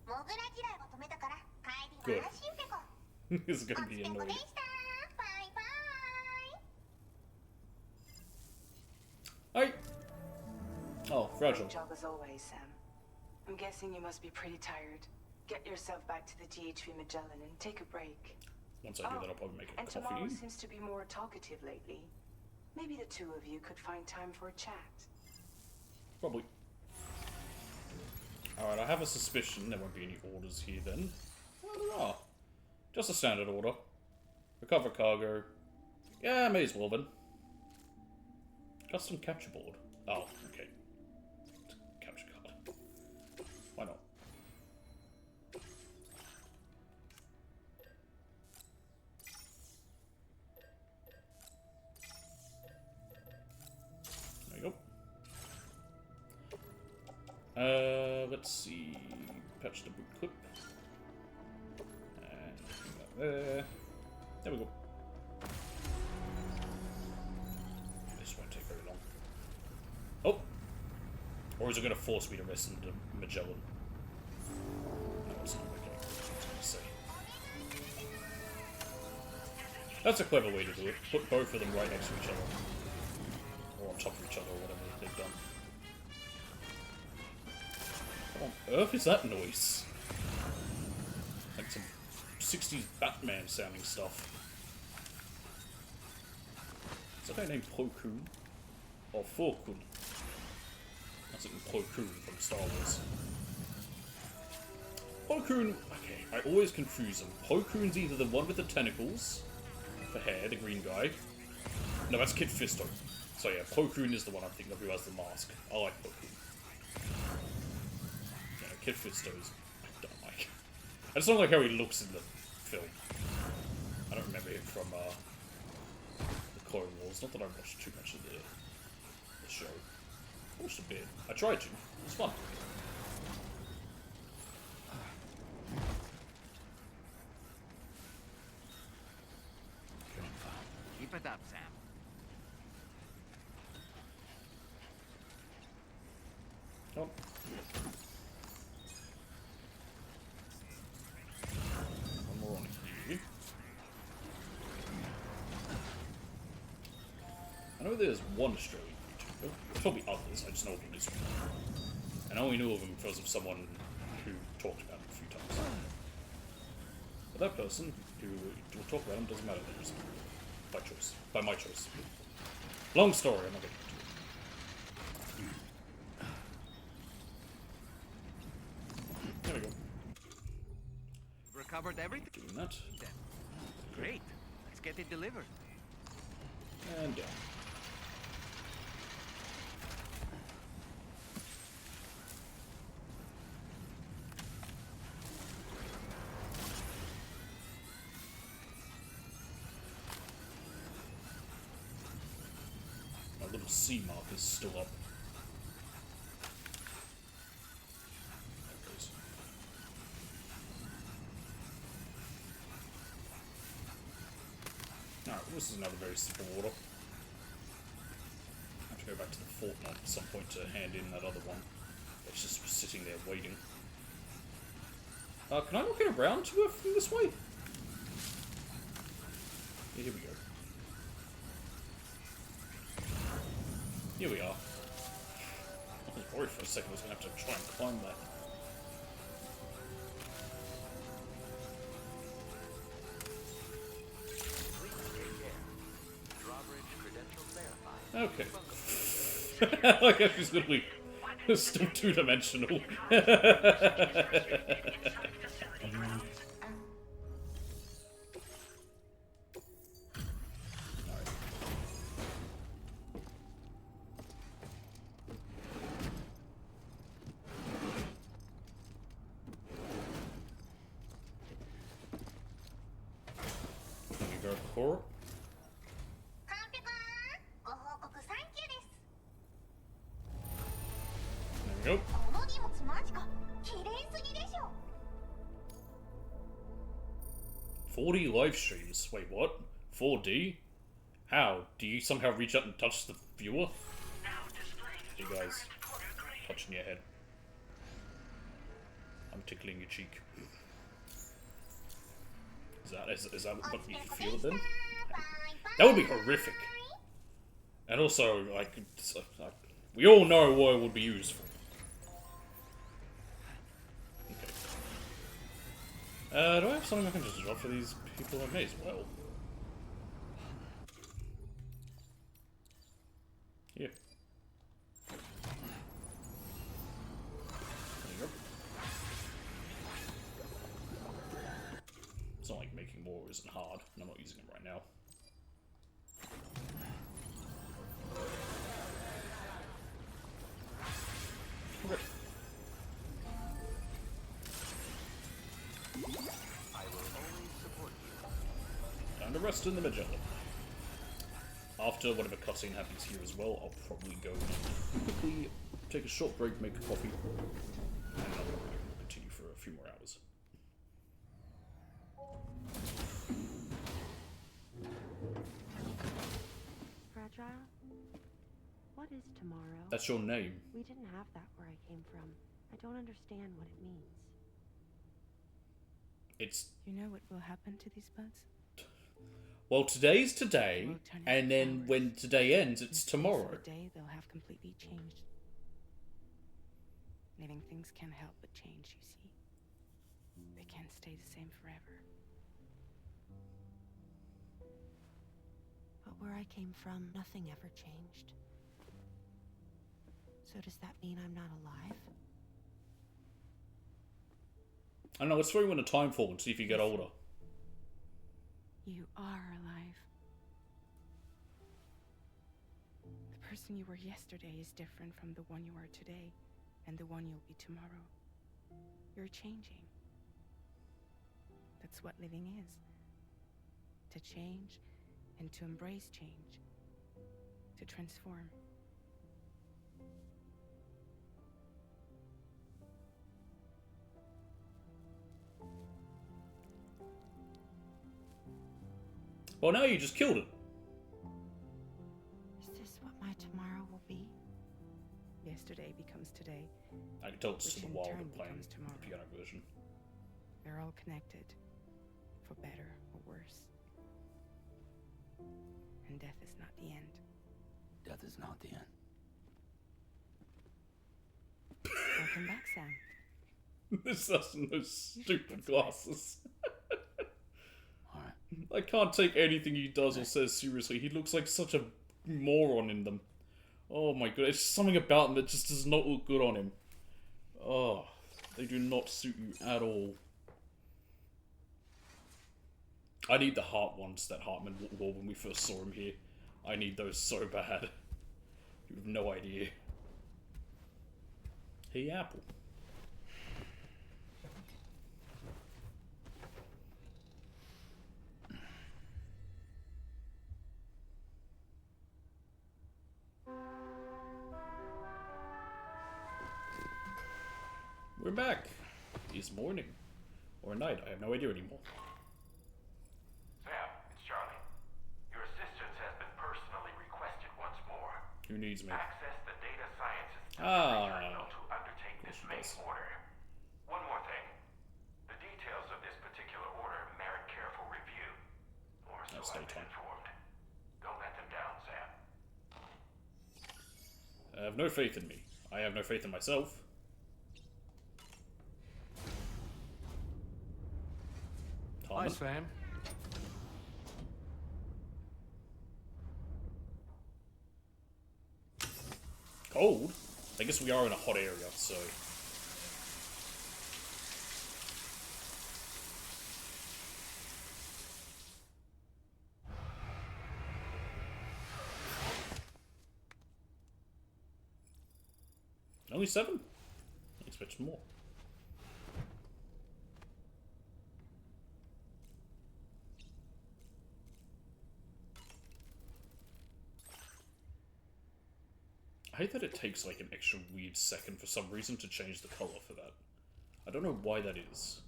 モグラ嫌いを止めたから帰りは安心ペコ。 This is gonna be ペコ annoying. でした。バイバイ。 Hi. Oh, fragile. Great job as always, Sam. I'm guessing you must be pretty tired. Get yourself back to the GHV Magellan and take a break. Once I do that, I'll probably make a And tomorrow coffee. seems to be more talkative lately. Maybe the two of you could find time for a chat. Probably. Alright, I have a suspicion there won't be any orders here then. I don't know. Just a standard order. Recover cargo. Yeah, may as well then. Custom capture board. Oh, okay. Capture card. Why not? There you go. Let's see. Patch the boot clip. And bring that there. There we go. This won't take very long. Oh! Or is it going to force me to rest into Magellan? No, it's not. Okay. That's what I was going to say. That's a clever way to do it. Put both of them right next to each other. Or on top of each other, or whatever they've done. What on earth is that noise? Like some 60s Batman sounding stuff. Is that guy named Plo Koon? Or Plo Koon? That's like Plo Koon from Star Wars. Plo Koon, okay, I always confuse them. Plo Koon's either the one with the tentacles for hair, the green guy. No, that's Kit Fisto. So yeah, Plo Koon is the one I'm thinking of who has the mask. I like Plo Koon. Yeah, Kit Fisto is... I don't like. I just don't like how he looks in the film. I don't remember him from the Clone Wars. Not that I watched too much of the show. I watched a bit. I tried to. It was fun. Keep it up, Sam. Oh. One more on here. I know there's one Australian YouTuber. There's probably others, I just know of this one. And I only knew of him because of someone who talked about him a few times. But that person who will talk about him doesn't matter there, so by choice. By my choice. Long story, I'm not getting into it. There we go. Recovered everything? Doing that. Great. Let's get it delivered. And down. My little C mark is still up. There it goes. Alright, this is another very simple order. I have to go back to the fort now at some point to hand in that other one. It's just sitting there waiting. Can I not get around to it from this way? Yeah, here we go. Here we are. I was worried for a second I was going to have to try and climb that. Okay. Like if she's literally still two-dimensional. Core. カンペ君、ご報告サンキューです。 There we go. この荷物ま40 live streams. Wait, what? 4D? How? Do you somehow reach out and touch the viewer? You guys touching your head. I'm tickling your cheek. Is that what you feel then? That would be horrific. And also, like, we all know what it would be used for. Okay. Do I have something I can just drop for these people? I may as well. Here. There you go. It's not like making more isn't hard, and I'm not using them right now. Okay. Time to rest in the Magellan. After whatever cutscene happens here as well, I'll probably go quickly take a short break, make a coffee, and then I'll continue for a few more hours. Fragile? What is tomorrow? That's your name. We didn't have that where I came from. I don't understand what it means. It's... You know what will happen to these buds? Well, today's today, and then when today ends, it's tomorrow. The day they'll have completely changed. Living things can't help but change, you see. They can't stay the same forever. But where I came from, nothing ever changed. So does that mean I'm not alive? I don't know, let's throw you in a time forward and see if you get older. You are alive. The person you were yesterday is different from the one you are today, and the one you'll be tomorrow. You're changing. That's what living is. To change, and to embrace change. To transform. Well, now you just killed it. Is this what my tomorrow will be? Yesterday becomes today. I can tell it's just which the in wild turn and playing becomes tomorrow. the piano version. They're all connected, for better or worse. And death is not the end. Death is not the end. Welcome back, Sam. This has no stupid glasses. I can't take anything he does or says seriously. He looks like such a moron in them. Oh my god, it's something about him that just does not look good on him. Oh, they do not suit you at all. I need the heart ones that Hartman wore when we first saw him here. I need those so bad. You have no idea. Hey, Apple. We're back. It's morning. Or night, I have no idea anymore. Sam, it's Charlie. Your assistance has been personally requested once more. Who needs me? Access the data sciences Ah. to undertake this main order. One more thing. The details of this particular order merit careful review. Or so I've been informed. Don't let them down, Sam. Have no faith in me. I have no faith in myself. Hi, Sam. Cold? I guess we are in a hot area, so... Only 7? I expected more. I hate that it takes like an extra weird second for some reason to change the color for that. I don't know why that is.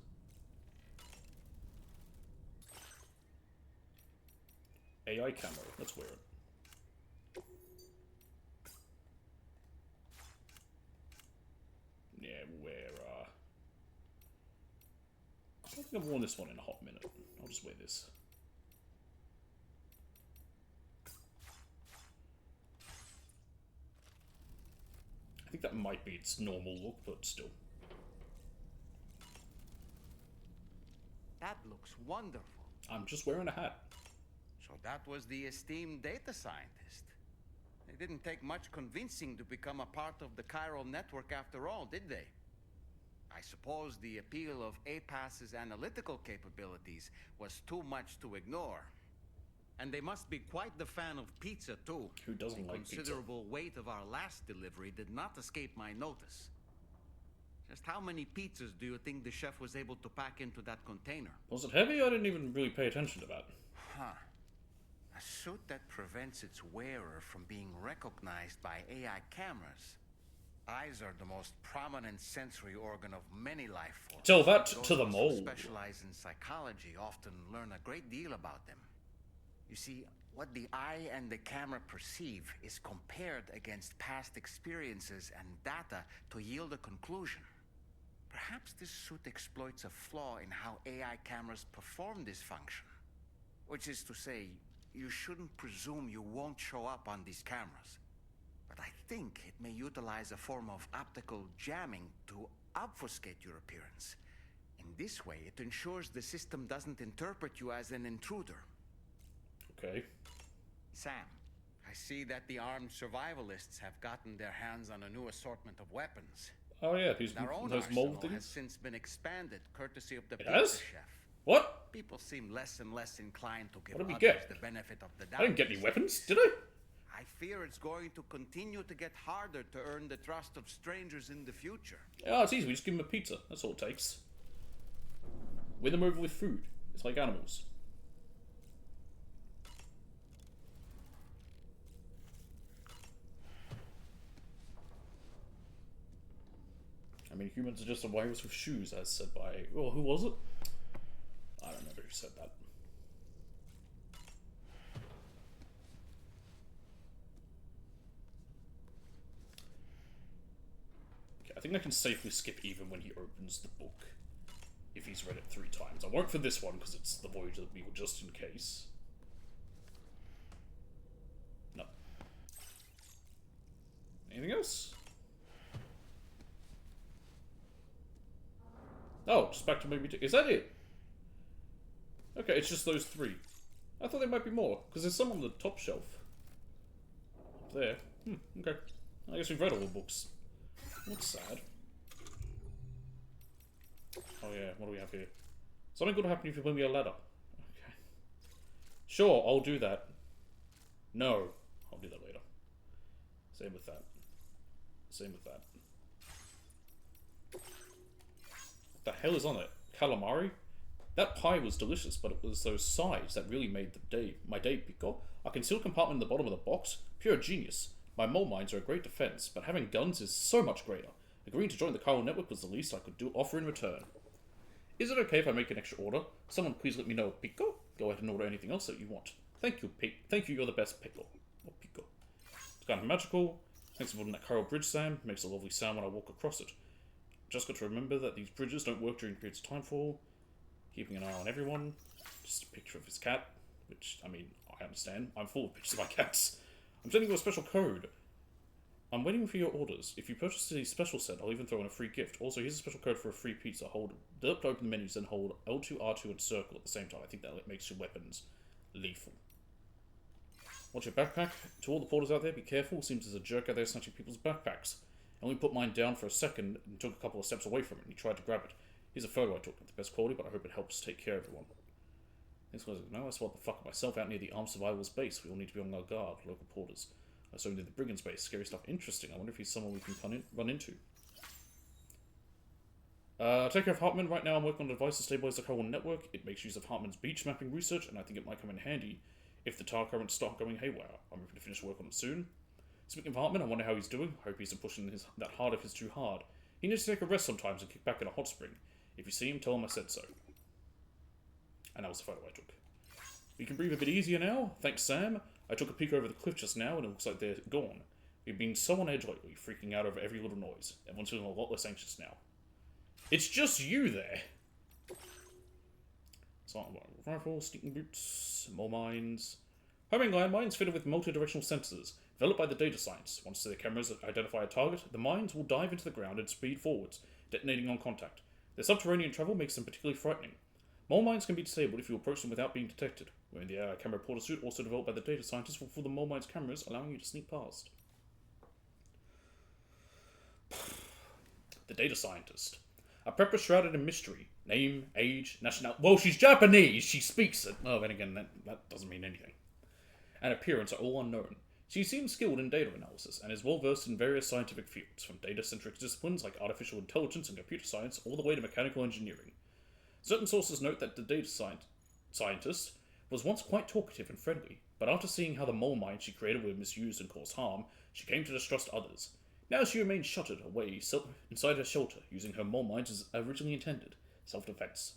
AI camo. Let's wear it. Yeah, we'll wear, I don't think I've worn this one in a hot minute. I'll just wear this. I think that might be its normal look, but still. That looks wonderful. I'm just wearing a hat. So that was the esteemed data scientist. It didn't take much convincing to become a part of the chiral network after all, did they? I suppose the appeal of APAS's analytical capabilities was too much to ignore. And they must be quite the fan of pizza, too. Who doesn't like pizza? The considerable weight of our last delivery did not escape my notice. Just how many pizzas do you think the chef was able to pack into that container? Was it heavy? I didn't even really pay attention to that. Huh. A suit that prevents its wearer from being recognized by AI cameras. Eyes are the most prominent sensory organ of many life forms. Tell that Those to the of us who mole. specialize in psychology often learn a great deal about them. You see, what the eye and the camera perceive is compared against past experiences and data to yield a conclusion. Perhaps this suit exploits a flaw in how AI cameras perform this function. Which is to say, you shouldn't presume you won't show up on these cameras. But I think it may utilize a form of optical jamming to obfuscate your appearance. In this way, it ensures the system doesn't interpret you as an intruder. Okay. Sam, I see that the armed survivalists have gotten their hands on a new assortment of weapons. Oh yeah, Our own those arsenal mold has things. since been expanded, courtesy of the It pizza has? chef. What? People seem less and less inclined to give What did we others get? the benefit of the doubt. I didn't get any weapons, did I? I fear it's going to continue to get harder to earn the trust of strangers in the future. Oh, it's easy. We just give them a pizza. That's all it takes. Win them over with food. It's like animals. I mean, humans are just a virus with shoes, as said by... Oh, who was it? I don't remember who said that. Okay, I think I can safely skip even when he opens the book. If he's read it 3 times. I won't for this one, because it's the Voyage of the Beagle, just in case. No. Anything else? Oh, just back to maybe 2. Is that it? Okay, it's just those 3. I thought there might be more, because there's some on the top shelf. Up there. Okay. I guess we've read all the books. That's sad. Oh yeah, what do we have here? Something good will happen if you bring me a letter. Okay. Sure, I'll do that. No, I'll do that later. Same with that. Same with that. What the hell is on it? Calamari? That pie was delicious, but it was those sides that really made my day, Pico. A concealed compartment in the bottom of the box? Pure genius. My mole mines are a great defense, but having guns is so much greater. Agreeing to join the chiral network was the least I could offer in return. Is it okay if I make an extra order? Someone please let me know, Pico. Go ahead and order anything else that you want. Thank you, Thank you, you're the best, Pico. Or Pico. It's kind of magical. Thanks for building that chiral bridge, Sam. It makes a lovely sound when I walk across it. Just got to remember that these bridges don't work during periods of timefall. Keeping an eye on everyone. Just a picture of his cat. Which, I mean, I understand. I'm full of pictures of my cats. I'm sending you a special code. I'm waiting for your orders. If you purchase the special set, I'll even throw in a free gift. Also, here's a special code for a free pizza. Hold to open the menus, then hold L2, R2, and circle at the same time. I think that makes your weapons lethal. Watch your backpack. To all the porters out there, be careful. Seems there's a jerk out there snatching people's backpacks. I only put mine down for a second and took a couple of steps away from it, and he tried to grab it. Here's a photo I took. Not the best quality, but I hope it helps take care of everyone. Thanks, now I spot the fuck myself out near the armed survivors base. We all need to be on our guard, local porters. I saw him near the brigand's base. Scary stuff. Interesting. I wonder if he's someone we can run into. Take care of Hartman. Right now I'm working on a device to stabilize the chiral network. It makes use of Hartman's beach mapping research, and I think it might come in handy if the tar currents start going haywire. I'm hoping to finish work on it soon. Speaking of Hartman, I wonder how he's doing. I hope he isn't pushing that hard if it's too hard. He needs to take a rest sometimes and kick back in a hot spring. If you see him, tell him I said so. And that was the photo I took. We can breathe a bit easier now. Thanks, Sam. I took a peek over the cliff just now, and it looks like they're gone. We've been so on edge lately, freaking out over every little noise. Everyone's feeling a lot less anxious now. It's just you there! Rifle, sneaking boots, more mines. Homing landmines fitted with multi-directional sensors, developed by the data science. Once their cameras identify a target, the mines will dive into the ground and speed forwards, detonating on contact. Their subterranean travel makes them particularly frightening. Mole mines can be disabled if you approach them without being detected. Wearing the AI camera porter suit, also developed by the data scientists, will fool the mole mines cameras, allowing you to sneak past. The data scientist. A prepper shrouded in mystery. Name, age, nationality. Well, she's Japanese. She speaks it. Oh, then again, that doesn't mean anything. And appearance are all unknown. She seems skilled in data analysis and is well versed in various scientific fields, from data-centric disciplines like artificial intelligence and computer science, all the way to mechanical engineering. Certain sources note that the data scientist was once quite talkative and friendly, but after seeing how the mole mines she created were misused and caused harm, she came to distrust others. Now she remains shuttered away inside her shelter, using her mole mines as originally intended, self-defense.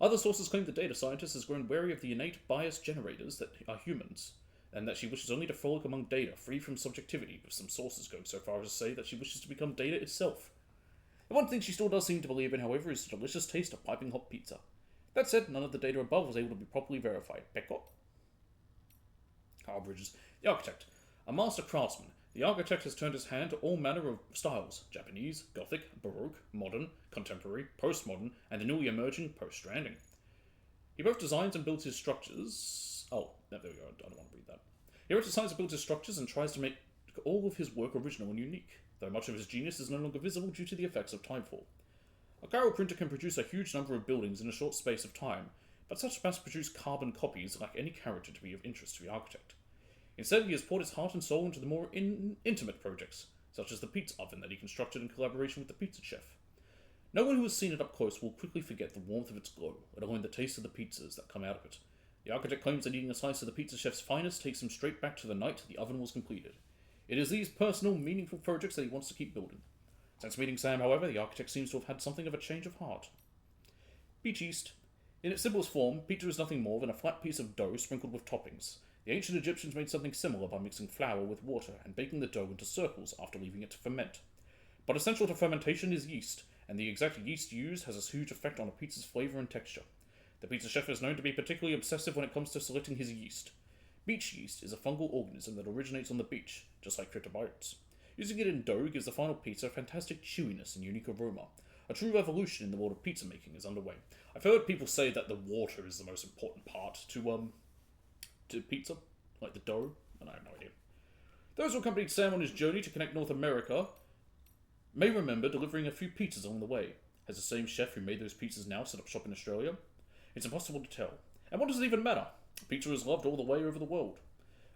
Other sources claim the data scientist has grown wary of the innate bias generators that are humans, and that she wishes only to frolic among data, free from subjectivity, with some sources going so far as to say that she wishes to become data itself. The one thing she still does seem to believe in, however, is the delicious taste of piping hot pizza. That said, none of the data above was able to be properly verified. Pecco? Carl Bridges. The architect. A master craftsman, the architect has turned his hand to all manner of styles. Japanese, Gothic, Baroque, modern, contemporary, postmodern, and the newly emerging post-Stranding. He both designs and builds his structures... Oh, there we go, I don't want to read that. He both designs and builds his structures and tries to make all of his work original and unique, though much of his genius is no longer visible due to the effects of timefall. A chiral printer can produce a huge number of buildings in a short space of time, but such mass-produced carbon copies lack any character to be of interest to the architect. Instead, he has poured his heart and soul into the more intimate projects, such as the pizza oven that he constructed in collaboration with the pizza chef. No one who has seen it up close will quickly forget the warmth of its glow, let alone the taste of the pizzas that come out of it. The architect claims that eating a slice of the pizza chef's finest takes him straight back to the night the oven was completed. It is these personal, meaningful projects that he wants to keep building. Since meeting Sam, however, the architect seems to have had something of a change of heart. Beach East. In its simplest form, pizza is nothing more than a flat piece of dough sprinkled with toppings. The ancient Egyptians made something similar by mixing flour with water and baking the dough into circles after leaving it to ferment. But essential to fermentation is yeast, and the exact yeast used has a huge effect on a pizza's flavour and texture. The pizza chef is known to be particularly obsessive when it comes to selecting his yeast. Beach yeast is a fungal organism that originates on the beach, just like cryptobiotes. Using it in dough gives the final pizza a fantastic chewiness and unique aroma. A true revolution in the world of pizza making is underway. I've heard people say that the water is the most important part to pizza, like the dough, and I have no idea. Those who accompanied Sam on his journey to connect North America may remember delivering a few pizzas along the way. Has the same chef who made those pizzas now set up shop in Australia? It's impossible to tell. And what does it even matter? Pizza is loved all the way over the world.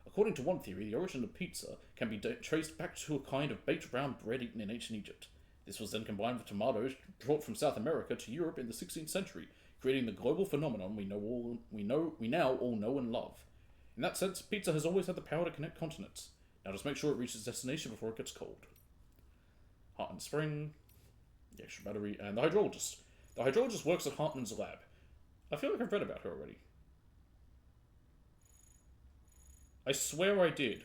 According to one theory, the origin of pizza can be traced back to a kind of baked brown bread eaten in ancient Egypt. This was then combined with tomatoes brought from South America to Europe in the 16th century, creating the global phenomenon we now all know and love. In that sense, pizza has always had the power to connect continents. Now just make sure it reaches destination before it gets cold. Hartman Spring, the extra battery, and the hydrologist. The hydrologist works at Hartman's lab. I feel like I've read about her already. I swear I did.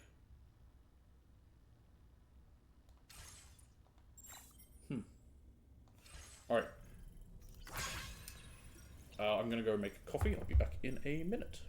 Alright. I'm gonna go make coffee. I'll be back in a minute.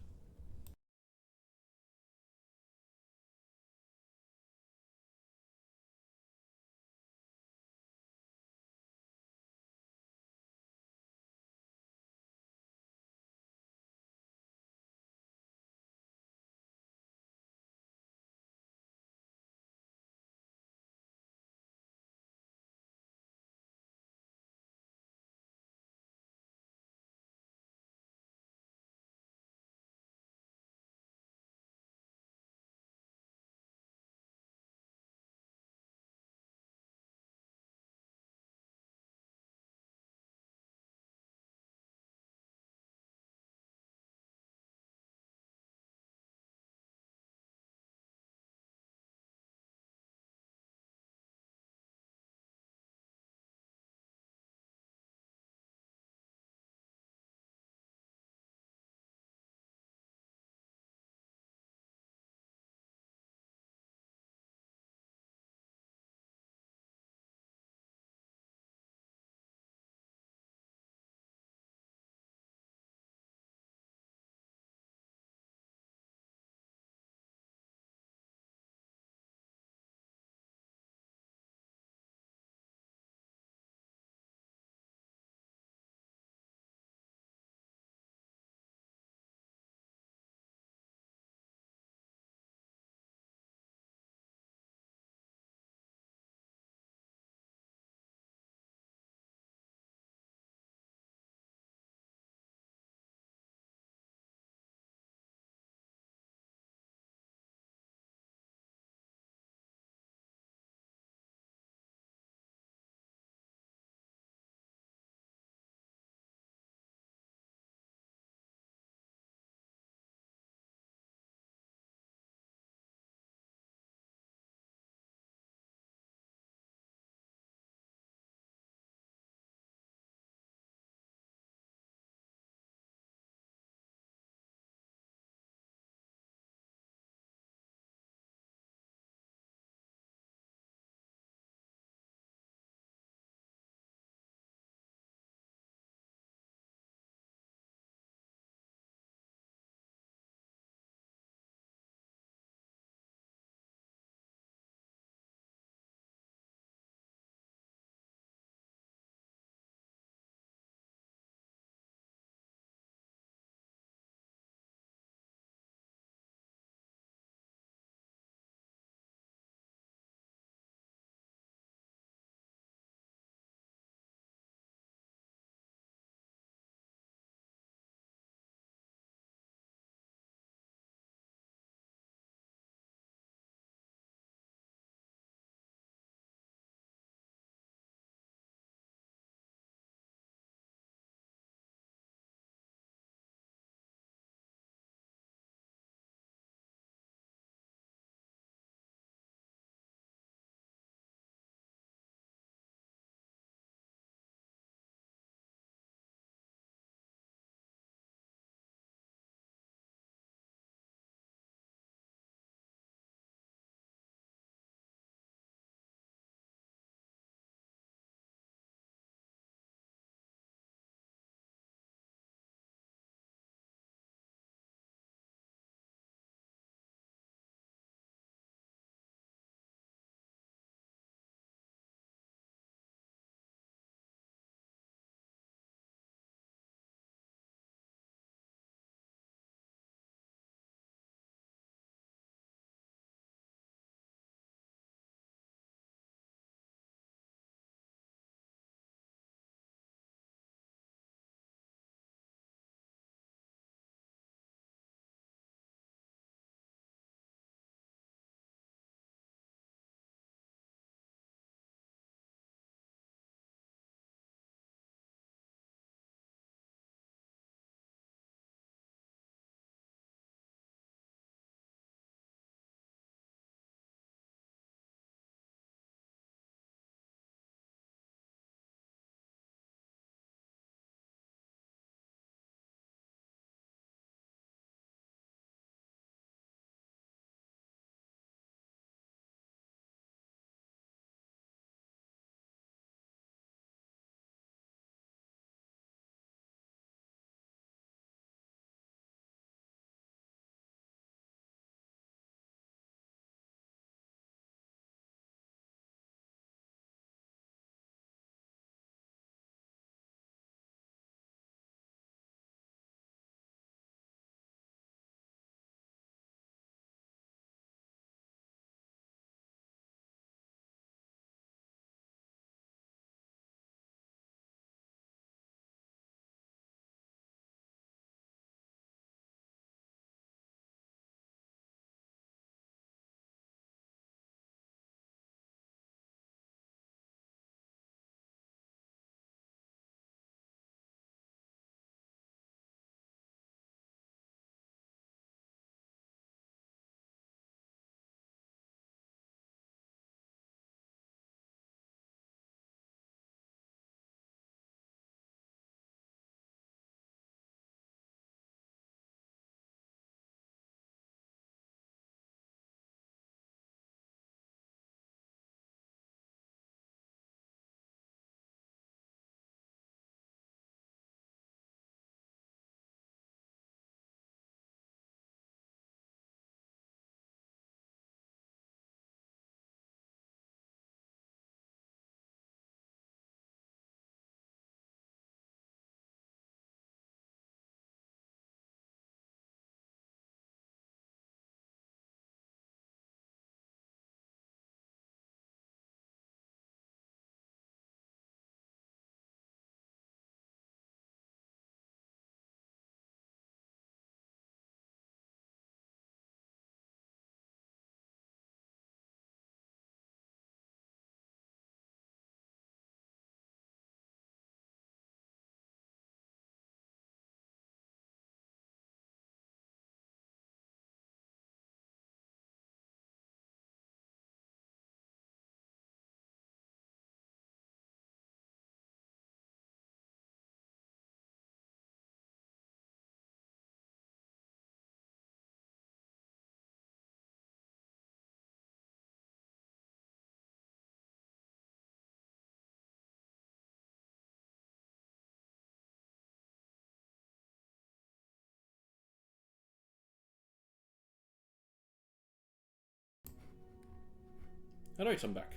Alright, I'm back.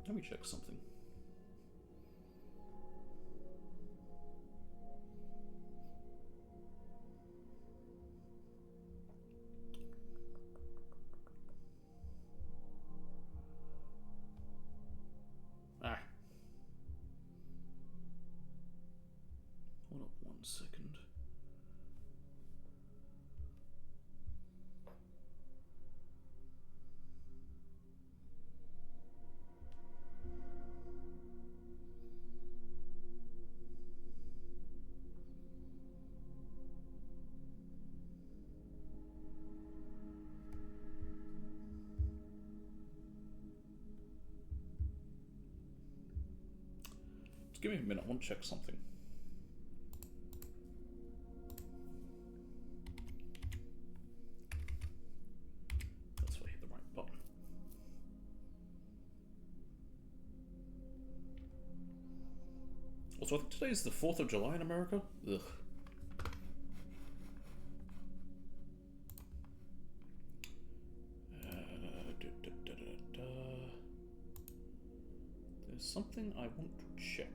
Let me check something. Ah. Hold up 1 second. Just give me a minute, I want to check something. That's why I hit the right button. Also, I think today is the 4th of July in America. Ugh. There's something I want to check.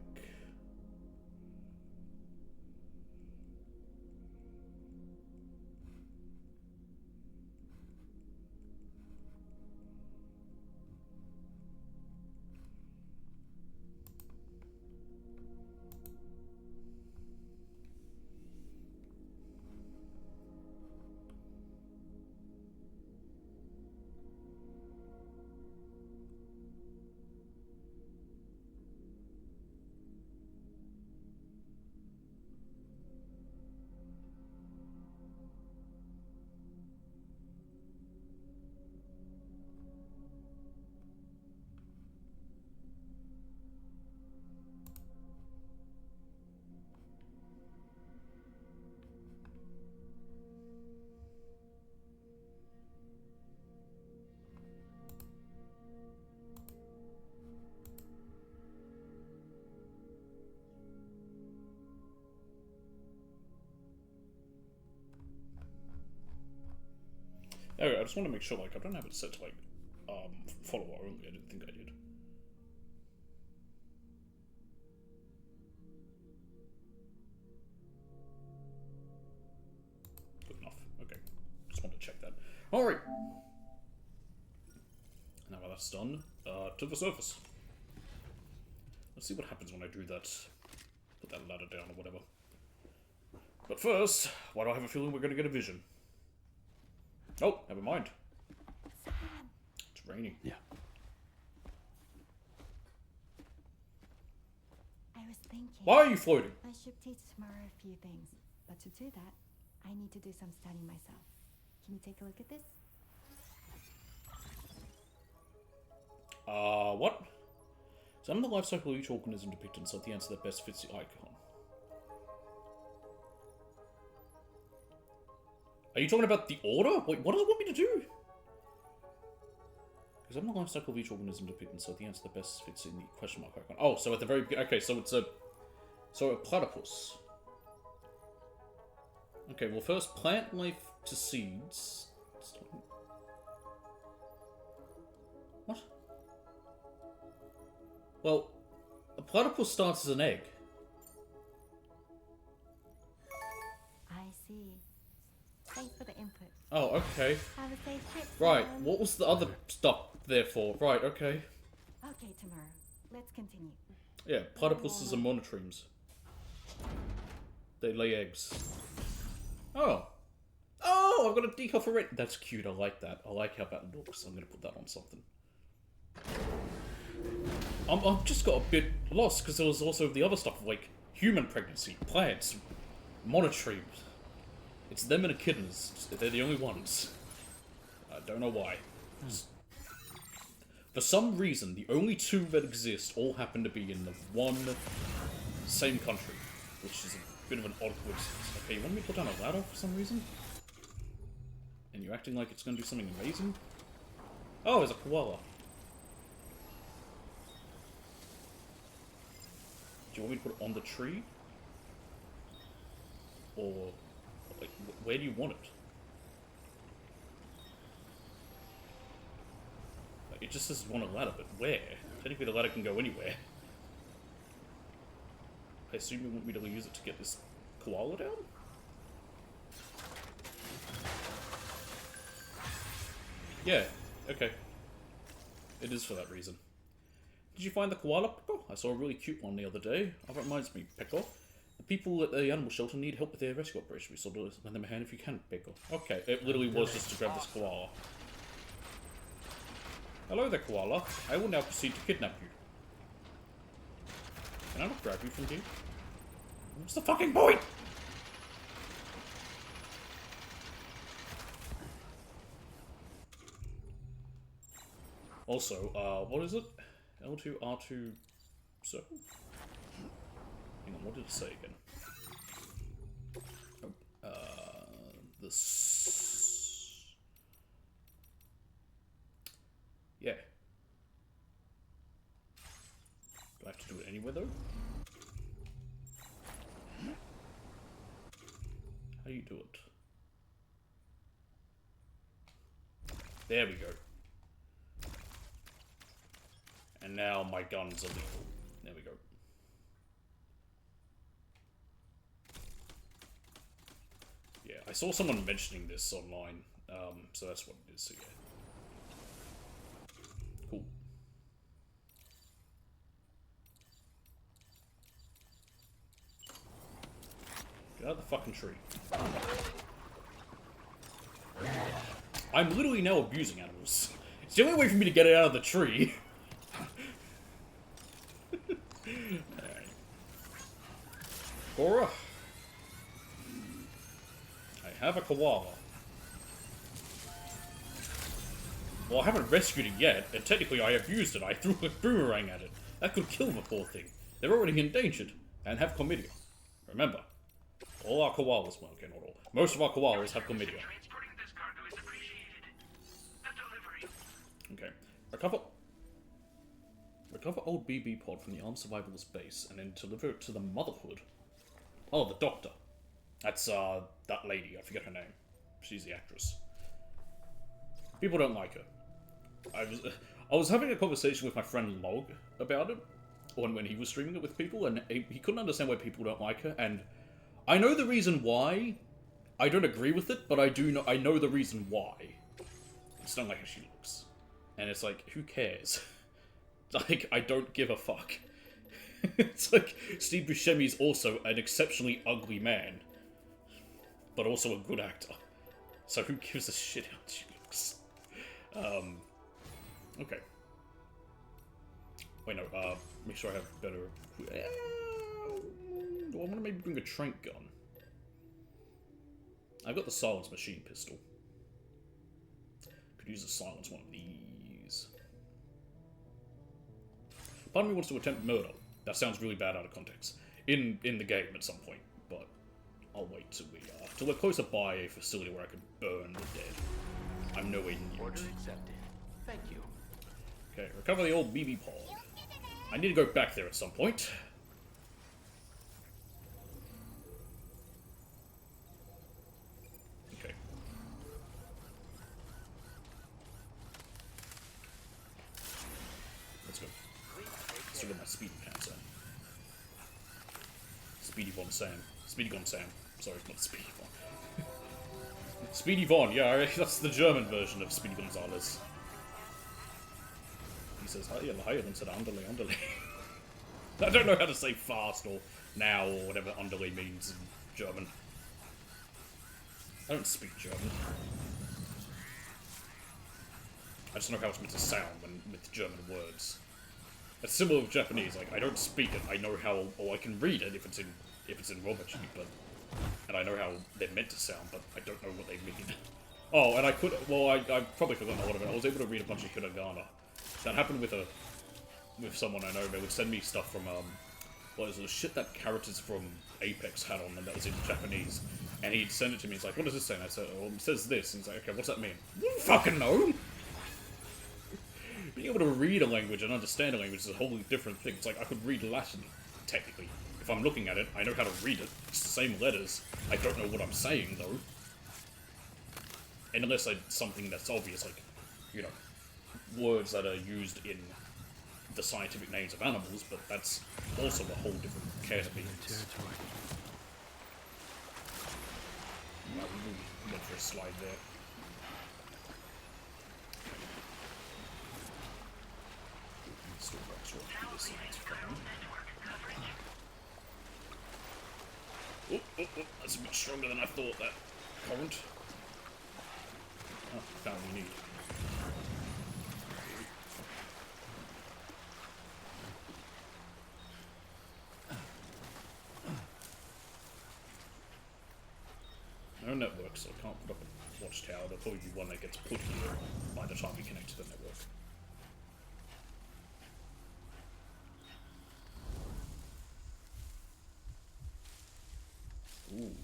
Anyway, I just want to make sure, like, I don't have it set to, like, follower only. I didn't think I did. Good enough. Okay. Just want to check that. Alright. Now that that's done, to the surface. Let's see what happens when I do that. Put that ladder down or whatever. But first, why do I have a feeling we're going to get a vision? Oh, never mind. It's raining. Yeah. I was thinking. Why are you floating? I should teach tomorrow a few things, but to do that, I need to do some studying myself. Can you take a look at this? What? Examine the life cycle of each organism depicted and select the answer that best fits the icon. Are you talking about the order? Wait, what does it want me to do? Examine the life cycle of each organism depicted and select the answer that best fits in the question mark icon. Oh, so at the very beginning. Okay, so it's a. So a platypus. Okay, well, first, plant life to seeds. What? Well, a platypus starts as an egg. I see. Thanks for the input. Oh, okay. Have a safe trip. Right, Sam. what was the other stuff there for? Right, okay. Okay, tomorrow. Let's continue. Yeah, platypuses are monotremes. They lay eggs. Oh. Oh, I've got a decal for it. That's cute, I like that. I like how that looks. I'm gonna put that on something. I've just got a bit lost, because there was also the other stuff, like human pregnancy, plants, monotremes. It's them and echidnas. They're the only ones. I don't know why. For some reason, the only two that exist all happen to be in the one same country, which is a bit of an odd coincidence. Okay, you want me to put down a ladder for some reason? And you're acting like it's going to do something amazing? Oh, there's a koala. Do you want me to put it on the tree? Or, like, where do you want it? just says want a ladder, but where? Technically the ladder can go anywhere. I assume you want me to use it to get this koala down? Yeah, okay. It is for that reason. Did you find the koala, Pickle? I saw a really cute one the other day. Oh, that reminds me, Pickle. The people at the animal shelter need help with their rescue operation. We sort of lend them a hand if you can, Pickle. Okay, it literally was just to grab this koala. Hello there, koala. I will now proceed to kidnap you. Can I not grab you from here? What's the fucking point? Also, what is it? L2, R2, so? Hang on, what did it say again? Oh, this... Yeah. Do I have to do it anywhere, though? How do you do it? There we go. And now my gun's illegal. There we go. Yeah, I saw someone mentioning this online, so that's what it is, so yeah. Cool. Get out of the fucking tree. I'm literally now abusing animals. It's the only way for me to get it out of the tree. Alright. Cora. I have a koala. Well, I haven't rescued it yet, and technically I abused it. I threw a boomerang at it. That could kill the poor thing. They're already endangered, and have chlamydia. Remember, all our koalas, well, okay, not all. Most of our koalas have chlamydia. Okay. Recover old BB pod from the armed survivalist base, and then deliver it to the Motherhood. Oh, the doctor. That's, that lady. I forget her name. She's the actress. People don't like her. I was having a conversation with my friend Log about it, when he was streaming it with people, and he couldn't understand why people don't like her, and I know the reason why. I don't agree with it, but I know the reason why. It's not like how she looks. And it's like, who cares? Like, I don't give a fuck. It's like, Steve Buscemi's also an exceptionally ugly man. But also a good actor. So who gives a shit how she looks? Okay. Wait, no, make sure I have better... I want to maybe bring a trank gun. I've got the silence machine pistol. Could use a silence one of these. Part of me wants to attempt murder. That sounds really bad out of context. In the game at some point, but I'll wait till we're closer by a facility where I can burn the dead. I'm nowhere near Order it. accepted. Thank you. Okay, recover the old BB pod. I need to go back there at some point. Okay. Let's go. Let's get my speedy pants on. Speedy Von Sam. Speedy Gon Sam. Sorry, not Speedy Von. Speedy Von, yeah, that's the German version of Speedy Gonzales. He says, hiya, and said, underlay, underlay. I don't know how to say fast or now or whatever underlay means in German. I don't speak German. I just know how it's meant to sound with German words. It's similar with Japanese, like, I don't speak it, I know how, or I can read it if it's in Romaji, but... And I know how they're meant to sound, but I don't know what they mean. Oh, and I could, well, I've probably forgotten a lot of it. I was able to read a bunch of hiragana. That happened with someone I know. They would send me stuff from, what is the shit that characters from Apex had on them that was in Japanese. And he'd send it to me, he's like, what does this say? And I said, oh, it says this. And he's like, okay, what's that mean? I don't fucking know! Being able to read a language and understand a language is a wholly different thing. It's like, I could read Latin, technically. If I'm looking at it, I know how to read it. It's the same letters. I don't know what I'm saying, though. And unless it's something that's obvious, like, you know, words that are used in the scientific names of animals, but that's also a whole different can of beans. Right, we went for a slide there. Still got to this side's fine. Oh, that's a bit stronger than I thought, that current. Oh, found what we need. No network, so I can't put up a watchtower. There'll probably be one that gets put here by the time we connect to the network. Ooh.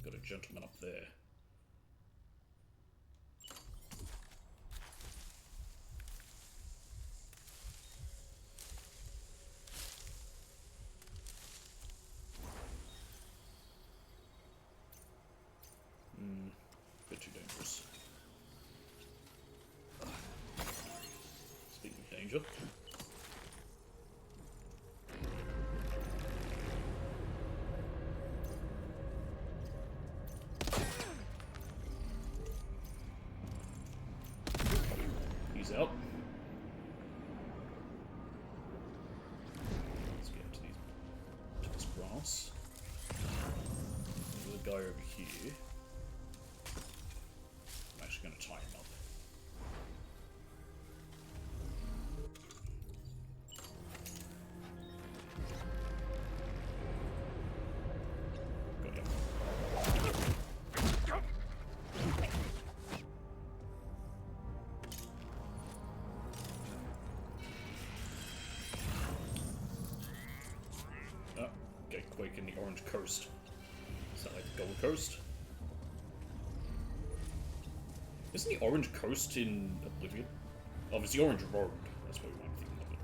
Got a gentleman up there. Bit too dangerous. Speaking of danger. He's out. Let's get into this grass. There's a guy over here. I'm actually going to tie him up. Got him. Oh, get Quake in the Orange Coast. Is that like the Gold Coast? Isn't the Orange Coast in Oblivion? Oh, it's the Orange Road. That's what we might be thinking of it.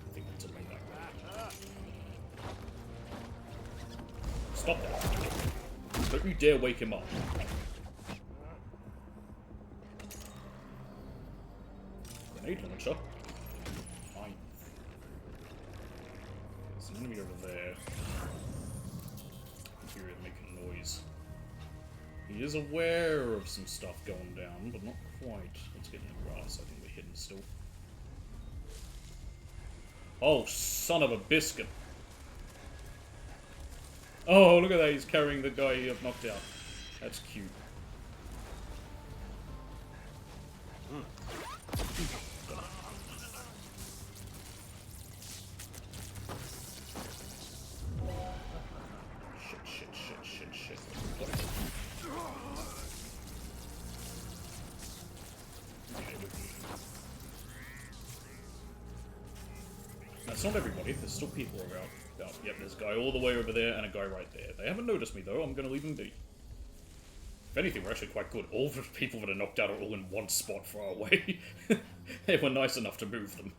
I think that's a main road. Stop that. Don't you dare wake him up. Grenade launcher? Fine. There's an enemy over there. I can hear it making a noise. He is aware of some stuff going down, but not quite. Let's get in the grass. I think we're hidden still. Oh, son of a biscuit. Oh, look at that. He's carrying the guy I've knocked out. That's cute. Shit. That's not everybody. There's still people around. Oh, yep, there's a guy all the way over there and a guy right there. They haven't noticed me, though. I'm going to leave them be. If anything, we're actually quite good. All the people that are knocked out are all in one spot far away. They were nice enough to move them.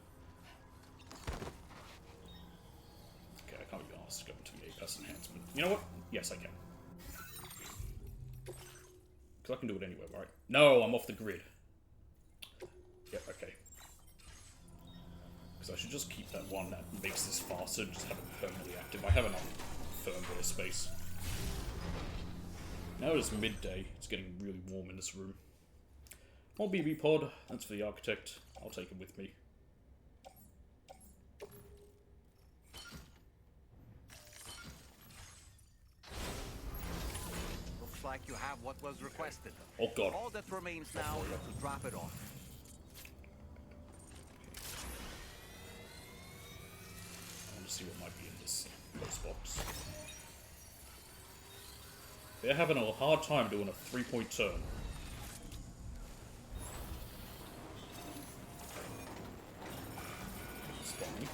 Okay, I can't be asked to go into the A-Pass enhancement. You know what? Yes, I can. Because I can do it anywhere, right? No, I'm off the grid. Yep, okay. Because I should just keep that one that makes this faster and just have it permanently active. I have enough firmware space. Now it's midday. It's getting really warm in this room. More BB pod. That's for the architect. I'll take him with me. Looks like you have what was requested. Oh god. All that remains now is to drop it off. I want to see what might be in this post box. They're having a hard time doing a 3-point turn. Spawny.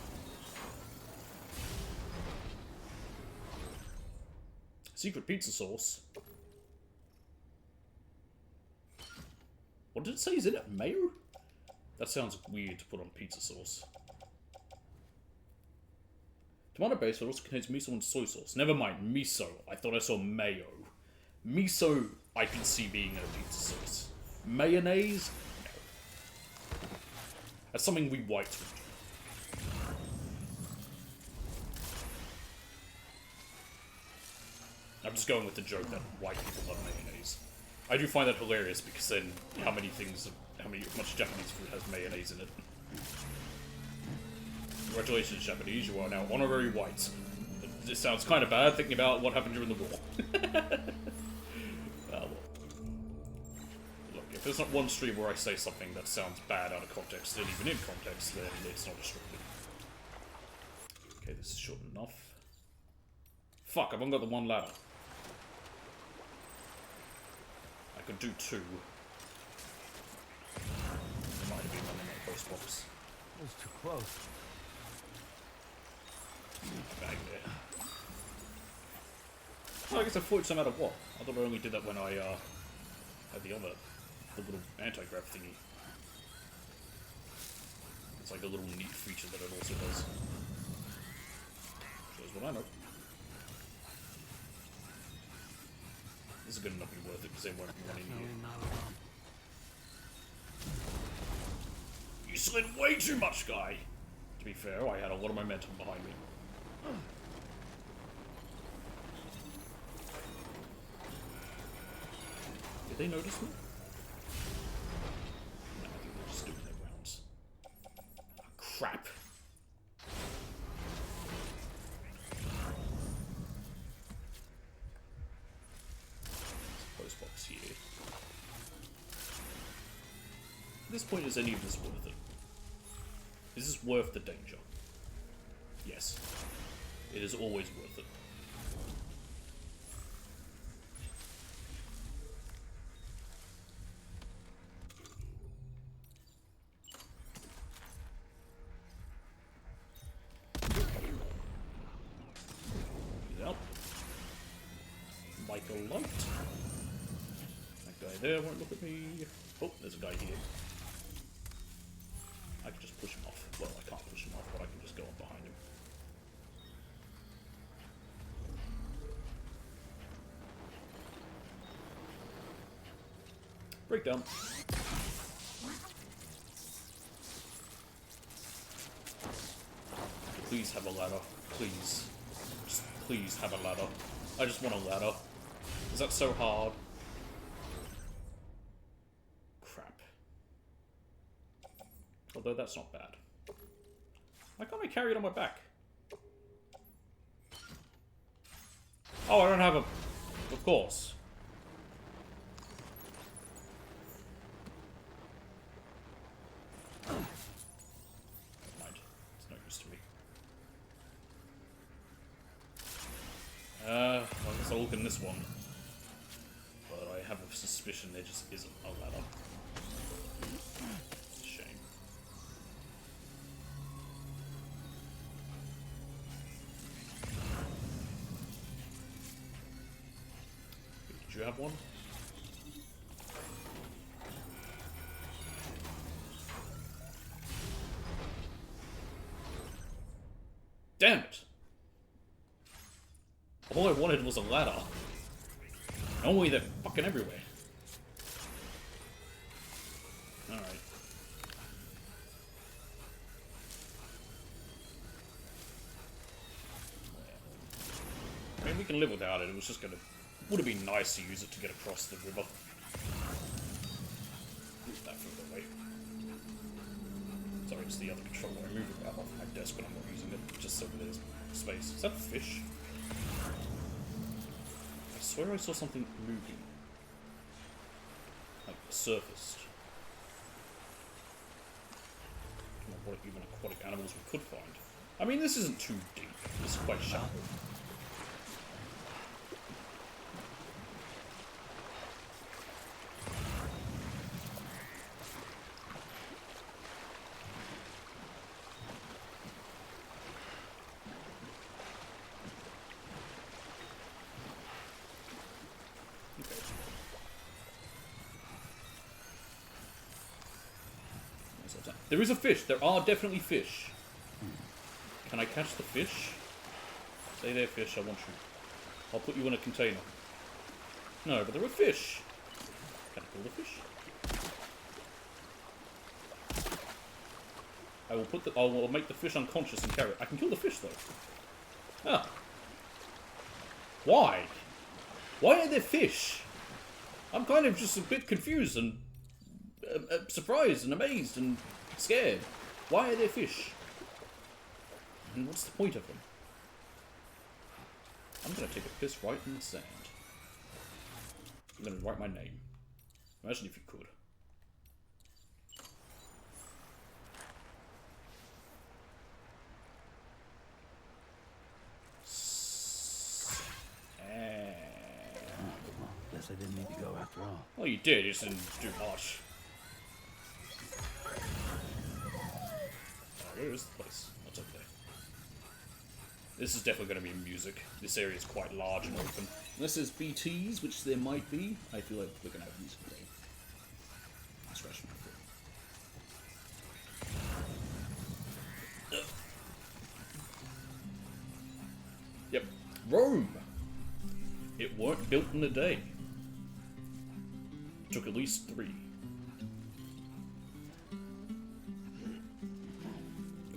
Secret pizza sauce. What did it say? Is it mayo? That sounds weird to put on pizza sauce. Tomato base also contains miso and soy sauce. Never mind, miso. I thought I saw mayo. Miso, I can see being in a pizza sauce. Mayonnaise? No. That's something we whites would do. I'm just going with the joke that white people love mayonnaise. I do find that hilarious because then how much Japanese food has mayonnaise in it. Congratulations, Japanese, you are now honorary whites. This sounds kind of bad thinking about what happened during the war. Well, look, if there's not one stream where I say something that sounds bad out of context, and even in context, then it's not destructive. Okay, this is short enough. Fuck, I've only got the one ladder. I could do two. There might have been one in that post box. That was too close. Bag there. Oh, I guess I thought it no matter what. I thought I only did that when I had the little anti-grav thingy. It's like a little neat feature that it also does. Shows what I know. This is good enough to be worth it because they won't be running here. You slid way too much, guy! To be fair, I had a lot of momentum behind me. Did they notice me? No, I think they're just doing their rounds. Oh, crap. Post box here. At this point, is any of this worth it? Is this worth the danger? Yes. It is always worth it. He's out. Like a light. That guy there won't look at me. Oh, there's a guy here. I can just push him off. Well, I can't push him off, but I can just go up behind him. Breakdown. Please have a ladder. Please. Just please have a ladder. I just want a ladder. Is that so hard? Crap. Although that's not bad. Why can't I carry it on my back? Oh, I don't have a... Of course. Never mind. It's no use to me. I guess I'll look in this one. But I have a suspicion there just isn't a ladder. It's a shame. Did you have one? Damn it! All I wanted was a ladder. Only they're fucking everywhere. Alright. I mean, we can live without it. It was just gonna... Would have been nice to use it to get across the river. Move that further away. Sorry, it's the other controller. I move it off my desk when I'm not using it, just so there's space. Is that a fish? I swear I saw something moving. Like, surfaced. I don't know what even aquatic animals we could find. I mean, this isn't too deep. This is quite shallow. There is a fish. There are definitely fish. Can I catch the fish? Stay there, fish. I want you. I'll put you in a container. No, but there are fish. Can I kill the fish? I will make the fish unconscious and carry it. I can kill the fish though. Ah. Why? Why are there fish? I'm kind of just a bit confused and surprised and amazed and scared. Why are there fish? And what's the point of them? I'm gonna take a piss right in the sand. I'm gonna write my name. Imagine if you could. Guess I didn't need to go after all. Well, you did. You just didn't do much. Where is the place? What's up there? This is definitely going to be music. This area is quite large and open. Unless there's BTs, which there might be. I feel like we're going to have music today. Scratch my foot. Yep. Rome! It weren't built in a day. It took at least 3.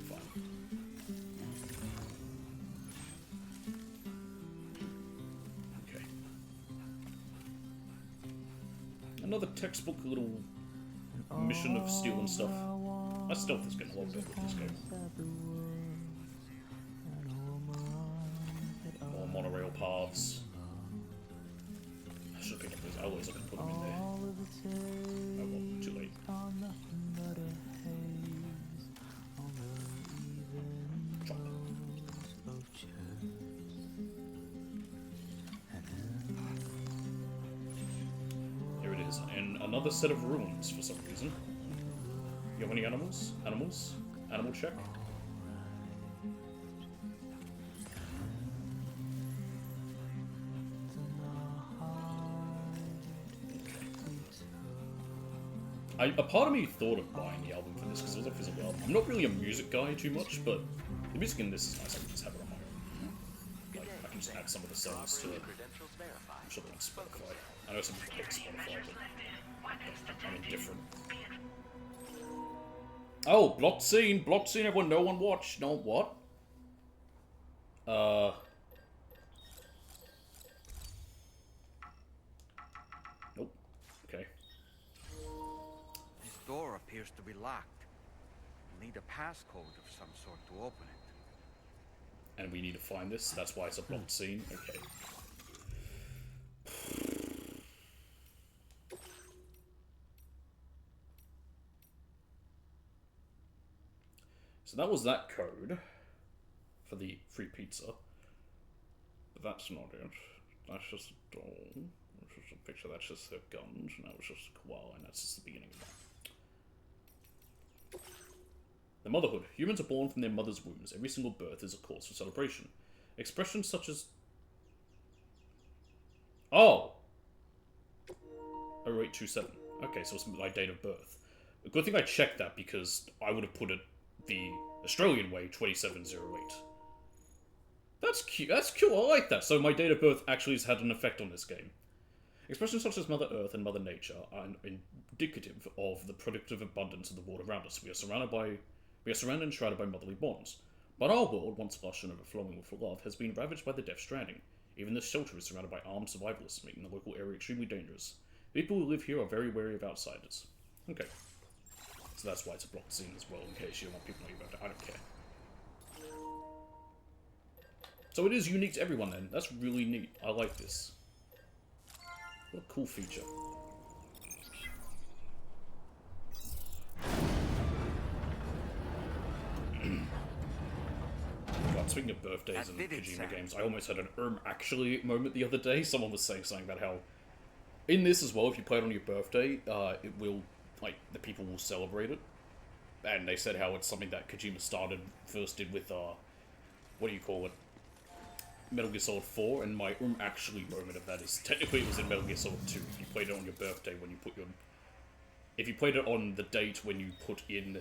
Fine. Okay. Another textbook little mission of stealing stuff. My stealth is getting a lot better with this game. More monorail paths. I should have picked up those alloys, I could put them in there. Oh well, too late. Drop it. Here it is, and another set of ruins for some reason. You have any animals? Animals? Animal check? A part of me thought of buying the album for this because it was a physical album. I'm not really a music guy too much, but the music in this is nice. I can just have it on my own. Like, I can just add some of the songs to it. I'm sure they're on Spotify. I know some people pick Spotify, but I'm indifferent. Oh, blocked scene! Blocked scene, everyone, no one watch. No, what? Nope. Okay. This door appears to be locked. We'll need a passcode of some sort to open it. And we need to find this, that's why it's a blocked scene. Okay. So that was that code for the free pizza. But that's not it. That's just a doll. That's just a picture. That's just her guns. And that was just a koala. And that's just the beginning of that. The motherhood. Humans are born from their mother's wombs. Every single birth is a cause for celebration. Expressions such as... Oh! 0827. Okay, so it's my date of birth. A good thing I checked that because I would have put it the Australian way, 2708. That's cute. That's cool. I like that. So my date of birth actually has had an effect on this game. Expressions such as Mother Earth and Mother Nature are indicative of the productive abundance of the world around us. We are surrounded and shrouded by motherly bonds. But our world, once lush and overflowing with love, has been ravaged by the Death Stranding. Even this shelter is surrounded by armed survivalists, making the local area extremely dangerous. People who live here are very wary of outsiders. Okay. So that's why it's a blocked scene as well, in case you want people to know about it. I don't care. So it is unique to everyone then. That's really neat. I like this. What a cool feature. God, speaking of birthdays and Kojima games, I almost had an actually moment the other day. Someone was saying something about how in this as well, if you play it on your birthday, it will, like, the people will celebrate it. And they said how it's something that Kojima first did with, what do you call it? Metal Gear Solid 4, and my actually moment of that is, technically it was in Metal Gear Solid 2. If you played it on your birthday when you put your... If you played it on the date when you put in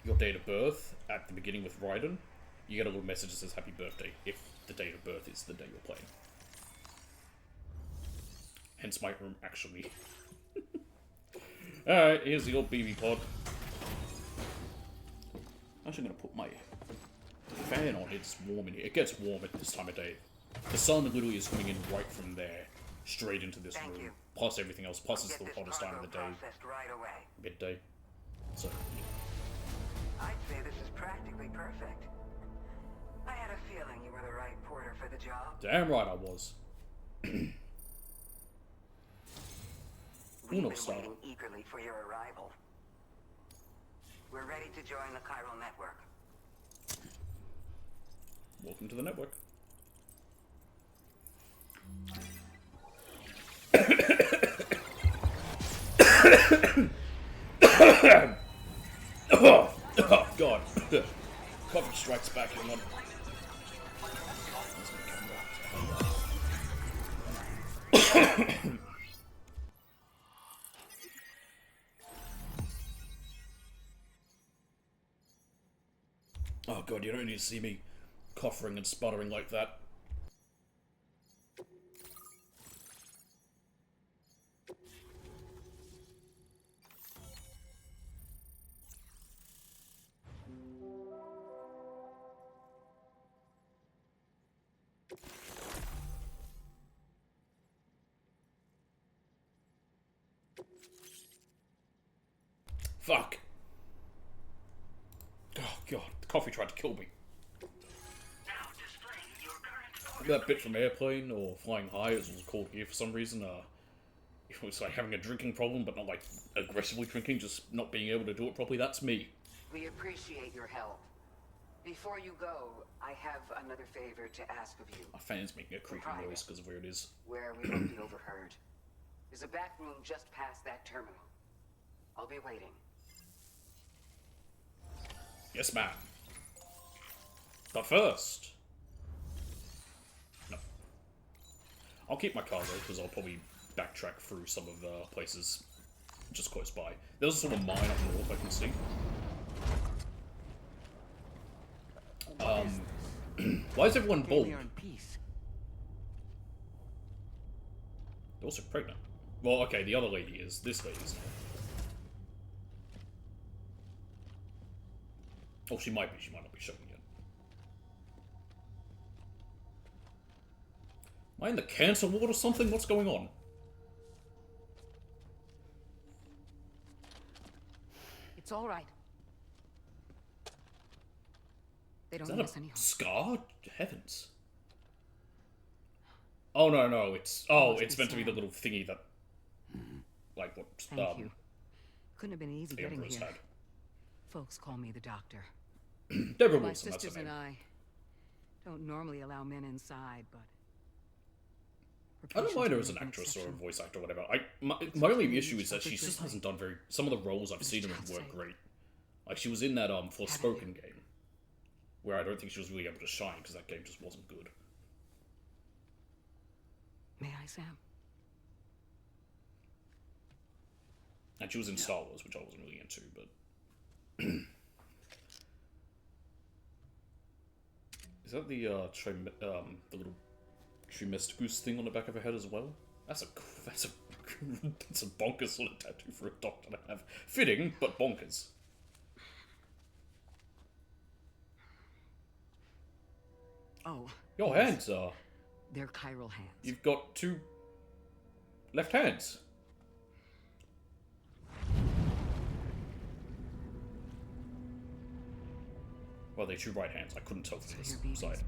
your date of birth at the beginning with Raiden, you get a little message that says happy birthday, if the date of birth is the day you're playing. Hence my actually. Alright, here's the old BB pod. actually gonna put my fan on. It's warm in here. It gets warm at this time of day. The sun literally is coming in right from there, straight into this room. Plus everything else. Plus it's the hottest time of the day. Right away. Midday. So. I'd say this is practically perfect. I had a feeling you were the right porter for the job. Damn right I was. We've been waiting eagerly for your arrival. We're ready to join the Chiral Network. Welcome to the network. Oh God. Coffee strikes back in one. Oh God, you don't need to see me coughing and sputtering like that. Fuck. Oh God, the coffee tried to kill me. That bit from Airplane or Flying High, as it was called here for some reason, it was like having a drinking problem, but not like aggressively drinking, just not being able to do it properly. That's me. We appreciate your help. Before you go, I have another favor to ask of you. My fan's making a creaking noise because of where it is. Where we won't be overheard. There's a back room just past that terminal. I'll be waiting. Yes, ma'am. But first... No. I'll keep my cargo, because I'll probably backtrack through some of the places just close by. There's also a mine up north I can see. Why is everyone bald? They're also pregnant. Well, okay, the other lady is. This lady's not. Oh, she might be. She might not be showing yet. Am I in the cancer ward or something? What's going on? It's all right. They don't Is miss that any a harm. scar? Heavens. Oh, no, no, it's... Oh, it's meant to be the little thingy that... Like what... Thank you. Couldn't have been easy getting here. Had. Folks call me the doctor. Deborah My Wilson, that's her sisters name. and I don't normally allow men inside, but... I don't mind her as an actress or a voice actor or whatever. My only issue is that she just hasn't done very... Some of the roles I've seen her in work great. Like, she was in that Forspoken game, where I don't think she was really able to shine, because that game just wasn't good. May I, Sam? And she was in Star Wars, which I wasn't really into, but... Is that the little Trimesticus thing on the back of her head as well? That's a bonkers sort of tattoo for a doctor to have. Fitting, but bonkers. Oh. Your hands are... They're chiral hands. You've got two left hands. Well, they're two right hands. I couldn't tell from this side.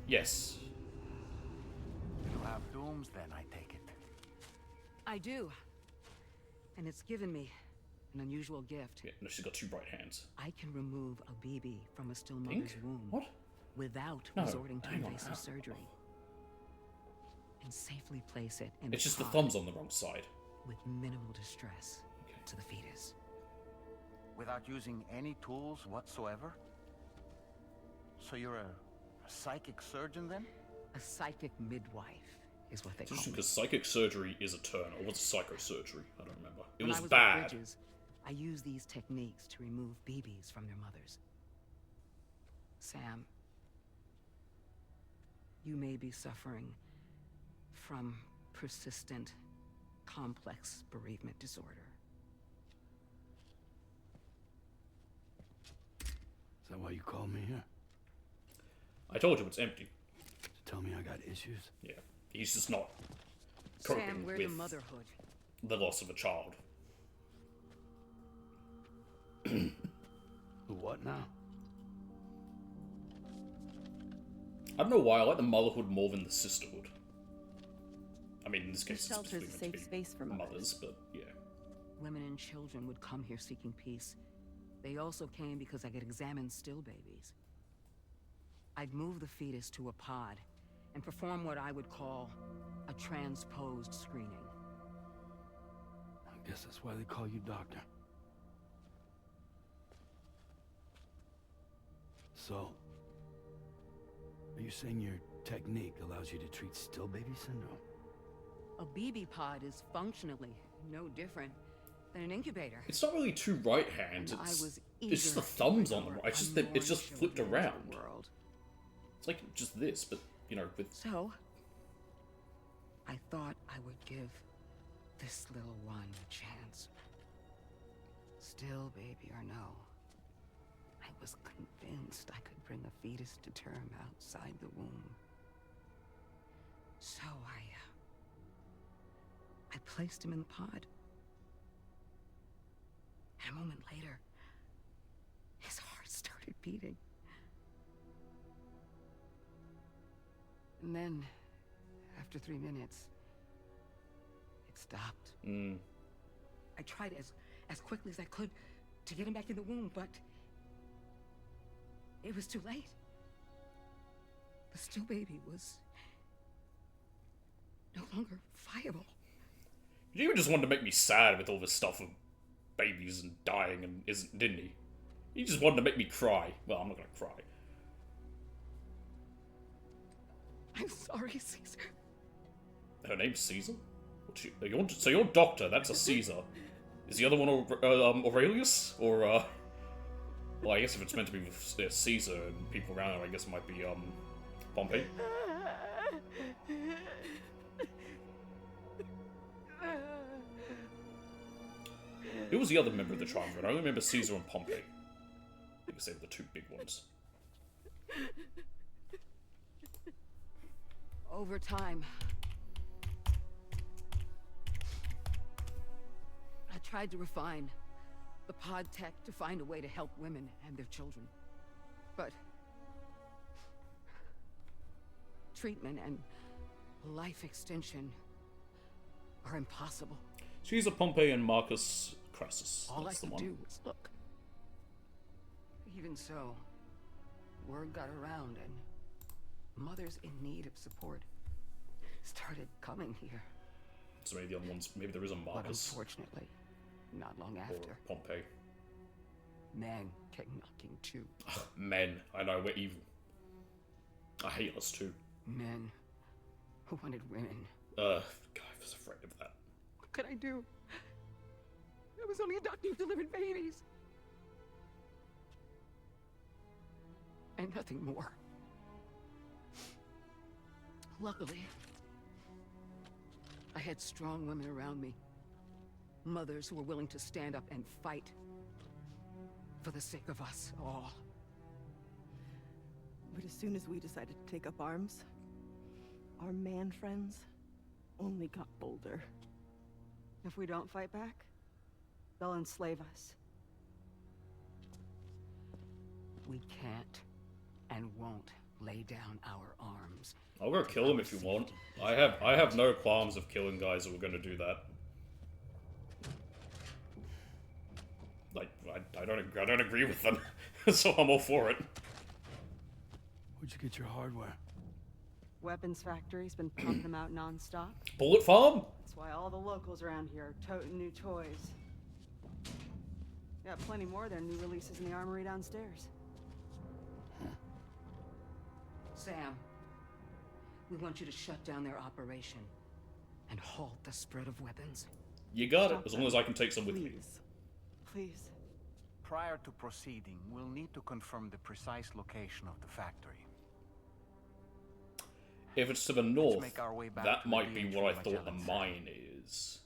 Yes. You have dooms then, I take it. I do. And it's given me an unusual gift. Yeah, no, she's got two right hands. I can remove a BB from a still mother's womb. What? Without resorting to invasive surgery. And safely place it in It's just the thumb's on the wrong side. With minimal distress to the fetus. Without using any tools whatsoever? So you're a psychic surgeon then? A psychic midwife is what they call It's me. because psychic surgery is a term, or was it psychosurgery? I don't remember. It When was I was bad. At Bridges, I used these techniques to remove BBs from their mothers. Sam, you may be suffering from persistent, complex bereavement disorder. Is that why you called me here? I told you it's empty. To tell me I got issues? Yeah. He's just not coping Sam, where with the motherhood? the loss of a child. What now? I don't know why, I like the motherhood more than the sisterhood. I mean, in this case, The it's shelter's a specifically meant to safe be space for mothers. but yeah. Women and children would come here seeking peace. They also came because I could examine still babies. I'd move the fetus to a pod and perform what I would call a transposed screening. I guess that's why they call you doctor. So, are you saying your technique allows you to treat still baby syndrome? A BB pod is functionally no different than an incubator. It's not really two right hands. And I It's was just the eager thumbs to on them. bring It's just our it's just unborn flipped children into around. the world. It's like just this, but you know, with So, I thought I would give this little one a chance. Still baby or no, I was convinced I could bring a fetus to term outside the womb. So I placed him in the pod. And a moment later, his heart started beating. And then, after 3 minutes, it stopped. I tried as quickly as I could to get him back in the womb, but it was too late. The still baby was no longer viable. he even just wanted to make me sad with all this stuff of babies and dying and didn't he? He just wanted to make me cry. Well, I'm not gonna cry. I'm sorry, Caesar. Her name's Caesar? So you're Doctor, that's a Caesar. Is the other one Aurelius? Or, well, I guess if it's meant to be with Caesar and people around her, I guess it might be, Pompey. Who was the other member of the triumvirate? I only remember Caesar and Pompey. I guess they were the two big ones. Over time, I tried to refine the pod tech to find a way to help women and their children. But treatment and life extension are impossible. Caesar, Pompey, and Marcus Crassus. All That's I the could one. do was look. Even so, word got around and mothers in need of support started coming here. So maybe the other ones, maybe there is a But Marcus. unfortunately, not long after, Or Pompey. men came knocking too. Men. I know, we're evil. I hate us too. Men who wanted women. God, I was afraid of that. What could I do? I was only a doctor who delivered babies. And nothing more. Luckily, I had strong women around me. Mothers who were willing to stand up and fight for the sake of us all. But as soon as we decided to take up arms, our man friends only got bolder. If we don't fight back, they'll enslave us. We can't and won't lay down our arms. I'll go kill him if you want. I have no qualms of killing guys who are going to do that. Like, I don't agree with them, so I'm all for it. Where'd you get your hardware? Weapons factory's been pumping them out non-stop. Bullet Farm? That's why all the locals around here are toting new toys. Got plenty more of their new releases in the armory downstairs. Sam, we want you to shut down their operation and halt the spread of weapons. You got it, as long as I can take some with me. Please. Prior to proceeding, we'll need to confirm the precise location of the factory. If it's to the north, make our way back that to might the be what I entry thought the Magellan mine is.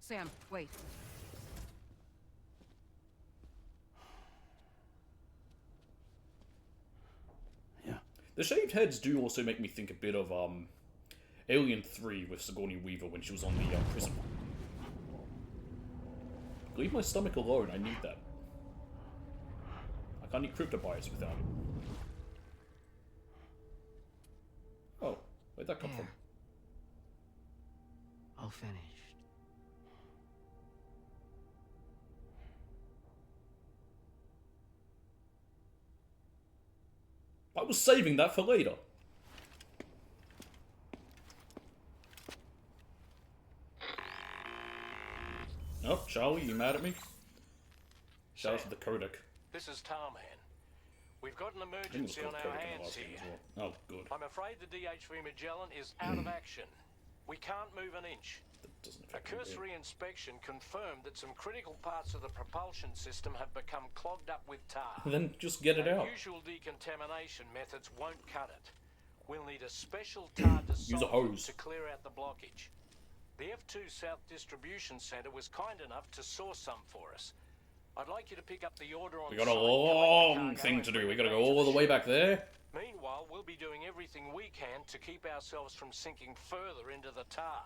Sam, wait. The shaved heads do also make me think a bit of Alien 3 with Sigourney Weaver when she was on the prison. Leave my stomach alone, I need that. I can't eat cryptobiotes without it. Oh, where'd that come from? All finished. I was saving that for later. Oh, Charlie, you mad at me? Shout out to the codec. This is Tarman. We've got an emergency on our hands here. Oh, good. I'm afraid the DHV Magellan is out of action. We can't move an inch. A cursory inspection confirmed that some critical parts of the propulsion system have become clogged up with tar. Then just get it out. Usual decontamination methods won't cut it. We'll need a special tar Use a hose to clear out the blockage. The F2 South Distribution Center was kind enough to source some for us. I'd like you to pick up the order on We got a long thing to do. We gotta go all the way back there. Meanwhile, we'll be doing everything we can to keep ourselves from sinking further into the tar,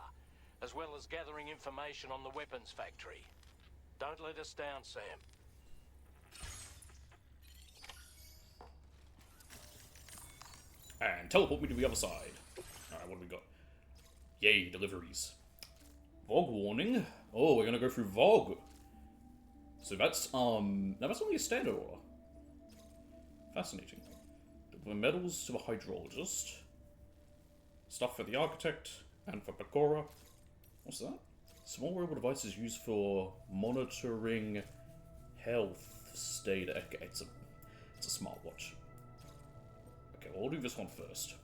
as well as gathering information on the weapons factory. Don't let us down, Sam. And teleport me to the other side. Alright, what do we got? Yay, deliveries. Vogue warning. Oh, we're gonna go through Vogue. So that's, now that's only a standard order. Fascinating. The medals to the hydrologist. Stuff for the architect and for Pecora. What's that? Small wearable devices used for monitoring health state. Okay, it's a smartwatch. Okay, well, we'll do this one first.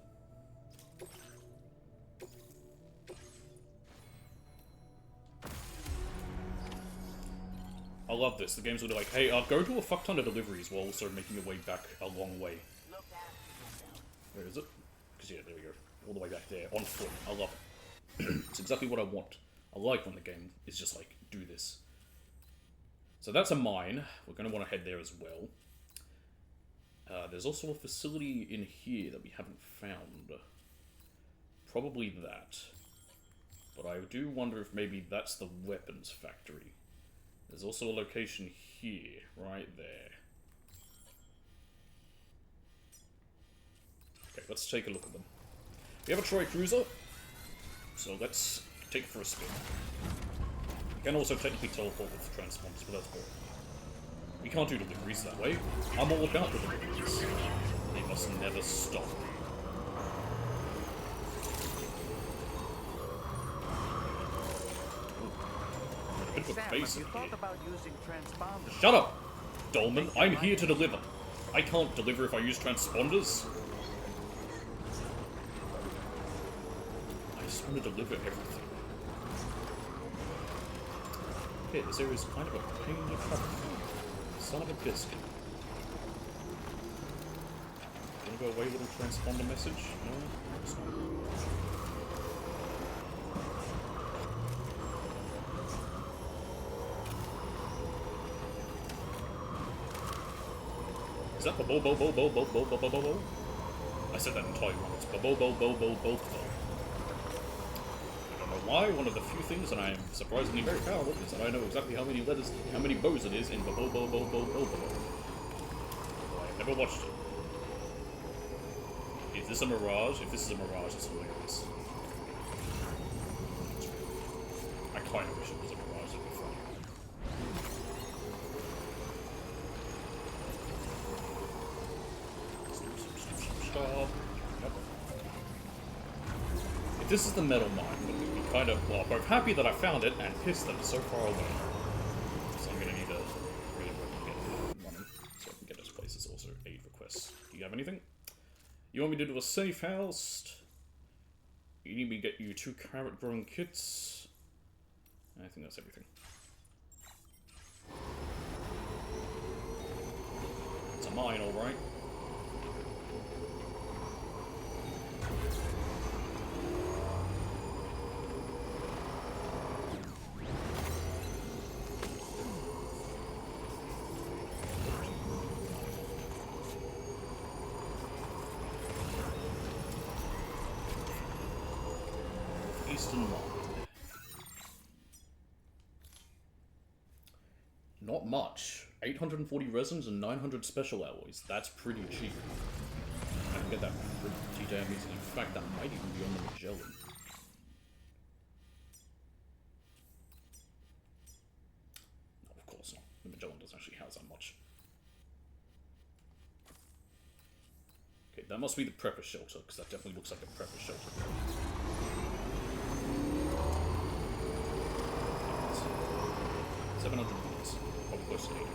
I love this. The game's really like, hey, go to a fuck ton of deliveries while also making your way back a long way. Where is it? Because, yeah, there we go. All the way back there, on foot. I love it. It's exactly what I want. I like when the game is just like, do this. So that's a mine. We're going to want to head there as well. There's also a facility in here that we haven't found. Probably that. But I do wonder if maybe that's the weapons factory. There's also a location here, right there. Okay, let's take a look at them. We have a Troy Cruiser, so let's take it for a spin. We can also technically teleport with transponders, but that's boring. We can't do deliveries that way. I'm all about the deliveries. They must never stop. Sam, thought about using transponders? Shut up, Dolman. I'm here to deliver. I can't deliver if I use transponders. I just want to deliver everything. Okay, this area is kind of a pain to travel through. Son of a biscuit. Gonna go away, little transponder message? No? It's not. Is that bo bo bo bo bo bo bo bo bo bo? I said that entirely wrong. It's bo bo bo bo bo bo bo. I don't know why. One of the few things, and I am surprisingly very powerful, is that I know exactly how many letters, how many bows it is in bo bo bo bo bo bo bo. I've never watched it. Is this a mirage? If this is a mirage, it's hilarious. I kind of wish it was a mirage. It'd be funny. Yep. If this is the metal mine, then we'd be kind of, well, both happy that I found it and pissed that it's so far away. So I'm gonna need to really work to get money so I can get those places. Also, aid requests. Do you have anything? You want me to do a safe house? You need me to get you 2 carrot growing kits? I think that's everything. It's a mine, alright. Eastern Mind. Not much. 840 resins and 900 special alloys. That's pretty cheap. I can get that pretty damn easily. In fact, that might even be on the Magellan. No, of course not. The Magellan doesn't actually house that much. Okay, that must be the prepper shelter, because that definitely looks like a prepper shelter. 700 units. Probably close to 800.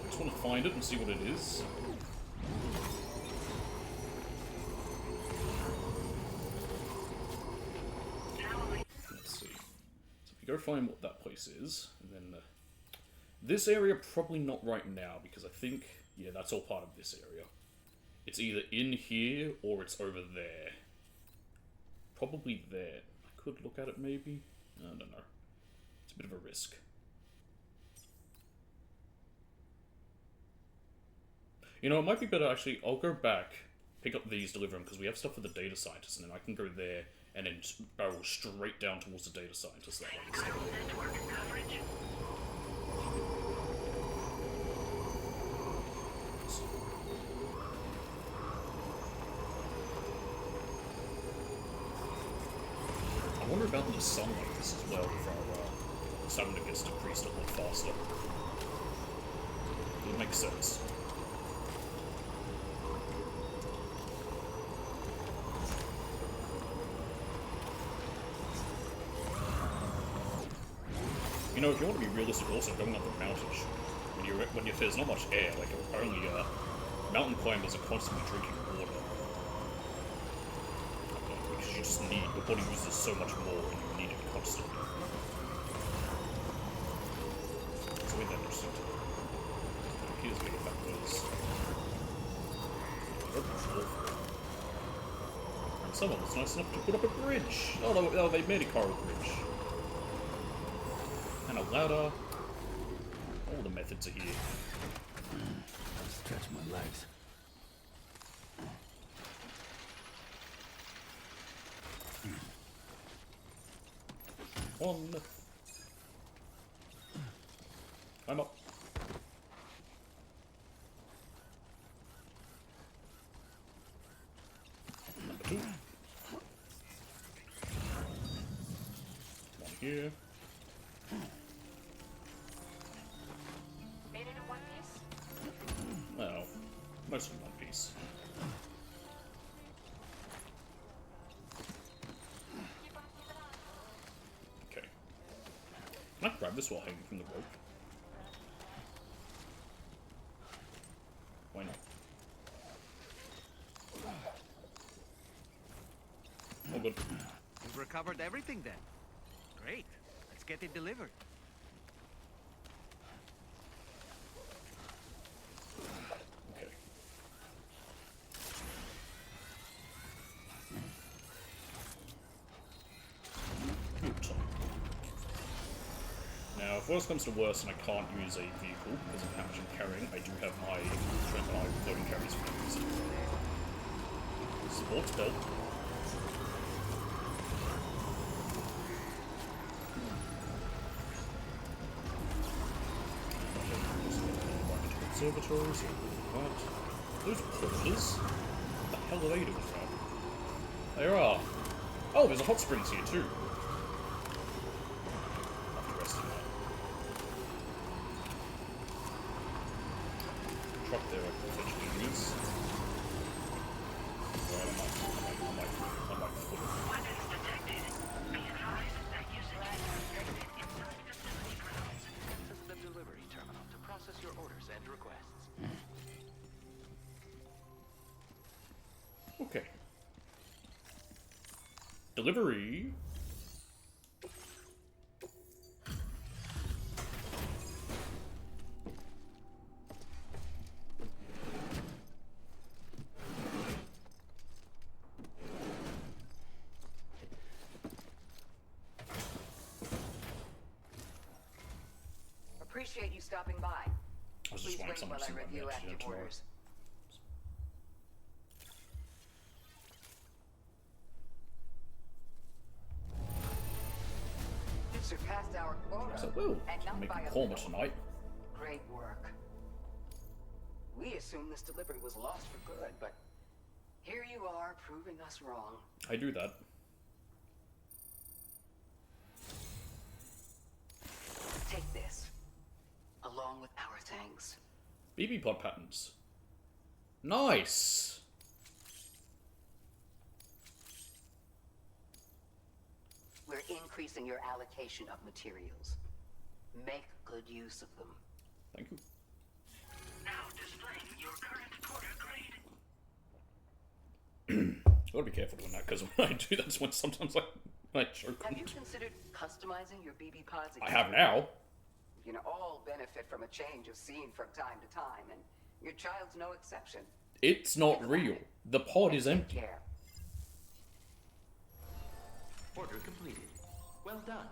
I just want to find it and see what it is. Let's see. So if we go find what that place is, and then this area probably not right now, because I think, yeah, that's all part of this area. It's either in here or it's over there. Probably there. I could look at it maybe. I don't know. It's a bit of a risk. You know, it might be better actually. I'll go back, pick up these, deliver them, because we have stuff for the data scientists, and then I can go there and then barrel straight down towards the data scientists that way instead. I wonder about the sun like this as well, if our stamina gets decreased a lot faster. It makes sense. You know, if you want to be realistic, also going up the mountain, when there's not much air, like only mountain climbers are constantly drinking water. Because you just need, your body uses so much more and you need it constantly. So ain't that interesting. Here's where the fact is. And someone was nice enough to put up a bridge. Oh, no, they made a coral bridge. And a ladder. All the methods are here. Stretch my legs. One. I'm up. Number 2. One here. Made it in one piece? Well, mostly one piece. Okay. Can I grab this while hanging from the rope? Why not? Oh, good. You've recovered everything then. Great. Let's get it delivered. Okay. Now, if worse comes to worse and I can't use a vehicle because of how much I'm carrying, I do have my floating carries for using. Sports belt. Observatories, what? Those porters? What the hell are they doing around? There are. Oh, there's a hot springs here too. I'll have to rest in that. Truck there I can potentially use. Alright, I might flip it. Weapons detected. Be advised that usage is restricted inside facility grounds. This is the delivery terminal to process your orders and requests. Okay. Delivery. Appreciate you stopping by. I was just Please wanting wait someone while to I see what review I'm actually active doing tomorrow. orders. Surpassed our quota. So, well, and not make by a a korma little. tonight. Great work. We assumed this delivery was lost for good, but here you are proving us wrong. I do that. Take this, along with our thanks. BB pod patterns. Nice! We're increasing your allocation of materials. Make good use of them. Thank you. Now displaying your current quarter grade. Gotta be careful doing that, because when I do that's when sometimes I choke. Have you considered customizing your BB pods again? I have now. You can all benefit from a change of scene from time to time, and your child's no exception. It's not real. The pod is empty. Care. Order completed. Well done.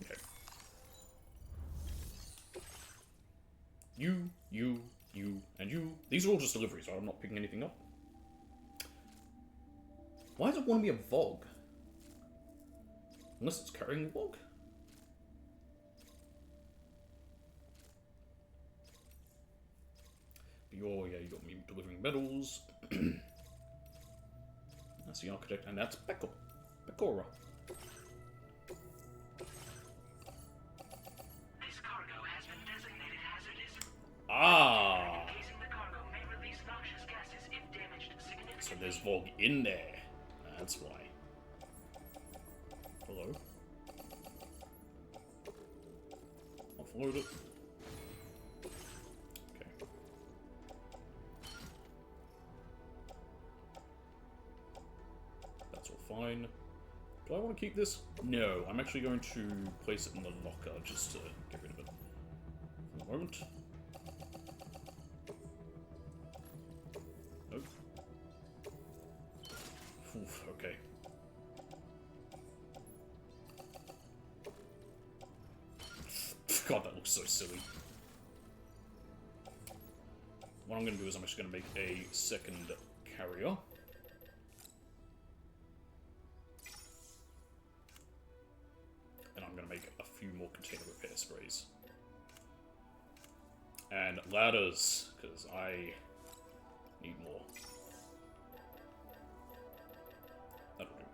Okay. You, and you. These are all just deliveries, right? I'm not picking anything up. Why does it want to be a Vogue? Unless it's carrying a Vogue? Yeah, you got me delivering medals. That's the architect, and that's Pecora. This cargo has been designated hazardous. Ah! Encasing the cargo may release noxious gases if damaged significantly. So there's Vogue in there. That's why. Hello? Offload it. Okay. That's all fine. Do I want to keep this? No, I'm actually going to place it in the locker just to get rid of it for the moment. Nope. Oof, okay. God, that looks so silly. What I'm going to do is I'm actually going to make a second carrier. And I'm going to make a few more container repair sprays. And ladders, because I need more. That'll do.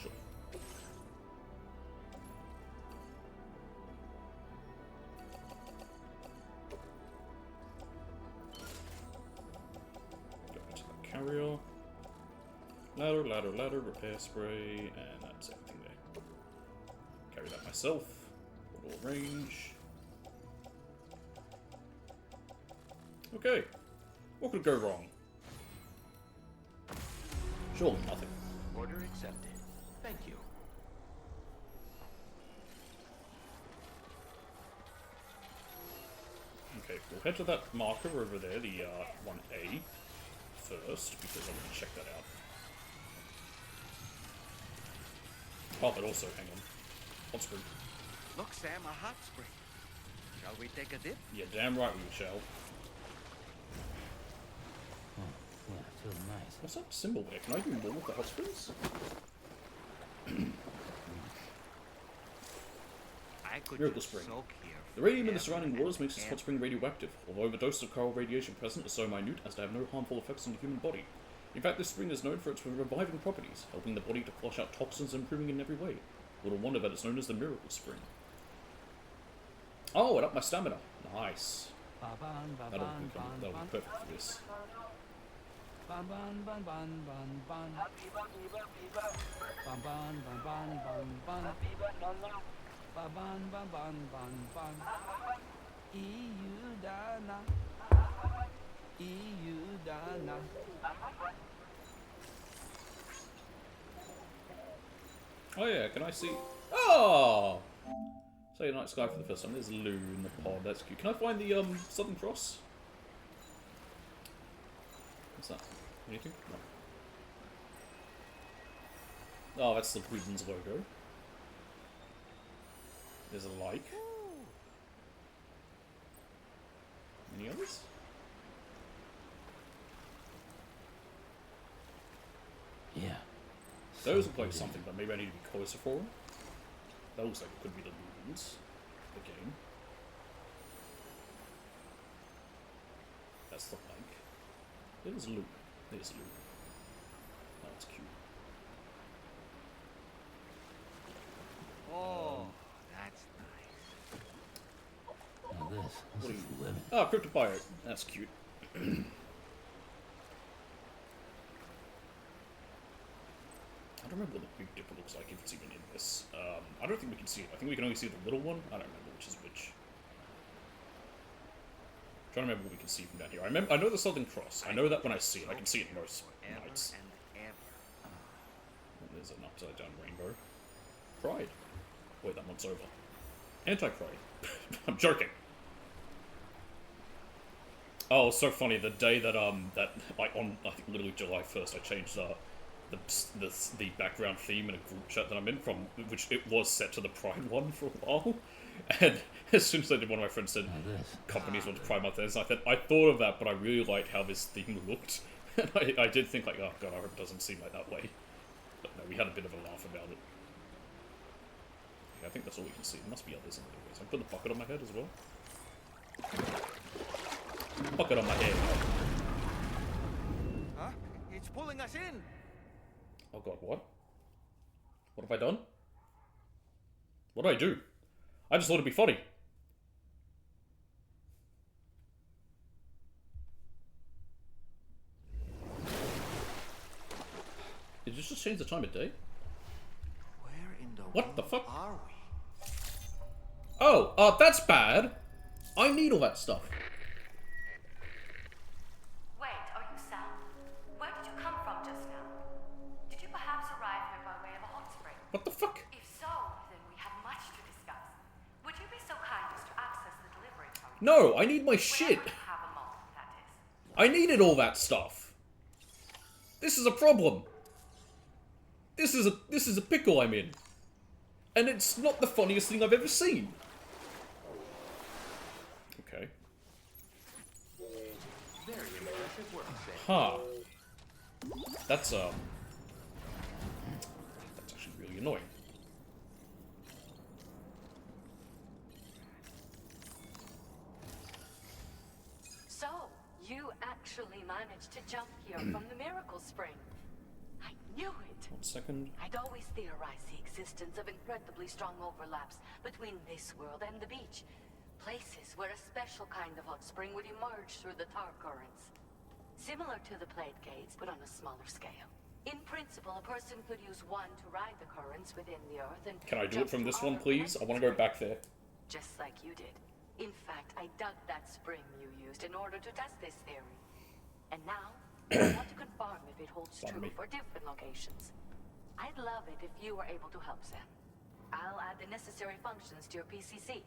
Sure. Go into the carrier. Ladder, repair spray, and that's everything there. Carry that myself. Auto range. Okay. What could go wrong? Surely nothing. Order accepted. Thank you. Okay, we'll head to that marker over there, the 1A, first, because I want to check that out. Oh, but also, hang on. Hot spring. Look, Sam, a hot spring. Shall we take a dip? Yeah, damn right we shall. Yeah, feels nice. What's that symbol there? Can I do more with the hot springs? I could Miracle just spring. soak here. The radium in the surrounding waters makes this hot spring radioactive, although the dose of coral radiation present is so minute as to have no harmful effects on the human body. In fact, this spring is known for its reviving properties, helping the body to flush out toxins and improving in every way. Little wonder that it's known as the Miracle Spring. Oh, it upped my stamina. Nice. That'll be perfect for this. Ban ban ban ban ban ban. Ban ban ban ban ban ban. Ban ban ban ban ban ban. EU Dana. EU Dana. Oh yeah, can I see? Oh! Say Night Sky for the first time. There's Lou in the pod. That's cute. Can I find the Southern Cross? What's that? Anything? No. Oh, that's the Whedon's logo. There's a like. Any others? Those look like something, but maybe I need to be closer for them. That looks like it could be the rules of the game. That's the bike. There's Luke. There's Luke. Oh, that's cute. Oh, that's nice. Now this is the limit. Oh, Cryptopirate. That's cute. I don't remember what the Big Dipper looks like, if it's even in this. I don't think we can see it. I think we can only see the little one. I don't remember which is which. I'm trying to remember what we can see from down here. I know the Southern Cross. I know that when I see it. I can see it most nights. Oh, there's an upside down rainbow. Pride. Wait, that one's over. Anti-Pride. I'm joking. Oh, it's so funny. The day that like on I think literally July 1st, I changed the background theme in a group chat that I'm in from, which it was set to the Pride one for a while, and as soon as I did, one of my friends said companies want to Pride Month, and I thought of that, but I really liked how this theme looked, and I did think like, oh god, I hope it doesn't seem like that way, but no, we had a bit of a laugh about it. Yeah, I think that's all we can see. There must be others in the ways. I put the bucket on my head as well. Bucket on my head. Huh? It's pulling us in. Oh god, what? What have I done? What did I do? I just thought it'd be funny. Did you just change the time of day? Where in the What the fuck? are we? Oh, that's bad. I need all that stuff. Wait, are you Sam? Where did you come from just now? Did you perhaps arrive here by way of a hot spring? What the fuck? If so, then we have much to discuss. Would you be so kind as to access the delivery tunnel? No, I need my shit. Whenever you have a moment, that is. I needed all that stuff. This is a problem. This is a pickle I'm in. And it's not the funniest thing I've ever seen. Okay. Very impressive work, Sam. Huh. That's actually really annoying. So, you actually managed to jump here from the Miracle Spring. I knew it. 1 second. I'd always theorized the existence of incredibly strong overlaps between this world and the beach. Places where a special kind of hot spring would emerge through the tar currents. Similar to the plate gates, but on a smaller scale. In principle, a person could use one to ride the currents within the earth and Can I do jump it from to this one, other please? I want to go back there. just like you did. In fact, I dug that spring you used in order to test this theory. And now, I want to confirm if it holds true for different locations. I'd love it if you were able to help Sam. I'll add the necessary functions to your PCC.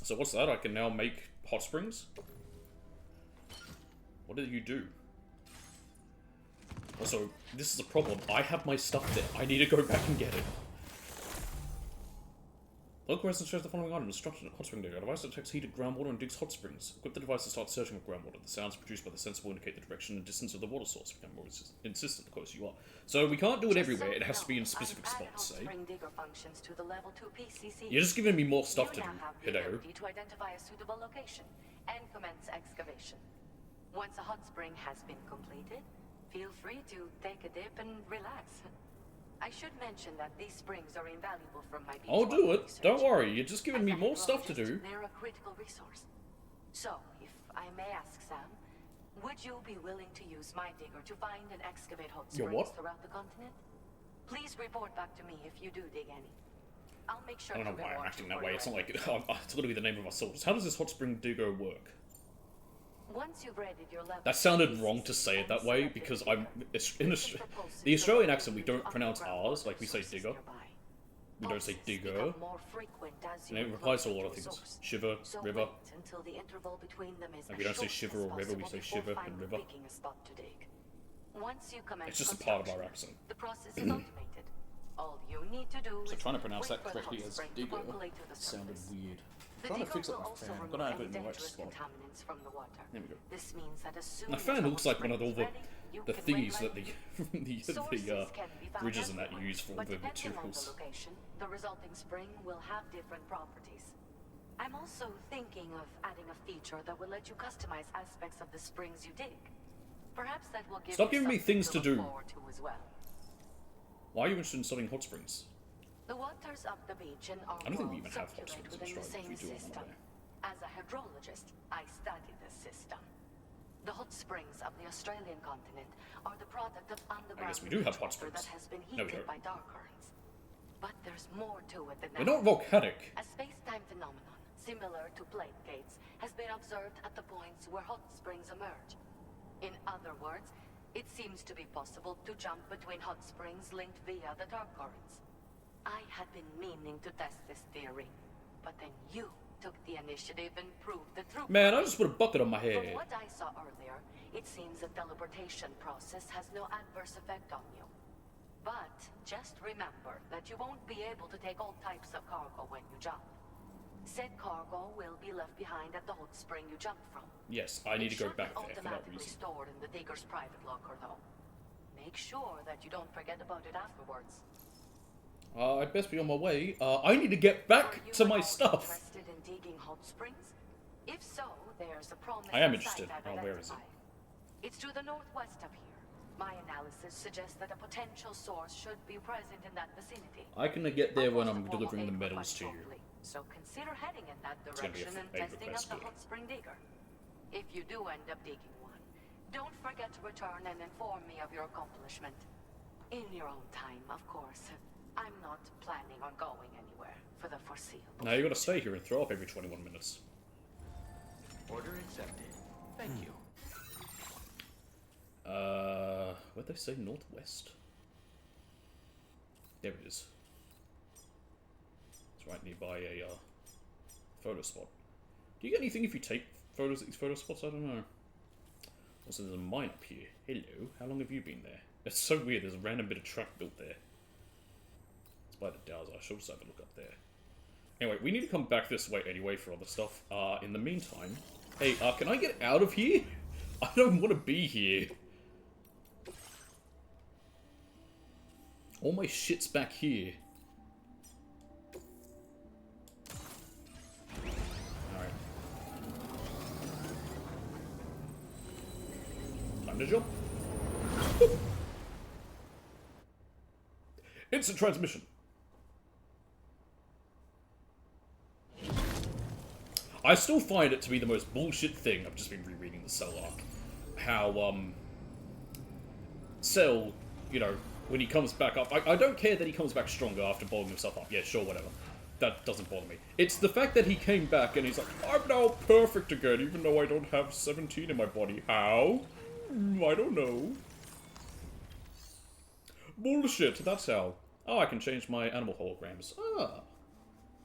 So what's that? I can now make hot springs? What did you do? Also, this is a problem. I have my stuff there. I need to go back and get it. Local residents shows the following item. Instruction: hot spring digger. A device that detects heated groundwater and digs hot springs. Equip the device to start searching for groundwater. The sounds produced by the sensor will indicate the direction and distance of the water source. Become more insistent the closer you are. So we can't do it everywhere. It has to be in specific spots, say. You're just giving me more stuff to do, Hideo. To identify a suitable location and commence excavation. Once a hot spring has been completed, feel free to take a dip and relax. I should mention that these springs are invaluable from my beach I'll do it. research. Don't worry. You're just giving me more stuff to do. They're a critical resource. So, if I may ask, Sam, would you be willing to use my digger to find and excavate hot Your springs what? throughout the continent? Please report back to me if you do dig any. I'll make sure I don't know to why I'm reward acting you that for way. your It's not like efforts. it's literally the name of our soldiers. How does this hot spring digger work? Once you've readied your level, That sounded wrong to say it that way because I'm in the Australian accent. We don't pronounce R's like we say digger. We don't say digger. more frequent as you And it approach applies to a lot your of things. source. Shiver, So river. wait until the interval between them is Like as we don't say short shiver as or river, we possible say before shiver and finally river. picking a spot to dig. Once you commence It's just a part of our construction, accent. the process is automated. All you need to do So is trying to pronounce wait that for the correctly hot as spring to digger percolate to the sounded surface. weird. The Trying to digger fix it will with also fan. I'm remove gonna have any it in the right dangerous spot. contaminants from the water. There we go. This means that as soon My as fan the looks like one of all hot the spring is ready, you the can thingies wait that the Sources can be found bridges and that everywhere, use for all but the depending on the materials. location, the resulting spring will have different properties. I'm also thinking of adding a feature that will let you customize aspects of the springs you dig. Perhaps that will give Stop you giving me something things to look do. forward to as well. Why are you interested in studying hot springs? The waters of the beach in our I don't think we world even have hot circulate springs in within the Australia. same We do have system. one there. As a hydrologist, I study this system. The hot springs of the Australian continent are the product of underground I guess we do have hot water springs. that has been No, we heated don't. by dark currents. But there's more to it than They're that. not volcanic. A space-time phenomenon similar to plate gates has been observed at the points where hot springs emerge. In other words, it seems to be possible to jump between hot springs linked via the dark currents. I had been meaning to test this theory, but then you took the initiative and proved the truth. Man, I just put a bucket on my From head. what I saw earlier, it seems the teleportation process has no adverse effect on you. But just remember that you won't be able to take all types of cargo when you jump. Said cargo will be left behind at the hot spring you jumped from. Yes, I need to go back there for that Automatically reason. stored in the digger's private locker, though. Make sure that you don't forget about it afterwards. I'd best be on my way. I need to get back to my stuff. Interested in digging hot springs? If so, there's a promising I am site interested. I've Oh, where is it? identified. It's to the northwest of here. My analysis suggests that a potential source should be present in that vicinity. I can get there when I'm delivering the medals to you. So consider heading in that It's gonna be a direction and aid testing request, out the yeah. hot spring digger. If you do end up digging one, don't forget to return and inform me of your accomplishment. In your own time, of course. I'm not planning on going anywhere for the foreseeable. Now you gotta stay here and throw up every 21 minutes. Order accepted. Thank you. Where'd they say northwest? There it is. It's right nearby a, photo spot. Do you get anything if you take photos at these photo spots? I don't know. Also, there's a mine up here. Hello, how long have you been there? It's so weird, there's a random bit of track built there. It's by the Dowser, I should also have a look up there. Anyway, we need to come back this way anyway for other stuff. In the meantime... Hey, can I get out of here? I don't want to be here. All my shit's back here. Alright. Time to jump. Instant transmission. I still find it to be the most bullshit thing. I've just been rereading the Cell arc. How, Cell, you know, when he comes back up... I don't care that he comes back stronger after blowing himself up. Yeah, sure, whatever. That doesn't bother me. It's the fact that he came back and he's like, I'm now perfect again, even though I don't have 17 in my body. How? I don't know. Bullshit, that's how. Oh, I can change my animal holograms. Ah.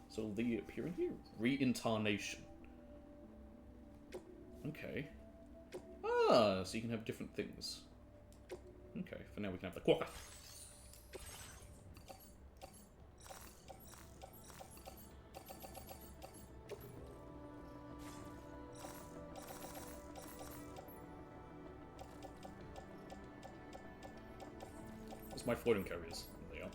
So they appear in here. Reincarnation. Okay. Ah, so you can have different things. Okay, for now we can have the quokka. Where's my floating carriers? There they are.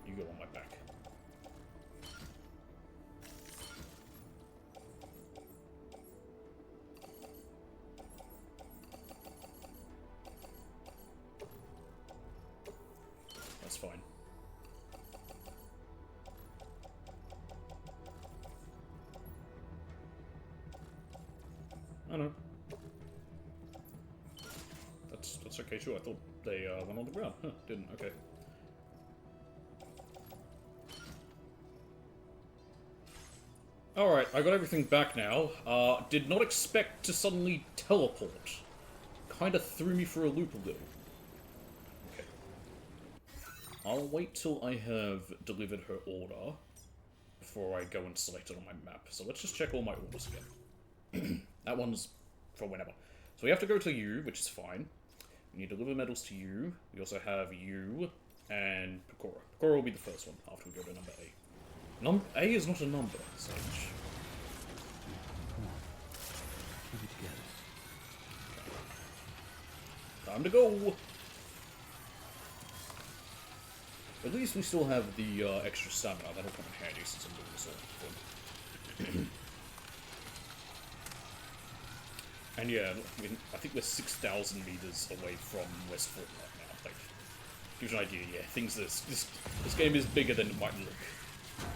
You go on my back. That's fine. I know. That's okay too. I thought they went on the ground. Huh, didn't. Okay. Alright, I got everything back now. Did not expect to suddenly teleport. Kinda threw me for a loop a little. Okay. I'll wait till I have delivered her order before I go and select it on my map. So let's just check all my orders again. That one's for whenever. So we have to go to you, which is fine. We need to deliver medals to you. We also have you, And Pecora. Pecora will be the first one after we go to number A. A is not a number, Sage. Come on. Keep it together. Time to go! At least we still have the extra stamina. That'll come in handy since I'm doing this all for. And yeah, I think we're 6,000 meters away from Westford right now. Like, gives you an idea, yeah, this game is bigger than it might look.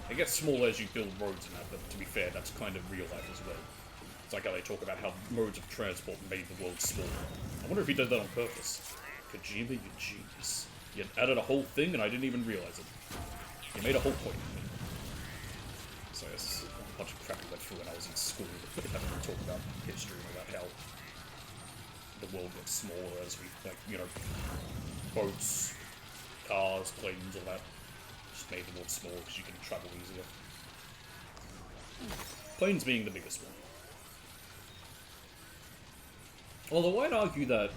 It gets smaller as you build roads and that, but to be fair, that's kind of real life as well. It's like how they talk about how modes of transport made the world smaller. I wonder if he did that on purpose. Kojima, you genius. You added a whole thing and I didn't even realize it. You made a whole point. So this is a bunch of crap we went through when I was in school. Having to talk about history and about how the world gets smaller as we, like, you know, boats, cars, planes, all that. Just made the world smaller because you can travel easier. Planes being the biggest one. Although I'd argue that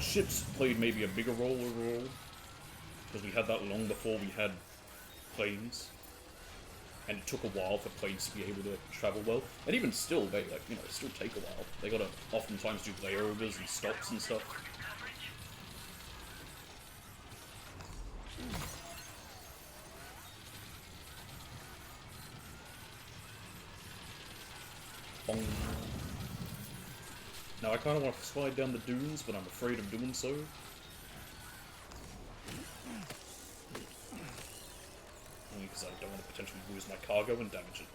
ships played maybe a bigger role overall, because we had that long before we had planes, and it took a while for planes to be able to travel well. And even still, they still take a while. They gotta oftentimes do layovers and stops and stuff. Bong. Now I kind of want to slide down the dunes, but I'm afraid of doing so. Only because I don't want to potentially lose my cargo and damage it.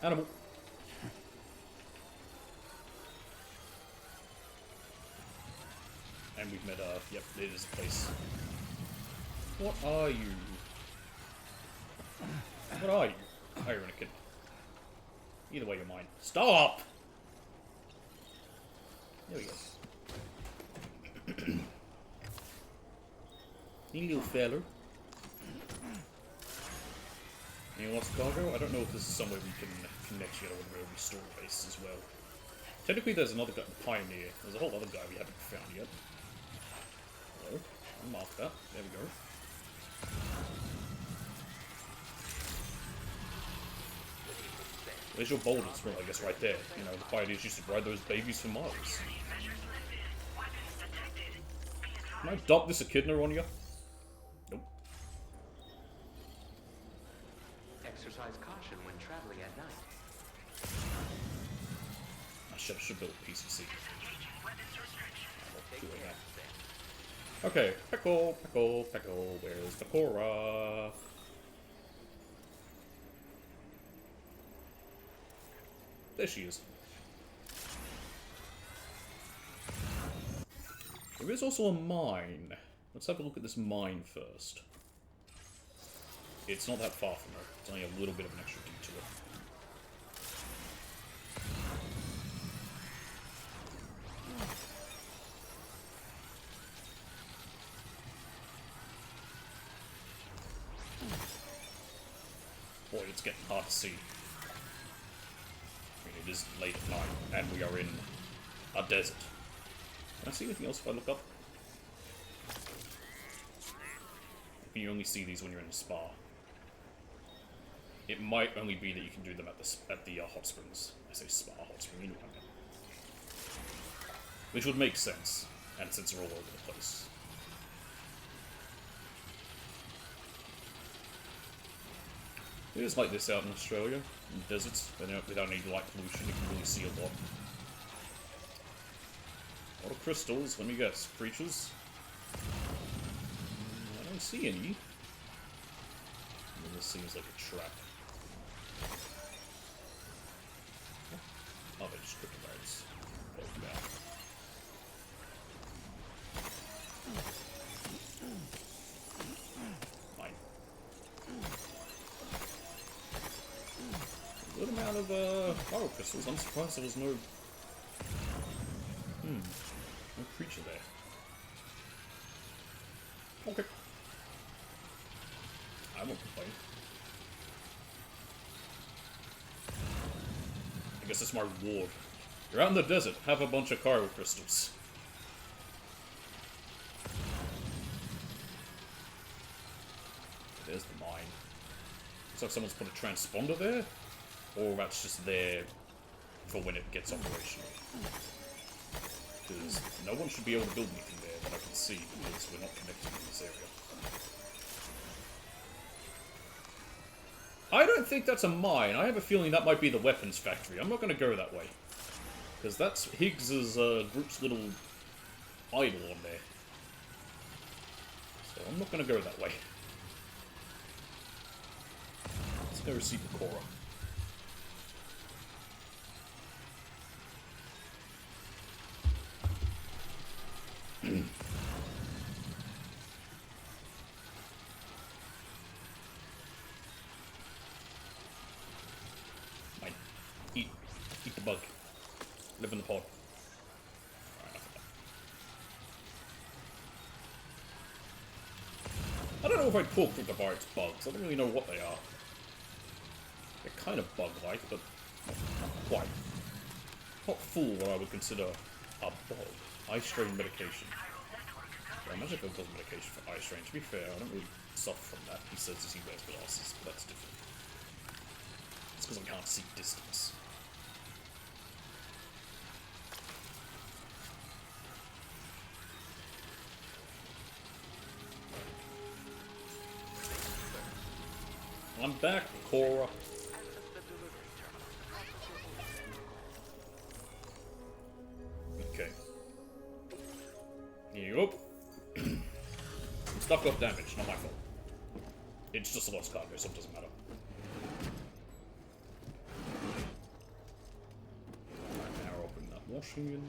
Animal. And we've met, yep, it is a place. What are you? What are you? Oh, you're in a kid. Either way, you're mine. Stop! There we go. You little fella. Anyone wants cargo? I don't know if this is somewhere we can connect you with where we store base as well. Technically, there's another guy, Pioneer. There's a whole other guy we haven't found yet. Hello. I'll mark that. There we go. Where's your boulders? Well, I guess right there. You know, the Pioneers used to ride those babies for miles. Can I dock this echidna on you? Nope. Exercise caution when traveling at night. I should build a PCC. Okay, Peckle, Peckle, Peckle, where's the Cora? There she is. There is also a mine. Let's have a look at this mine first. It's not that far from her. It's only a little bit of an extra detour. Boy, it's getting hard to see. I mean, it is late at night, and we are in a desert. Can I see anything else if I look up? You only see these when you're in a spa. It might only be that you can do them at the hot springs. I say spa, hot spring, you know what I mean. Which would make sense, and since they're all over the place. It is like this out in Australia, in the deserts, without any light pollution. You can really see a lot. A lot of crystals, let me guess. Creatures? I don't see any. This seems like a trap. Oh, they're just cryptobites. Oh, yeah. Fine. A good amount of fire crystals. I'm surprised there was no creature there. Okay. I won't complain. I guess it's my reward. You're out in the desert, have a bunch of cryo crystals. There's the mine. Looks like someone's put a transponder there? Or that's just there for when it gets operational. Because no one should be able to build anything there that I can see, because we're not connected in this area. I don't think that's a mine. I have a feeling that might be the weapons factory. I'm not going to go that way. Because that's Higgs's group's little idol on there. So I'm not going to go that way. Let's go see Pecora. Mine. Eat the bug. Live in the pod. I don't know if I'd call Krugerbarks bugs. I don't really know what they are. They're kind of bug-like, but not quite. Not full what I would consider a bug. Eye strain medication. I imagine if it was medication for eye strain. To be fair, I don't really suffer from that. He says as he wears glasses, but that's different. It's because I can't see distance. I'm back, Cora. Okay. Here you go. Stuff got damaged, not my fault. It's just a lost cargo, so it doesn't matter. Alright, now open that washing unit.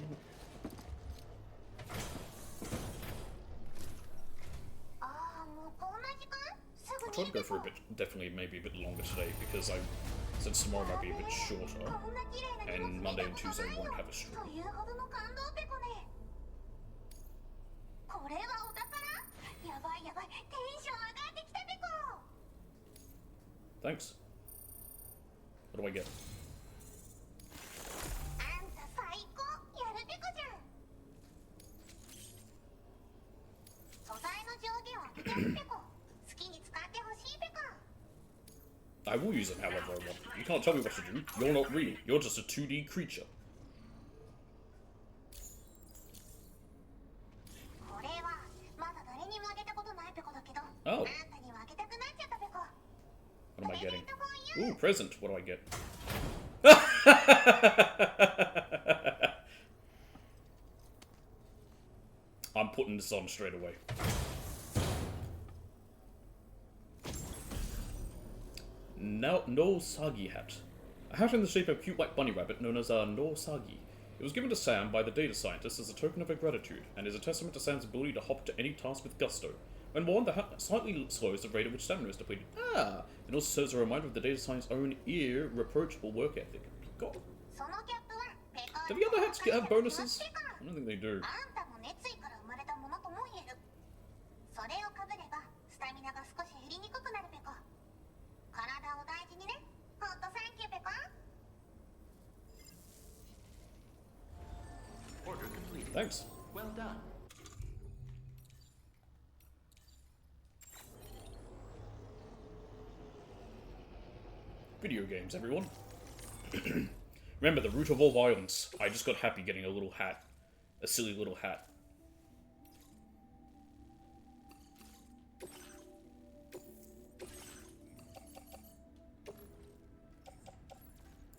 I'll try to go for a bit, definitely maybe a bit longer today, because since tomorrow might be a bit shorter, and Monday and Tuesday won't have a stream. Thanks. What do I get? I will use them however I want. You can't tell me what to do. You're not real. You're just a 2D creature. Oh. What am I getting? Ooh, present. What do I get? I'm putting this on straight away. No Sagi hat. A hat in the shape of a cute white bunny rabbit known as a No Sagi. It was given to Sam by the data scientist as a token of her gratitude, and is a testament to Sam's ability to hop to any task with gusto. When worn, the hat slightly slows the rate at which stamina is depleted. Ah! It also serves as a reminder of the data scientist's own irreproachable work ethic. God. Do the other hats have bonuses? I don't think they do. Order completed. Thanks. Well done. Video games, everyone. Remember, the root of all violence. I just got happy getting a little hat. A silly little hat.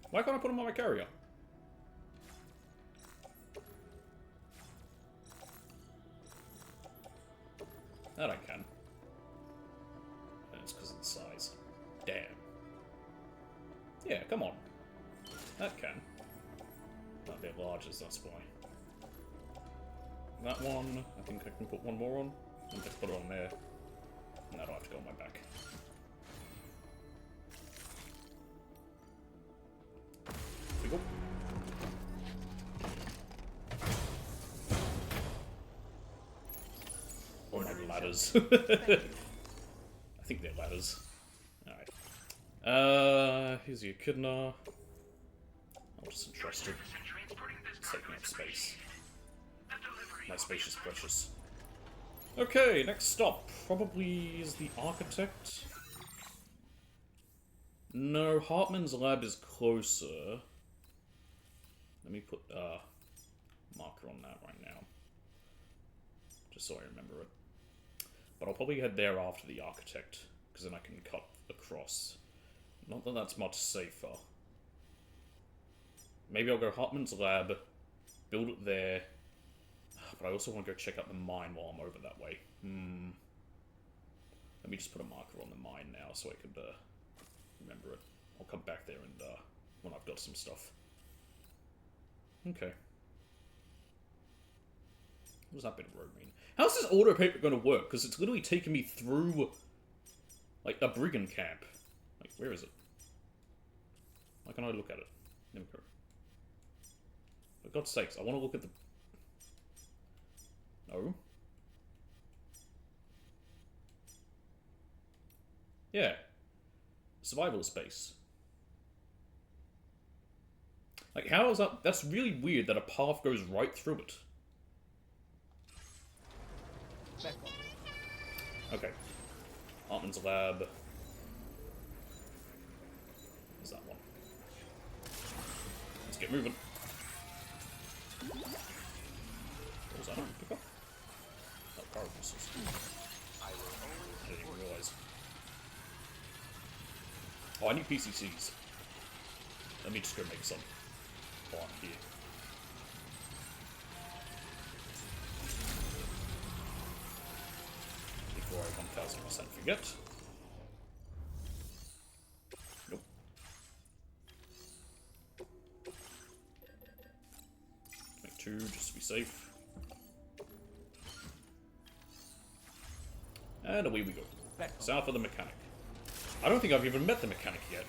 Why can't I put them on my carrier? That I can. And it's because of the size. Damn. Yeah, come on. That can. Not they're larges, that's why. That one, I think I can put one more on. And just put it on there. And that'll have to go on my back. Here we go. Oh, my ladders. I think they're ladders. Alright. Here's the echidna. not disinterested. It's taking up space. My space is precious. Okay, next stop probably is the architect. No, Hartman's lab is closer. Let me put a marker on that right now. Just so I remember it. But I'll probably head there after the architect, because then I can cut across. Not that that's much safer. Maybe I'll go Hartman's lab, build it there. But I also want to go check out the mine while I'm over that way. Let me just put a marker on the mine now so I could remember it. I'll come back there and when I've got some stuff. Okay. What does that bit of road mean? How's this auto paper going to work? Because it's literally taking me through, like, a brigand camp. Like, where is it? Why can't I look at it? There we go. For God's sakes, I want to look at the... No. Yeah. Survival space. Like, how is that? That's really weird that a path goes right through it. Okay. Hartman's lab. Where's that one? Let's get moving. What was that? Pick up? Oh, power pieces. I didn't even realize. Oh, I need PCCs. Let me just go make some while I'm here. Before I 1000% forget. Nope. Make 2 just to be safe. And away we go. South of the mechanic. I don't think I've even met the mechanic yet.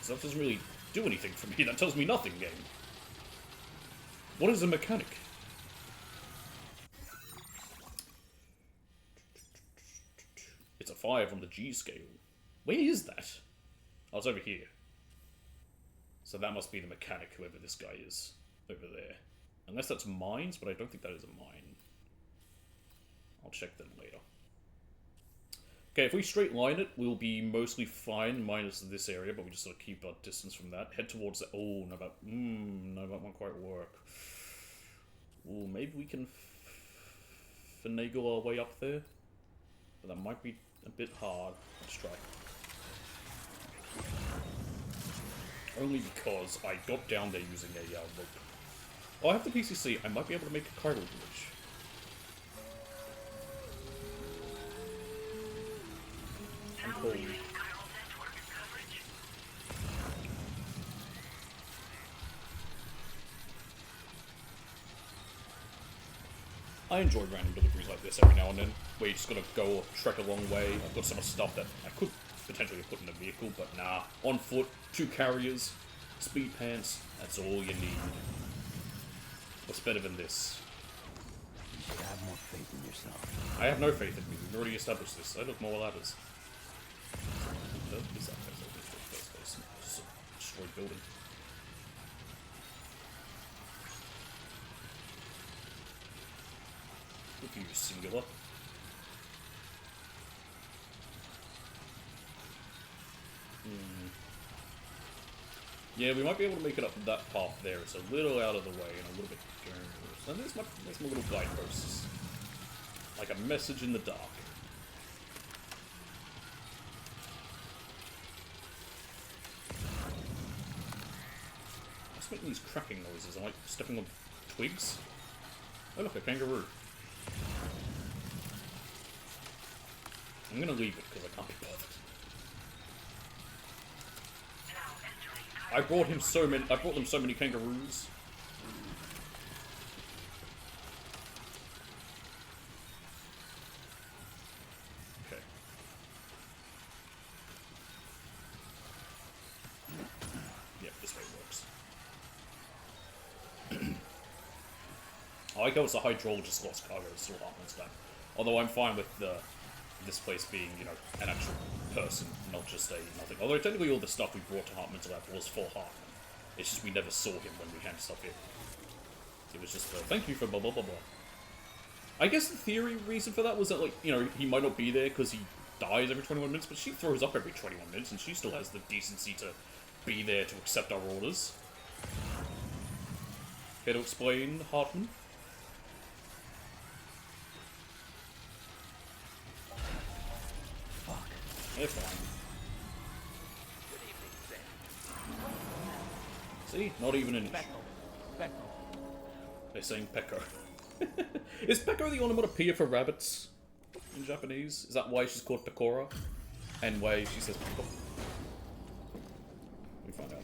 So that doesn't really do anything for me. That tells me nothing, game. What is a mechanic? It's a 5 on the G scale. Where is that? Oh, it's over here. So that must be the mechanic, whoever this guy is. Over there. Unless that's mines, but I don't think that is a mine. I'll check them later. Okay, if we straight line it, we'll be mostly fine, minus this area, but we just sort of keep our distance from that. Head towards the... Oh, no, that won't quite work. Ooh, maybe we can finagle our way up there. But that might be a bit hard. Let's try. Only because I got down there using a rope. Oh, I have the PCC. I might be able to make a chiral bridge. I enjoy random deliveries like this every now and then, where you just gotta go or trek a long way. I've got so much stuff that I could potentially have put in a vehicle, but nah. On foot, 2 carriers, speed pants, that's all you need. What's better than this? You should have more faith in yourself. I have no faith in me. We've already established this. I look more ladders. Is that place? Destroyed building. Look at you, singular. Yeah, we might be able to make it up that path there. It's a little out of the way and a little bit dangerous. And there's my little guideposts. Like a message in the dark. What's making these cracking noises? Am I stepping on twigs? Oh look, a kangaroo. I'm gonna leave it because I can't be bothered. I brought them so many kangaroos. Okay. Yeah, this way works. I like how it's a hydrologist lost cargo, it's still Hartman's lab. Although I'm fine with this place being, you know, an actual person, not just a nothing. Although technically all the stuff we brought to Hartman's lab was for Hartman. It's just we never saw him when we handed stuff in. It was just thank you for blah blah blah blah. I guess the theory reason for that was that, like, you know, he might not be there because he dies every 21 minutes, but she throws up every 21 minutes and she still has the decency to be there to accept our orders. Care to explain, Hartman? Fuck. They're fine. See? Not even an inch. They're saying Peko. Is Peko the onomatopoeia for rabbits in Japanese? Is that why she's called Pekora? And why she says Peko? We find out.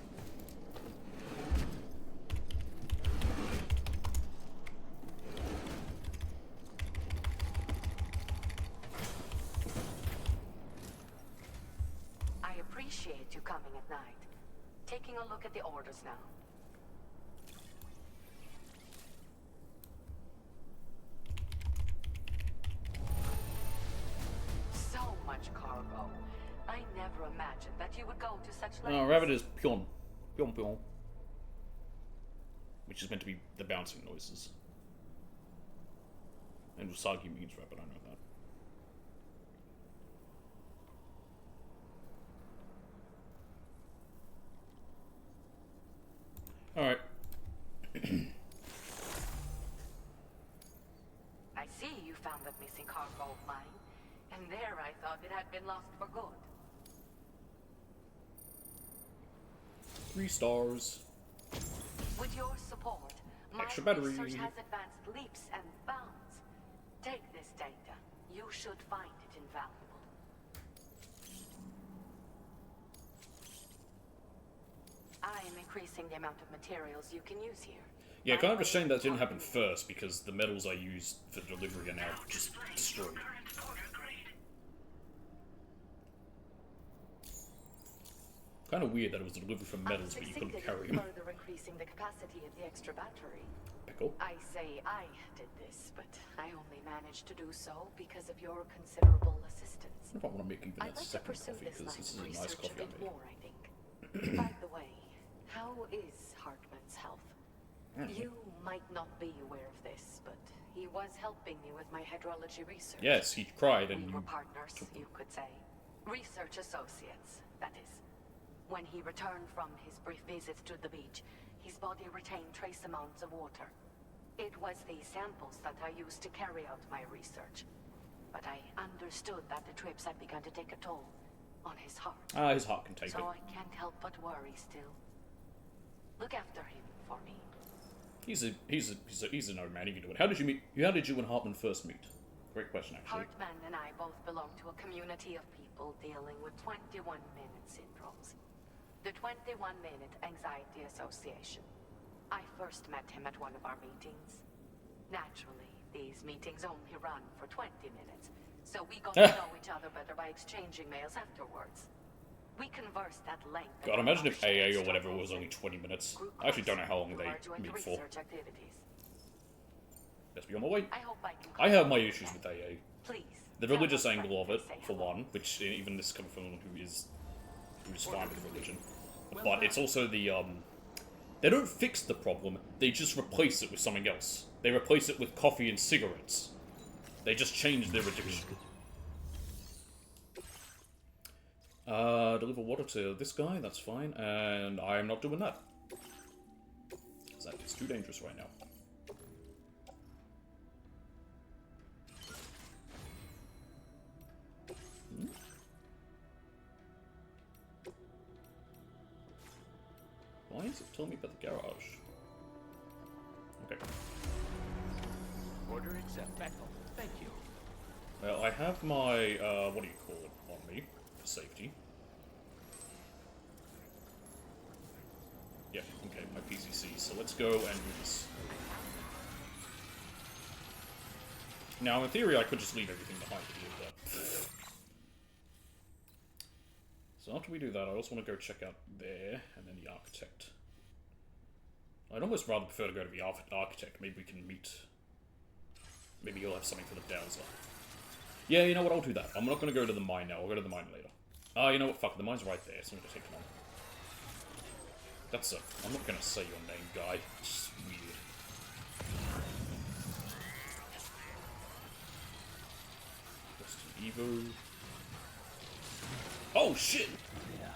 I appreciate you coming at night. Taking a look at the orders now. So much cargo. I never imagined that you would go to such lengths. No, rabbit is Pion. Pion Pion. Which is meant to be the bouncing noises. And Usagi means rabbit, I know that. Alright. I see you found that missing cargo of mine. And there I thought it had been lost for good. 3 stars. With your support, my Extra battery. research has advanced leaps and bounds. Take this data. You should find it invaluable. I am increasing the amount of materials you can use here. Yeah, kind of a shame that didn't happen first, because the metals I used for delivery are now just destroyed. Kind of weird that it was delivered from metals, but you couldn't carry them. Further increasing the capacity of the extra battery. Pickle. I say I did this, but I only managed to do so because of your considerable assistance. I don't want to make even I'd a like to second pursue coffee, this because line this is of a nice research a coffee bit I made. more, I think. By the way, how is Hartman's health? You might not be aware of this, but he was helping me with my hydrology research. Yes, he cried and we were you partners, you could say. Research associates, that is. When he returned from his brief visits to the beach, his body retained trace amounts of water. It was these samples that I used to carry out my research. But I understood that the trips had begun to take a toll on his heart. Ah, his heart can take it. So I can't help but worry still. Look after him for me. He's an old man. He can do it. How did you and Hartman first meet? Great question, actually. Hartman and I both belong to a community of people dealing with 21-minute syndromes. The 21-Minute Anxiety Association. I first met him at one of our meetings. Naturally, these meetings only run for 20 minutes, so we got to know each other better by exchanging mails afterwards. We conversed at length. God, imagine if AA or whatever was only 20 minutes. I actually don't know how long they meet for. Let's be on my way. I have my issues with AA. Please. The religious angle of it, for one, which even this comes from someone who's fine with religion. But it's also the, they don't fix the problem, they just replace it with something else. They replace it with coffee and cigarettes. They just change their addiction. Deliver water to this guy, that's fine, and I'm not doing that. Because that is too dangerous right now. Why is it telling me about the garage? Okay. Order accept. Bethel. Thank you. Well, I have my, what do you call it, on me, for safety. Yeah, okay, my PCC, so let's go and do this. Now, in theory, I could just leave everything behind to do that. So after we do that, I also want to go check out there, and then the architect. I'd almost rather prefer to go to the architect. Maybe we can meet. Maybe he'll have something for the dowser. Yeah, you know what? I'll do that. I'm not going to go to the mine now. I'll go to the mine later. Oh, you know what? Fuck, the mine's right there, so I'm gonna take them on. That's a... I'm not gonna say your name, guy. It's weird. Evo. Oh shit! Yeah.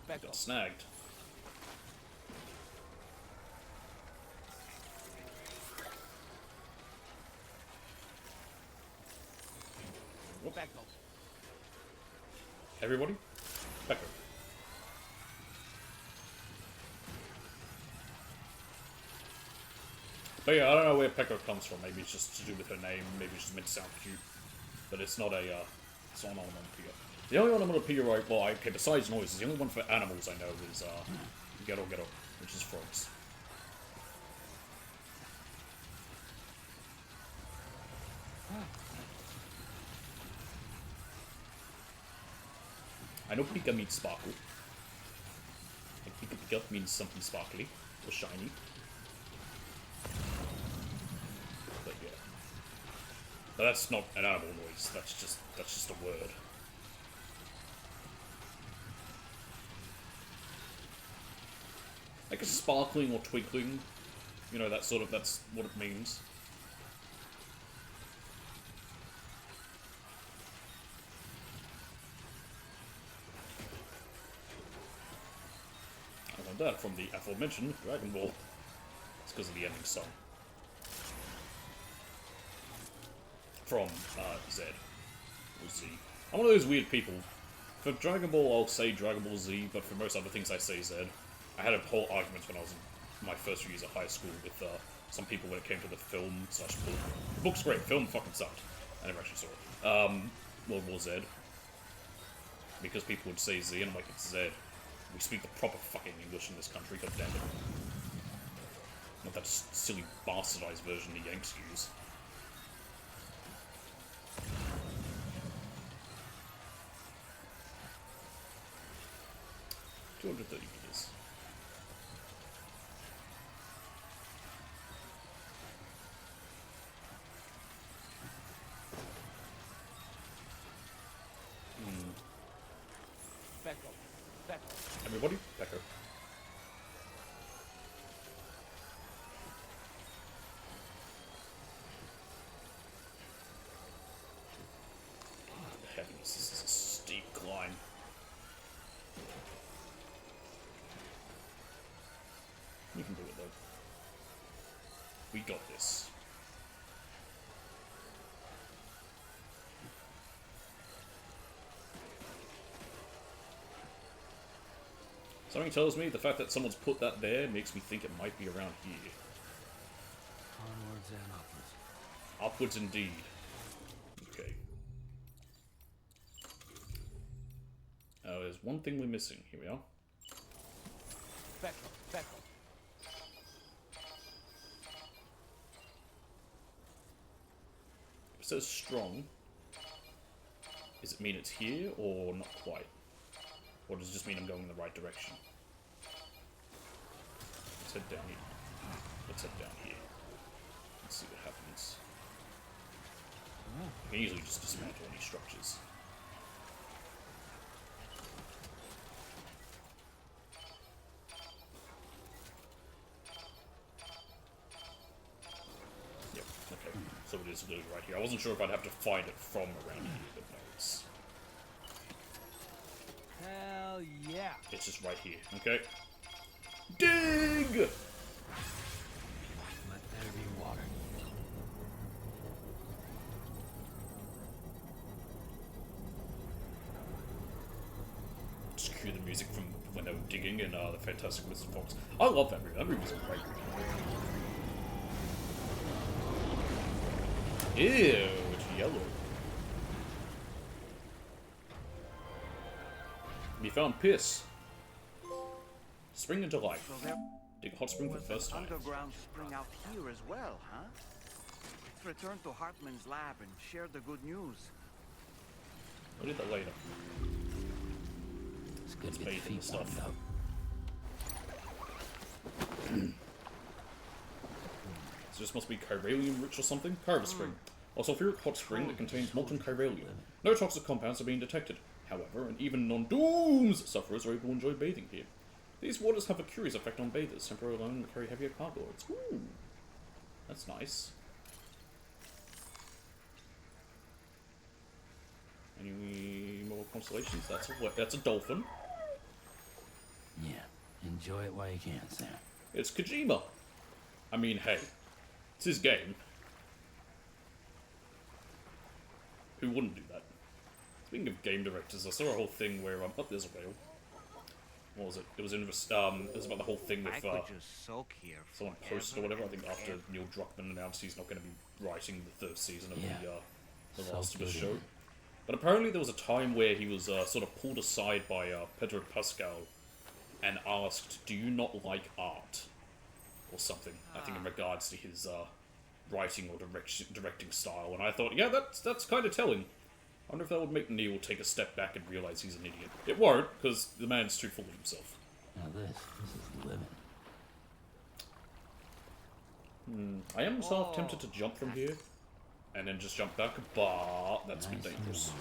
Back got snagged. Back off. Everybody, back up. But yeah, I don't know where Pekko comes from. Maybe it's just to do with her name. Maybe it's just meant to sound cute. But it's not a, it's not an onomatopoeia. The only onomatopoeia, well, okay, besides noises, the only one for animals I know is, gero gero, which is frogs. I know Pika means sparkle. Like Pika Pika means something sparkly or shiny. But yeah. But that's not an animal noise, that's just a word. Like a sparkling or twinkling, you know, that's what it means. I learned that from the aforementioned Dragon Ball. It's because of the ending song. From Z. Or Z. I'm one of those weird people. For Dragon Ball, I'll say Dragon Ball Z, but for most other things I say Z. I had a whole argument when I was in my first few years of high school with some people when it came to the film/book. The book's great, film fucking sucked. I never actually saw it. World War Z. Because people would say Z, and I'm like, it's Z. We speak the proper fucking English in this country, goddammit. Not that silly bastardized version the Yanks use. $230 meters. Back up. Back up. Everybody, back up. Oh, heavens, this is a steep climb. You can do it though. We got this. Something tells me the fact that someone's put that there makes me think it might be around here. Onwards and upwards. Upwards indeed. Okay. Oh, there's one thing we're missing. Here we are. Back up. Back up. It says strong. Does it mean it's here or not quite? Or does it just mean I'm going in the right direction? Let's head down here. Let's head down here. Let's see what happens. I can easily just dismantle any structures. Yep, okay. So it is literally right here. I wasn't sure if I'd have to find it from around here, but no, it's... Hell yeah. It's just right here, okay? Dig! Let there be water. Just cue the music from when they were digging in the Fantastic Mr. Fox. I love that movie. That movie's great. Ew, it's yellow. We found piss. Spring into life. So Dig a hot spring for the first time. Underground spring out here as well, huh? Let's return to Hartman's lab and share the good news. We'll do that later. Let's bathe in the stuff. So this must be chiralium rich or something? Carver spring. A sulfuric hot spring that contains molten chiralium. No toxic compounds are being detected. However, and even non-dooms sufferers are able to enjoy bathing here. These waters have a curious effect on bathers, temporarily allowing them to carry heavier cargo loads. Ooh, that's nice. Any more constellations? That's a dolphin. Yeah, enjoy it while you can, Sam. It's Kojima. I mean, hey, it's his game. Who wouldn't do that? Speaking of game directors, I saw a whole thing where oh, there's a whale. What was it? It was about the whole thing with someone posted or whatever. I think after Neil Druckmann announced he's not going to be writing the third season of the Last of Us show. But apparently there was a time where he was sort of pulled aside by Pedro Pascal and asked, "Do you not like art?" or something. I think in regards to his writing or directing style. And I thought, yeah, that's kind of telling. I wonder if that would make Neil take a step back and realize he's an idiot. It won't, because the man's too full of himself. Now this is living. I am sort of tempted to jump from here and then just jump back, but that's a bit dangerous.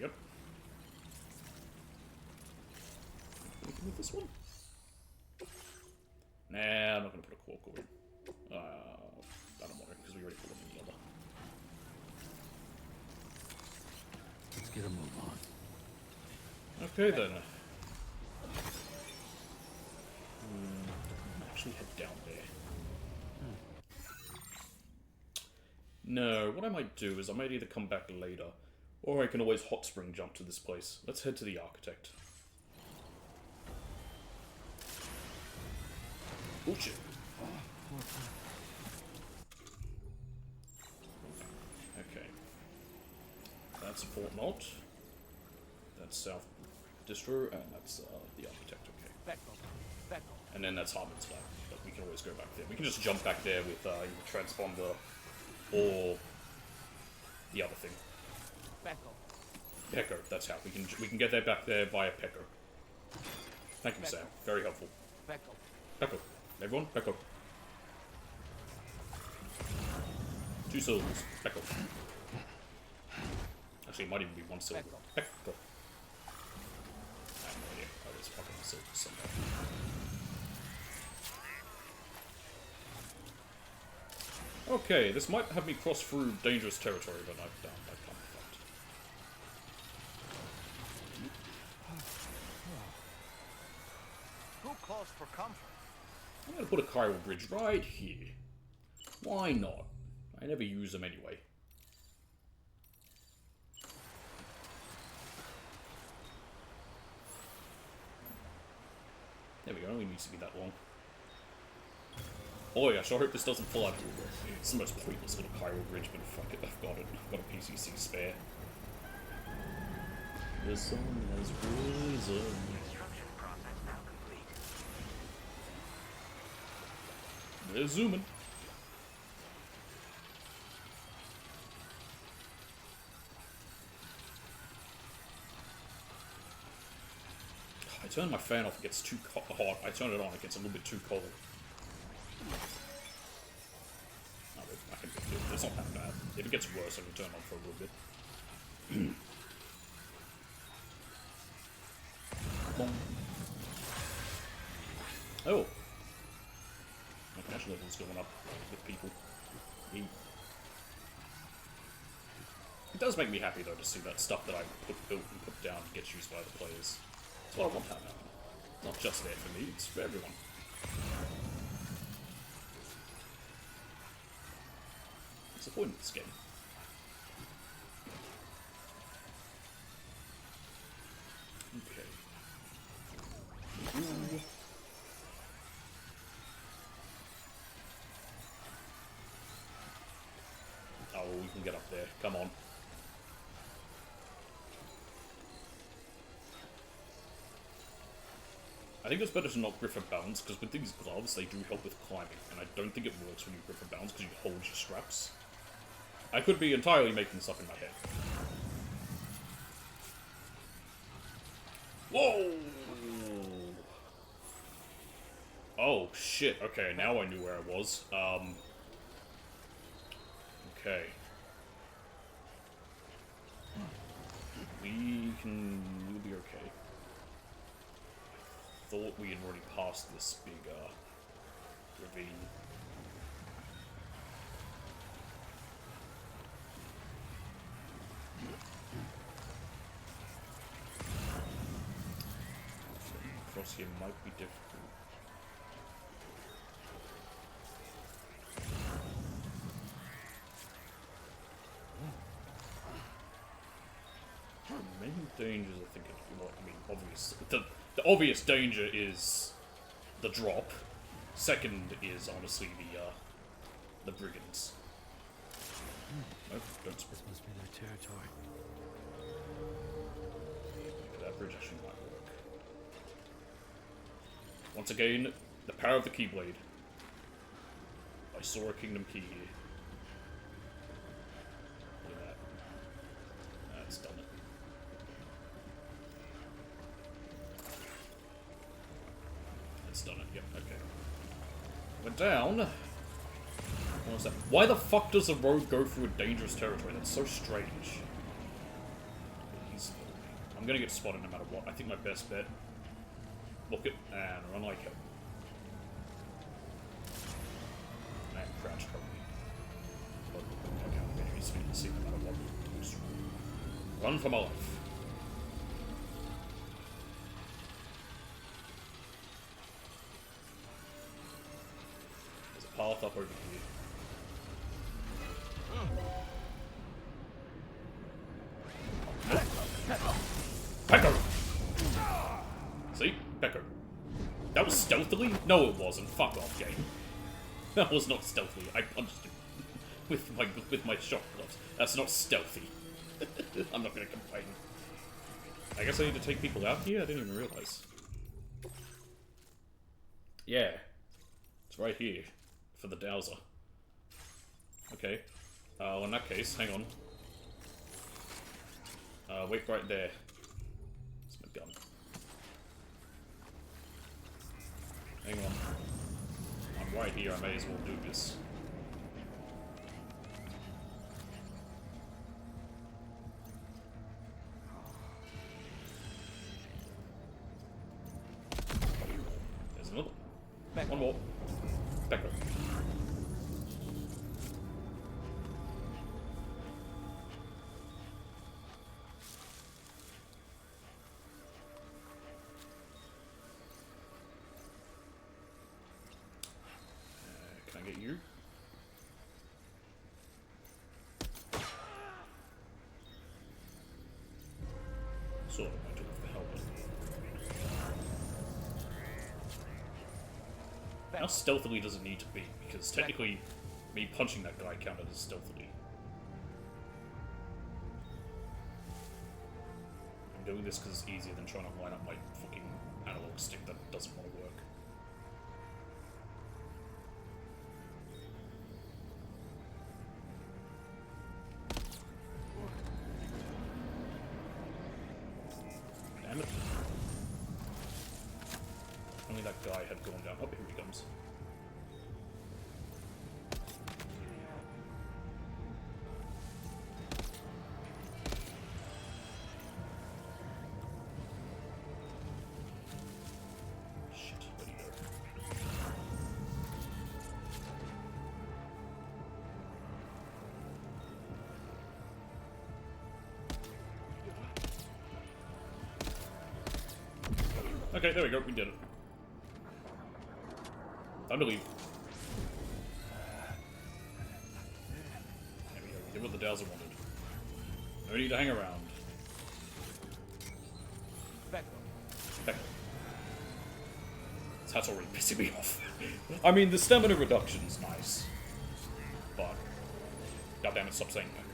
Yep. With this one? Nah, I'm not going to put a core cord. I don't want it, because we already put it in the other. Let's get a move on. Okay then. Actually head down there. No, what I might do is I might either come back later, or I can always hot spring jump to this place. Let's head to the Architect. Oh shit. Okay. That's Fort Knot. That's South Distro, and that's the Architect, okay. And then that's Harmon's Lab, but we can always go back there. We can just jump back there with either Transponder or the other thing. Pecker, that's how. We can get there back there via Pecker. Thank you, Sam. Very helpful. Pecker. Everyone, Pecker. 2 syllables. Pecker. Actually, it might even be 1 syllable. Pecker. I have no idea. Oh, there's fucking syllables somewhere. Okay, this might have me cross through dangerous territory, but I can't be fucked. Who calls for comfort? I'm gonna put a chiral bridge right here. Why not? I never use them anyway. There we go, it only needs to be that long. Boy, I sure hope this doesn't flood. It's the most pointless little chiral bridge, but fuck it, I've got it. I've got a PCC spare. The sun has risen. They're zooming. I turn my fan off, it gets too hot. I turn it on, it gets a little bit too cold. Oh, I can do it. It's not that bad. If it gets worse, I can turn it on for a little bit. Oh. My cash level is going up with people. It does make me happy though to see that stuff that I built and put down gets used by the players. That's what I want to happen. Not just there for me, it's for everyone. What's the point of this game? Okay. Ooh. Oh, we can get up there. Come on. I think it's better to not grip for balance, because with these gloves, they do help with climbing, and I don't think it works when you grip for balance, because you hold your straps. I could be entirely making this up in my head. Whoa! Oh, shit. Okay, now I knew where I was. Okay. We'll be okay. I thought we had already passed this big, ravine. Across here might be difficult. The main dangers, I think, well, I mean, obvious. The obvious danger is the drop. Second is honestly the brigands. Nope, don't split. This must be their territory. Okay, that bridge actually might work. Once again, the power of the Keyblade. I saw a Kingdom Key here. Look at that. That's done it. That's done it, yep, okay. We're down. What was that? Why the fuck does the road go through a dangerous territory? That's so strange. I'm gonna get spotted no matter what. I think my best bet. Look it and run like hell. And crouch currently. But okay, I'm gonna be speeding to see no matter what. Just run for my life. There's a path up over here. Pecker! See? Pecker. That was stealthily? No, it wasn't. Fuck off, game. That was not stealthy. I punched him with my shot gloves. That's not stealthy. I'm not gonna complain. I guess I need to take people out here? I didn't even realize. Yeah. It's right here. For the dowser. Okay. Well, in that case, hang on. Wait right there. It's my gun. Hang on. I'm right here, I may as well do this. There's another. Back. One more. Back up. Can I get you? Sort of, I took off the helmet. How stealthily does it need to be? Because technically, me punching that guy counted as stealthily. I'm doing this because it's easier than trying to line up my fucking analog stick that doesn't want to work. Damn it. Only that guy had gone down. Oh, here he comes. Shit, where'd he go? Okay, there we go, we did it. Time to leave. There we go, we did what the Dowser wanted. No need to hang around. Back up. Back up. That's already pissing me off. I mean, the stamina reduction's nice. But, goddammit, stop saying Becker.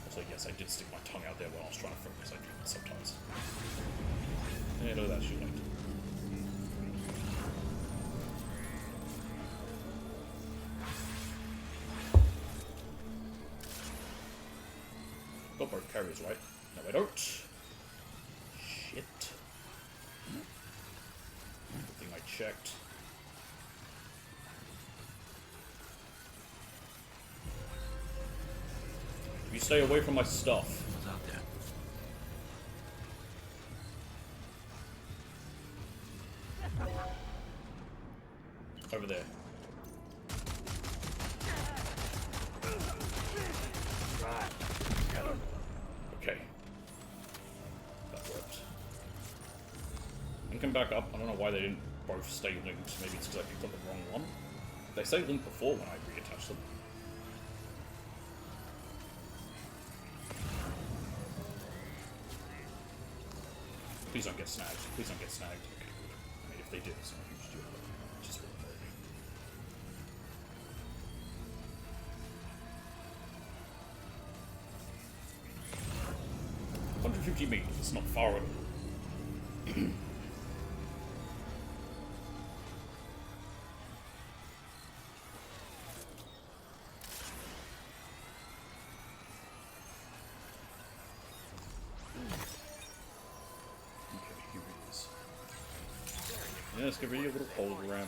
So yes, I did stick my tongue out there while I was trying to focus. I do that sometimes. Yeah, no, that's you liked. Got both carriers, right? No, I don't. Shit. Good thing I checked. You stay away from my stuff. What's out there? Over there. Right. Okay. That worked. And come back up. I don't know why they didn't both stay linked. Maybe it's because I picked up the wrong one. They stayed linked before when I reattached them. Please don't get snagged. Please don't get snagged. Okay, good. I mean, if they did, it's not a huge deal, but it just wouldn't worry me. 150 meters, it's not far at all. Yeah, let's give you a little hologram.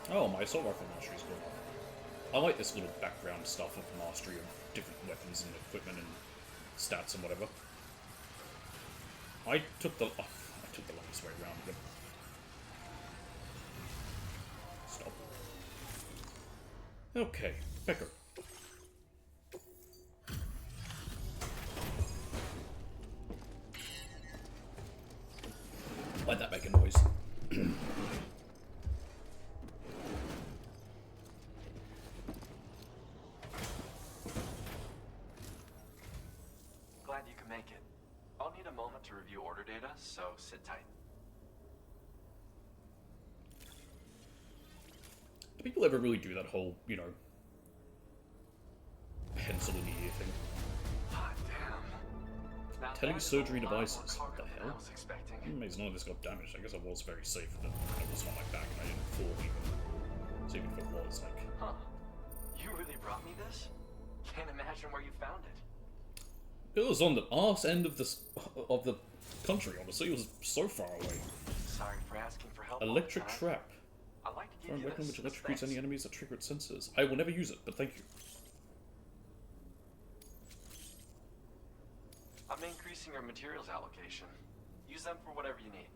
Oh, my assault rifle mastery is good. I like this little background stuff of mastery of different weapons and equipment and stats and whatever. I took the longest way around. Yep. Stop. Okay, Becker. Why'd that make a noise? Glad you can make it. I'll need a moment to review order data, so sit tight. Do people ever really do that whole, you know, pencil in the ear thing? Hot damn. Now Telesurgery devices. What What the hell? I was expecting. Amazing none of this got damaged. I guess I was very safe that it was on my back and I didn't fall even. So even if it was, like... Huh. You really brought me this? Can't imagine where you found it. It was on the arse end of the country, honestly. It was so far away. Sorry for asking for help. Electric trap. I'd like to give Thrown you weapon this. which electrocutes any enemies that trigger its sensors. I will never use it, but thank you. I'm increasing your materials allocation. Use them for whatever you need.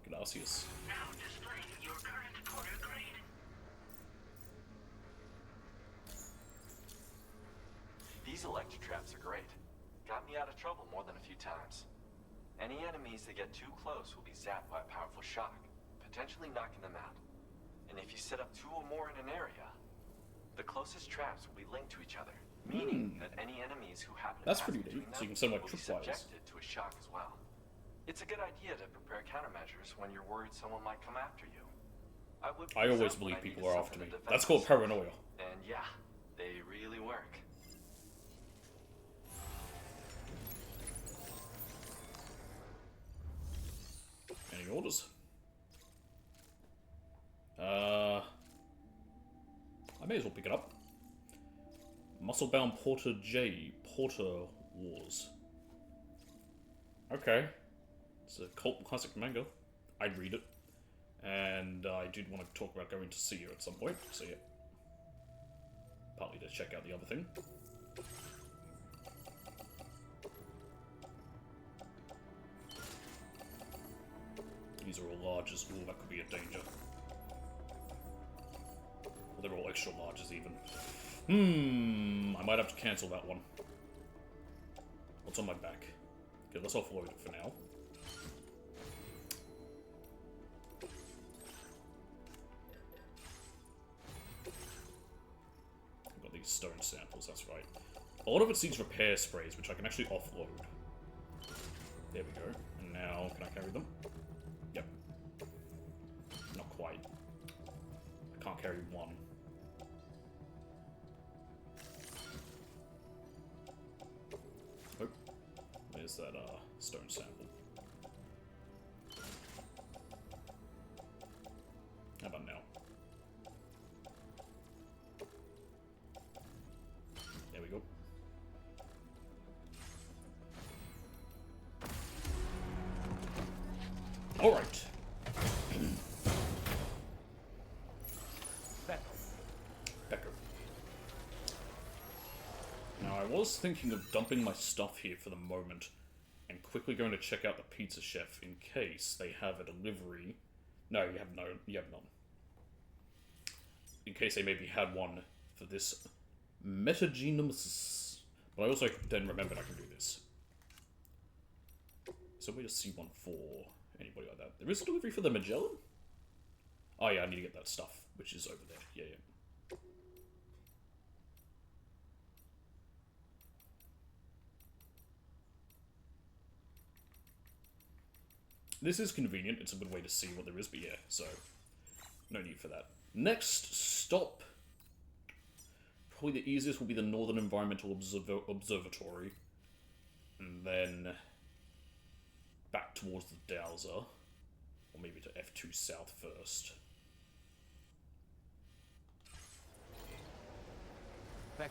Gracias. Now displaying your current order grade. These electric traps are great. Got me out of trouble more than a few times. Any enemies that get too close will be zapped by a powerful shock, potentially knocking them out. And if you set up 2 or more in an area, the closest traps will be linked to each other, meaning that any enemies who happen to That's pass pretty between neat. them So you can send like will be tripwires. subjected to a shock as well. It's a good idea to prepare countermeasures when you're worried someone might come after you. I always believe people are after me. That's called paranoia. And yeah, they really work. Any orders? I may as well pick it up. Muscle-bound Porter J. Porter Wars. Okay. It's a cult classic manga. I'd read it. And I did want to talk about going to see her at some point, so yeah. Partly to check out the other thing. These are all larges. Ooh, that could be a danger. Well, they're all extra larges even. I might have to cancel that one. What's on my back? Okay, let's offload it for now. I've got these stone samples, that's right. A lot of it's these repair sprays, which I can actually offload. There we go. And now, can I carry them? Yep. Not quite. I can't carry one. Oh. Where's that, stone sample? How about now? Alright. Becker. Now, I was thinking of dumping my stuff here for the moment and quickly going to check out the pizza chef in case they have a delivery. No, you have none. In case they maybe had one for this metagenesis. But I also then remembered I can do this. So we just see one for anybody like that. There is a delivery for the Magellan? Oh yeah, I need to get that stuff, which is over there. Yeah. This is convenient. It's a good way to see what there is, but yeah, so no need for that. Next stop. Probably the easiest will be the Northern Environmental Observatory. And then back towards the Dowser. Or maybe to F2 South first. Let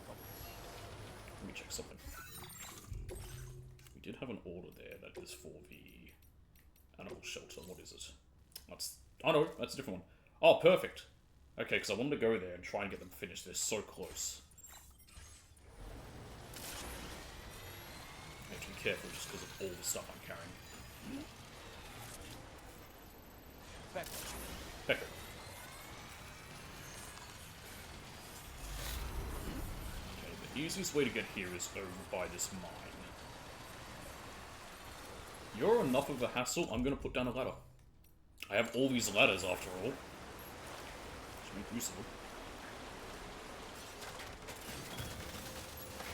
me check something. We did have an order there that is for the animal shelter. What is it? Oh no, that's a different one. Oh, perfect. Okay, because I wanted to go there and try and get them finished. They're so close. I have to be careful just because of all the stuff I'm carrying. Becker. Okay, the easiest way to get here is over by this mine. You're enough of a hassle, I'm gonna put down a ladder. I have all these ladders after all. Should make use of them.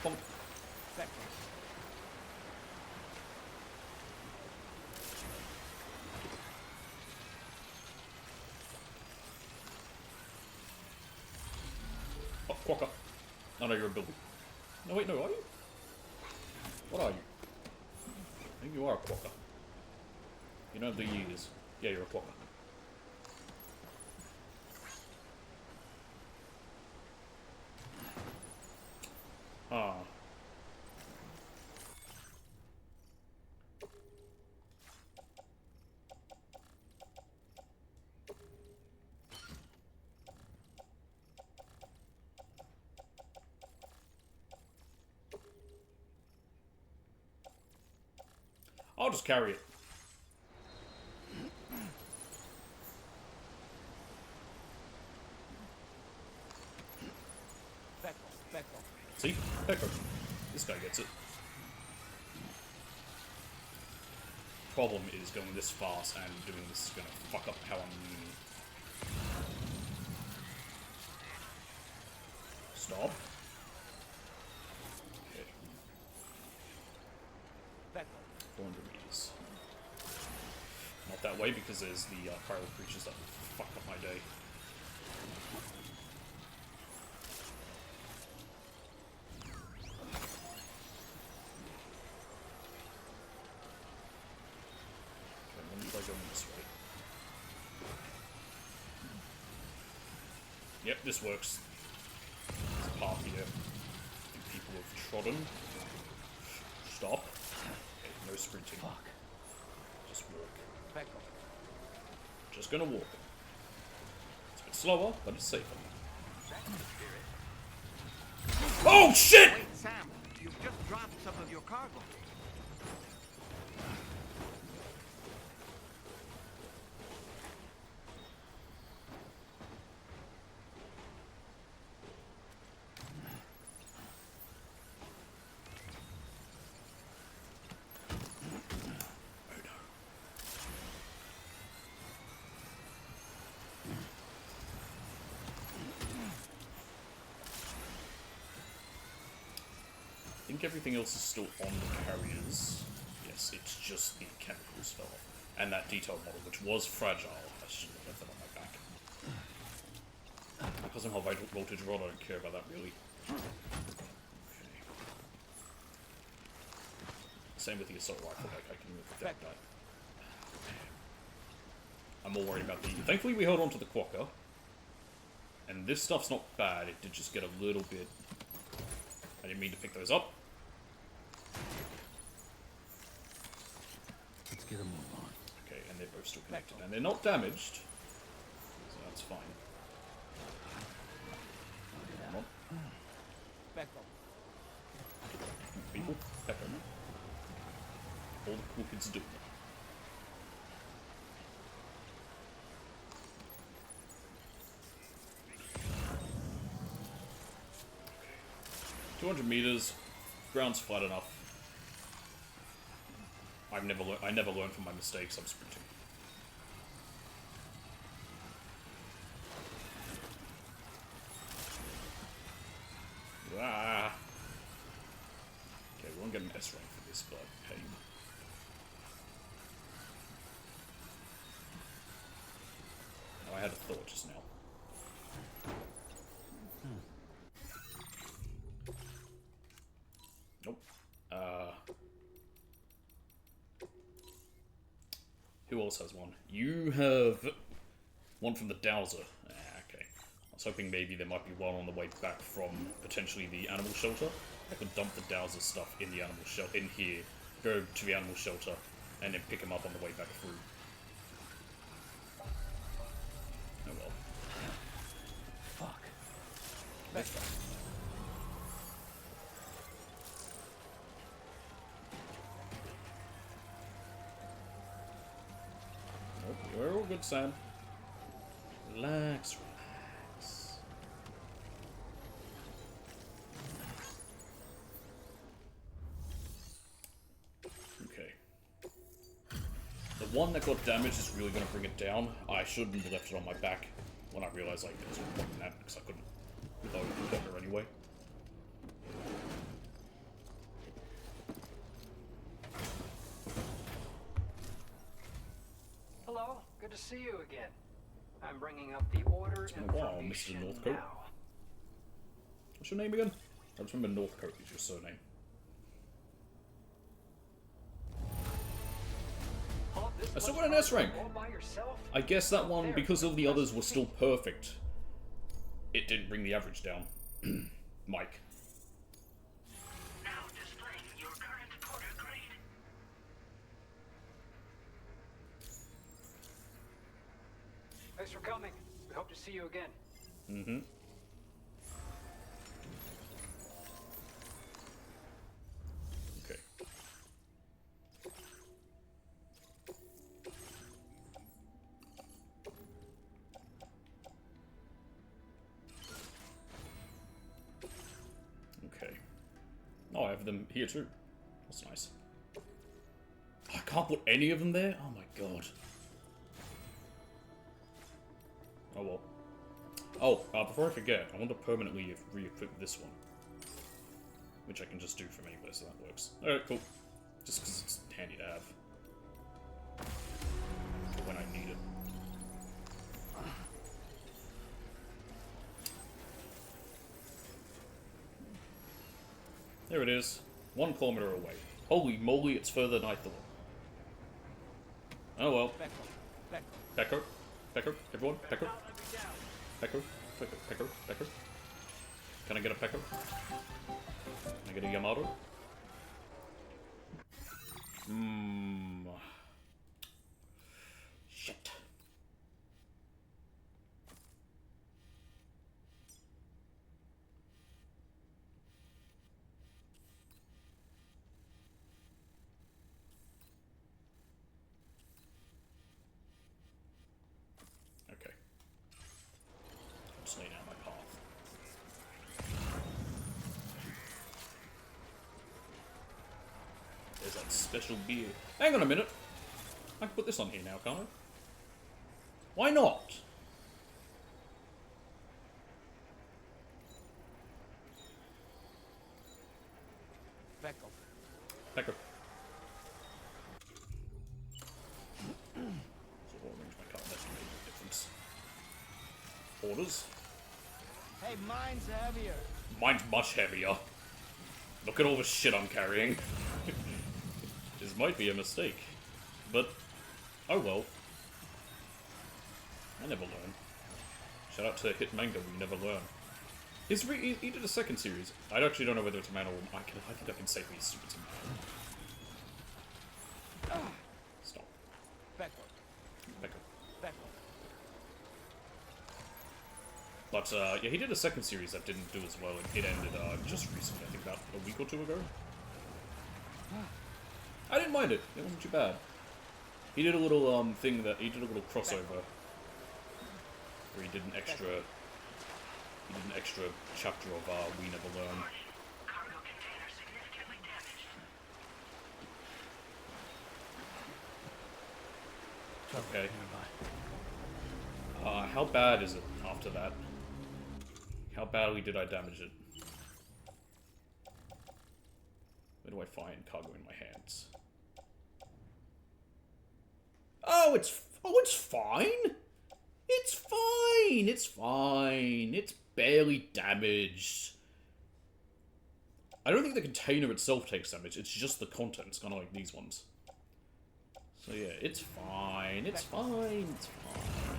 Bonk. Oh, Quokka. Oh no, you're a building. No wait, no, are you? What are you? I think you are a Quokka. You know the years. Yeah, you're a Quokka. Ah. I'll just carry it. See? Pecker. This guy gets it. Problem is going this fast and doing this is gonna fuck up how I'm moving. Stop. Okay. 400 meters. Not that way because there's the primal creatures that will fuck up my day. Yep, this works. There's a path here. People have trodden. Stop. Okay, no sprinting. Fuck. Just walk. Just gonna walk. It's a bit slower, but it's safer. Oh shit! Wait, Sam, you've just dropped some of your cargo. I think everything else is still on the carriers. Yes, it's just the chemicals fell off. And that detailed model, which was fragile. I shouldn't have left that on my back. Because I'm high voltage rod, I don't care about that really. Okay. Same with the assault rifle, like I can move without that. I'm more worried about the... Thankfully we held on to the Quokka. And this stuff's not bad, it did just get a little bit... I didn't mean to pick those up. Let's get a move on. Okay, Okay, and they're both still connected. And they're not damaged. So that's fine. Come on. Back up. People, back up. All the cool kids do. Okay. 200 meters. Ground's flat enough. I never learned from my mistakes. I'm sprinting. Ah. Okay, we won't get an S rank for this, but hey. Oh, I had a thought just now. Nope. Who else has one? You have one from the Dowser. Ah, okay. I was hoping maybe there might be one on the way back from potentially the animal shelter. I could dump the Dowser stuff in the animal shelter, in here, go to the animal shelter, and then pick him up on the way back through. Oh well. Fuck. That's fine. You're all good, Sam. Relax, relax. Okay. The one that got damaged is really going to bring it down. I shouldn't have left it on my back when I realized like there was a point in that because I couldn't load the doctor anyway. Hello, good to see you again. I'm bringing up the order and wow, Mr. Northcote. now. What's your name again? I just remember Northcote is your surname. I still got an S rank. I guess that one, because all the others were still perfect, it didn't bring the average down. Mike. Now displaying your current porter grade. Thanks for coming. We hope to see you again. Mm-hmm. Okay. Okay. Oh, I have them here too. That's nice. I can't put any of them there? Oh my god. Oh well. Oh, before I forget, I want to permanently re-equip this one. Which I can just do from anywhere, so that works. Alright, cool. Just because it's handy to have. For when I need it. There it is. 1 kilometer away. Holy moly, it's further than I thought. Oh well. Becker. Becker. Everyone. Becker. Pecker. Pecker. Pecker. Can I get a Pecker? Can I get a Yamato? Shit. Okay. Just lay down my path. There's that special beer. Hang on a minute. I can put this on here now, can't I? Why not? Back up. Back up. So I'll arrange my card. That can make a difference. Orders. Hey, mine's heavier. Mine's much heavier. Look at all the shit I'm carrying. This might be a mistake. But, oh well. I never learn. Shout out to Hitmanga, we never learn. He did a second series. I actually don't know whether it's a man or woman. I think I can safely assume it's a man. Stop. Back up. Becca. Becca. But, yeah, he did a second series that didn't do as well, and it ended, just recently, I think about a week or two ago. I didn't mind it. It wasn't too bad. He did a little, thing that, he did a little crossover. Where he did an extra chapter of, We Never Learn. Okay. How bad is it after that? How badly did I damage it? Where do I find cargo in my hands? Oh, it's fine! It's fine! It's fine! It's barely damaged. I don't think the container itself takes damage, it's just the contents, kind of like these ones. So yeah, it's fine, it's fine, it's fine.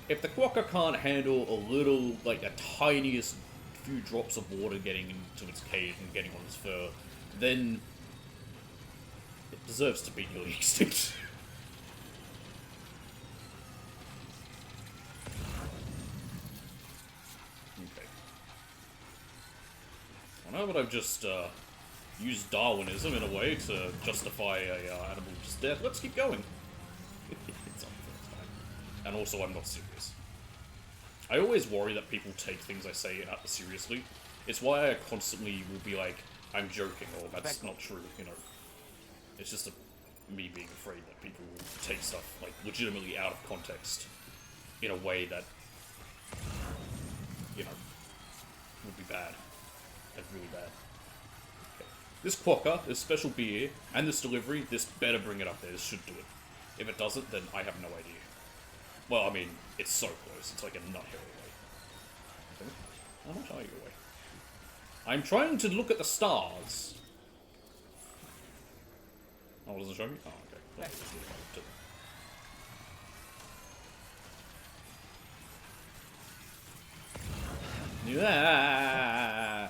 If the quokka can't handle a little, like a tiniest few drops of water getting into its cage and getting on its fur, then it deserves to be nearly extinct. Okay. Well, now that I've just used Darwinism in a way to justify a animal's death, let's keep going. It's on the first time. And also, I'm not serious. I always worry that people take things I say seriously. It's why I constantly will be like, I'm joking, or that's not true, you know. It's just me being afraid that people will take stuff, like, legitimately out of context in a way that, you know, would be bad. Like, really bad. Okay. This quokka, this special beer, and this delivery, this better bring it up there. This should do it. If it doesn't, then I have no idea. Well, I mean, it's so close. It's like a nut hair away. How much are you away? I'm trying to look at the stars. Oh, does it show me? Oh, okay. Yeah.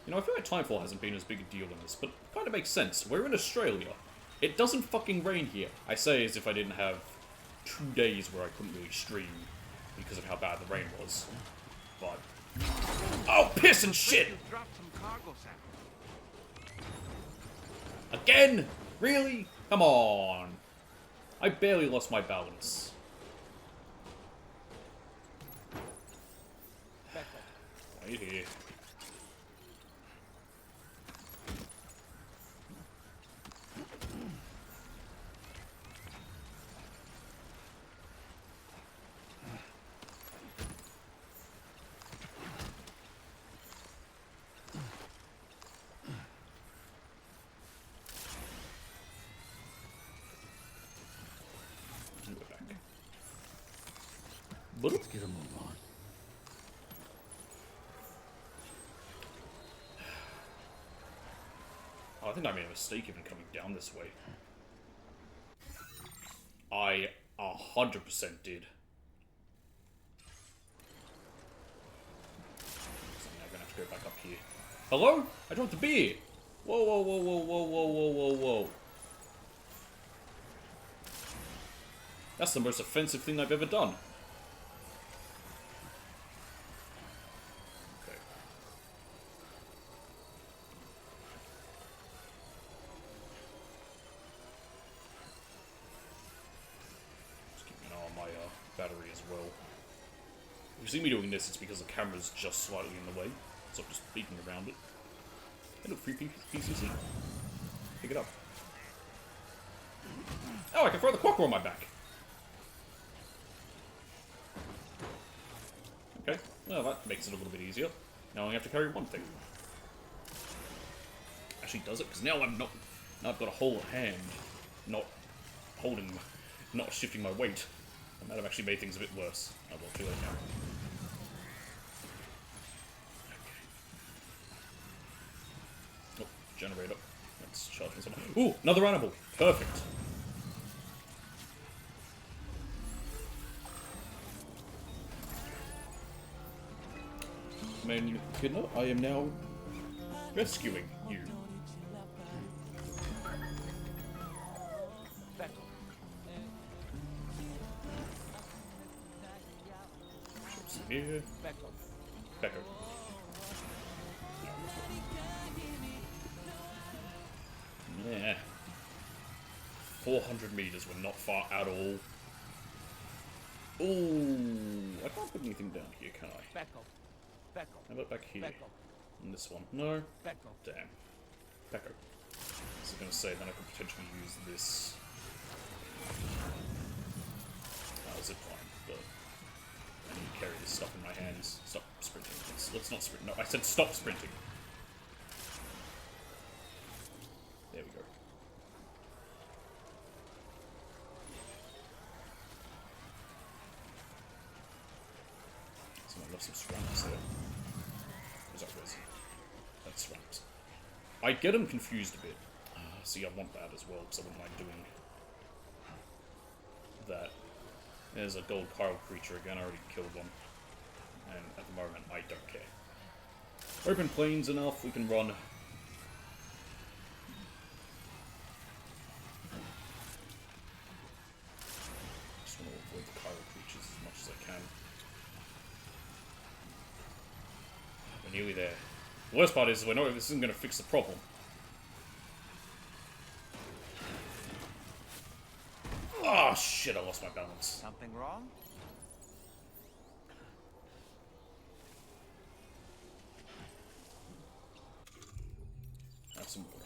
You know, I feel like Timefall hasn't been as big a deal in this, but it kind of makes sense. We're in Australia. It doesn't fucking rain here. I say as if I didn't have 2 days where I couldn't really stream because of how bad the rain was. But... oh, piss and shit! Again? Really? Come on. I barely lost my balance. Right here. Let's get a move on. Oh, I think I made a mistake even coming down this way. I 100% did. So now I'm gonna have to go back up here. Hello? I don't want the beer! Whoa, whoa, whoa, whoa, whoa, whoa, whoa, whoa, whoa. That's the most offensive thing I've ever done. Battery as well. If you see me doing this, it's because the camera's just slightly in the way, so I'm just peeking around it. Hey look, free PCC. Pick it up. Oh, I can throw the quokka on my back! Okay, well that makes it a little bit easier. Now I only have to carry one thing. Actually does it, because now now I've got a whole hand, not shifting my weight. That might have actually made things a bit worse. Oh well, too late now. Okay. Oh, generator. Let's charge something. Ooh, another animal. Perfect. Man, Kidna, I am now rescuing you. here. Becco. Yeah. 400 meters, we're not far at all. Ooh, I can't put anything down here, can I? How about back here? And this one? No? Damn. Becco. I was going to say, then I could potentially use this. Zip line, but I need to carry this stuff in my hands. Stop sprinting. Let's not sprint. No, I said stop sprinting. There we go. Someone left some swamps there. Was that resin? That's swamps. I get them confused a bit. See, I want that as well, because I wouldn't mind doing that. There's a gold coral creature again, I already killed one. And at the moment, I don't care. Open plains enough, we can run. Just want to avoid the coral creatures as much as I can. We're nearly there. The worst part is, we know this isn't going to fix the problem. Oh shit, I lost my balance. Something wrong? Have some water.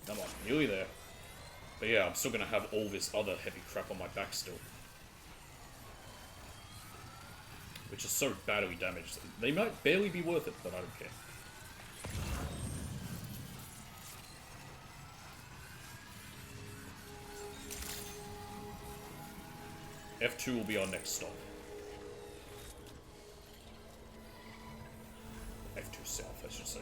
Come on, nearly there. But yeah, I'm still gonna have all this other heavy crap on my back still. Which is so badly damaged. They might barely be worth it, but I don't care. F2 will be our next stop. F2 South, I should say.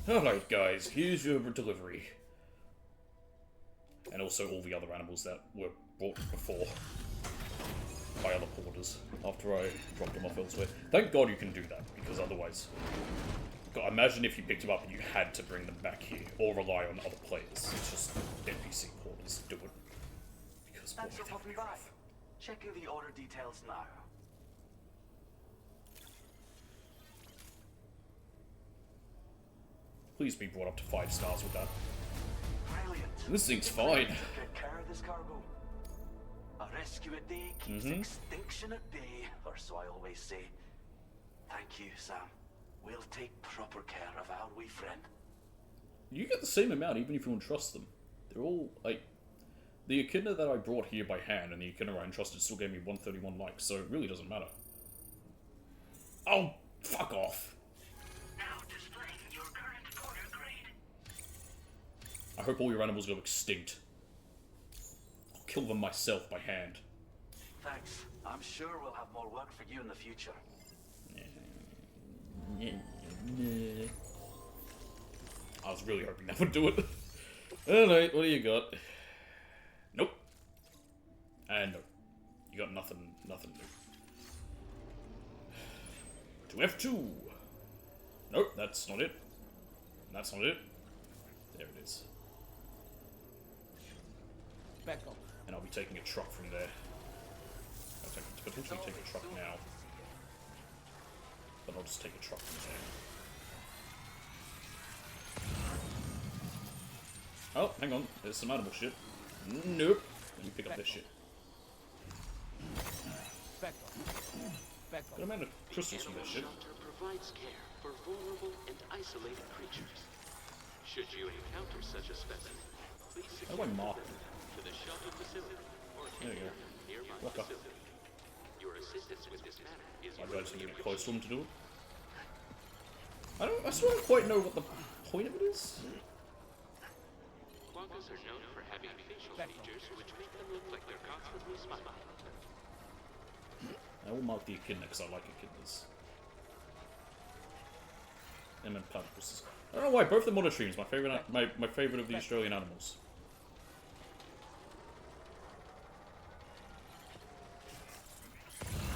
Alright guys, here's your delivery. And also all the other animals that were brought before by other porters after I dropped them off elsewhere. Thank God you can do that, because otherwise... God, imagine if you picked them up and you had to bring them back here, or rely on other players. It's just NPC porters do it. Because Thanks for popping by. Checking the order details now. Please be brought up to 5 stars with that. Brilliant. This thing's fine. Take care of this cargo. A rescue a day keeps extinction at bay, or so I always say. Thank you, Sam. We'll take proper care of our wee friend. You get the same amount even if you entrust them. They're all, like... The echidna that I brought here by hand and the echidna I entrusted still gave me 131 likes, so it really doesn't matter. Oh, fuck off. Now displaying your current order grade. I hope all your animals go extinct. I'll kill them myself by hand. Thanks. I'm sure we'll have more work for you in the future. I was really hoping that would do it. Alright, what do you got? Nope. And no. You got nothing new. To F2! Nope, that's not it. That's not it. There it is. Back up. And I'll be taking a truck from there. I'll potentially take a truck now. But I'll just take a truck from there. Oh, hang on. There's some animal shit. Nope. Let me pick up this shit. Back up. Back up. Got a man of crystals from this shit. Shelter provides care for vulnerable and isolated creatures. Should you encounter such a specimen, please How do I mark them to the shelter facility or There you go. nearby Walk up. facility. Your assistance with this matter is I just need to get close to him to do it. I still don't quite know what the point of it is. Quokkas are known for having facial features which make them look like they're constantly smiling. I will mark the echidna because I like echidnas. And platypuses. I don't know why, both the monotremes, my favorite my favorite of the Australian animals.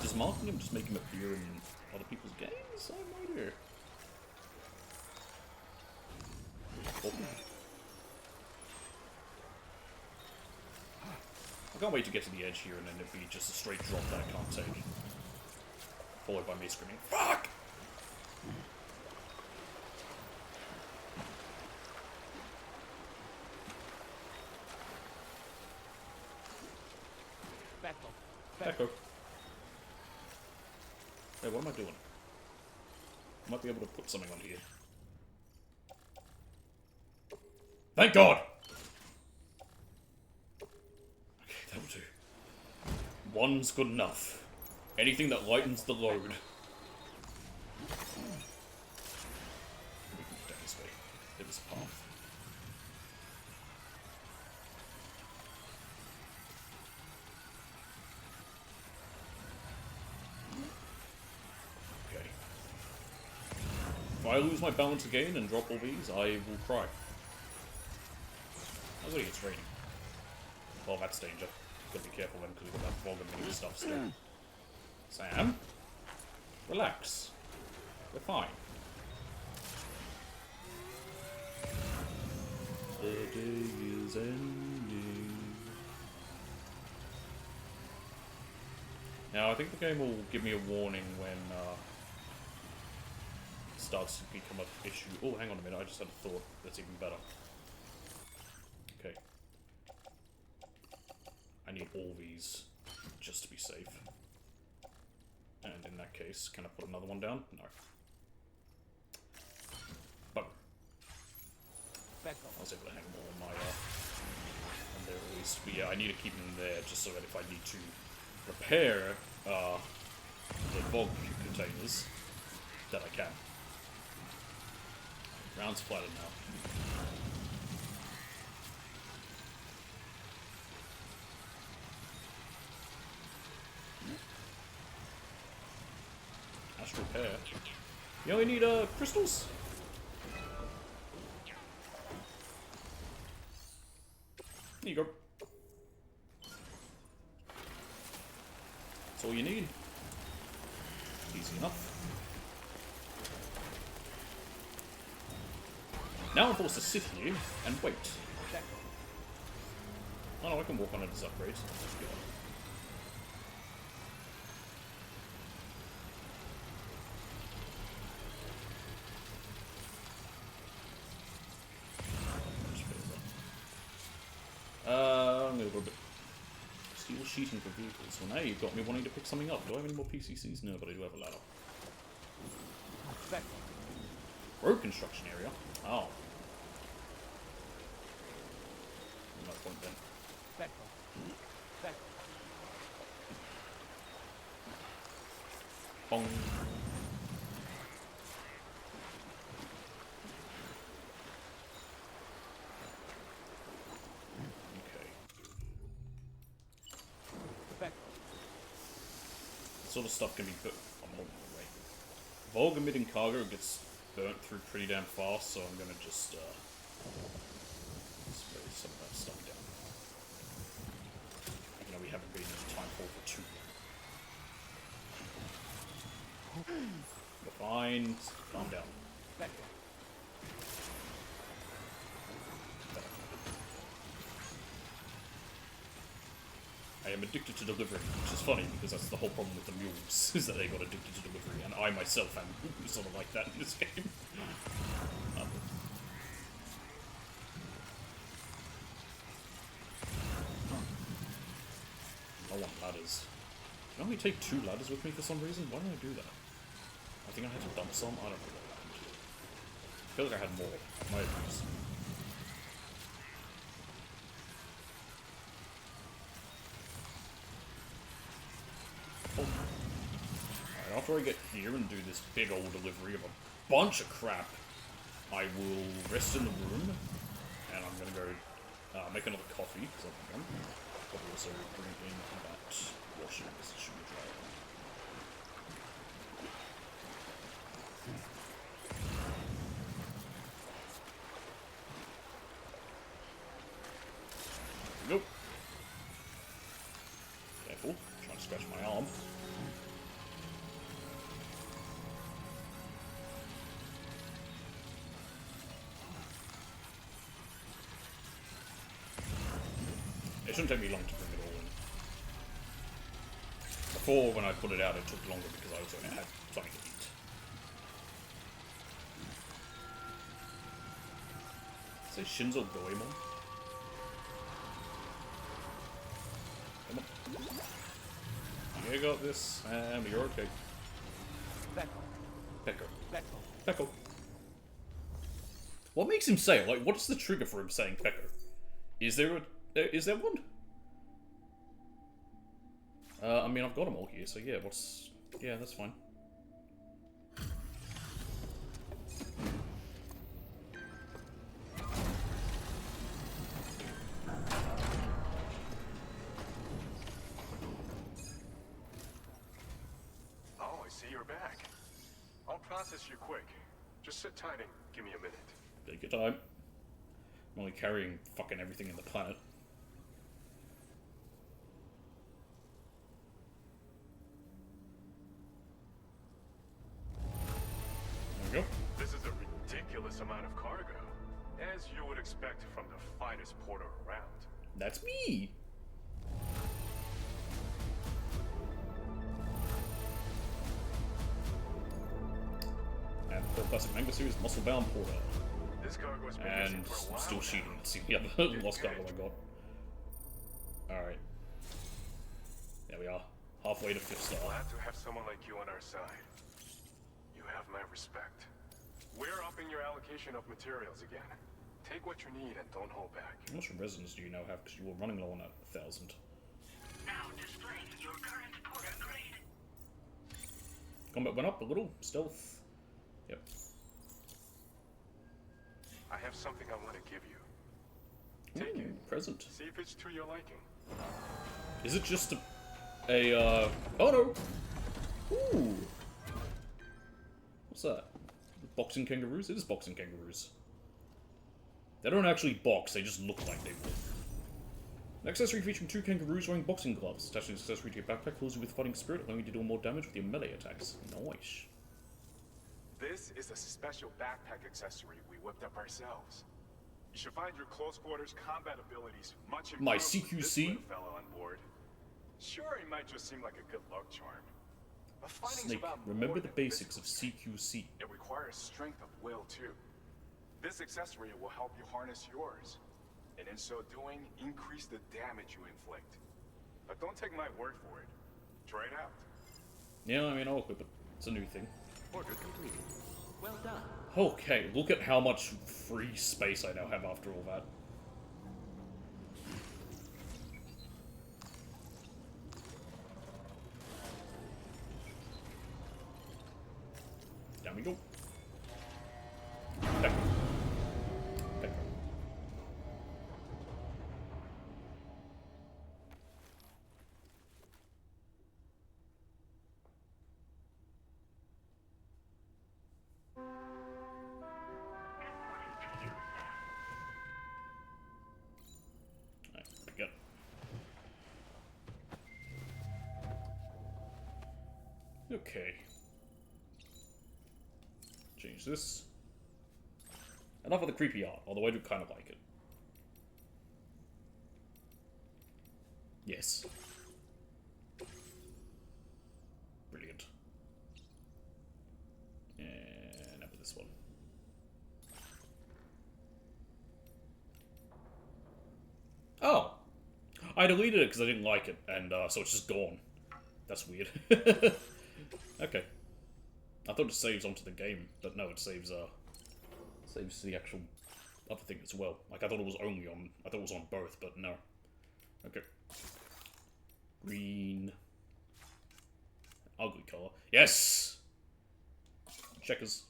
Does marking him just make him appear in other people's games? I have no idea. Oh. can't wait to get to the edge here and then it'd be just a straight drop that I can't take. Followed by me screaming, fuck! Echo. Hey, what am I doing? I might be able to put something on here. Thank God! Okay, that'll do. One's good enough. Anything that lightens the load. Down this way. There was a path. Okay. If I lose my balance again and drop all these, I will cry. I was it's raining. Well, that's danger. Gotta be careful then, because we've got that fog and mini stuff still. Sam? Relax. We're fine. The day is ending. Now, I think the game will give me a warning when it starts to become an issue. Oh, hang on a minute, I just had a thought that's even better. Okay. I need all these just to be safe. And in that case, can I put another one down? No. But I was able to hang more on my on there at least. But yeah, I need to keep them there just so that if I need to repair the Vogue containers, that I can. Ground's flatter now. Astral Pair. You only need crystals? There you go. That's all you need. Easy enough. Now I'm forced to sit here and wait. Oh no, I can walk on it as upgrades. I'm gonna go a bit. Steel sheeting for vehicles. Well, now you've got me wanting to pick something up. Do I have any more PCCs? No, but I do have a ladder. Road construction area? Oh. No point then. Bong. Sort of stuff can be put on the way. Vogue emitting cargo gets burnt through pretty damn fast, so I'm gonna just spray some of that stuff down. Even though we haven't been in Timefall for too long. We're fine. Calm down. I am addicted to delivery, which is funny because that's the whole problem with the mules, is that they got addicted to delivery, and I myself am sort of like that in this game. I want ladders. Can I only take 2 ladders with me for some reason? Why did I do that? I think I had to dump some? I don't know what happened. I feel like I had more. I might have used. Alright, after I get here and do this big old delivery of a bunch of crap, I will rest in the room, and I'm gonna go make another coffee, because I've done. Probably also bring in that washing, because it should be dry. There we go. Careful, trying to scratch my arm. It shouldn't take me long to bring it all in. before when I put it out, it took longer because I was going to have something to eat. Say Shinzo Goemon. Come on. You got this, and you're okay. Pecco. What makes him say it? Like, what's the trigger for him saying Pecco? Is there one? I mean, I've got them all here, so yeah, yeah, that's fine. Oh, I see you're back. I'll process you quick. Just sit tight and give me a minute. Take your time. I'm only carrying fucking everything in the planet. There we go. This is a ridiculous amount of cargo, as you would expect from the finest porter around. That's me! And the classic manga series, Muscle Bound Porter. This cargo's been And missing for a I'm while still now. cheating. Let's see the other lost cargo I got. Alright. There we are. Halfway to 5th star. Glad to have someone like you on our side. You have my respect. We're upping your allocation of materials again. Take what you need and don't hold back. How much resins do you now have? Because you were running low on 1,000. Now displaying your current porter grade. Combat went up a little. Stealth. Yep. I have something I want to give you. Take it. Present. See if it's to your liking. Is it just oh no! Ooh! What's that? Boxing kangaroos? It is boxing kangaroos. They don't actually box, they just look like they would. An accessory featuring 2 kangaroos wearing boxing gloves. Attached to the accessory to your backpack fills you with fighting spirit, allowing you to do more damage with your melee attacks. Nice. This is a special backpack accessory we whipped up ourselves. You should find your close quarters combat abilities much improved My with this CQC? little fellow on board. Sure, it might just seem like a good luck charm. But fighting's Snake, about more remember the than basics of physical CQC. It requires strength of will, too. This accessory will help you harness yours, and in so doing, increase the damage you inflict. But don't take my word for it. Try it out. Yeah, I mean, I'll equip it. It's a new thing. Order completed. Well done. Okay, look at how much free space I now have after all that. Down we go. Back. Back. Alright, we go. Okay. Change this. Enough of the creepy art, although I do kind of like it. Yes. Brilliant. And up with this one. Oh! I deleted it because I didn't like it, and so it's just gone. That's weird. Okay. I thought it saves onto the game, but no, it saves saves the actual other thing as well. Like I thought it was only on, I thought it was on both, but no. Okay. Green. Ugly color. Yes! Checkers.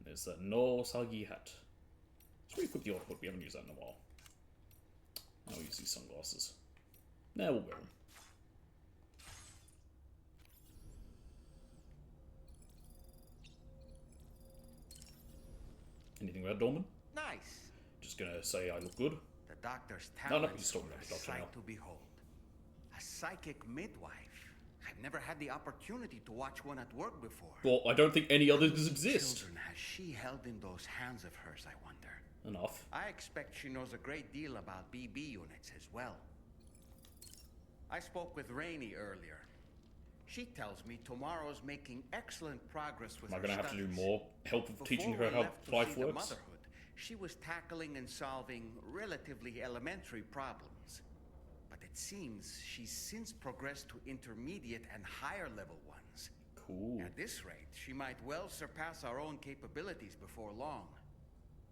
There's that no Sagi hat. Let's re-equip the auto hook, we haven't used that in a while. Now we use these sunglasses. Nah, we'll wear them. Anything about Dorman? Nice. Just gonna say I look good. The doctor's No, talents he's talking were about a the doctor now. sight to behold. A psychic midwife. I've never had the opportunity to watch one at work before. Well, I don't think any others exist. Children has she held in those hands of hers, I wonder? Enough. I expect she knows a great deal about BB units as well. I spoke with Rainey earlier. She tells me tomorrow's making excellent progress with Am I her going to have to do studies. more help of teaching her how life works? Motherhood, she was tackling and solving relatively elementary problems. But it seems she's since progressed to intermediate and higher level ones. Cool. At this rate, she might well surpass our own capabilities before long.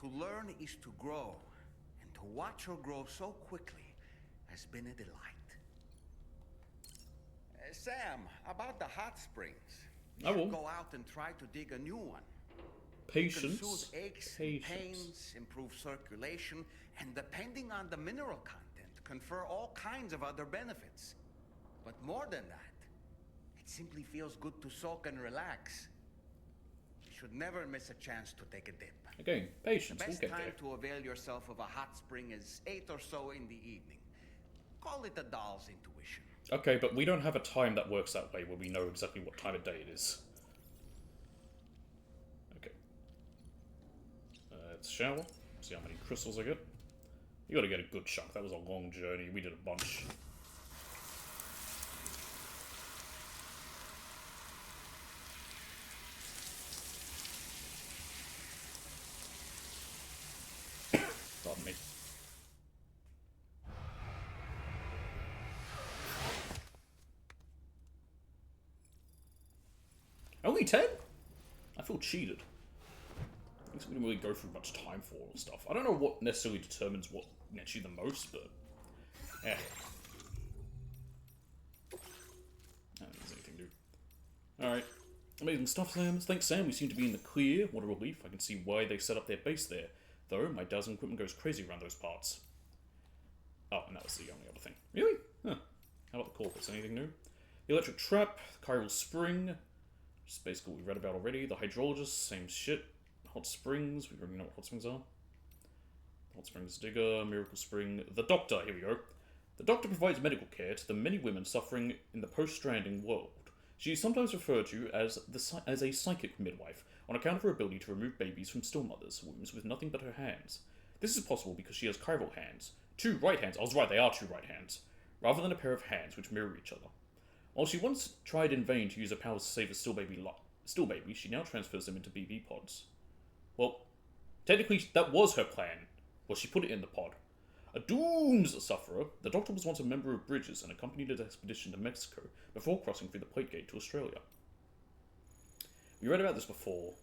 To learn is to grow, and to watch her grow so quickly has been a delight. Sam, about the hot springs. You should go out and try to dig a new one. Patience. It can soothe aches, and pains, improve circulation, and depending on the mineral content, confer all kinds of other benefits. But more than that, it simply feels good to soak and relax. You should never miss a chance to take a dip. Again, patience. The best We'll get time there. to avail yourself of a hot spring is 8 or so in the evening. Call it a doll's intuition. Okay, but we don't have a time that works that way where we know exactly what time of day it is. Okay. Let's shower. See how many crystals I get. You gotta get a good chunk. That was a long journey. We did a bunch. Pardon me. Only 10? I feel cheated. I guess we didn't really go through much time for all stuff. I don't know what necessarily determines what nets you the most, but... eh. I don't think there's anything new. Alright. Amazing stuff, Sam. Thanks, Sam. We seem to be in the clear. What a relief. I can see why they set up their base there. Though, my dazzling equipment goes crazy around those parts. Oh, and that was the only other thing. Really? Huh. How about the corpus? Anything new? The electric trap, chiral spring, which is basically what we read about already. The hydrologist, same shit. Hot springs, we already know what hot springs are. Hot springs digger, miracle spring. The doctor, here we go. The doctor provides medical care to the many women suffering in the post-stranding world. She is sometimes referred to as a psychic midwife, on account of her ability to remove babies from still mothers' wombs with nothing but her hands. This is possible because she has chiral hands. 2 right hands. I was right, they are 2 right hands. Rather than a pair of hands which mirror each other. While she once tried in vain to use her powers to save a still baby, she now transfers them into BB pods. Well, technically that was her plan. Well, she put it in the pod. A doomed sufferer, the doctor was once a member of Bridges and accompanied an expedition to Mexico before crossing through the Plate Gate to Australia. We read about this before.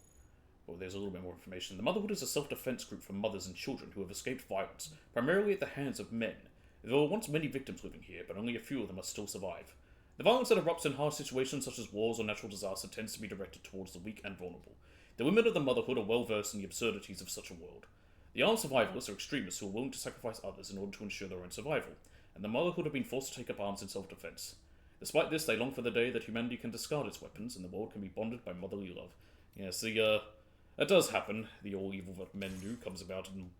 Well, there's a little bit more information. The Motherhood is a self-defense group for mothers and children who have escaped violence, primarily at the hands of men. There were once many victims living here, but only a few of them must still survive. The violence that erupts in harsh situations such as wars or natural disaster tends to be directed towards the weak and vulnerable. The women of the Motherhood are well versed in the absurdities of such a world. The armed survivalists are extremists who are willing to sacrifice others in order to ensure their own survival, and the Motherhood have been forced to take up arms in self-defense. Despite this, they long for the day that humanity can discard its weapons and the world can be bonded by motherly love. Yes, that does happen. The all evil that men do comes about in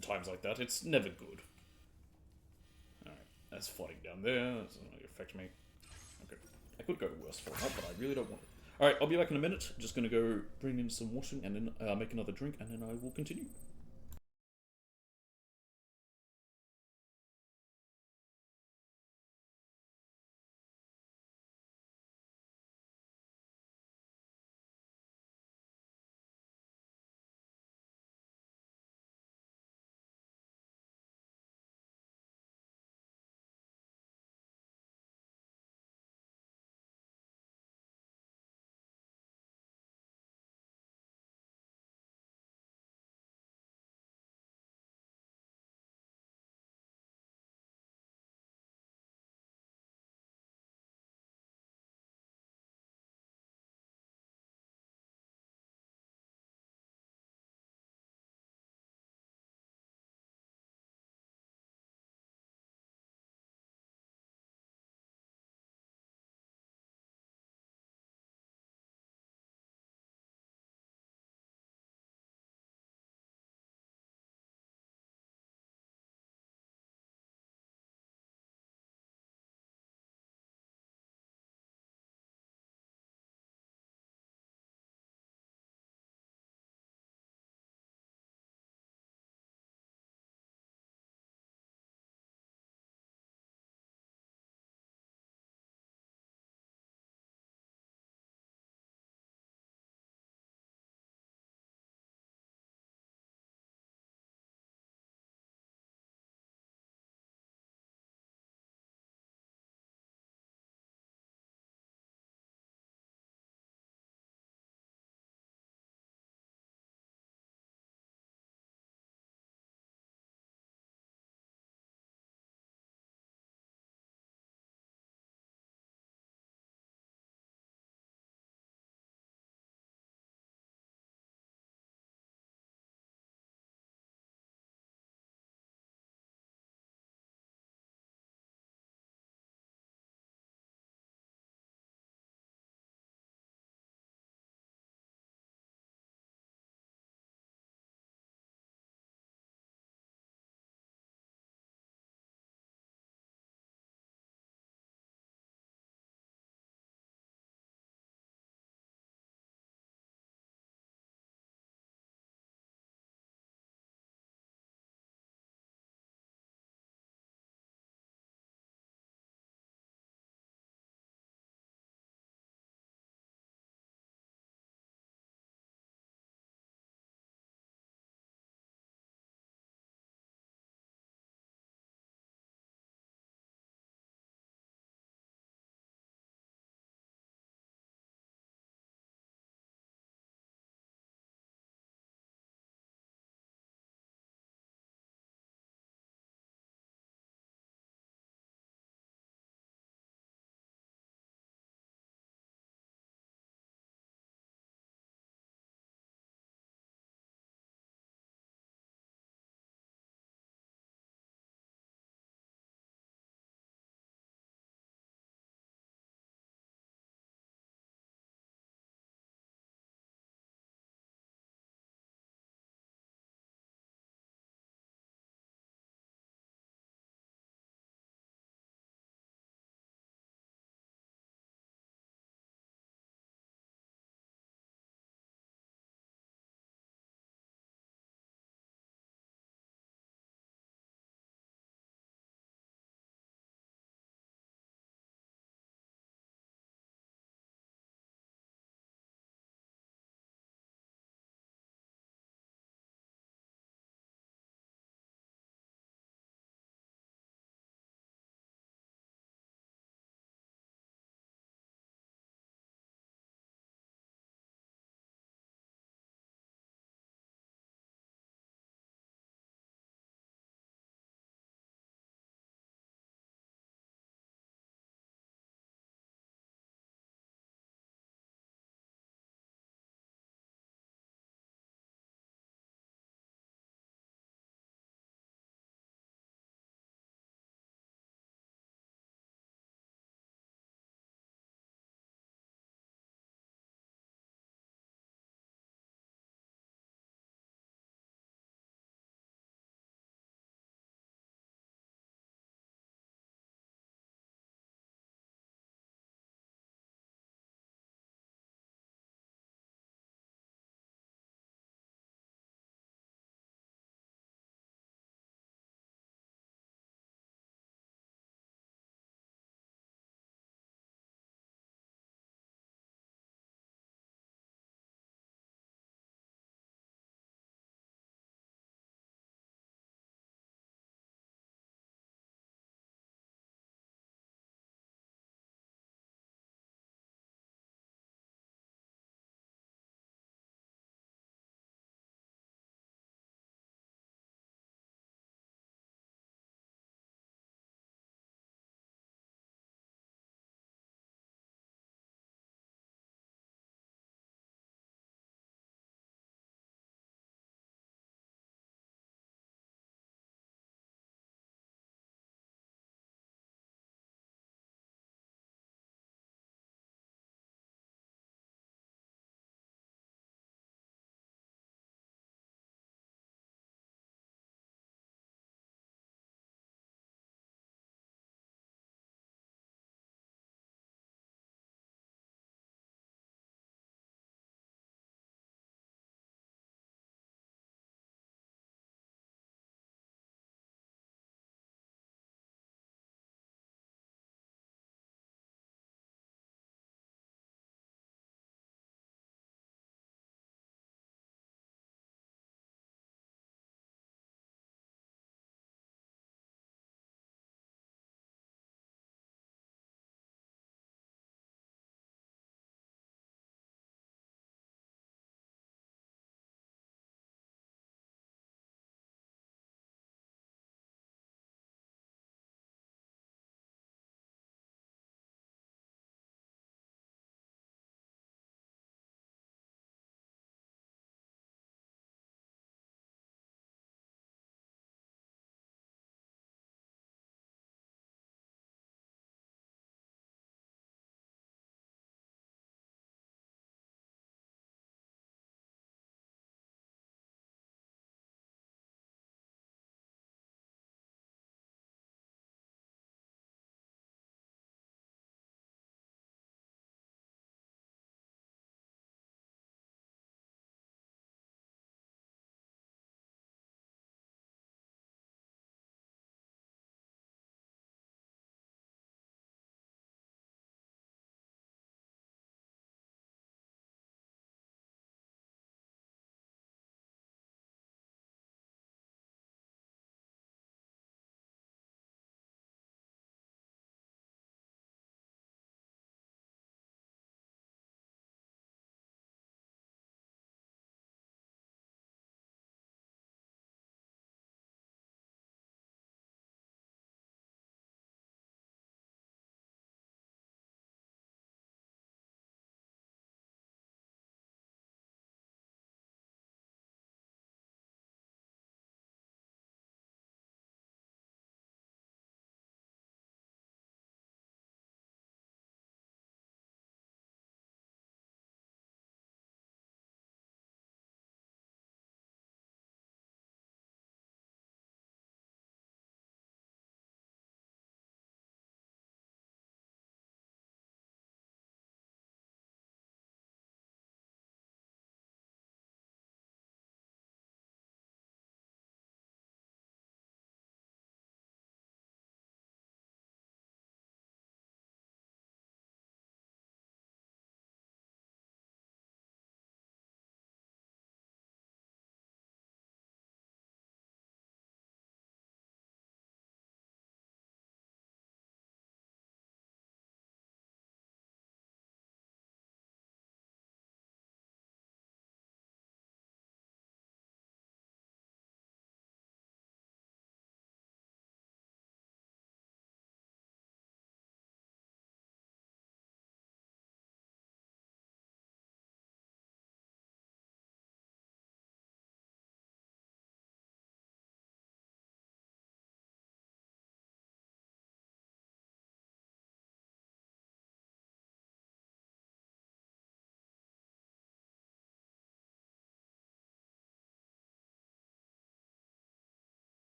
times like that. It's never good. Alright, that's flooding down there. That's not going to affect me. Okay. I could go worse for now, but I really don't want it. Alright, I'll be back in a minute. Just going to go bring in some washing and then make another drink, and then I will continue.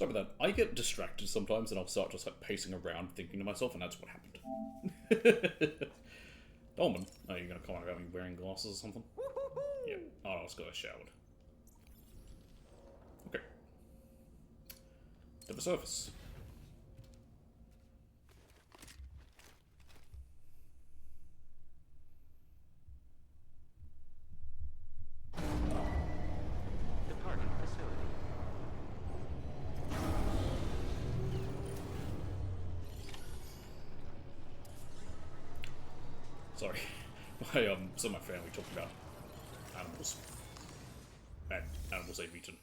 Sorry about that. I get distracted sometimes and I'll start just like pacing around thinking to myself, and that's what happened. Dolman, are you gonna comment about me wearing glasses or something? Yeah. Oh, I was gonna showered. Okay. To the surface. Departing facility. Sorry. Some of my family talked about animals. And animals they've eaten.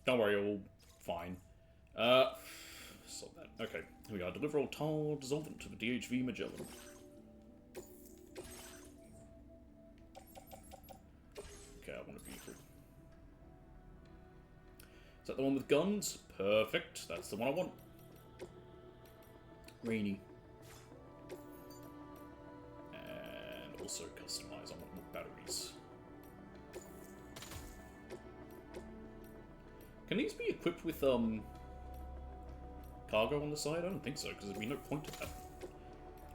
Don't worry, all fine. Stop that. Okay, here we are. Deliver all tar dissolvent to the DHV Magellan. Okay, I want a vehicle. Is that the one with guns? Perfect. That's the one I want. Rainy. And also customize. I want more batteries. Can these be equipped with, cargo on the side? I don't think so, because there'd be no point to that.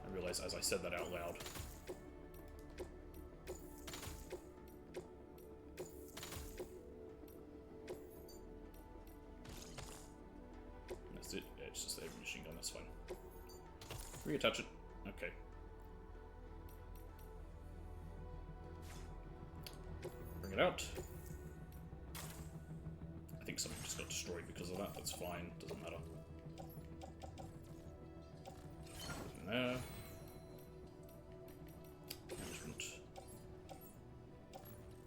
I realise as I said that out loud. That's it. Yeah, it's just a machine gun, that's fine. Reattach it. Okay. Bring it out. I think something just got destroyed because of that. That's fine. Doesn't matter. In there. Management.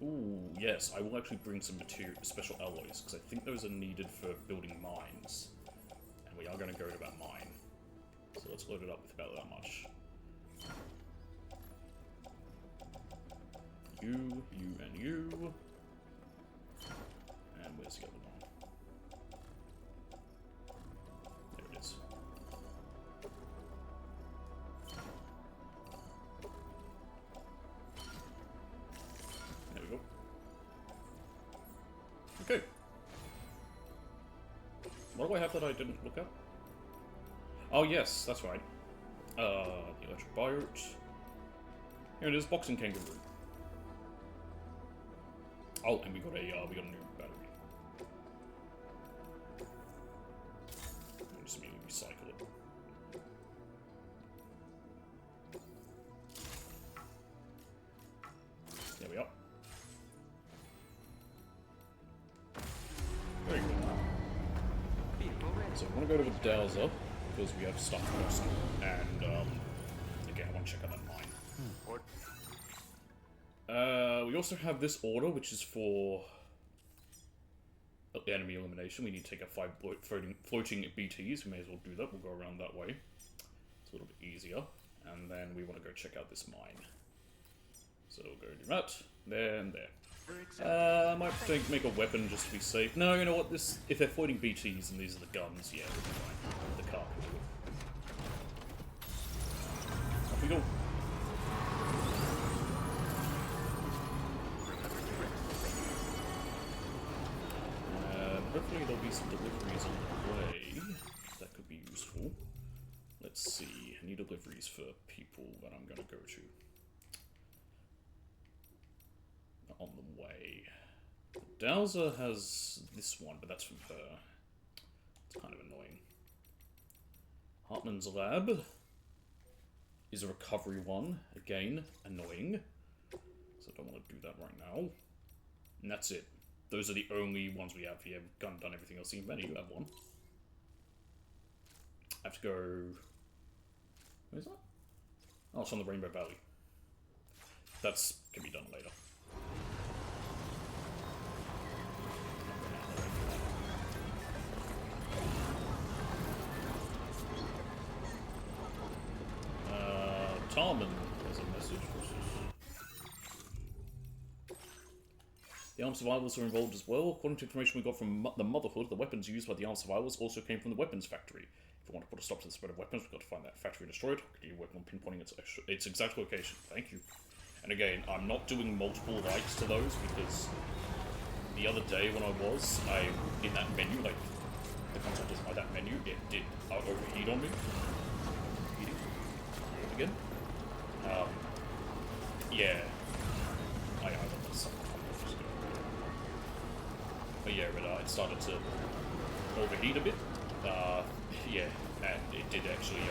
Ooh, yes. I will actually bring some material, special alloys, because I think those are needed for building mines. And we are going to go to that mine. So let's load it up with about that much. You, and you. And where's the other one? There it is. There we go. Okay. What do I have that I didn't look up? Oh yes, that's right. The electric biote. Here it is, boxing kangaroo. Oh, and we got a new battery. We'll just immediately recycle it. There we are. Very good. So we want to go to the Dowser, because we have stuff first. And, again, I want to check out that mine. We also have this order, which is for enemy elimination. We need to take out 5 floating BTs. We may as well do that. We'll go around that way. It's a little bit easier. And then we want to go check out this mine. So we'll go do that. There and there. I might make a weapon just to be safe. No, you know what? If they're floating BTs and these are the guns, yeah, we'll be fine. The car can do it. Off we go. Hopefully there'll be some deliveries on the way. That could be useful. Let's see. Any deliveries for people that I'm going to go to. On the way. Dowser has this one, but that's from her. It's kind of annoying. Hartman's lab is a recovery one. Again, annoying. So I don't want to do that right now. And that's it. Those are the only ones we have here. We've done everything else. Benny, you have one. I have to go... Where's that? Oh, it's on the Rainbow Valley. That's can be done later. Talman has a message. The armed survivors are involved as well. According to information we got from the Motherhood, the weapons used by the armed survivors also came from the weapons factory. If we want to put a stop to the spread of weapons, we've got to find that factory destroyed. Continue working on pinpointing its exact location. Thank you. And again, I'm not doing multiple likes to those because the other day when I was, in that menu, like, the console doesn't like that menu. It did overheat on me. Heating. Again. Yeah. I got this. But yeah, it started to overheat a bit. Yeah, and it did actually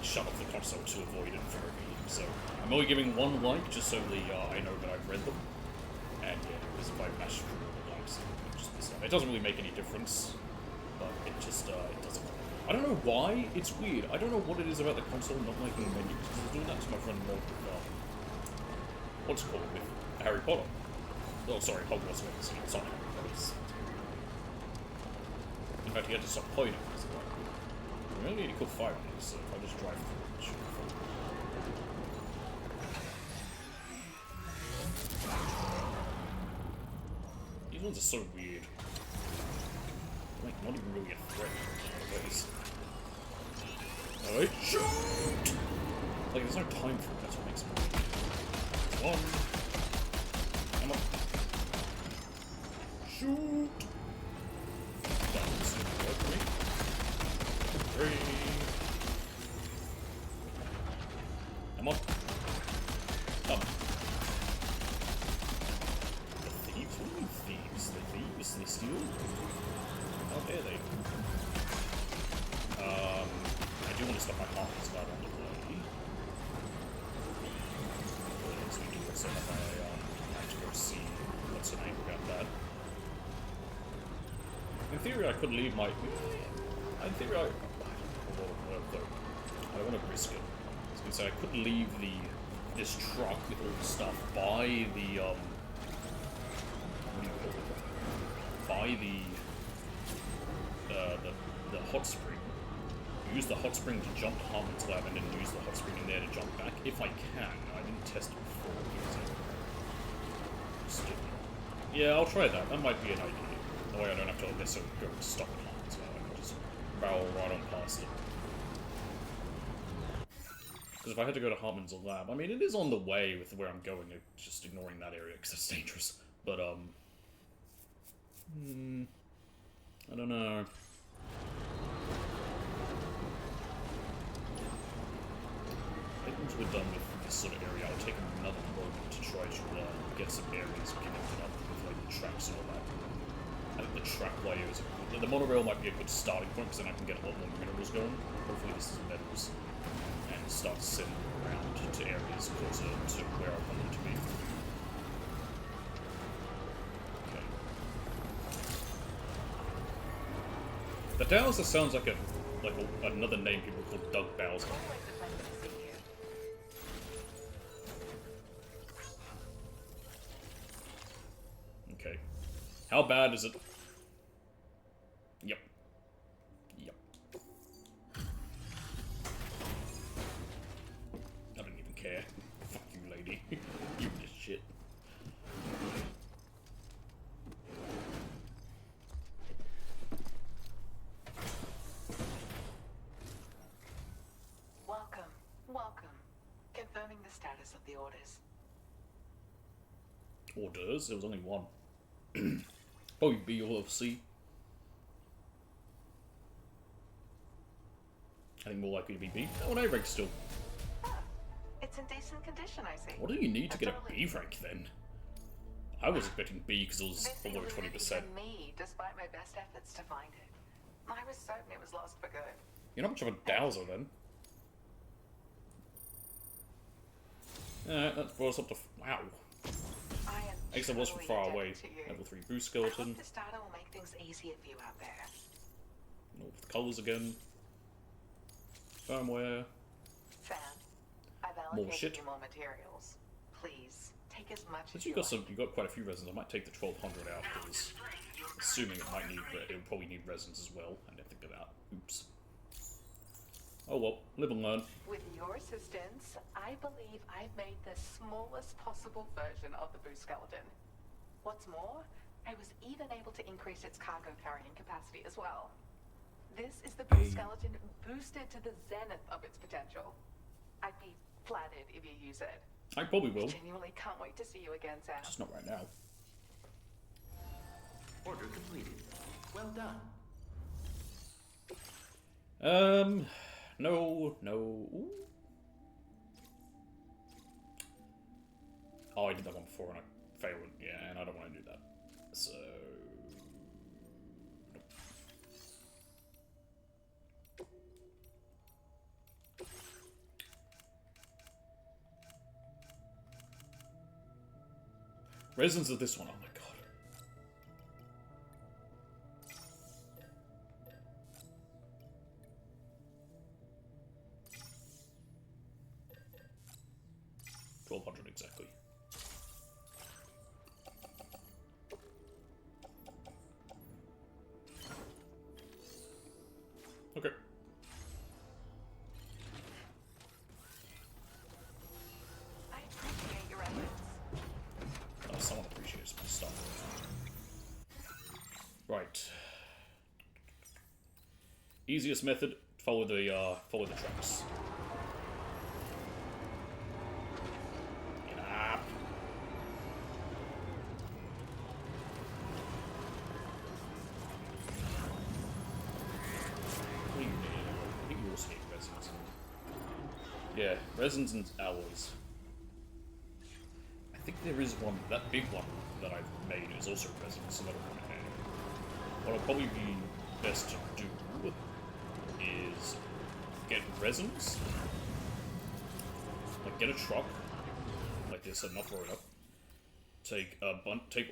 shut off the console to avoid it from overheating. So I'm only giving one like, just so I know that I've read them. And yeah, because if I mash through all the likes, it doesn't really make any difference. But it just it doesn't. I don't know why. It's weird. I don't know what it is about the console not liking menus. Because I was doing that to my friend Mod with what's it called, with Harry Potter. Oh, sorry, Hogwarts Legacy. It's not Harry Potter. In fact, you had to stop playing it because we only need to kill 5 of these, so if I just drive through it, it should be fun. These ones are so weird. Like, not even really a threat in a ways. Alright, shoot! Like, there's no time for it, that's what makes it weird. One. Come on. Shoot! That seems to work for me. 3. Come on. Come. The thieves? What do you mean thieves? The thieves? They steal? How dare they? I do want to stop my heartbeat right on the way. As we do also have I have to go see what's her name about that. In theory, I could leave my. In theory, I don't want to risk it. I was going to say I could leave this truck with all the stuff by the what do you call it? By the hot spring. Use the hot spring to jump to Harmon's lab and then use the hot spring in there to jump back if I can. I didn't test it before. Stupid. Yeah, I'll try that. That might be an idea. That way I don't have to necessarily go and stop at Harmon's lab. I can just barrel right on past it. Because if I had to go to Hartman's lab, I mean, it is on the way with where I'm going, just ignoring that area because it's dangerous. But, I don't know. I think once we're done with this sort of area, I'll take another moment to try to get some areas connected up with, like, the tracks and all that. I think the track layer is the monorail might be a good starting point because then I can get a lot more minerals going. Hopefully this is metals. And start sending around to areas closer to where I want them to be. Okay. The Dowser sounds like another name people call Doug Bowser. Okay. How bad is it? Yep. Yep. I don't even care. Fuck you, lady. You just shit. Welcome. Welcome. Confirming the status of the orders. Orders? There was only one. Probably B or C. I think more likely to be B. Oh, an A rank still. It's in decent condition, I see. What do you need to get a B rank then? I was expecting B because it was below 20%. Me, despite my best efforts to find it. I was certain it was lost for good. You're not much of a dowser then. That brought us up to wow. I guess it was from far away. Level 3 boost skeleton. This data will make things easier for you out there. All with colors again. Firmware. Fan, I've More allocated shit. you more materials. Please take as much Since as you got quite a few resins, I might take the 1200 out because assuming it might need, it'll probably need resins as well. I didn't think of that. Oops. Oh well, live and learn. With your assistance, I believe I've made the smallest possible version of the boost skeleton. What's more, I was even able to increase its cargo carrying capacity as well. This is the boost skeleton boosted to the zenith of its potential. I'd be flattered if you use it. I probably will. I genuinely can't wait to see you again, Sam. Just not right now. Order completed. Well done. No, no. Ooh. Oh, I did that one before and I failed. Yeah, and I don't want to do that. So... Nope. Resins of this one, oh my god. $1,200 exactly. Okay. I appreciate your efforts. Oh, someone appreciates my stuff. Right. Easiest method, follow the tracks. Get up. What do you need? I think you also need resins. Yeah, resins and alloys. I think there is one, that big one that I've made is also resin, so that'll come in handy. What'll probably be best to do is get resins, like get a truck like this and not throw it up. Take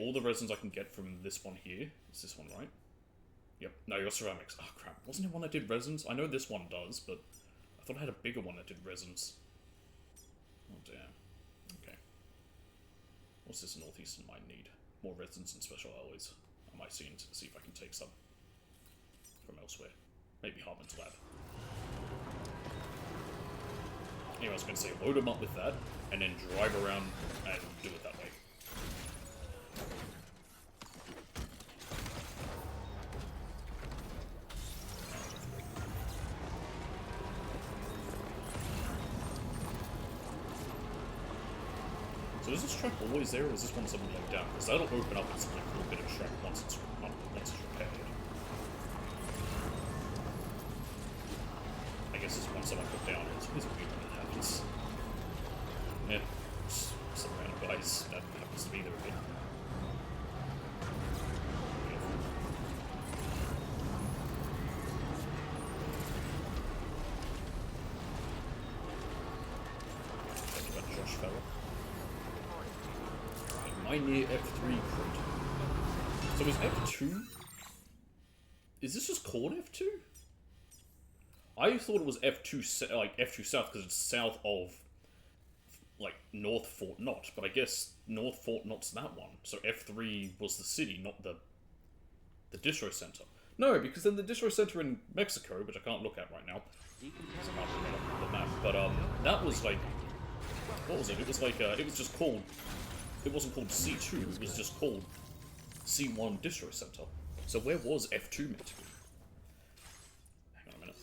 all the resins I can get from this one here. Is this one right? Yep. No, your ceramics. Oh crap! Wasn't there one that did resins? I know this one does, but I thought I had a bigger one that did resins. Oh damn. Okay. What's this northeastern mine need? More resins and special alloys. I might see if I can take some from elsewhere. Maybe Hartman's lab. Anyway, I was going to say, load them up with that, and then drive around and do it that way. So is this track always there, or is this one something like down? Because that'll open up its like little bit of track once it's repaired. I guess it's once someone put down, it's weird when it happens. Yeah, some random guys that happens to be there a bit. Thank you about Josh Fella. I near F3 crit. So is F2? Is this just called F2? I thought it was F2, like F2 South, because it's south of, like, North Fort Knott. But I guess North Fort Knott's that one. So F3 was the city, not the distro center. No, because then the distro center in Mexico, which I can't look at right now, because I can't remember the map. But that was like, what was it? It was like it was just called. It wasn't called C2. It was just called C1 distro center. So where was F2 meant to be? Hang on a minute.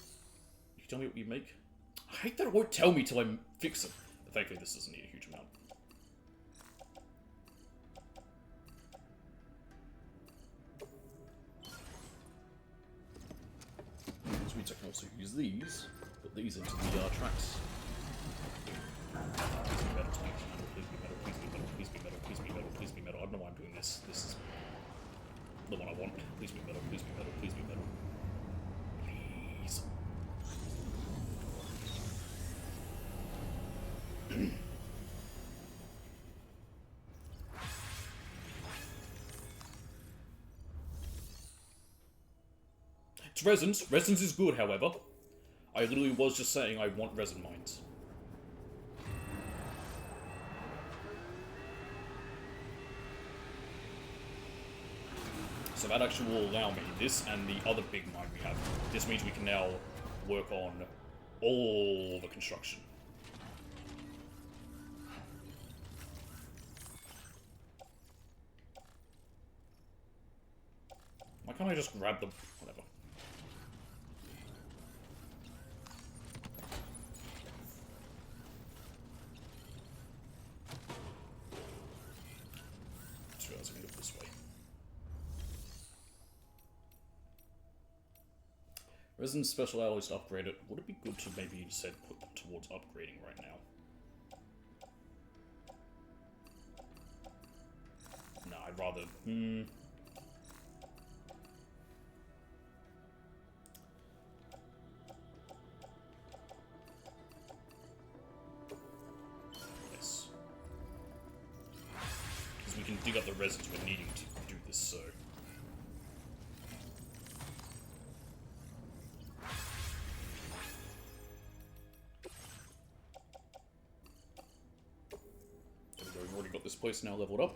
You tell me what you make? I hate that it won't tell me till I fix it. But thankfully this doesn't need a huge amount. Which means I can also use these, put these into the tracks. Please be metal, please be metal, please be metal, please be metal, please be metal, please be metal. I don't know why I'm doing this. This is the one I want. Please be metal, please be metal, please be metal. Please. It's resins. Resins is good, however. I literally was just saying I want resin mines. So that actually will allow me, this and the other big mine we have. This means we can now work on all the construction. Why can't I just grab the... whatever. Just realizing I go this way. Resin special alloys to upgrade it. Would it be good to maybe instead put them towards upgrading right now? No, I'd rather... Yes. Because we can dig up the resins we're needing to do this, so... We've already got this place now leveled up.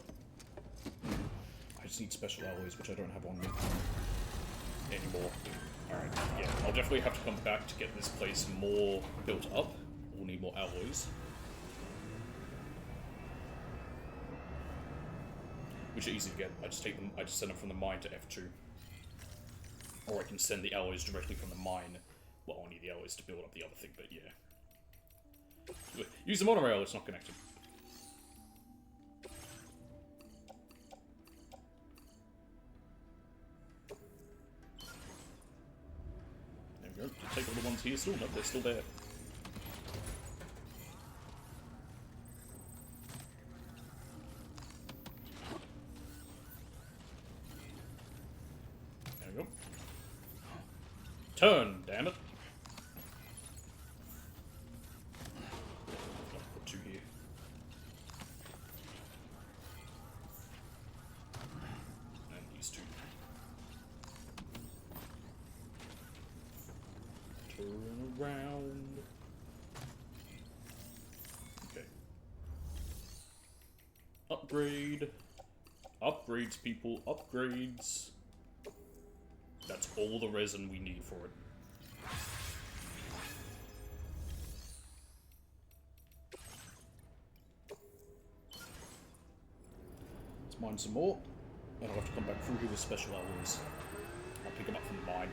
I just need special alloys, which I don't have on me anymore. Alright, yeah, I'll definitely have to come back to get this place more built up. We'll need more alloys. Which are easy to get. I just take them, I just send them from the mine to F2. Or I can send the alloys directly from the mine. Well, I'll need the alloys to build up the other thing, but yeah. Use the monorail, it's not connected. There we go. Just take all the ones here still. No, they're still there. There we go. Turn, damn it. Put two here. And these two. Turn around. Okay. Upgrade. Upgrades, people. Upgrades. That's all the resin we need for it. Let's mine some more. And I'll have to come back through here with special alloys. I'll pick them up from the mine.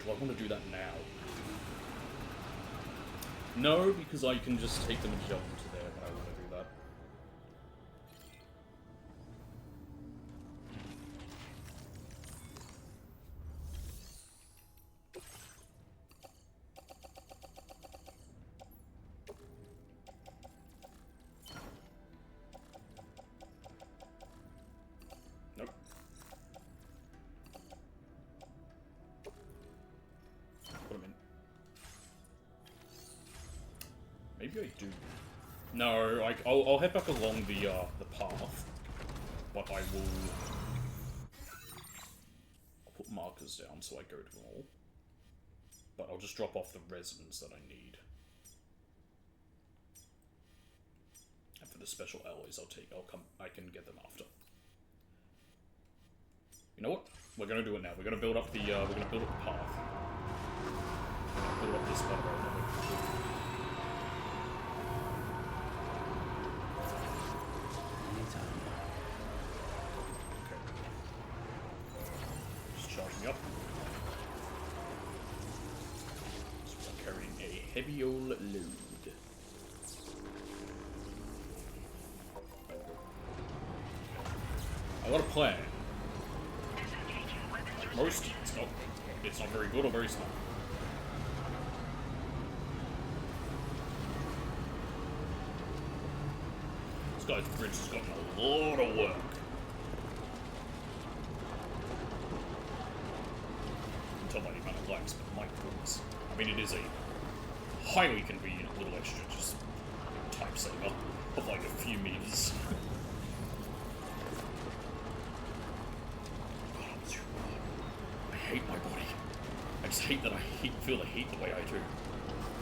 Do I want to do that now? No, because I can just take the Magellan to there when I want to do that. Nope. Put them in. Maybe I do. No, I'll head back along the path, but I will. I'll put markers down so I go to them all. But I'll just drop off the resins that I need. And for the special alloys, I can get them after. You know what? We're gonna do it now. We're gonna build up the path. We're gonna build up this one right now. Just charging up. So we're carrying a heavy old load. I got a plan. Most, it's not very good or very smart. This guy's bridge has gotten a lot of work. You can tell by the amount of lags, but my goodness. I mean, it is a highly convenient little extra, just time saver of like a few meters. I hate my body. I just hate that I feel the heat the way I do.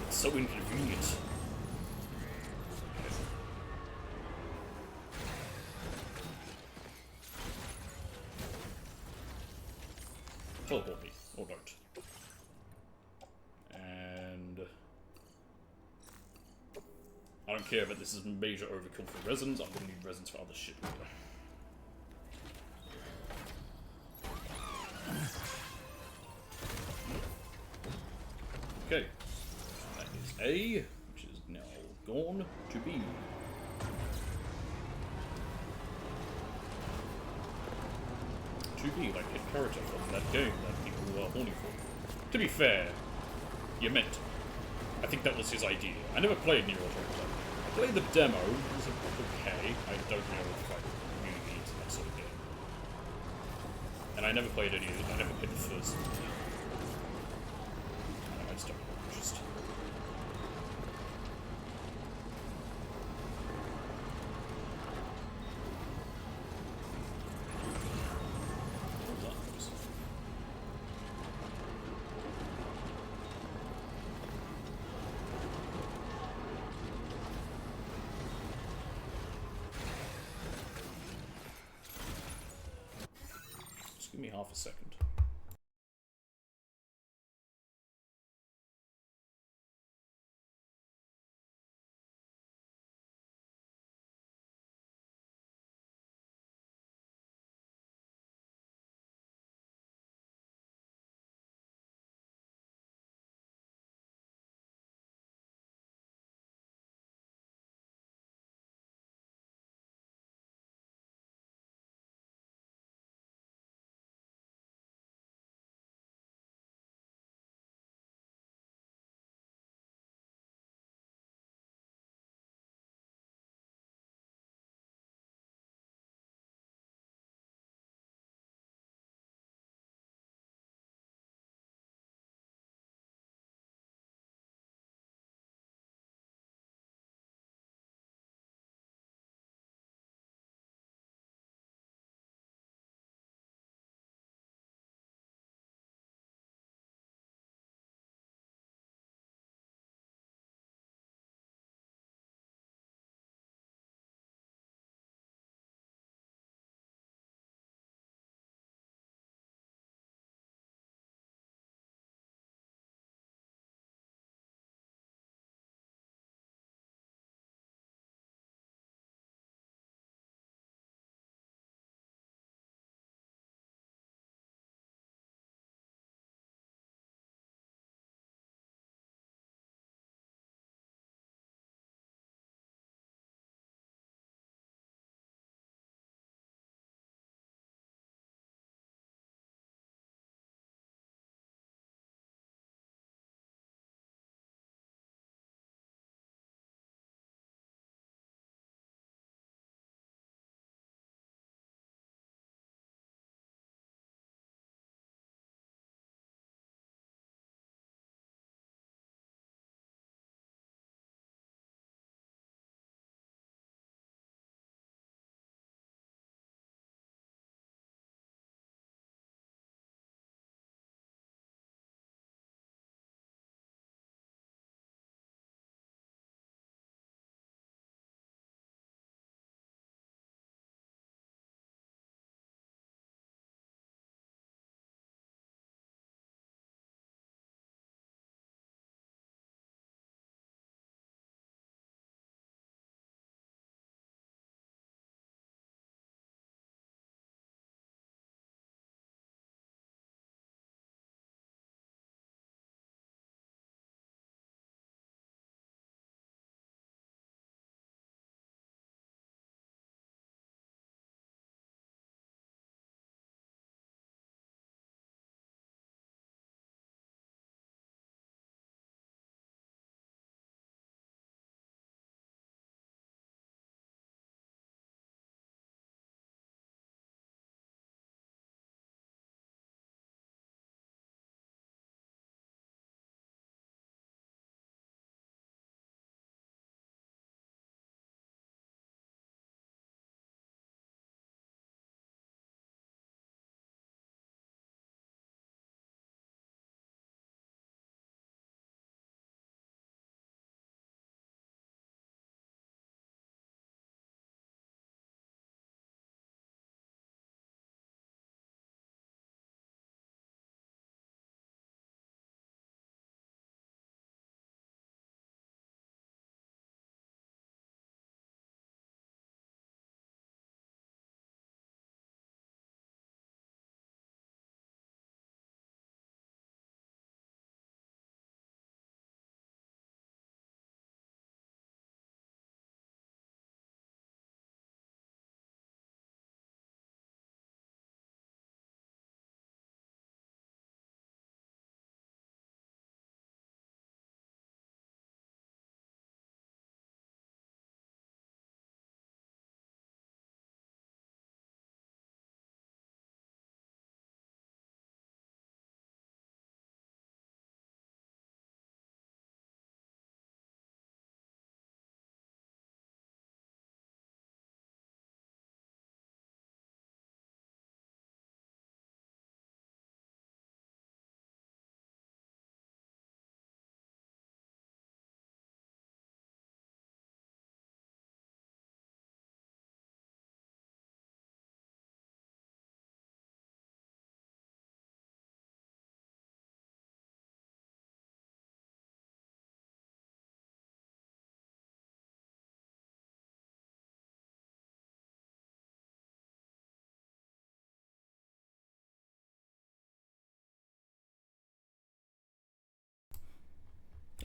It's so inconvenient. Teleport me, or don't. And I don't care if this is major overkill for resins. I'm gonna need resins for other shit later. Okay, that is A, which is now gone to B. To B, like a character from that game that people are horny for. To be fair, you meant to. I think that was his idea. I never played Nier Automata. I played the demo. It was okay. I don't know if I really need that sort of game. And I never played any of it. I never played the first. I just don't have interest. Just give me half a second.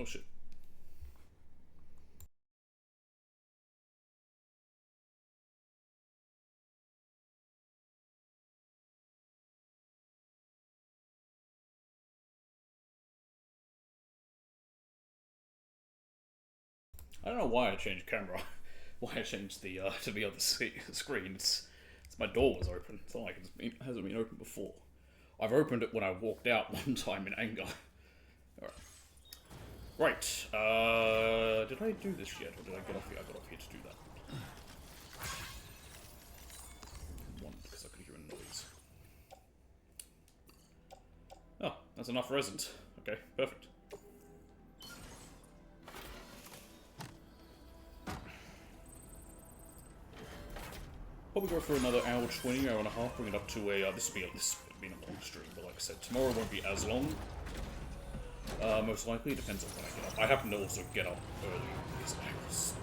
Oh shit. I don't know why I changed camera. Why I changed the to the other screen. It's my door was open. It's not like it hasn't been open before. I've opened it when I walked out one time in anger. Alright. Right. Did I do this yet, or did I get off here? I got off here to do that. One, because I could hear a noise. Oh, that's enough resin. Okay, perfect. Probably go for another hour 20, hour and a half, bring it up to a, this will be a long stream, but like I said, tomorrow won't be as long. Most likely, it depends on when I get up. I happen to also get up early, because I was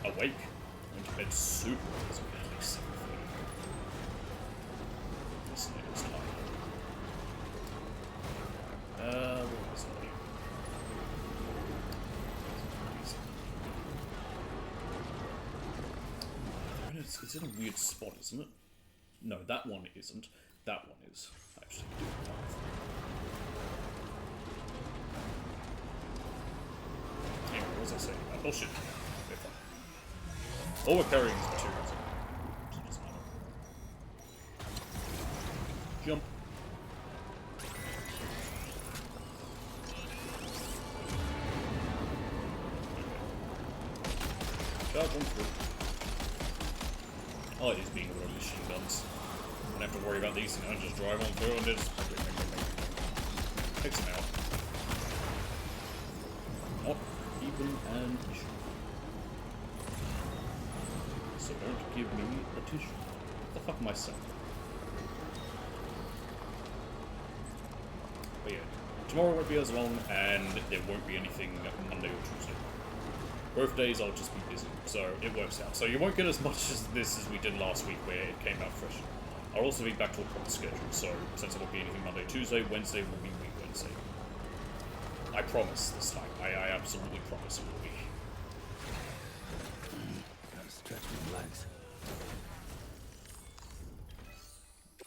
awake. I went to bed super early, because I was like 7:30. This night was tired. What was it? It's in a weird spot, isn't it? No, that one isn't. That one is. Actually. Anyway, what was I saying about? Bullshit. They're fine. All we're carrying is materials. So it doesn't matter. Jump. Okay. Charge on through. I like these being able to machine guns. I don't have to worry about these things, I just drive on through and just takes them out. Not even an issue. So don't give me a tissue. What the fuck am I saying? But yeah, tomorrow won't be as long, and there won't be anything Monday or Tuesday. Both days I'll just be busy, so it works out. So you won't get as much as this as we did last week, where it came out fresh. I'll also be back to a proper schedule, so since it won't be anything Monday, Tuesday, Wednesday will be week Wednesday. I promise this time. I absolutely promise it will be. Gotta stretch my legs.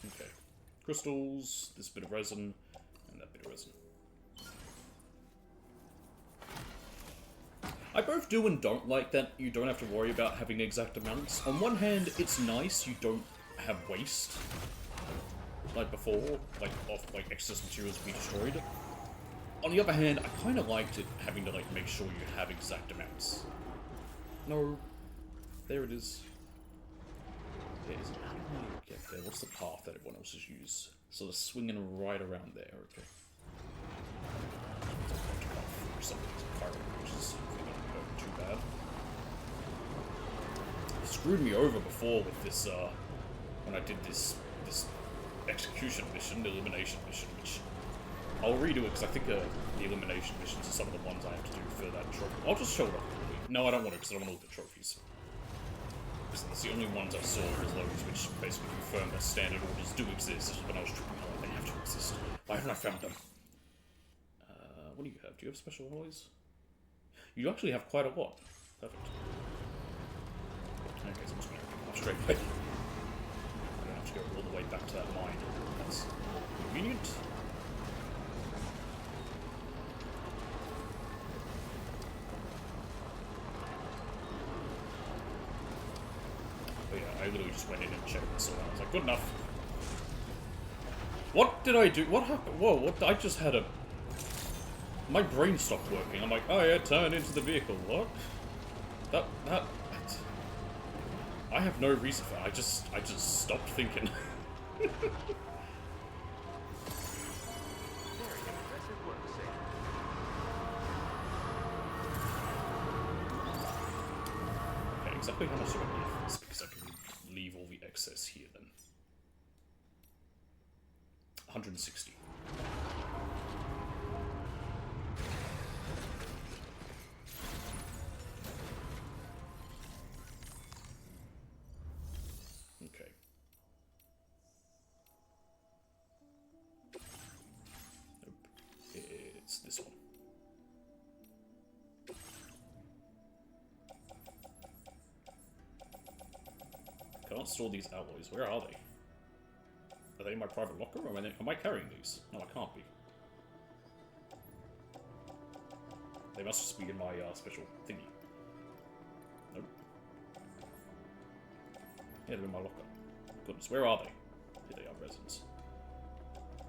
Okay. Crystals, this bit of resin, and that bit of resin. I both do and don't like that you don't have to worry about having exact amounts. On one hand, it's nice you don't have waste, like before, like excess materials be destroyed. On the other hand, I kind of liked it having to like make sure you have exact amounts. No, there it is. There it is. How do I get there? What's the path that everyone else has used? Sort of swinging right around there. Okay. Which is too bad. It screwed me over before with this, when I did this execution mission, the elimination mission, which I'll redo it because I think the elimination missions are some of the ones I have to do for that trophy. I'll just show it off quickly. No, I don't want to because I don't want to look at trophies. Because that's the only ones I saw was those which basically confirm that standard orders do exist, when I was tripping out they have to exist. Why haven't I found them? What do you have? Do you have special alloys? You actually have quite a lot. Perfect. Okay, so I'm just going to go straight away. I don't have to go all the way back to that mine. That's convenient. But yeah, I literally just went in and checked this all out. I was like, good enough. What did I do? What happened? Whoa, what? I just had a... My brain stopped working. I'm like, oh yeah, turn into the vehicle. What? That... I have no reason for it. I just stopped thinking. Very impressive work, Sam. Okay, exactly how much do I need for this? Because I can leave all the excess here then. 160. Okay. Nope. It's this one. cannot store these alloys. Where are they? Are they in my private locker, or am I carrying these? No, I can't be. They must just be in my special thingy. Nope. Yeah, they're in my locker. Goodness, where are they? Here they are, residents.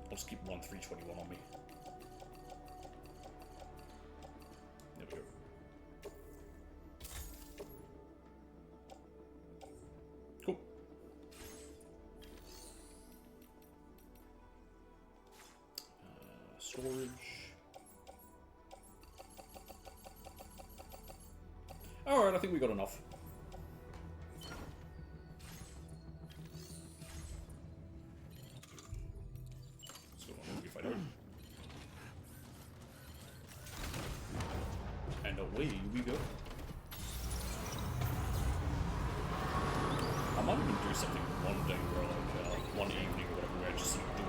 I'll just keep 1321 on me. There we go. Cool. Storage. Alright, I think we got enough. Let's go on, if I don't. And away we go. I might even do something one day where, like, one evening or whatever, where I just sort of do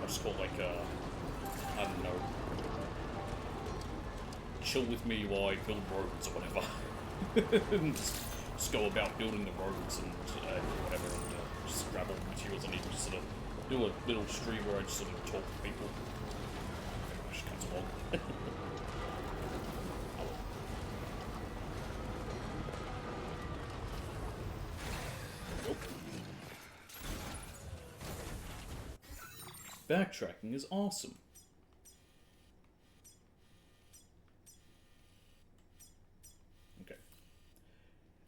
I'll just call, like, I don't know, chill with me while I build roads or whatever. And just go about building the roads and whatever, and just grab all the materials I need, and just sort of do a little stream where I just sort of talk to people. It just comes along. Backtracking is awesome. Okay.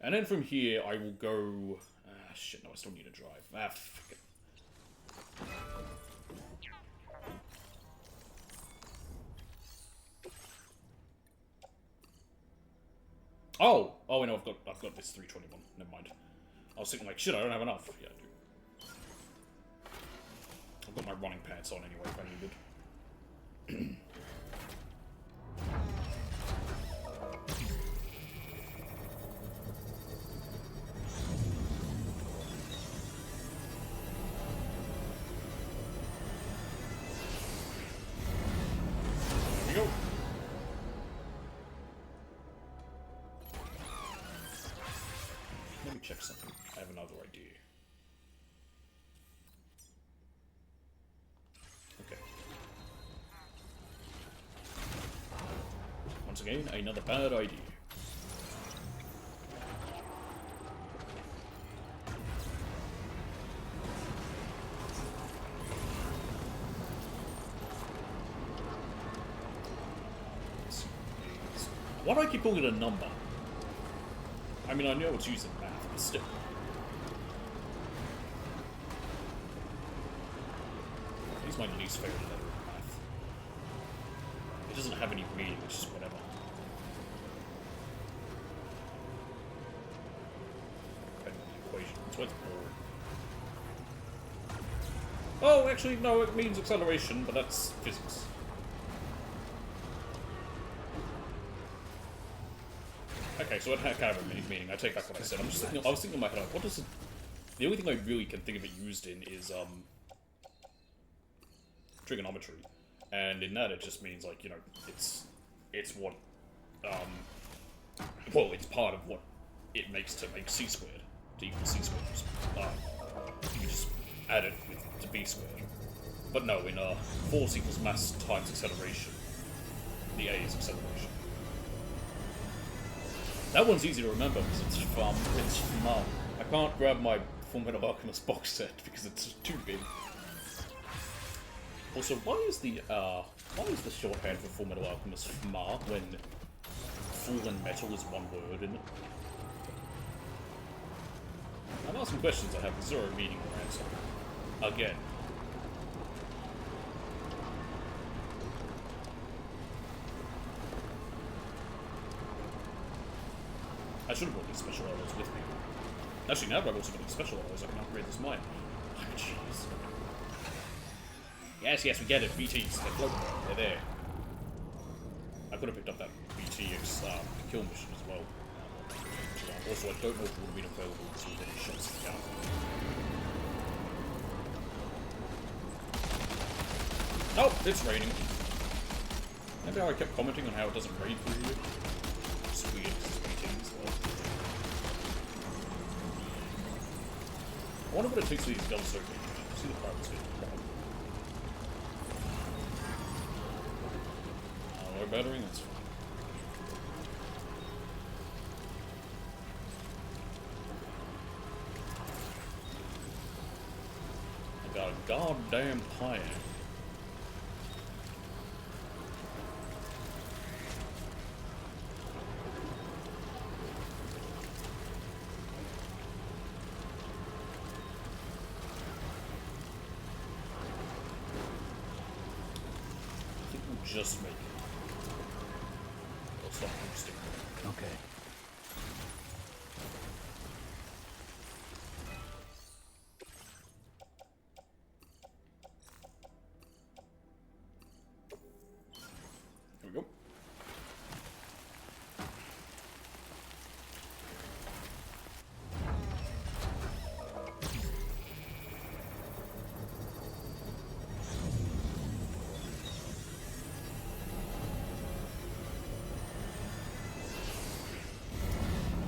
And then from here, I will go... shit, no, I still need to drive. Fuck it. Oh! Oh, I know, I've got this 321. Never mind. I was thinking, like, shit, I don't have enough. Yeah, I do. I've got my running pants on anyway, if I needed. There we go. Let me check something. I have another idea. Okay. Once again, another bad idea. Why do I keep calling it a number? I mean, I know it's used in math, but still. It's my least favorite letter in math. It doesn't have any meaning, it's just whatever. Depending on the equation. That's why it's boring. Oh, actually, no, it means acceleration, but that's physics. Okay, so it had kind of a meaning. I take back what I said. I was thinking in my head, like, what does it... The only thing I really can think of it used in is, trigonometry. And in that, it just means, like, you know, it's what, well, it's part of what it makes to make c squared, to equal c squared. You can just add it to b squared. But no, in, force equals mass times acceleration, the a is acceleration. That one's easy to remember because it's fun. It's fun. I can't grab my Fullmetal Alchemist box set because it's too big. Also, why is the shorthand for Fullmetal Alchemist FMA when full and metal is one word in it? I'm asking questions that have zero meaning or answer. Again. I should have brought these special alloys with me. Actually, now that I've also got these special alloys, I can upgrade this mine. Oh, jeez. Yes, yes, we get it. BTs. They're floating. They're there. I could have picked up that BTX kill mission as well. Also, I don't know if it would have been available to any shots to count. Oh, it's raining. Remember how I kept commenting on how it doesn't rain for you? It's weird because it's BT as well. wonder what it takes for these guns so big. See the pirates here. No battering, that's fine. I got a goddamn plan. Just make it. I'll stop boosting. Okay. Here we go.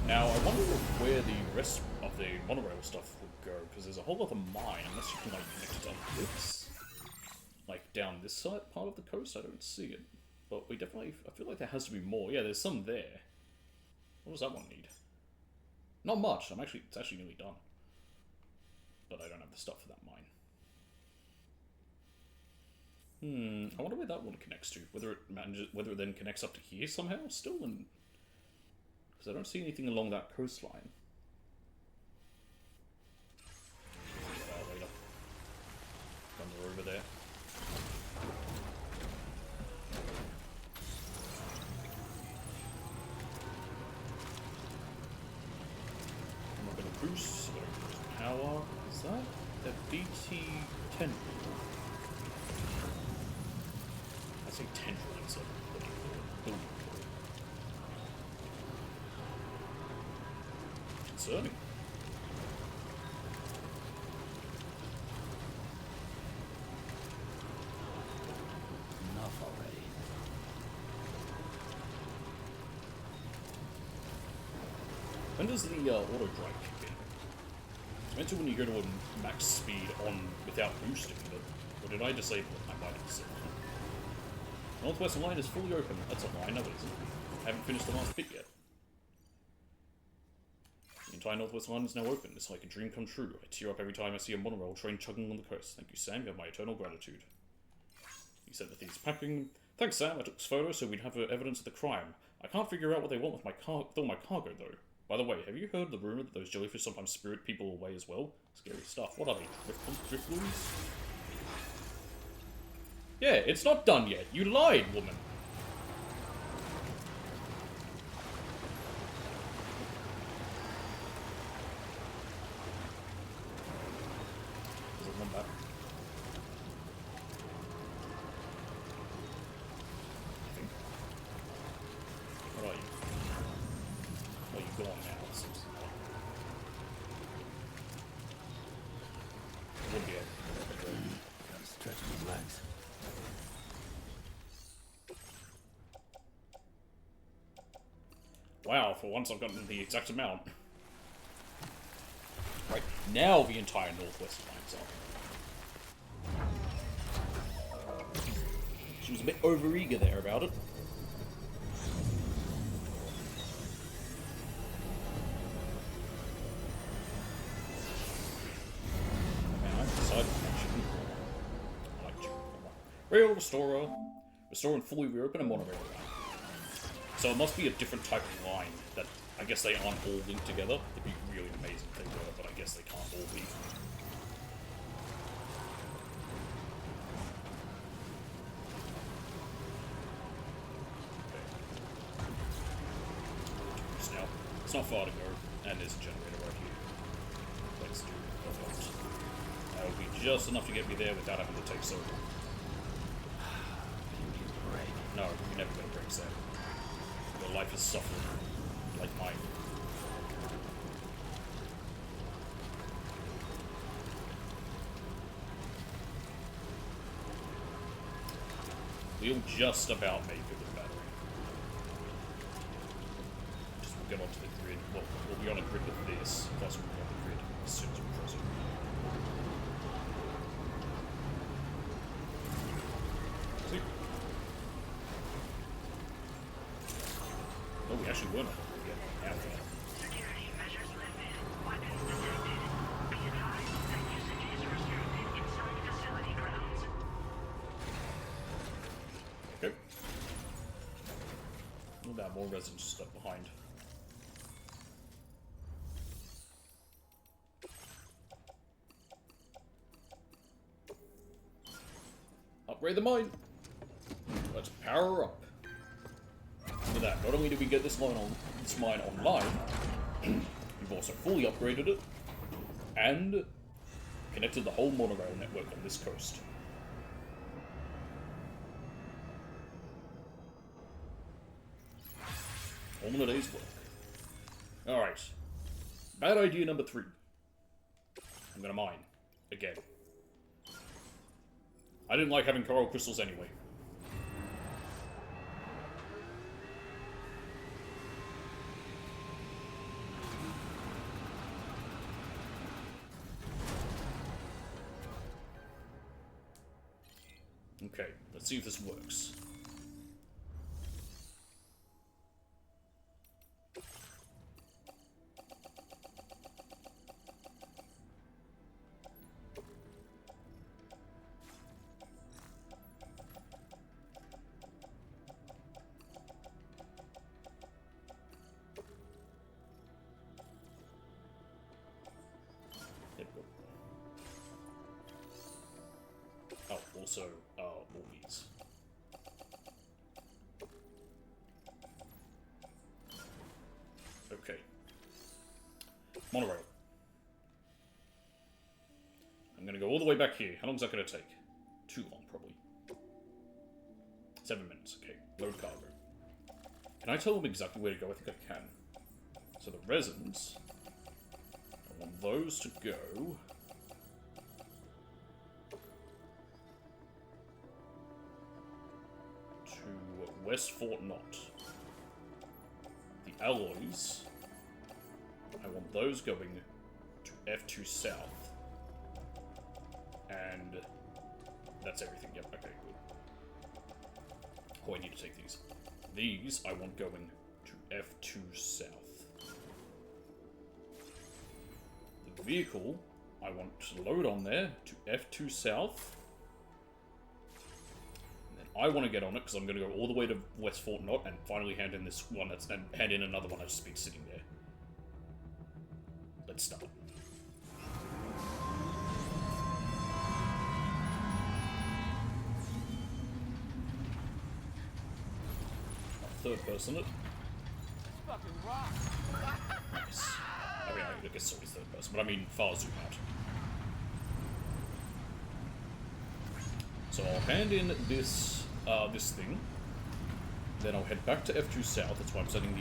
Now, I wonder where the rest of the monorail stuff would go, because there's a whole other mine, unless you can, like, connect it on this. Like, down this side, part of the coast, I don't see it. But we definitely, I feel like there has to be more. Yeah, there's some there. What does that one need? Not much, it's actually nearly done. But I don't have the stuff for that mine. I wonder where that one connects to. Whether it then connects up to here somehow, still, and... because I don't see anything along that coastline. Later. When we're over there. I'm not gonna boost. Gonna boost power. Is that the BT-10? I say tendril instead of building. Concerning. Enough already. When does the auto drive kick in? It's meant to when you go to a max speed on without boosting, but or did I disable it? I might have disabled it. Northwest line is fully open. That's a lie, no it isn't. I haven't finished the last bit yet. The entire Northwest line is now open. It's like a dream come true. I tear up every time I see a monorail train chugging on the coast. Thank you, Sam. You have my eternal gratitude. He said the thieves packing. Thanks, Sam. I took this photo so we'd have evidence of the crime. I can't figure out what they want with my cargo, though. By the way, have you heard the rumor that those jellyfish sometimes spirit people away as well? Scary stuff. What are they? Drift balloons? Yeah, it's not done yet. You lied, woman. Is it one back? I think. What are you? Oh, you're gone now. It seems. I wouldn't be able to. Gotta stretch my legs. Wow, for once I've gotten the exact amount. Right, now the entire Northwest line's up. She was a bit overeager there about it. Man, I decided chicken. I like chicken. Rail restorer. Restore and fully reopen a monorail line. So it must be a different type of line that I guess they aren't all linked together. It'd be really amazing if they were, but I guess they can't all be. Okay. Now, it's not far to go, and there's a generator right here. Let's do it. That would be just enough to get me there without having to take so long. No, you're never going to break Sam. Your life is suffering, like mine. We'll just about make it with battery. Just we'll get onto the grid. Well, we'll be on a grid with this, plus we'll be on the grid as soon as we cross it. more residents stuck behind. Upgrade the mine! Let's power up. With that, not only did we get this mine online, we've also fully upgraded it, and connected the whole monorail network on this coast. All in a day's work. Alright. Bad idea number 3. I'm gonna mine. Again. I didn't like having coral crystals anyway. Okay, let's see if this works. Oh, also, all these. Okay. Monorail. I'm gonna go all the way back here. How long is that gonna take? Too long, probably. 7 minutes. Okay. Load cargo. Can I tell them exactly where to go? I think I can. So the resins, I want those to go to West Fort Knot. The alloys, I want those going to F2 South. And that's everything. Yep, okay, good. Oh, I need to take these. These I want going to F2 South. The vehicle I want to load on there to F2 South. I want to get on it because I'm going to go all the way to West Fort Knot and finally hand in this one and hand in another one that's just been sitting there. Let's start. Third person it. Fucking rock. Nice. I mean, I guess it's always third person, but I mean far zoom out. So I'll hand in this this thing, then I'll head back to F2 South. That's why I'm sending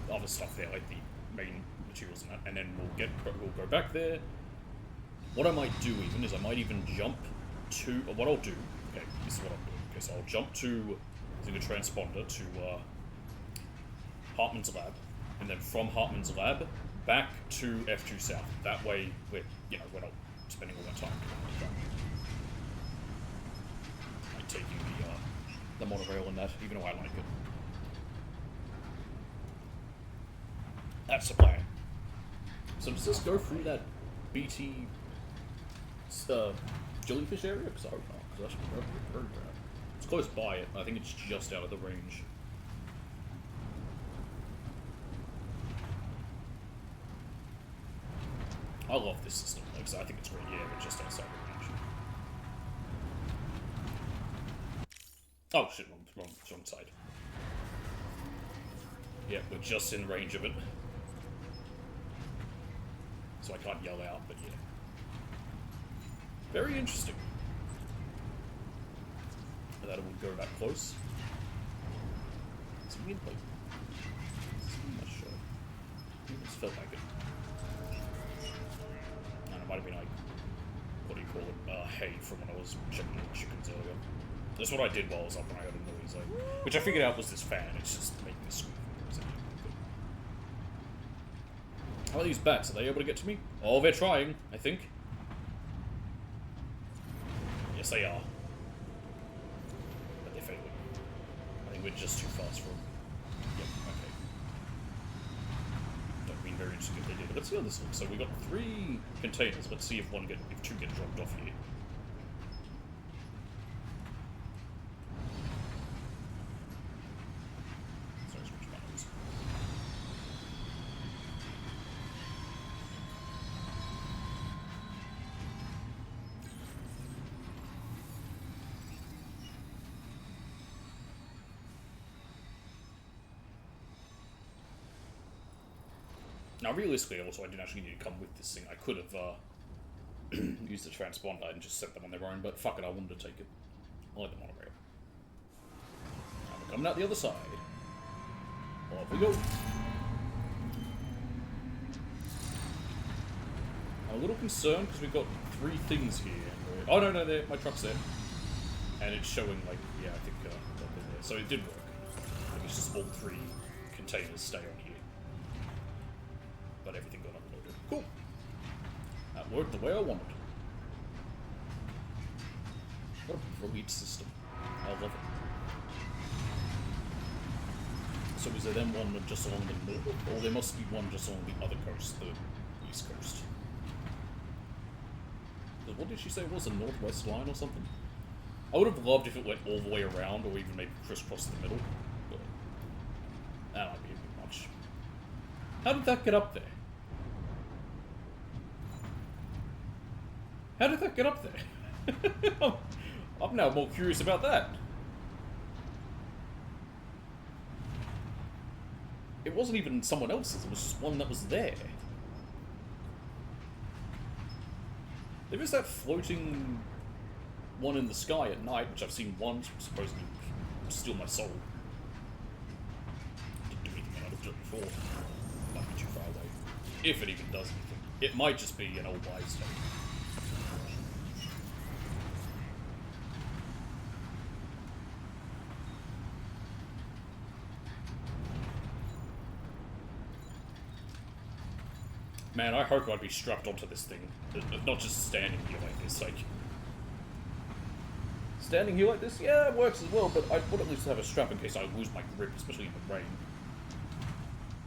the other stuff there, like the main materials and that, and then we'll go back there. What I might do even is I might even jump to what I'll do. Okay, this is what I'm doing. Okay, so I'll jump to the transponder to Hartman's lab, and then from Hartman's lab back to F2 South. That way, we're not spending all that time doing that. Taking the monorail and that, even though I like it. That's the plan. So does this go through that BT jellyfish area? Because I don't know, because that should be very bad. It's close by it. I think it's just out of the range. I love this system. Like, I think it's great. Yeah, but just outside the range. Oh shit, wrong side. Yeah, we're just in range of it. So I can't yell out, but yeah. Very interesting. That it would go that close. It's a weird like. I'm not sure. It just felt like it. And it might have been like, what do you call it? Hay from when I was checking the chickens earlier. That's what I did while I was up and I heard a noise, like, which I figured out was this fan. It's just making this squeak. How are these bats? Are they able to get to me? Oh, they're trying, I think. Yes, they are. But they're failing. I think we're just too fast for them. Yep, okay. Don't mean very interesting if they did, but let's see how this looks. So we got 3 containers. Let's see if 2 get dropped off here. Now, realistically, also, I didn't actually need to come with this thing. I could have used the transponder and just set them on their own, but fuck it, I wanted to take it. I like the monorail. Now we're coming out the other side. Off we go. I'm a little concerned because we've got 3 things here. Oh, no, there, my truck's there. And it's showing, like, yeah, I think they're there. So it did work. I think it's just all 3 containers stay on here. But everything got unloaded. Cool. That worked the way I wanted. What a brilliant system. I love it. So is there then one just along the north? Or there must be one just along the other coast, the east coast? What did she say it was, a northwest line or something? I would have loved if it went all the way around, or even maybe crisscross the middle. But that might be a bit much. How did that get up there? How did that get up there? I'm now more curious about that. It wasn't even someone else's, it was just one that was there. There is that floating one in the sky at night, which I've seen once, supposedly steal my soul. Didn't do anything when I looked at it before. Might be too far away. If it even does anything. It might just be an old wives' tale. Man, I hope I'd be strapped onto this thing. Not just standing here like this, like... Standing here like this, yeah, it works as well, but I would at least have a strap in case I lose my grip, especially in the rain.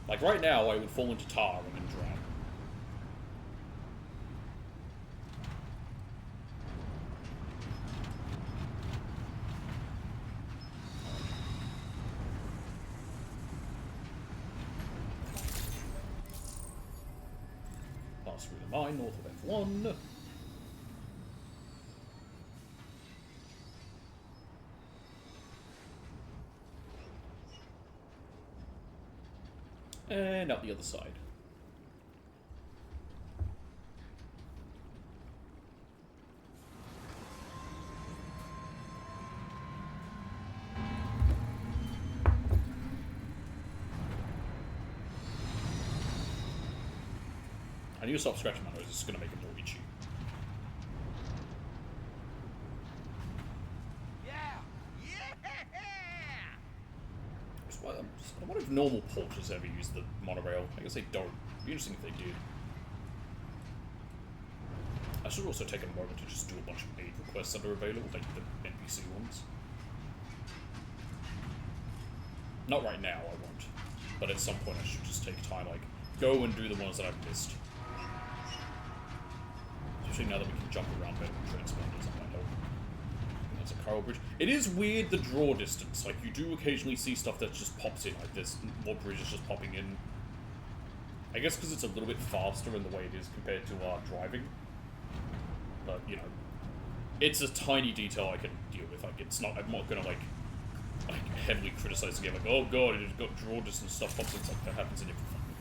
Like, right now, I would fall into tar and then drown. Pass through the mine, north of F1. And out the other side. I need to stop scratching my nose, it's going to make it more itchy. I wonder if normal porters ever use the monorail. I guess they don't. It'd be interesting if they did. I should also take a moment to just do a bunch of aid requests that are available, like the NPC ones. Not right now, I won't. But at some point I should just take time, like, go and do the ones that I've missed. Especially now that we can jump around better with transponders, that might help. That's a Coral Bridge. It is weird, the draw distance. Like, you do occasionally see stuff that just pops in. Like, there's more bridges just popping in. I guess because it's a little bit faster in the way it is compared to driving. But, you know, it's a tiny detail I can deal with. Like, it's not, I'm not gonna, like heavily criticize the game. Like, oh god, it's got draw distance stuff pops in. It's like, that happens in every fucking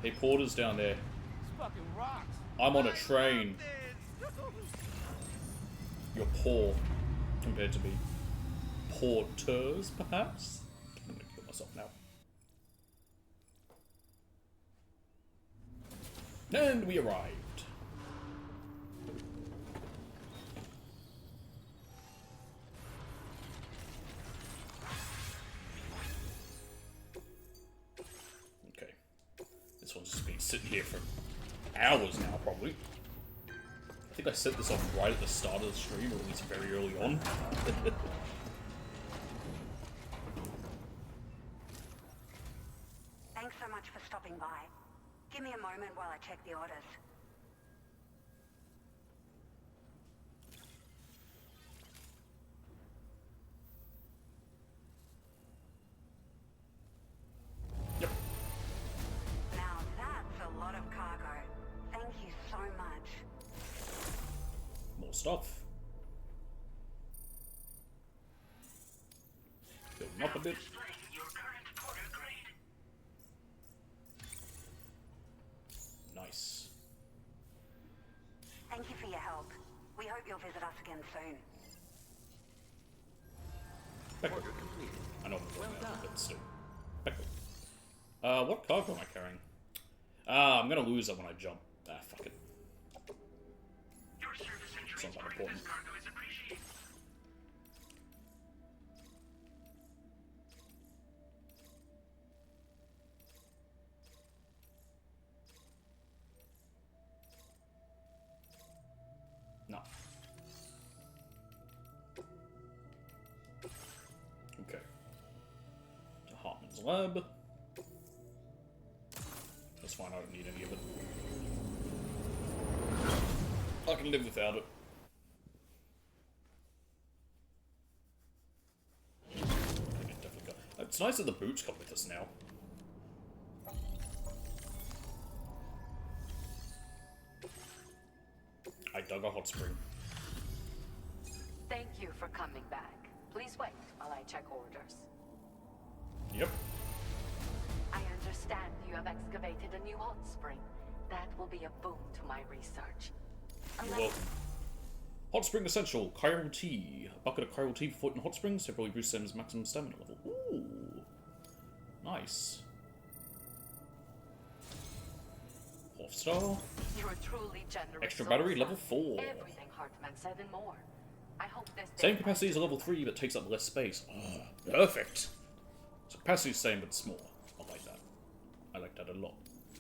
game. Hey, porters down there. Fucking rocks. I'm on a train. You're poor compared to me. Porters, perhaps? I'm gonna kill myself now. And we arrived. Okay. This one's just been sitting here for hours now, probably. I think I set this off right at the start of the stream, or at least very early on. Thanks so much for stopping by. Give me a moment while I check the orders. Yep. Now that's a lot of cargo. Thank you so much. More stuff. up a bit. Nice. Thank you for your help. We hope you'll visit us again soon. Order completed. I know I'm well done, but still. What cargo am I carrying? I'm gonna lose it when I jump. Fuck it. Your service and It's not that transporting important. this cargo is appreciated. No. Okay. To Hartman's lab. That's fine, I don't need any of it. I can live without it. Definitely got. It's nice that the boots come with us now. I dug a hot spring. Thank you for coming back. Please wait while I check orders. Yep. I understand you have excavated a new hot spring. That will be a boon to my research. You're welcome. Hot spring essential, chiral tea. A bucket of chiral tea for floating hot springs temporarily boosts Sam's maximum stamina level. Ooh. Nice. Half star. You're truly generous. Extra battery, level 4. Everything Hartman said and more. I hope this Same capacity as a level 3, but takes up less space. Oh, perfect. So capacity is the same, but smaller. I like that. I like that a lot.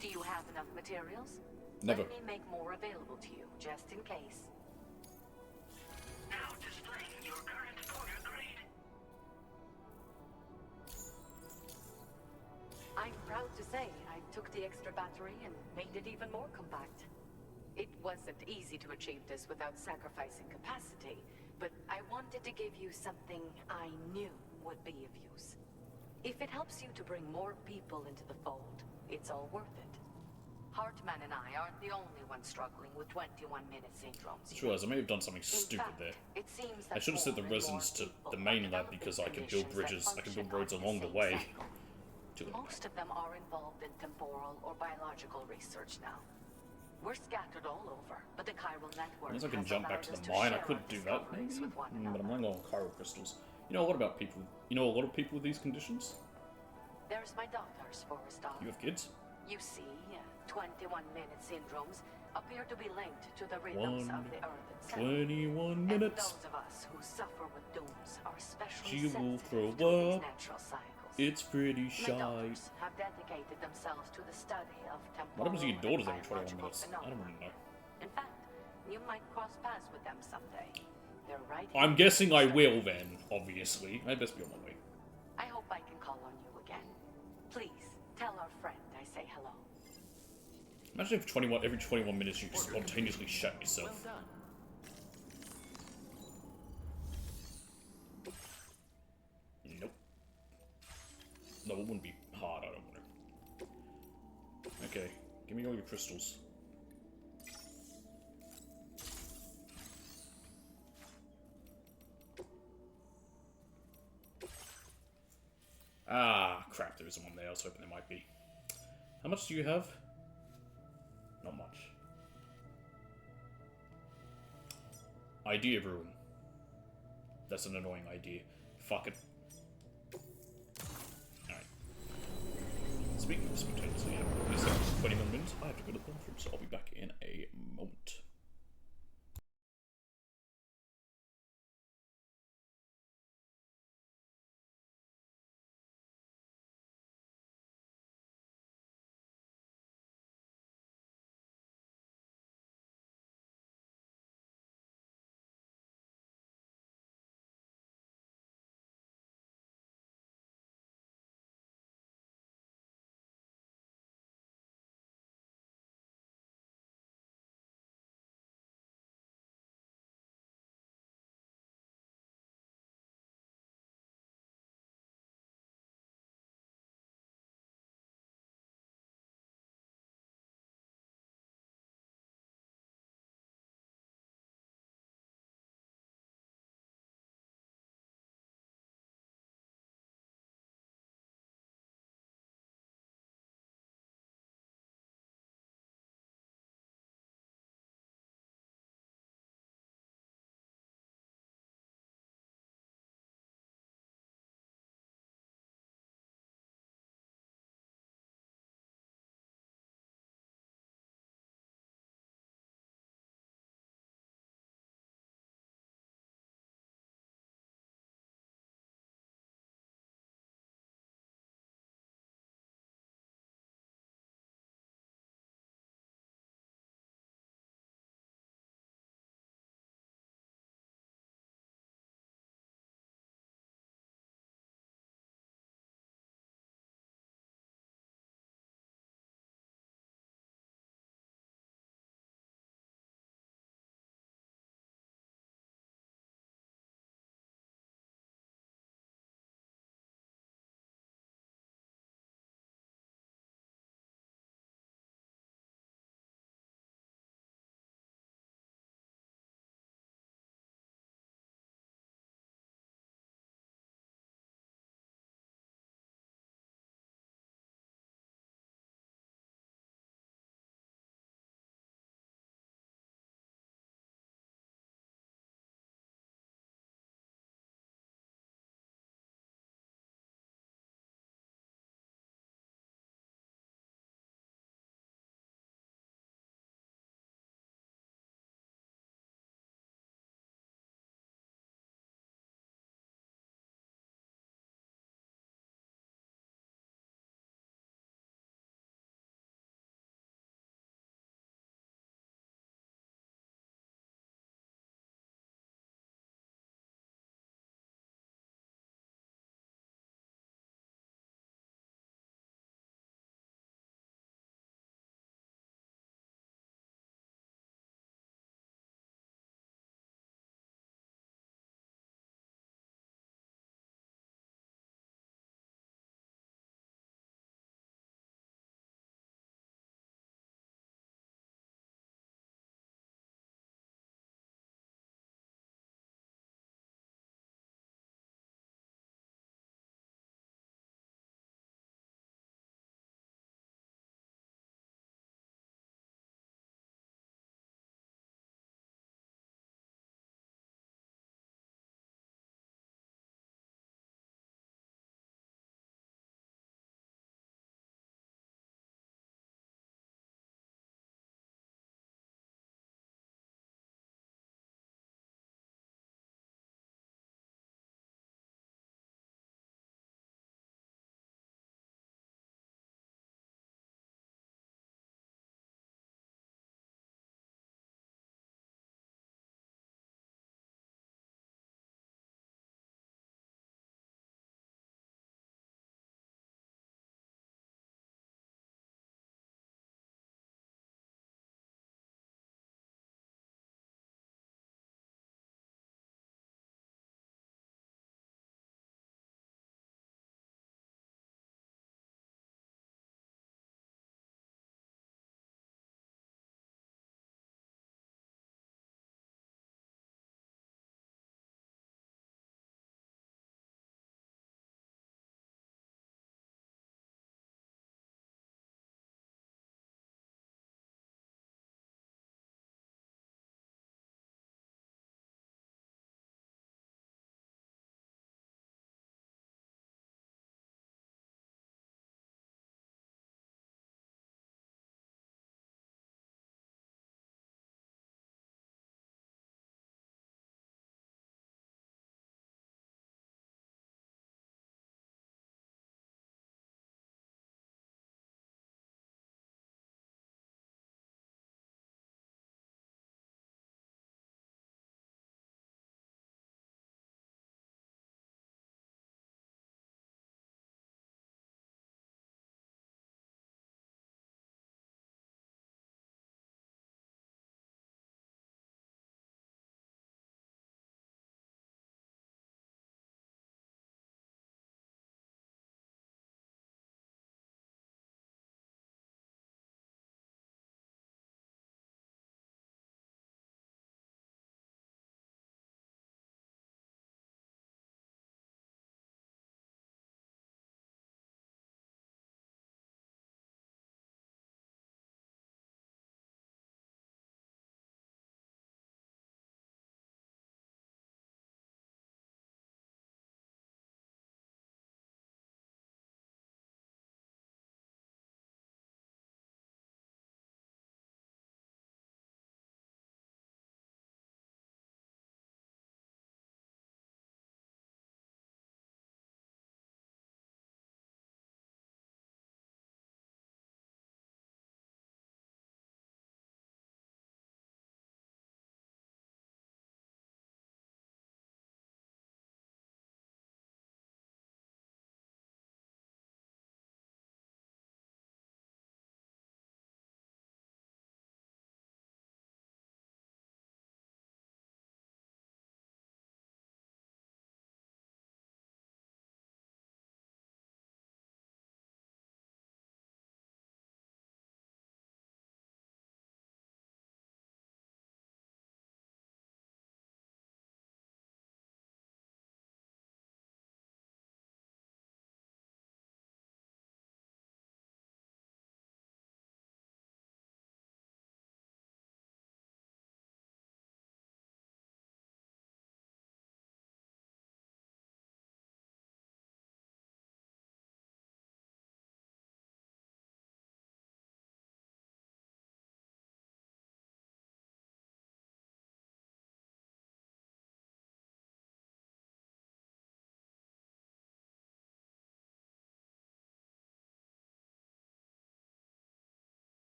Do you have enough materials? Never. Let me make more available to you, just in case. Now displaying your current order grade. I'm proud to say I took the extra battery and made it even more compact. It wasn't easy to achieve this without sacrificing capacity, but I wanted to give you something I knew would be of use. If it helps you to bring more people into the fold, it's all worth it. Hartman and I aren't the only ones struggling with 21-minute syndromes. Just realized I may have done something stupid there. It seems I that should have sent the more and more residents to the people main are lab because I can build developing bridges, I can build roads along the way. Too late. Most of them are involved in temporal or biological research now. We're scattered all over, but the chiral network Unless I can has jump back allowed to us the mine, I share could our do that. discoveries with one But I'm another. running on chiral crystals. You know what about people? You know a lot of people with these conditions? There's my daughters, for a start. You have kids? You see, 21-minute syndromes appear to be linked to the rhythms of the Earth itself. 21 And minutes. those of us who suffer with dooms are especially She will sensitive throw to these up. natural cycles. It's pretty My shy. daughters have dedicated themselves to the study of temporal What happens to your daughters and every 21 biological minutes? I don't really know. In fact, you might cross paths with them someday. They're right here. I'm guessing I will then, obviously. I'd best be on my way. I hope I can call on you again. Please, tell our friend I say hello. Imagine if every 21 minutes you just spontaneously shut yourself. Well done. Nope. No, it wouldn't be hard, I don't want to. Okay, give me all your crystals. Ah, crap, there isn't one there. I was hoping there might be. How much do you have? Not much. Idea room. That's an annoying idea. Fuck it. Alright. Speaking of spontaneously, it's 21 minutes. I have to go to the bathroom, so I'll be back in a moment.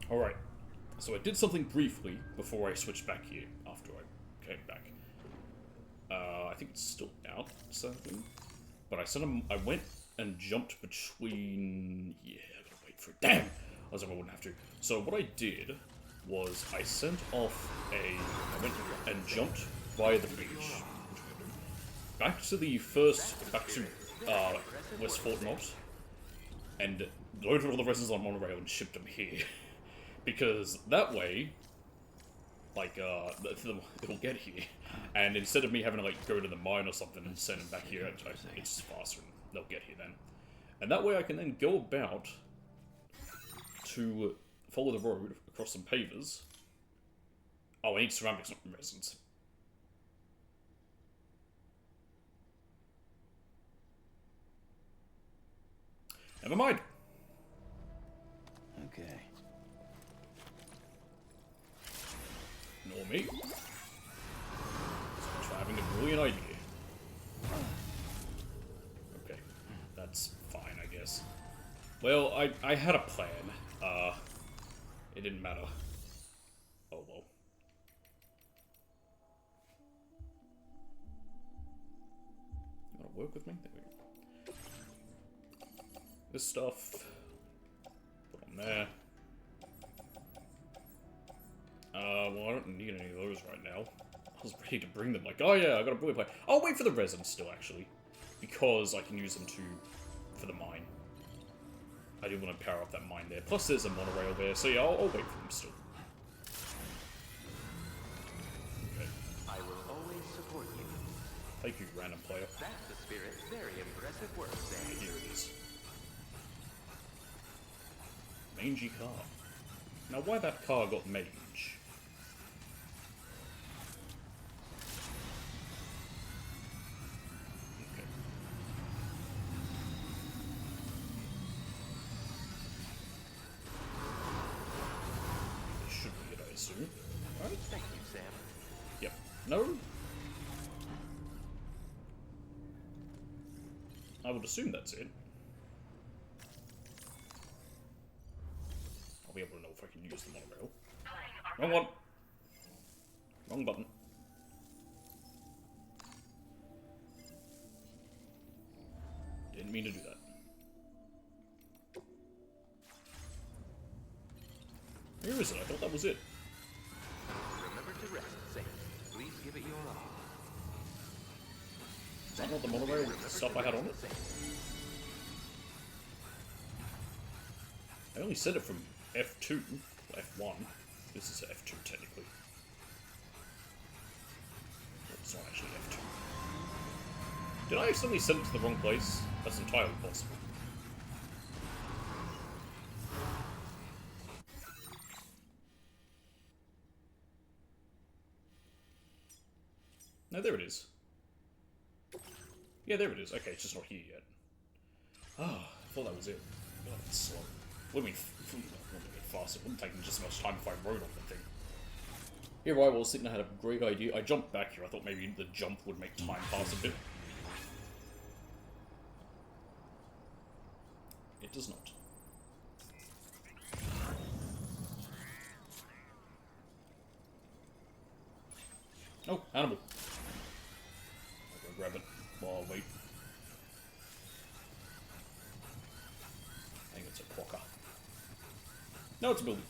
Alright, so I did something briefly before I switched back here, after I came back. I think it's still out, sadly. But I went and jumped between... Yeah, I gotta wait for it. Damn! I was hoping I wouldn't have to. So what I did was I sent off I went and jumped via the beach. Back to West Fort Knox. And loaded all the residents on monorail and shipped them here. Because that way, like, they'll get here. And instead of me having to, like, go to the mine or something and send them back here, it's faster and they'll get here then. And that way I can then go about to follow the road across some pavers. Oh, I need ceramics, not resins. Never mind. Okay. Ignore me. Try having a brilliant idea. Okay, that's fine, I guess. Well, I had a plan. It didn't matter. Oh well. You wanna work with me? There we go. This stuff. Put on there. Well, I don't need any of those right now. I was ready to bring them, like, oh yeah, I got a brilliant plan. I'll wait for the resin still, actually. Because I can use them for the mine. I do want to power up that mine there. Plus there's a monorail there, so yeah, I'll wait for them still. Okay. I will always support you. Thank you, random player. That's the spirit. Very impressive work, Sam. Here it is. Mangy car. Now, why that car got mange? Okay. This should be it, I assume. Right? Thank you, Sam. Yep. No? I would assume that's it. I'll be able to know if I can use the monorail. Wrong one. Wrong button. Didn't mean to do that. Where is it? I thought that was it. Remember to rest, Sam. Please give it your all. Is that not the monorail with the stuff I had on it? I only set it from F2, F1. This is F2 technically. It's not actually F2. Did I accidentally send it to the wrong place? That's entirely possible. No, there it is. Yeah, there it is. Okay, it's just not here yet. Ah, I thought that was it. God, that's slow. What do you mean, wouldn't get faster? It wouldn't take me just as much time if I rode on the thing. Here I was thinking I had a great idea. I jumped back here. I thought maybe the jump would make time pass a bit. It does not. Oh, animal. I'll go grab it while I wait. I think it's a quokka. No, it's a building.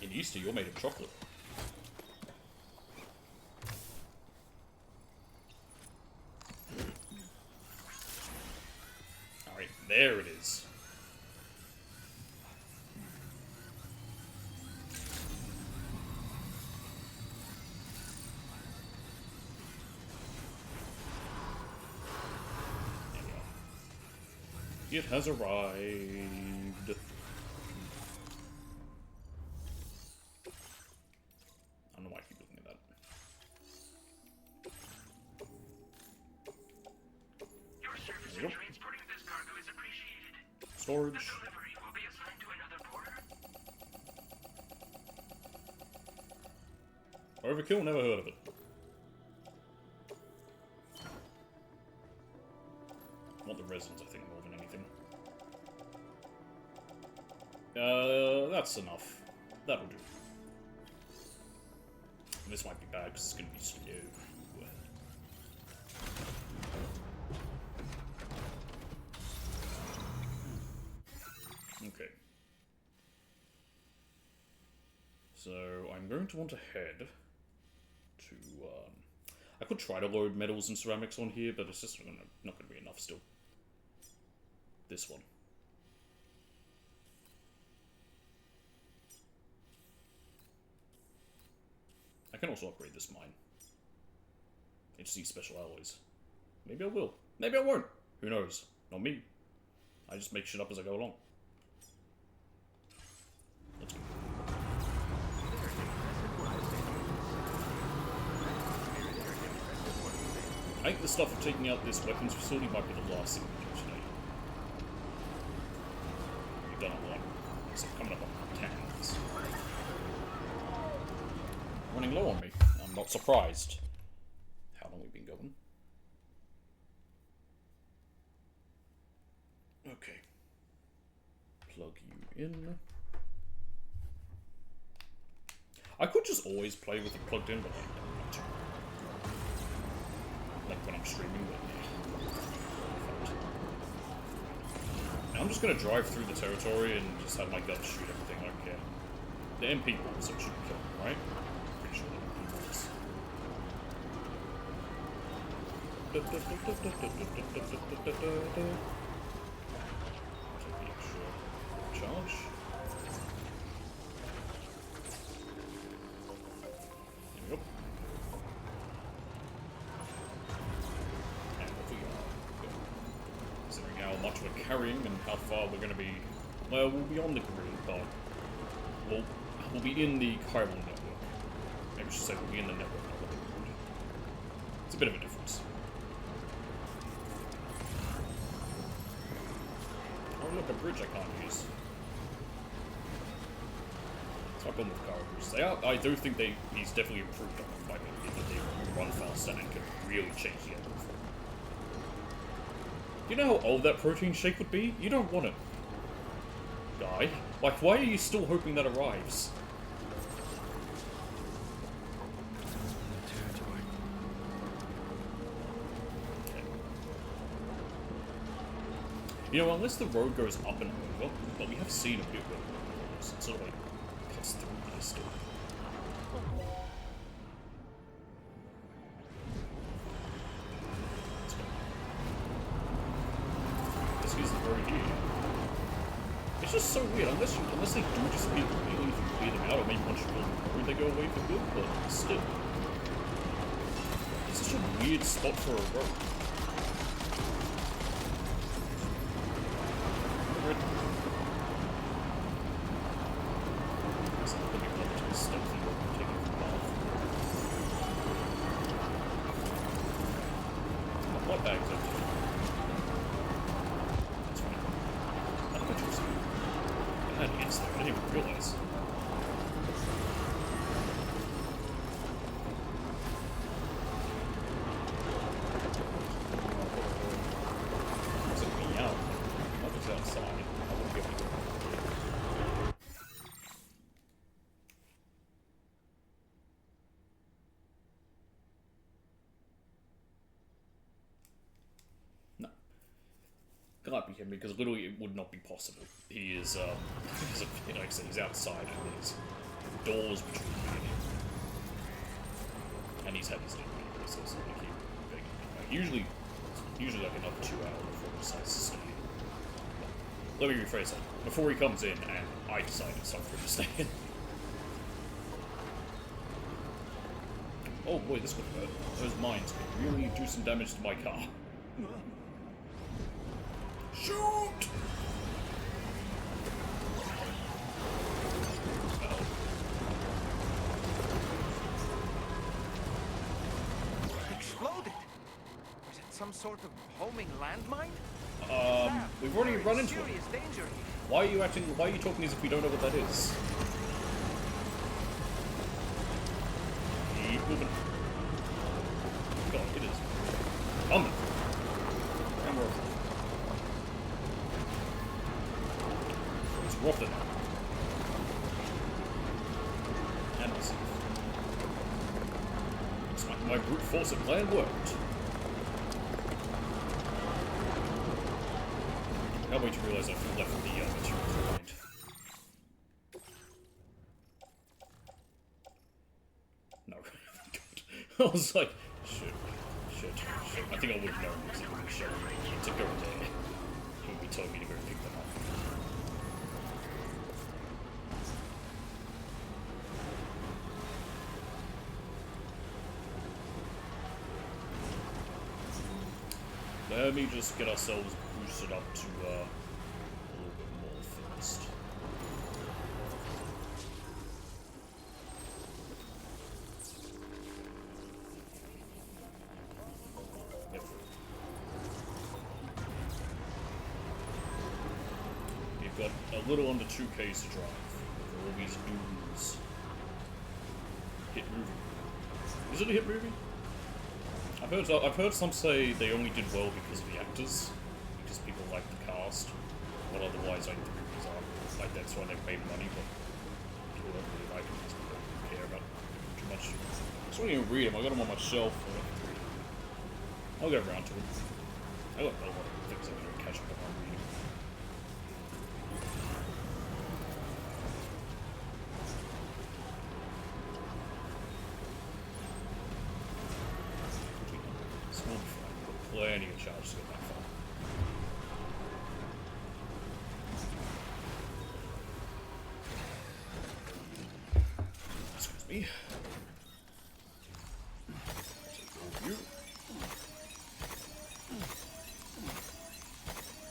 In Easter, you're made of chocolate. Alright, there it is. It has arrived. I don't know why I keep looking at that. Your service in transporting this cargo is appreciated. Storage. The delivery will be assigned to another porter. Overkill? Never heard of it. I want the resins, I think, more than anything. That's enough. That'll do. This might be bad because it's going to be slow. Okay. So I'm going to want to head to. I could try to load metals and ceramics on here, but it's just not going to be enough still. This one. I can also upgrade this mine. HC special alloys. Maybe I will. Maybe I won't. Who knows? Not me. I just make shit up as I go along. Let's go. I think the stuff of taking out this weapons facility might be the last thing we do today. We've done a lot. So coming up on 10 minutes. Running low on me. I'm not surprised. How long we've been going? Okay. Plug you in. I could just always play with it plugged in, but I don't want to. Like when I'm streaming, but yeah. I'm just gonna drive through the territory and just have my gun shoot everything. I don't care. The MP bullets that should be killed, right? Pretty sure they're MP bullets. Take the extra charge. There we go. And off we go. Considering how much we're carrying and how far we're going to be, well, we'll be on the grid, but we'll be in the chiral network. Maybe I should say we'll be in the network, not the grid. It's a bit of a difference. Oh look, a bridge I can't use. That's my problem with Caribous. I do think he's definitely improved on them by making that they run faster and can really change the engine for them. You know how old that protein shake would be? You don't want it. Guy. Like, why are you still hoping that arrives? You know, unless the road goes up and over, but we have seen a bit where it goes. It sort of like cuts through here still. Let's go. This is the road here. It's just so weird, unless they do disappear completely if you clear them out, or maybe once you build the road they go away for good, but still. It's such a weird spot for a road. Can't be him because literally it would not be possible. He is, like I said, he's outside and there's doors between me and him. And he's had his name anyway, so it's not like he begging me. Usually like another 2 hours before he decides to stay in. Let me rephrase that. Before he comes in and I decide it's time for him to stay in. Oh boy, this could hurt. Those mines could really do some damage to my car. Shoot! Exploded? Was it some sort of homing landmine? We've already run into it. Danger here. Why are you talking as if we don't know what that is? Keep moving. God, it is coming. And we're over. It's rough enough. course, the plan worked. Can't wait to realize I've left the materials behind. No. I was like, shit. I think I would have known because it would have shown me to go there. He would be telling me to go pick them up. Let me just get ourselves boosted up to a little bit more first. Yep. We've got a little under 2Ks to drive for all these dudes. Hit movie. Is it a hit movie? I've heard some say they only did well because of the actors, because people like the cast, but otherwise, like, the movies are like that's why they made money, but people don't really like them because people don't care about them too much. I just don't even read them. I got them on my shelf. I'll get around to them. I got a lot of things I'm going to catch up on reading. Plenty of charge to get that far. Excuse me. Take all you.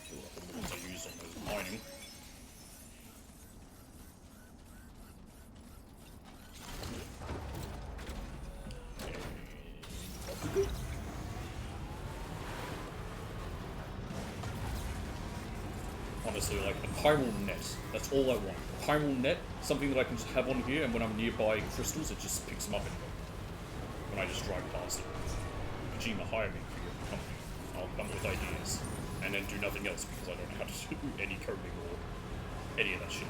Fill up all the ones I used on those mining. Honestly, like a chiral net. That's all I want. A chiral net, something that I can just have on here, and when I'm nearby crystals, it just picks them up anyway. When I just drive past it. Kojima, hire me for your company. I'll come with ideas, and then do nothing else because I don't know how to do any coding or any of that shit.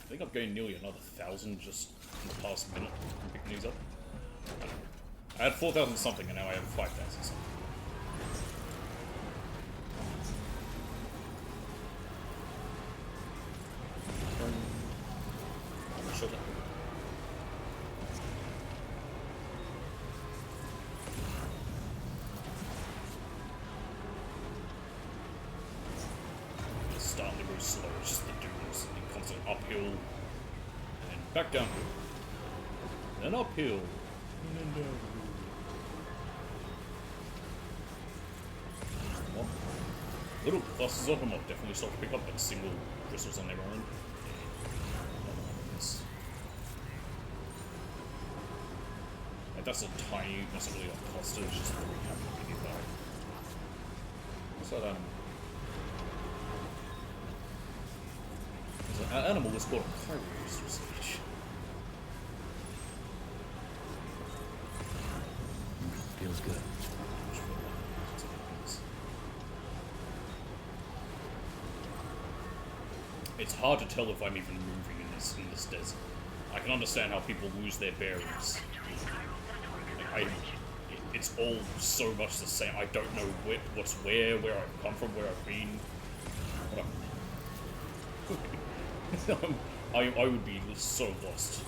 I think I've gained nearly another 1,000 just in the past minute from picking these up. I don't know. I had 4,000 something and now I have 5,000 something. Shut up. It's starting to go slow, it's just the dunes in constant uphill, and then back downhill, then uphill, and then downhill. Little clusters of them I'll definitely start to pick up, but single crystals on their own. Like that's a tiny, that's not really a cluster, it's just 3 happening nearby. What's that animal? There's an animal that's called a chiral crystal stage. Feels good. It's hard to tell if I'm even moving in this desert. I can understand how people lose their bearings. Like it's all so much the same. I don't know what's where I've come from, where I've been. I would be so lost.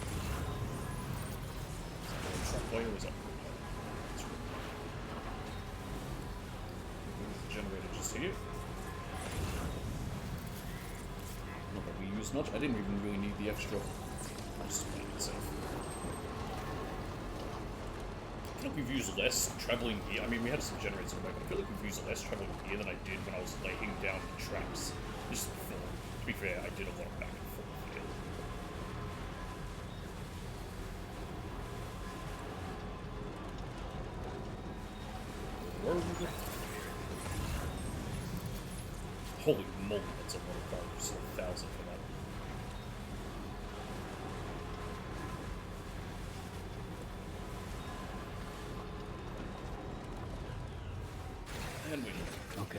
Where is that? The generator just here. Not that we use much. I didn't even really need the extra. I just played it safe. I feel like we've used less traveling here. I mean, we had some generators on the way, but I feel like we've used less traveling here than I did when I was laying down the tracks just before. To be fair, I did a lot of back and forth here. Holy moly, that's a lot of cars. 1,000 for that. And we. Okay.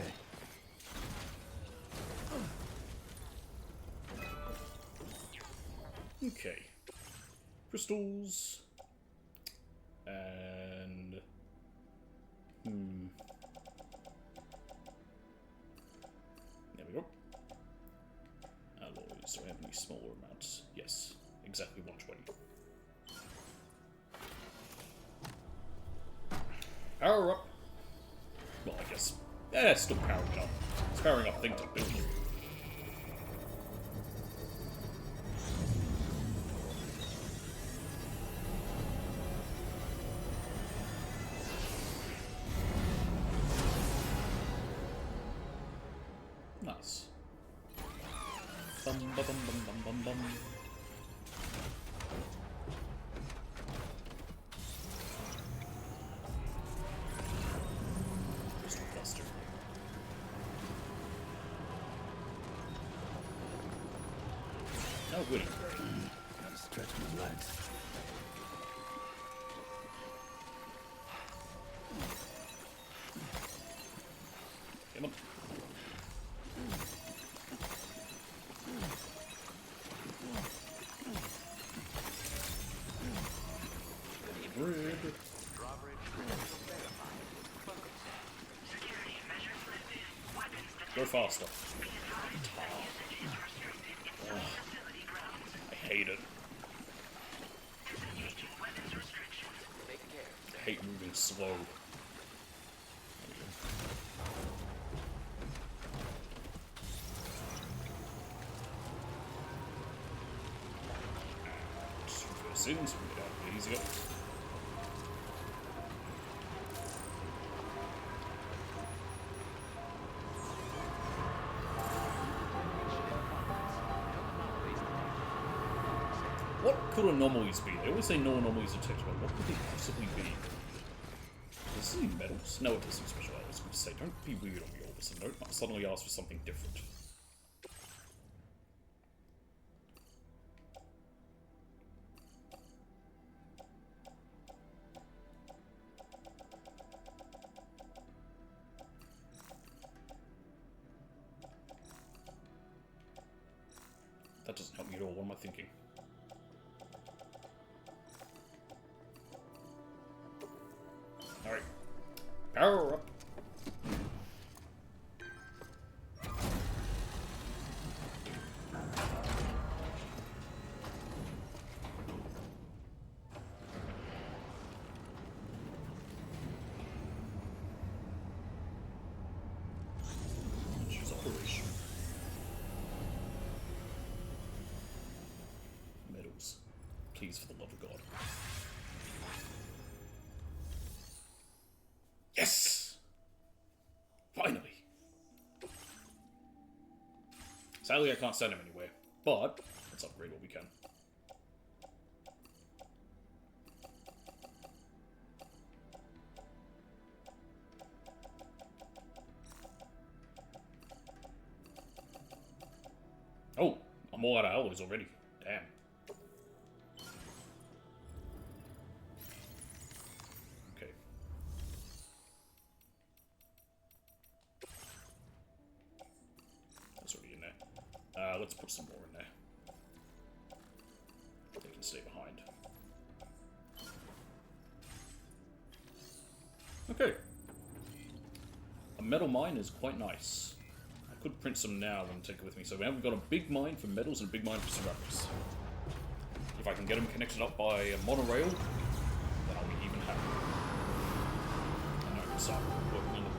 Okay. Crystals. And... There we go. Alloys. Do I have any smaller amounts? Yes. Exactly 120. Power up! Well, I guess... it's still powering it up. It's powering up thing to build. Nice. Bum bum bum bum bum bum bum. Crystal cluster. Oh, goody. Gotta stretch my legs. Come on. Bread. Go faster. Ugh. I hate it. I hate moving slow. Just reverse in so we can get out a bit easier. What could anomalies be? They always say no anomalies detected, but what could they possibly be? Does this need metals? No, it doesn't special. I was going to say, don't be weird on me all of a sudden. Don't suddenly ask for something different. That doesn't help me at all. What am I thinking? Alright. Power up. Choose operation. Metals. Please, for the love of God. Yes! Finally! Sadly, I can't send him anywhere, but let's upgrade what we can. Oh, I'm all out of alloys already. Damn. Okay. That's already in there. Let's put some more in there. They can stay behind. Okay. A metal mine is quite nice. I could print some now and take it with me. So now we've got a big mine for metals and a big mine for ceramics. If I can get them connected up by a monorail, then I'll be even happier. And I can start working on the road.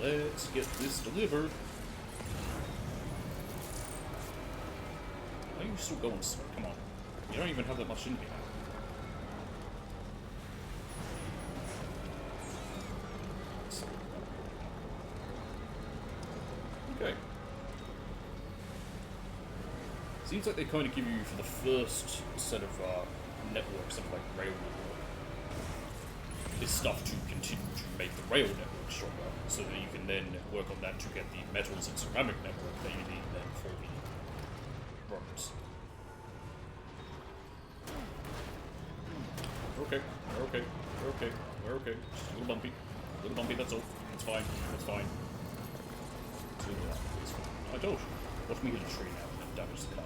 Let's get this delivered. Why are you still going slow? Come on. You don't even have that much in here. Okay. Seems like they kind of give you, for the first set of networks, something like rail, this stuff to continue to make the rail network stronger, so that you can then work on that to get the metals and ceramic network that you need then for the roads. Okay, okay. We're okay. We're okay. Just a little bumpy. A little bumpy, that's all. It's fine. It's fine. It's fine. I told you. Watch me hit a tree now and damage the car.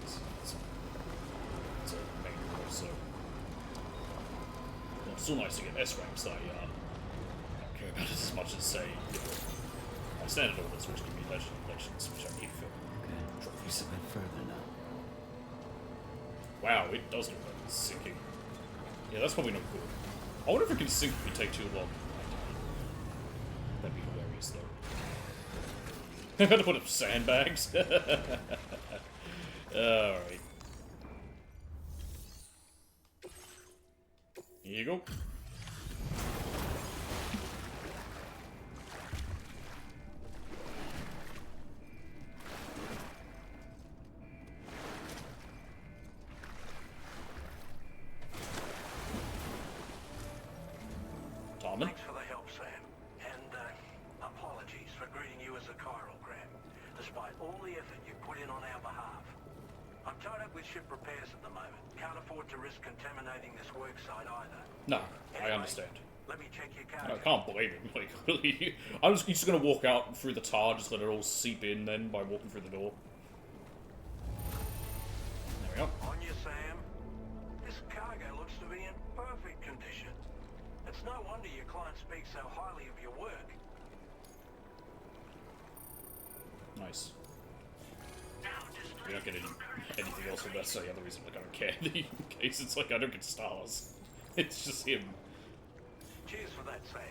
It's a main role, so... Well, it's still nice to get S ranks. I don't care about it as much as, say, you know, my standard orders, which give me legends, which I need for trophies. A bit further now. Wow, it does look like it's sinking. Yeah, that's probably not good. I wonder if it can sink if we take too long. That'd be hilarious, though. I gotta put up sandbags. Alright. Here you go. Thanks for the help, Sam. And, apologies for greeting you as a chirogram, despite all the effort you put in on our behalf. I'm tied up with ship repairs at the moment. Can't afford to risk contaminating this work site either. No, anyway, I understand. Let me check your I card. can't blame him. Like, really. I was just gonna walk out through the tar, just let it all seep in then by walking through the door. There we go. On you, Sam. This cargo looks to be in perfect condition. It's no wonder your client speaks so highly of your work. Nice. We don't get anything else from that, so the other reason, like, I don't care. In case it's like, I don't get stars. It's just him. Cheers for that, Sam.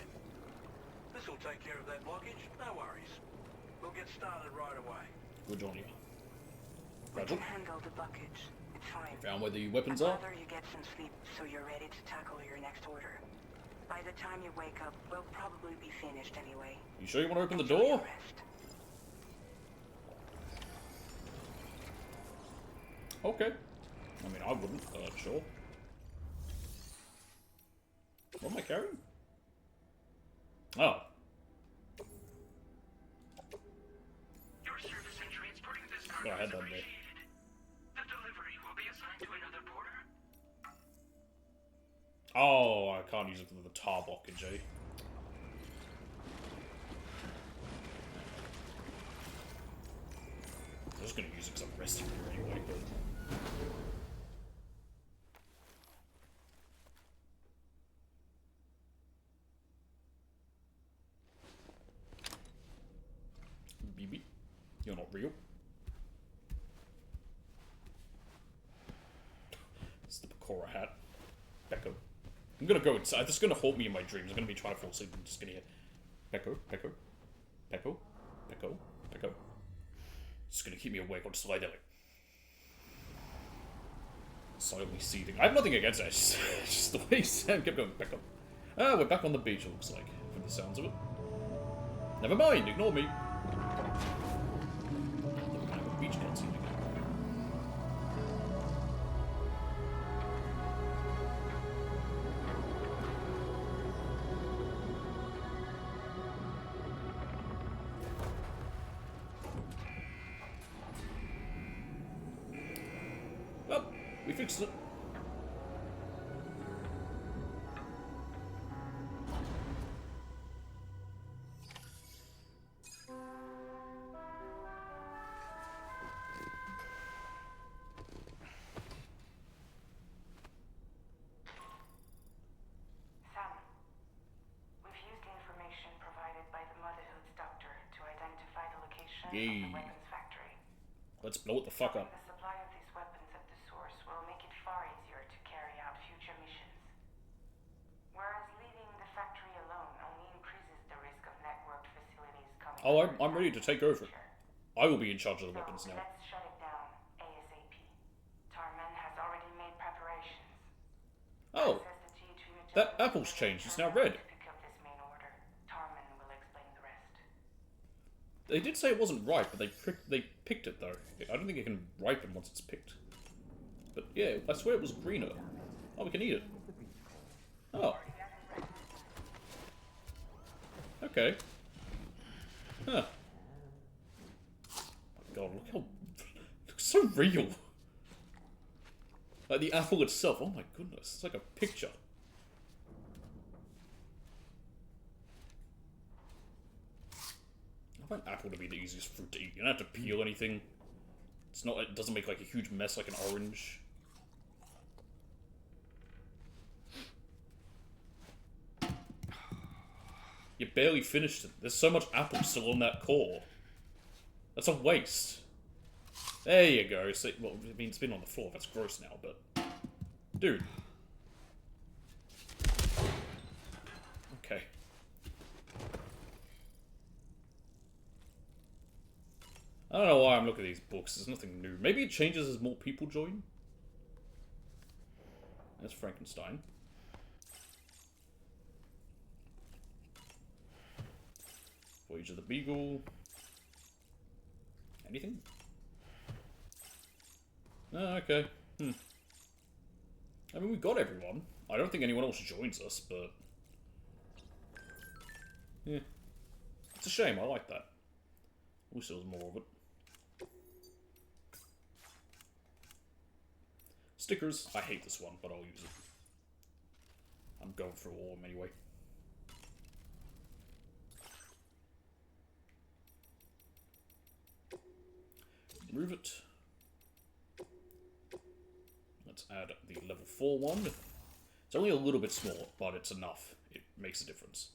This'll take care of that blockage. No worries. We'll get started right away. Good on you. We Fragile. can handle the blockage. It's fine. Found where the weapons are? I'd rather you get some sleep so you're ready to tackle your next order. By the time you wake up, we'll probably be finished anyway. You sure you want to open the Enjoy your door? rest. Okay. I mean, I wouldn't, sure. What am I carrying? Oh. Your service in transporting this Oh, I had that there. The delivery will be assigned to another porter. Oh, I can't use it for the tar blockage, eh? I'm just gonna use it because I'm resting here anyway, but... BB, you're not real. It's the Pecora hat. Becco. I'm gonna go inside. This is gonna haunt me in my dreams. I'm gonna be trying to fall asleep and just gonna hear Becco, Becco, Becco, Becco, Becco. It's gonna keep me awake. I'll just lie there like silently seething. I have nothing against it. It's just the way Sam kept going. Becco. Ah, we're back on the beach. It looks like, from the sounds of it. Never mind. Ignore me. We're gonna have a beach cutscene again. Well, we fixed it. Sam, we've used the information provided by the Motherhood's doctor to identify the location of Yay. the weapons factory. Let's blow it the fuck up. The supply of these weapons at the source will make it far easier to carry out future missions. Whereas leaving the factory alone only increases the risk of networked facilities coming. Oh, I'm ready to take over. I will be in charge of the weapons now. Let's shut it down ASAP. Tarman has already made preparations. Oh, that apple's changed. It's now red. Pick up this main order. Tarman will explain the rest. They did say it wasn't ripe, but they picked it though. I don't think it can ripen once it's picked. But yeah, I swear it was greener. Oh, we can eat it. Oh. Okay. Huh. Oh my god, look how... It looks so real. Like the apple itself. Oh my goodness, it's like a picture. find apple to be the easiest fruit to eat. You don't have to peel anything. It's not. It doesn't make like a huge mess like an orange. You barely finished it. There's so much apple still on that core. That's a waste. There you go. So, well, I mean, it's been on the floor. That's gross now, but... Dude. Okay. I don't know why I'm looking at these books. There's nothing new. Maybe it changes as more people join? That's Frankenstein. Voyage of the Beagle. Anything? Oh, okay. I mean, we got everyone. I don't think anyone else joins us, but... yeah. It's a shame, I like that. Wish there was more of it. Stickers. I hate this one, but I'll use it. I'm going through all of them anyway. Remove it. Let's add the level 4 one. It's only a little bit small, but it's enough. It makes a difference.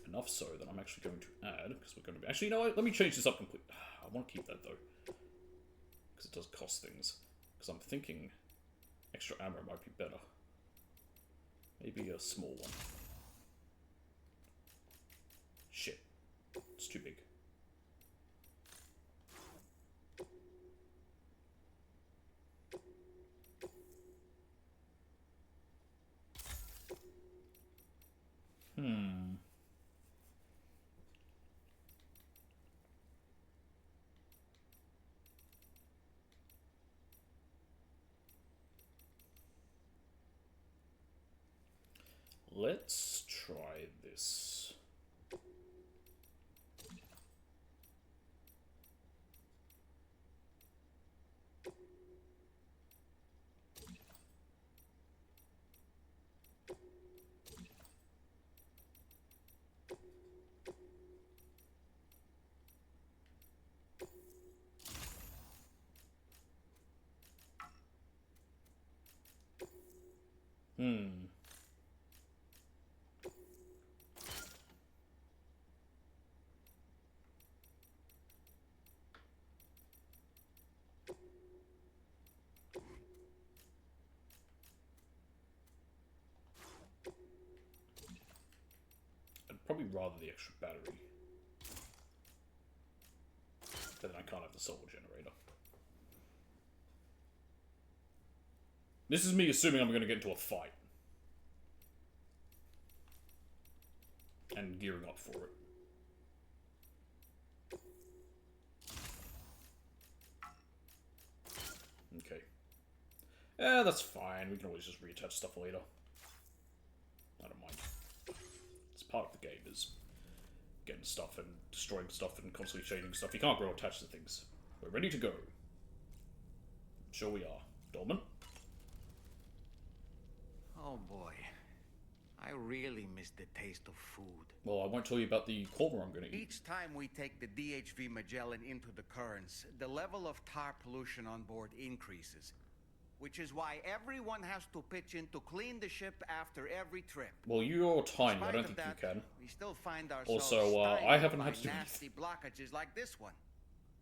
Enough so that I'm actually going to add, because we're going to be... Actually, you know what? Let me change this up completely. I want to keep that, though. Because it does cost things. Because I'm thinking extra ammo might be better. Maybe a small one. Shit. It's too big. Let's try this. I'd probably rather the extra battery. But then I can't have the solar generator. This is me assuming I'm going to get into a fight. And gearing up for it. Okay. Yeah, that's fine. We can always just reattach stuff later. I don't mind. It's part of the game, is getting stuff and destroying stuff and constantly changing stuff. You can't grow attached to things. We're ready to go. Sure we are. Dolman? Oh boy. I really miss the taste of food. Well, I won't tell you about the korma I'm going to eat. Each time we take the DHV Magellan into the currents, the level of tar pollution on board increases. Which is why everyone has to pitch in to clean the ship after every trip. Well, you're tiny. I don't think you can. We still find ourselves also, I haven't had to do nasty blockages like this one.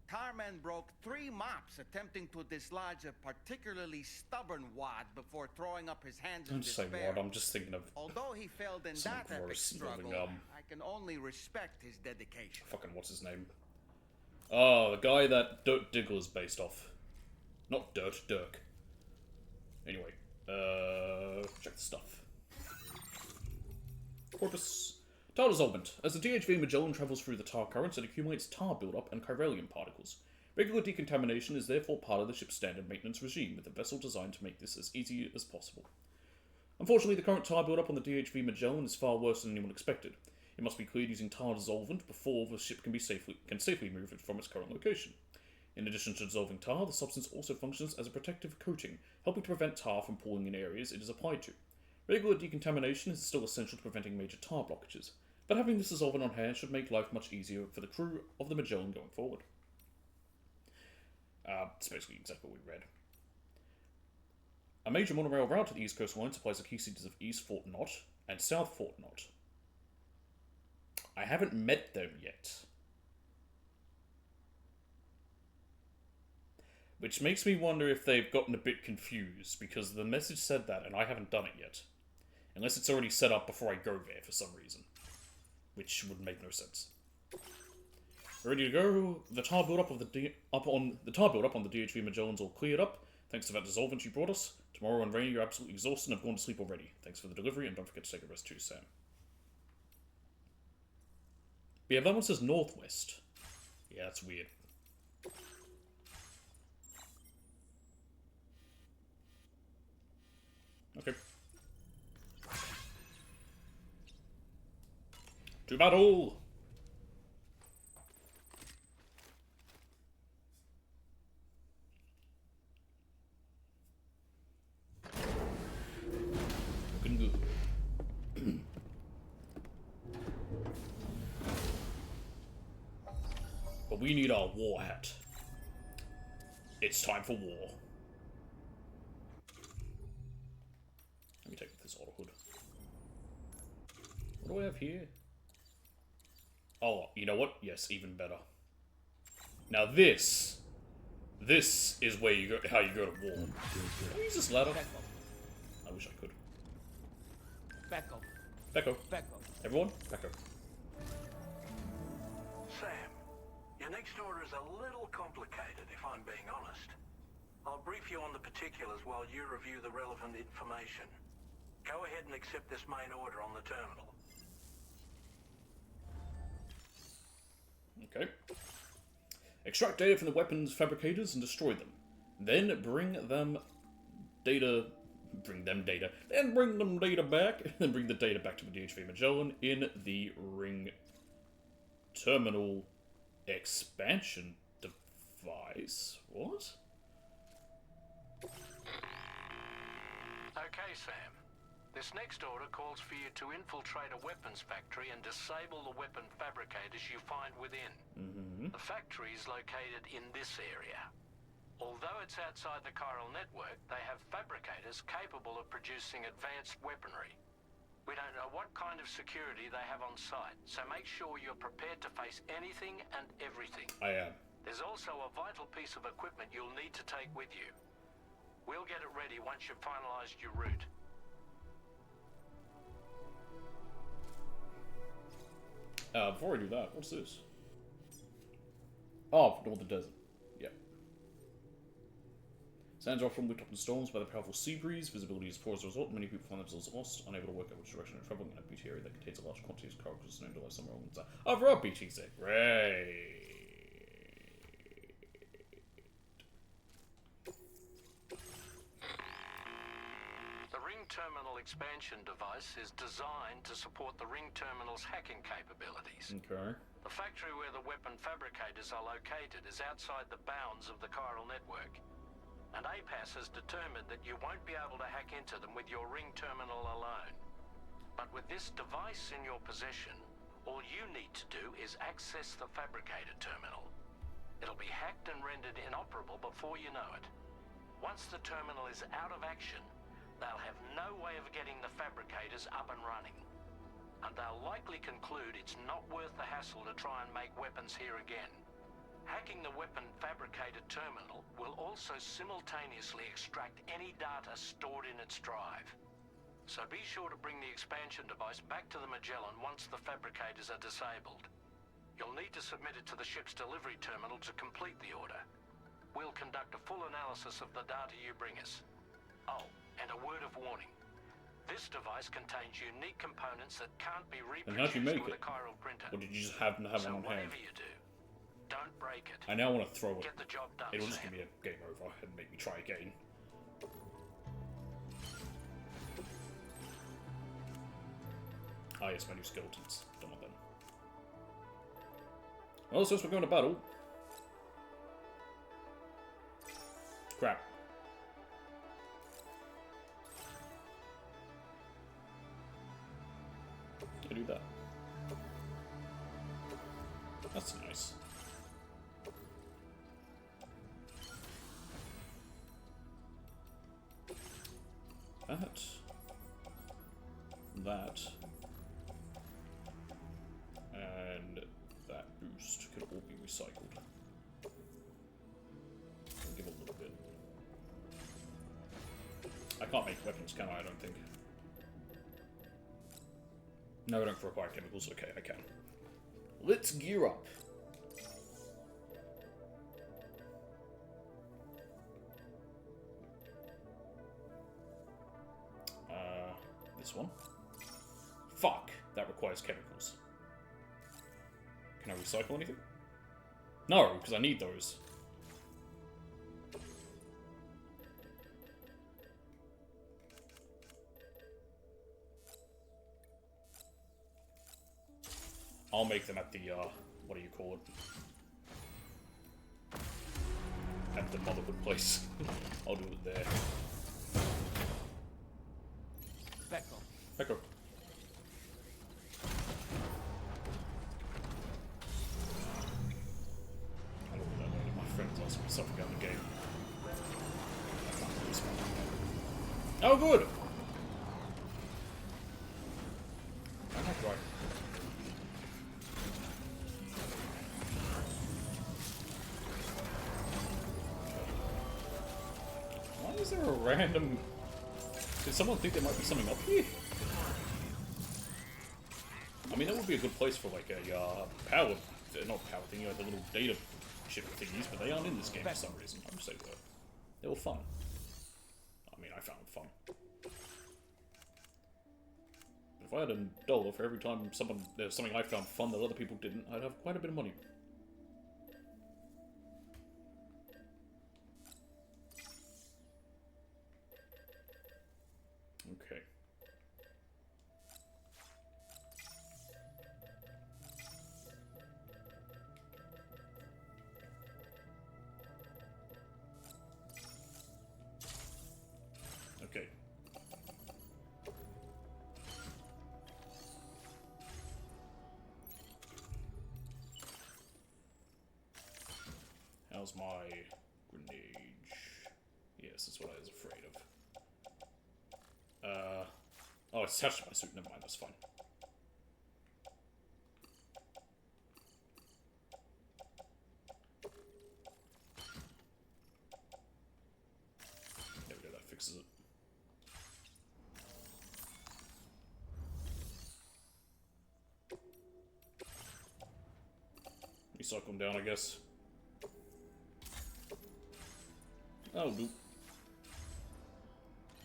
Tarman broke 3 mops attempting to dislodge a particularly stubborn wad before throwing up his hands in despair. Don't say wad, I'm just thinking of... Although he failed in that epic struggle, I can only respect his dedication. Fucking what's his name? Oh, the guy that Dirk Diggler is based off. Not Dirt, Dirk. Anyway, check the stuff. Corpus. Tar dissolvent. As the DHV Magellan travels through the tar currents, it accumulates tar buildup and chiralium particles. Regular decontamination is therefore part of the ship's standard maintenance regime, with the vessel designed to make this as easy as possible. Unfortunately, the current tar buildup on the DHV Magellan is far worse than anyone expected. It must be cleared using tar dissolvent before the ship can safely move it from its current location. In addition to dissolving tar, the substance also functions as a protective coating, helping to prevent tar from pooling in areas it is applied to. Regular decontamination is still essential to preventing major tar blockages. but having this dissolvent on hand should make life much easier for the crew of the Magellan going forward. It's basically exactly what we read. A major monorail route to the East Coast Line supplies the key cities of East Fort Knott and South Fort Knott. I haven't met them yet. Which makes me wonder if they've gotten a bit confused, because the message said that and I haven't done it yet. Unless it's already set up before I go there for some reason. Which would make no sense. Ready to go. The tar build-up on the DHV Magellan's all cleared up. Thanks to that dissolvent you brought us. Tomorrow and Rainy, you're absolutely exhausted and have gone to sleep already. Thanks for the delivery, and don't forget to take a rest too, Sam. But yeah, that one says northwest. Yeah, that's weird. Okay. To battle! Looking good. But we need our war hat. It's time for war. Let me take this auto hood. What do I have here? Oh, you know what? Yes, even better. Now this is where you go. How you go to war. Can I use this ladder? I wish I could. Back up. Becco. Becco. Everyone, Becco. Sam, your next order is a little complicated, if I'm being honest. I'll brief you on the particulars while you review the relevant information. Go ahead and accept this main order on the terminal. Okay. Extract data from the weapons fabricators and destroy them. Then bring them data back. Then bring the data back to the DHV Magellan in the ring terminal expansion device. What? Okay, Sam. This next order calls for you to infiltrate a weapons factory and disable the weapon fabricators you find within. The factory is located in this area. Although it's outside the chiral network, they have fabricators capable of producing advanced weaponry. We don't know what kind of security they have on site, so make sure you're prepared to face anything and everything. I am. There's also a vital piece of equipment you'll need to take with you. We'll get it ready once you've finalized your route. Before I do that, what's this? Oh, Northern Desert. Yep. Sands are often whipped up in storms by the powerful sea breeze. Visibility is poor as a result. Many people find themselves lost, unable to work out which direction they're traveling in a BT area that contains a large quantity of cargoes known to lie somewhere along the side. Oh, there are BTs there. Great. The ring terminal expansion device is designed to support the ring terminal's hacking capabilities. Okay. The factory where the weapon fabricators are located is outside the bounds of the chiral network. And APAS has determined that you won't be able to hack into them with your ring terminal alone. But with this device in your possession, all you need to do is access the fabricator terminal. It'll be hacked and rendered inoperable before you know it. Once the terminal is out of action, they'll have no way of getting the fabricators up and running. And they'll likely conclude it's not worth the hassle to try and make weapons here again. Hacking the weapon fabricator terminal will also simultaneously extract any data stored in its drive. So be sure to bring the expansion device back to the Magellan once the fabricators are disabled. You'll need to submit it to the ship's delivery terminal to complete the order. We'll conduct a full analysis of the data you bring us. Oh, and a word of warning. This device contains unique components that can't be And how'd you reproduced make with it? a chiral printer. Or did you just happen to have So one on hand? whatever you do, don't break it. I now want to throw it. Get the job done, It'll just Sam. give me a game over and make me try again. Ah, yes, my new skeletons. Don't want them. Well, since we're going to battle. Crap. I do that. That's nice. That. And that boost could all be recycled. I'll give a little bit. I can't make weapons, can I? I don't think. No, I don't require chemicals. Okay, I can. Let's gear up. This one. Fuck! That requires chemicals. Can I recycle anything? No, because I need those. I'll make them at the, what do you call it? At the motherhood place. I'll do it there. Becco. Becco. I don't know, my friends asked me something about the game. I can't lose one. Oh, good! That's right. Why is there a random... Did someone think there might be something up here? I mean, that would be a good place for, like, a, power... Not power thing, like the little data chip thingies, but they aren't in this game for some reason. I'm just saying that. They were fun. I mean, I found them fun. But if I had $1 for every time there's something I found fun that other people didn't, I'd have quite a bit of money. Okay. Okay. How's my grenade? Yes, that's what I was afraid of. Oh, it's attached to my suit. Never mind, that's fine. There we go, that fixes it. Recycle them down, I guess. That'll do.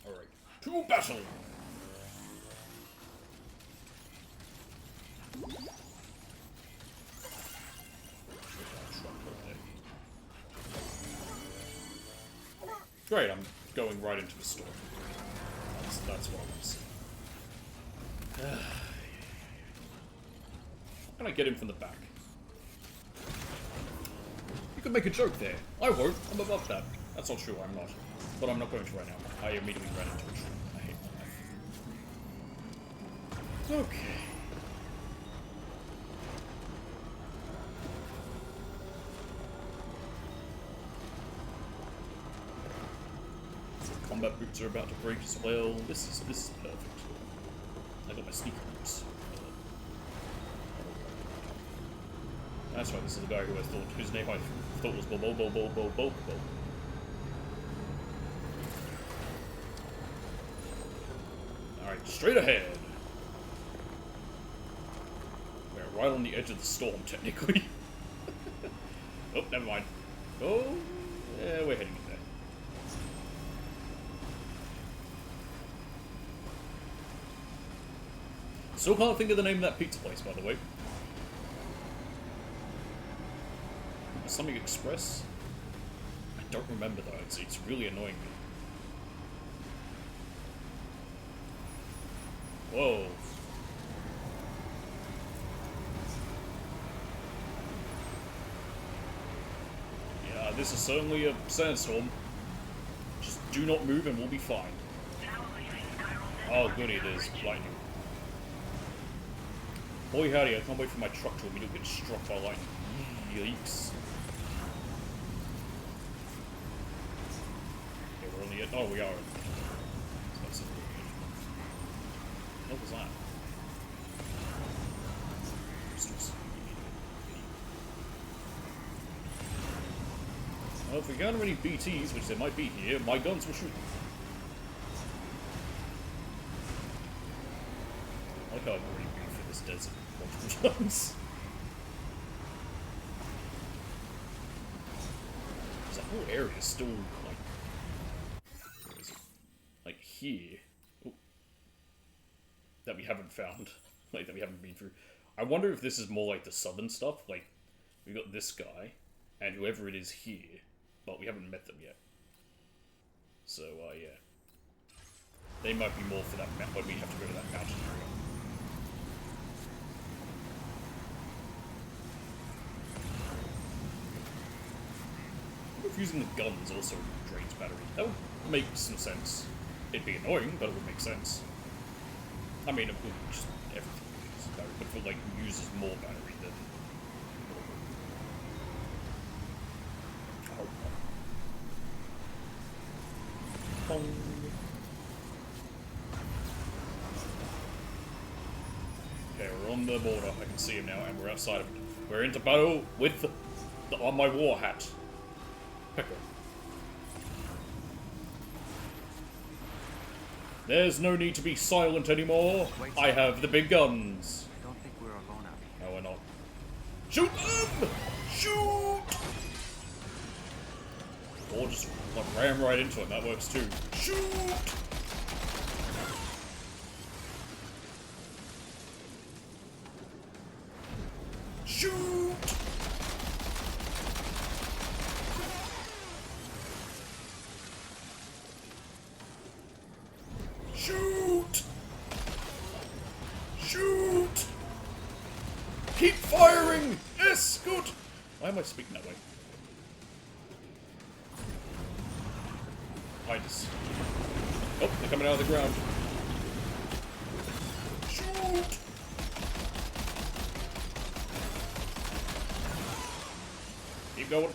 Alright. To battle! Great, I'm going right into the store. That's what I want to see. How can I get him from the back? You could make a joke there. I won't. I'm above that. That's not true, I'm not. But I'm not going to right now. I immediately ran into a tree. I hate my life. Okay. Combat boots are about to break as well. This is perfect. I got my sneaker boots. That's right, this is the guy whose name I thought was Bo. Alright, straight ahead. We're right on the edge of the storm, technically. Oh, never mind. Oh, yeah, we're heading in there. Still can't think of the name of that pizza place, by the way. Something Express? I don't remember though, it's really annoying me. Whoa. Yeah, this is certainly a sandstorm. Just do not move and we'll be fine. Oh goody, there's lightning. Boy howdy, I can't wait for my truck to immediately get struck by lightning. Yikes. Yeah, we're on the edge. Oh, we are. What was that? Well, if we got any BTs, which there might be here, my guns will shoot. I like how I've already been through this desert multiple times. The whole area is still, like... Where is it? Like, here. Oh. That we haven't found. Like, that we haven't been through. I wonder if this is more like the southern stuff. Like, we got this guy, and whoever it is here. But we haven't met them yet. So, yeah. They might be more for that map when we have to go to that mountain area. I wonder if using the guns also drains battery. That would make some sense. It'd be annoying, but it would make sense. I mean, it would just everything uses battery, but if it, like, uses more battery, then... Okay, we're on the border. I can see him now, and we're outside of it. We're into battle with on my war hat. Pekka. There's no need to be silent anymore. I have the big guns. I don't think we're alone out here. No, we're not. Shoot them! Shoot! Or just like ram right into it. That works too. Shoot! Shoot! Shoot! Shoot! Keep firing! Yes, good! Why am I speaking that way? Hide us. Oh, they're coming out of the ground. Shoot! Keep going.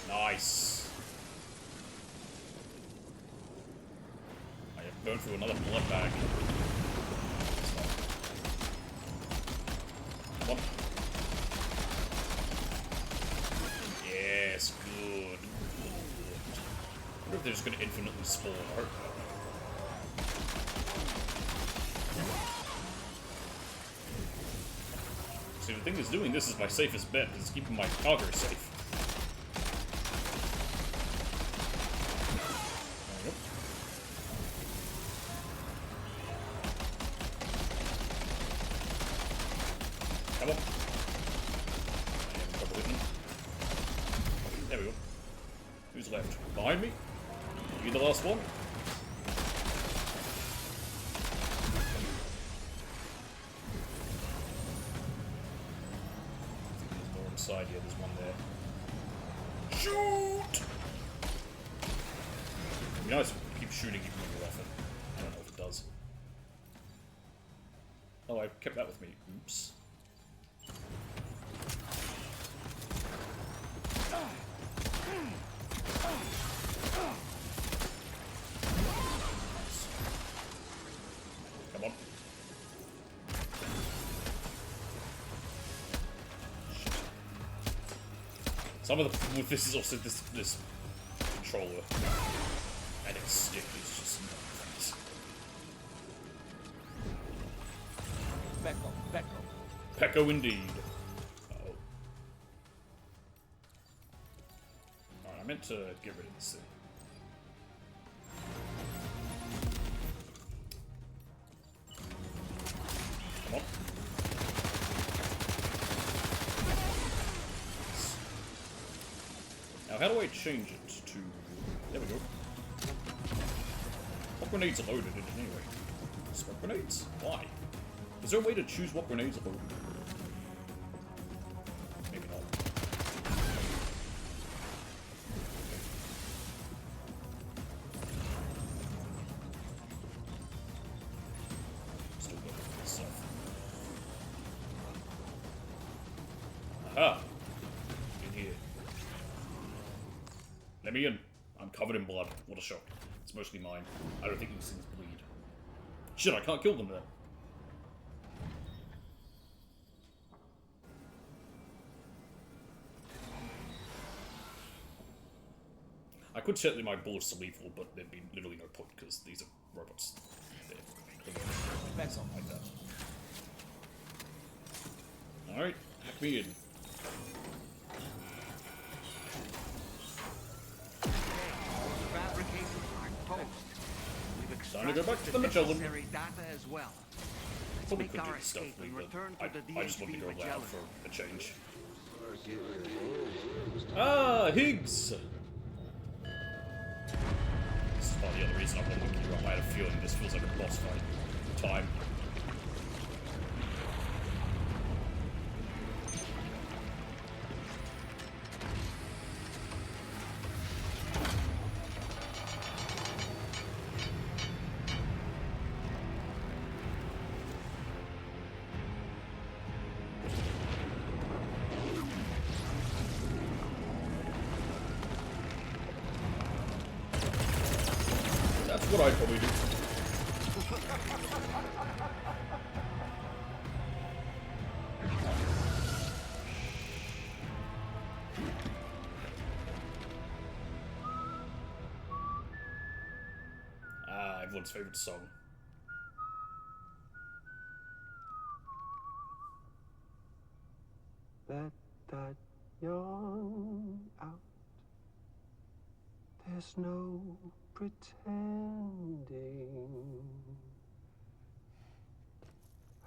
Nice. I have burned through another blood bag. Come on. Yes, good. I wonder if they're just going to infinitely spawn art. See, the thing is, doing this is my safest bet, because it's keeping my cargo safe. Come on. I have trouble hitting. There we go. Who's left? Behind me? You the last one? There's more inside here. There's one there. Shoot! It'd be nice if we keep shooting even when you're off it. I don't know if it does. Oh, I kept that with me. Oops. Come on. Some of the with this is also this controller and its stick is just not nice. Pecco indeed. Uh-oh. Alright, I meant to get rid of this thing. Come on. Now, how do I change it to... There we go. What grenades are loaded in it anyway? Smoke grenades? Why? Is there a way to choose what grenades are loaded? Maybe not. Let me in. I'm covered in blood. What a shock. It's mostly mine. I don't think these things bleed. Shit, I can't kill them then. I could set my bullets to lethal, but there'd be literally no point because these are robots. That's not like that. Alright, hack me in. Time to go back to the Magellan. Probably could do this stuff, but I just want to go loud for a change. Ah, Higgs! This is probably the other reason I want to look you up. I had a feeling this feels like a boss fight. Time. That's what I'd probably do. Ah, everyone's favorite song. Let that yawn out. There's no pretending.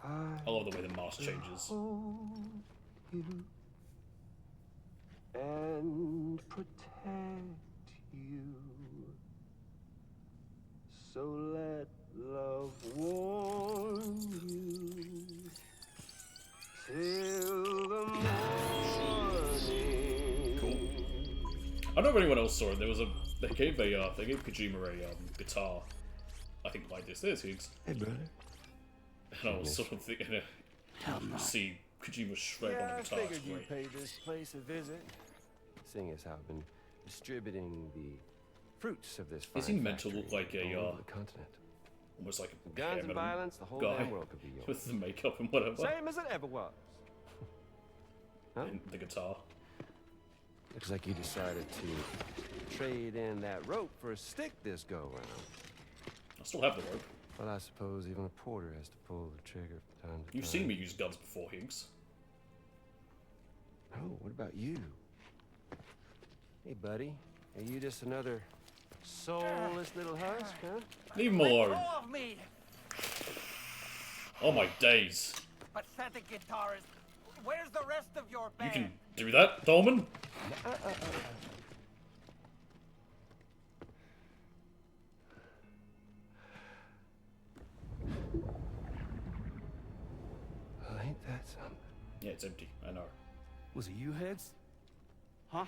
I love the way the mask changes. You and protect you. So let love warm you till the morning. Cool. I don't know if anyone else saw it. There was a they gave Kojima a guitar. I think like this. There's Higgs. Hey, brother. And I was sort of thinking, see Kojima shred on the guitar. I figured you'd pay this place a visit, seeing as how I've been distributing the fruits of this. Is he meant to look like a the continent? Almost like a guns and violence, the whole guy damn world could be yours. With the makeup and whatever. Same as it ever was. Huh? And the guitar. Looks like you decided to trade in that rope for a stick this go round. I still have the rope. Well, I suppose even a porter has to pull the trigger from time to time. You've seen me use guns before, Higgs. Oh, what about you? Hey, buddy. Are you just another soulless little husk, huh? Leave him alone. Let go of me, Oh my days. pathetic guitarist. Where's the rest of your You band? can do that, Dolman? Well, ain't that something? Yeah, it's empty. I know. Was it you, Higgs? Huh?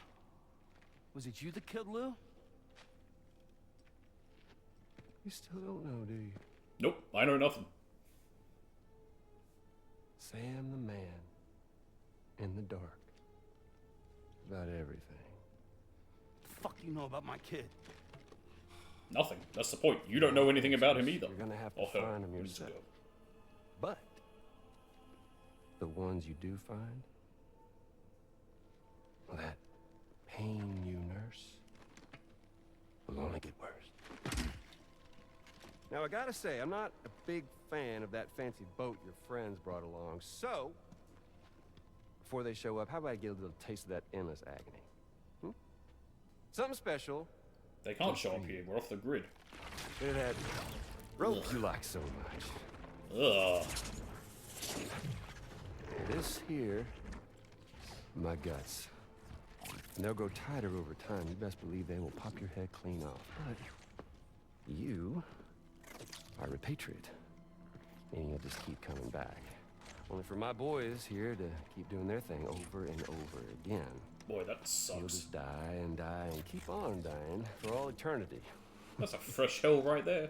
Was it you that killed Lou? You still don't know, do you? Nope, I know nothing. Sam the man in the dark about everything. The fuck you know about my kid? Nothing. That's the point. You don't know anything about him either. You're gonna have to Or her. find him yourself. But the ones you do find, well, that pain you nurse will only get worse. Now, I gotta say, I'm not a big fan of that fancy boat your friends brought along, so before they show up, how about I get a little taste of that endless agony? Hmm? Something special. They can't show up here. We're off the grid. Bit of that rope you like so much. Ugh. This here, my guts. And they'll grow tighter over time. You best believe they will pop your head clean off. But you are a patriot, and you'll just keep coming back. Only for my boys here to keep doing their thing over and over again. Boy, that sucks. You'll just die and die and keep on dying for all eternity. That's a fresh hell right there.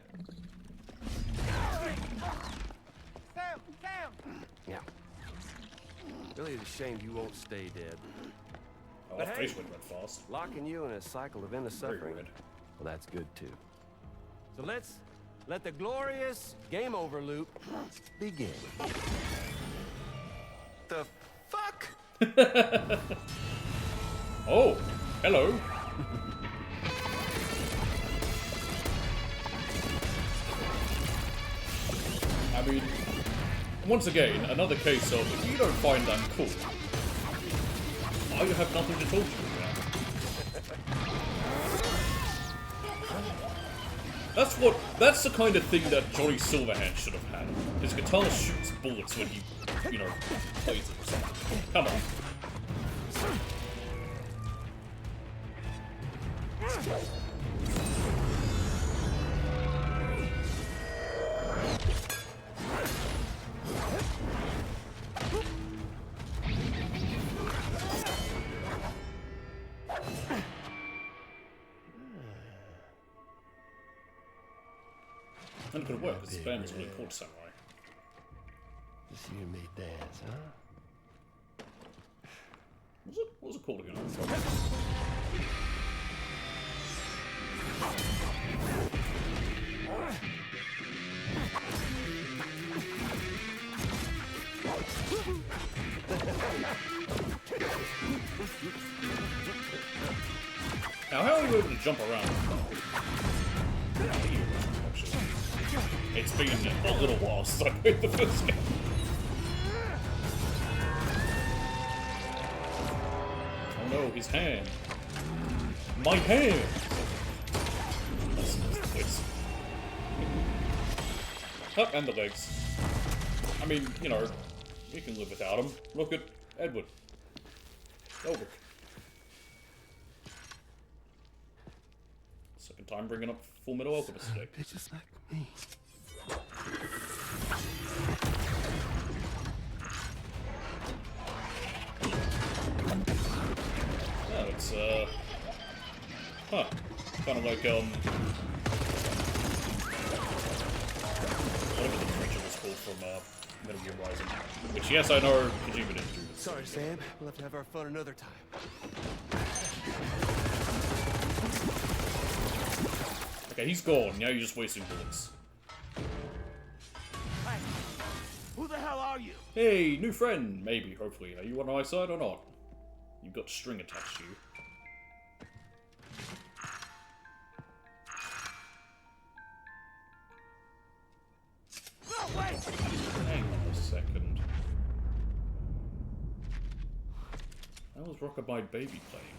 Yeah. Really, it's a shame you won't stay dead. Oh, But that hey, face went red fast. locking you in a cycle of endless Very suffering, red. well, that's good too. So let's let the glorious game over loop begin. The fuck? Oh, hello. I mean, once again, another case of if you don't find that cool, I have nothing to talk to you about. That's the kind of thing that Johnny Silverhand should have had. His guitar shoots bullets when he, you know, plays it or something. Come on. And it could work, because this band was really called Samurai. This year may dance, huh? What was it called again? Now, how are you able to jump around? It's been a little while since I played the first game. Oh no, his hand. My hand! That's the place. Oh, and the legs. I mean, you know, we can live without him. Look at Edward. Elric. Second time bringing up Full Metal Alchemist today. Bitches like me. Oh, it's, huh. Kind of like, whatever the creature was called from, Metal Gear Rising. Which, yes, I know Kojima didn't do this. Sorry, Sam. We'll have to have our fun another time. Okay, he's gone. Now you're just wasting bullets. Hey, who the hell are you? Hey, new friend. Maybe, hopefully. Are you on my side or not? You've got string attached to you. No, wait! Hang on a second. That was Rockabye Baby playing.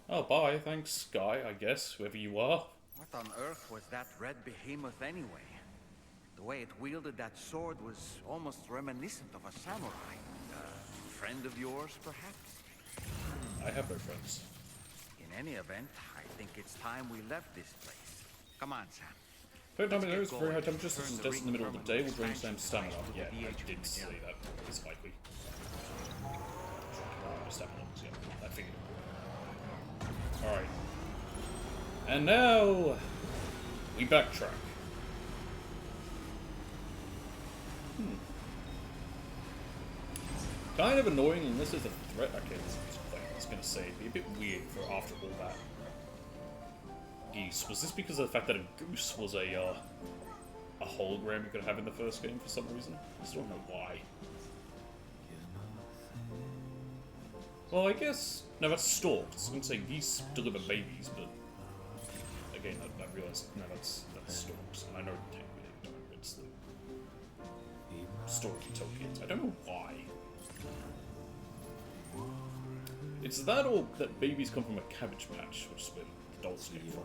Oh, bye. Thanks, guy, I guess, whoever you are. What on earth was that red behemoth anyway? The way it wielded that sword was almost reminiscent of a samurai. A friend of yours, perhaps? I have no friends. In any event, I think it's time we left this place. Come on, Sam. Third time in there is very high temperature, such as death in the middle of the day, will drain Sam's stamina. Yeah, I did say that. It's likely. Stamina, yeah, I figured. Alright. And now we backtrack. Kind of annoying, unless there's a threat. Okay, I was gonna say, it'd be a bit weird for after all that. Geese. Was this because of the fact that a goose was a hologram you could have in the first game for some reason? I still don't know why. Well, I guess... No, that's storks. I was going to say geese deliver babies, but... Again, I realized... No, that's storks. And I know technically they don't. It's the story you tell kids. I don't know why. It's that or that babies come from a cabbage patch, which is where the dolls came from.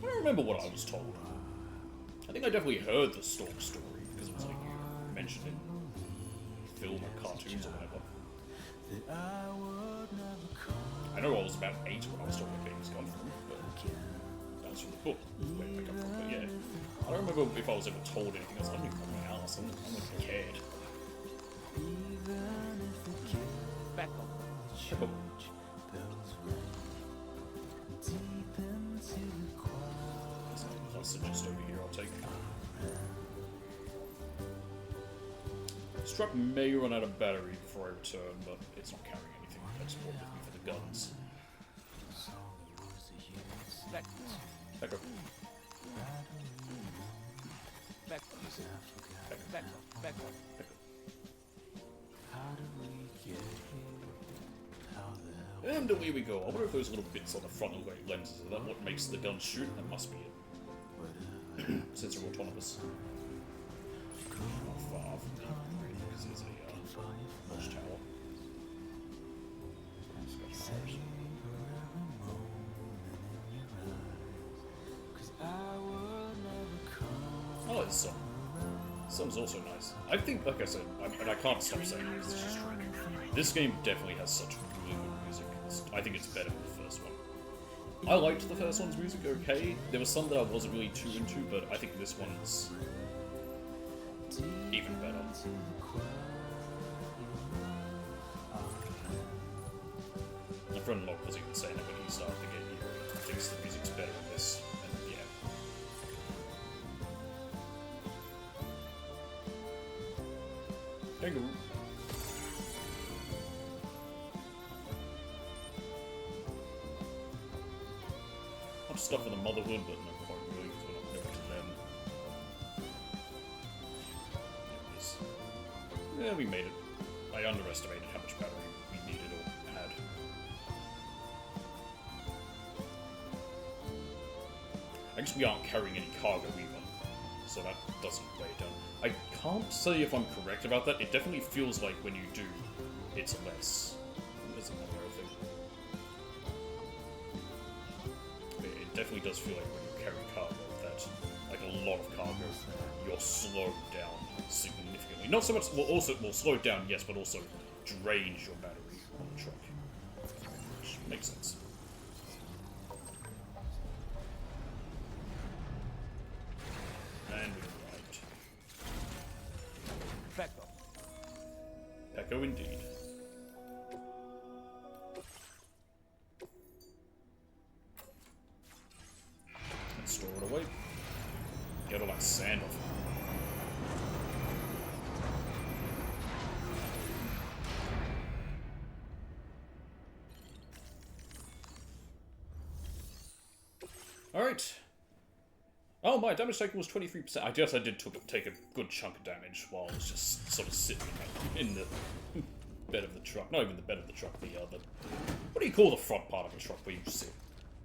I don't remember what I was told. I think I definitely heard the stork story, because it was like mentioned in film or cartoons or whatever. I know I was about 8 when I was told where babies come from, but that was from the book where they come from, but yeah. I don't remember if I was ever told anything else. I don't even know my house, I'm like cared. Beckham. There's a hostage just over here, I'll take it. This truck may run out of battery before I return, but it's not carrying anything. That's more looking for the guns. Back up. Back up. And away we go. I wonder if those little bits on the front of the lenses, is that what makes the gun shoot? That must be it. Since they're autonomous. Not far from the upgrade because there's a watchtower. Oh, there's some. Some's also nice. I think, like I said, and I can't stop saying it because it's just true. This game definitely has such really good music. I think it's better than the first one. I liked the first one's music okay. There was some that I wasn't really too into, but I think this one's even better. My friend Locke was even saying that when he started the game, he thinks the music's better in this, and yeah. Kangaroo. Much stuff for the Motherhood, but no point really, because we're not going to them. Yeah, we made it. I underestimated how much battery we needed or had. I guess we aren't carrying any cargo either, so that doesn't weigh it down. I can't say if I'm correct about that. It definitely feels like when you do, it's less. There's another thing. It definitely does feel like when you carry cargo that, like a lot of cargo, you're slowed down significantly. Not so much, well, slowed down, yes, but also drains your battery on the truck. Which makes sense. And we arrived. Pecco. Pecco indeed. And store it away. Get all that sand off. Alright. Oh, my damage taken was 23%. I guess I did take a good chunk of damage while I was just sort of sitting in the bed of the truck. Not even the bed of the truck, the what do you call the front part of the truck where you sit?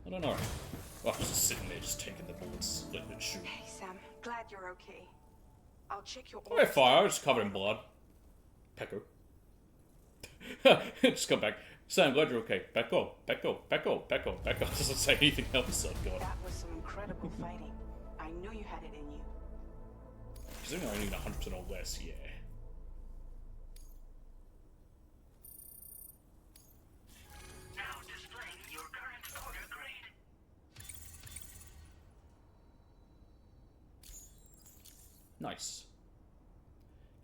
I don't know. Well, I was just sitting there, just taking the bullets, letting it shoot. Hey, Sam. Glad you're okay. I'll check your Oh, fire. I was covered in blood. Pecco. Just come back. Sam, glad you're okay. Back up. Back up. Back up. Back up. Back up. Doesn't say anything else, oh god. That was some incredible fighting. I knew you had it in you. Considering I need 100% or less, yeah. Now displaying your current order grade. Nice.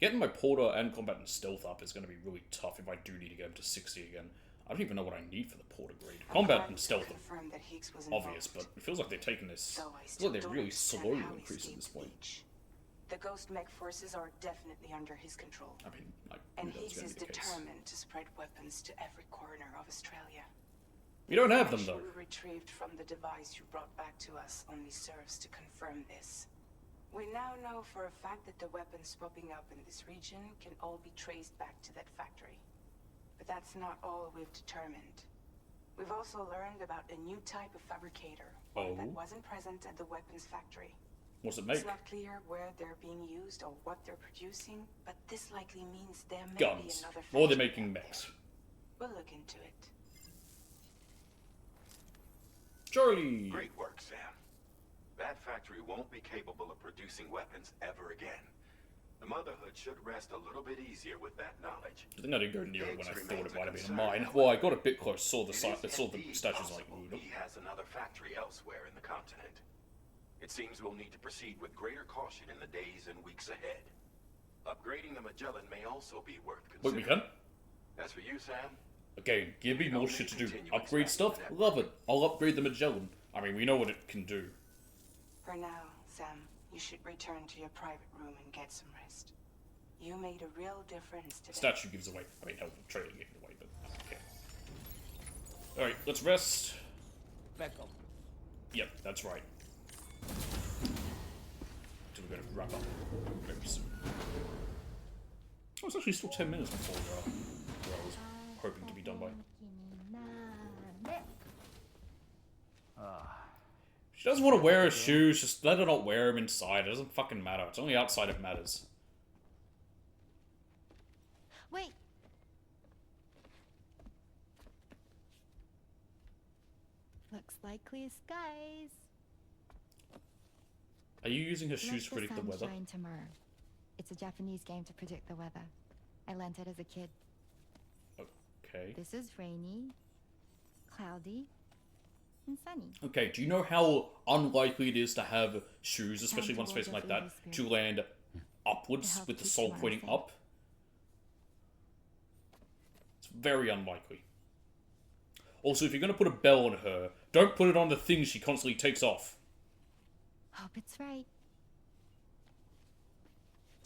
Getting my Porter and Combat and Stealth up is going to be really tough if I do need to get him to 60 again. I don't even know what I need for the Porter grade. Combat and Stealth are obvious, but it feels like they're taking this... It feels like they're really slowly increasing this point. The Ghost Mech forces are definitely under his control. I mean, and Higgs is determined to spread weapons to every corner of Australia. We don't have them, though. The information we retrieved from the device you brought back to us only serves to confirm this. We now know for a fact that the weapons popping up in this region can all be traced back to that factory. But that's not all we've determined. We've also learned about a new type of fabricator that wasn't present at the weapons factory. What's it make? It's not clear where they're being used or what they're producing, but this likely means there may be another factory. Or they're making mechs. We'll look into it. Charlie! Great work, Sam. That factory won't be capable of producing weapons ever again. The Motherhood should rest a little bit easier with that knowledge. I think I didn't go near it when I thought it might have been a mine. Well, I got a bit close, saw the statues like moved up. He has another factory elsewhere in the continent. It seems we'll need to proceed with greater caution in the days and weeks ahead. Upgrading the Magellan may also be worth considering. Wait, we can? That's for you, Sam. Okay, give me more shit to do. Upgrade stuff? Love it. I'll upgrade the Magellan. I mean, we know what it can do. For now, Sam, you should return to your private room and get some rest. You made a real difference today. Statue gives away. I mean, hell, the trailer gave it away, but okay. Alright, let's rest. Back up. Yep, that's right. So we're gonna wrap up very soon. Oh, it's actually still 10 minutes before where I was hoping to be done by. She doesn't want to wear her shoes, just let her not wear them inside. It doesn't fucking matter. It's only outside it matters. Wait. Looks like clear skies. Are you using her shoes to predict the weather? Sunshine tomorrow. It's a Japanese game to predict the weather. I learned it as a kid. Okay. This is rainy, cloudy, and sunny. Okay, do you know how unlikely it is to have shoes, especially one facing like that, to land upwards with the sole pointing up? It's very unlikely. Also, if you're going to put a bell on her, don't put it on the thing she constantly takes off. Hope it's right.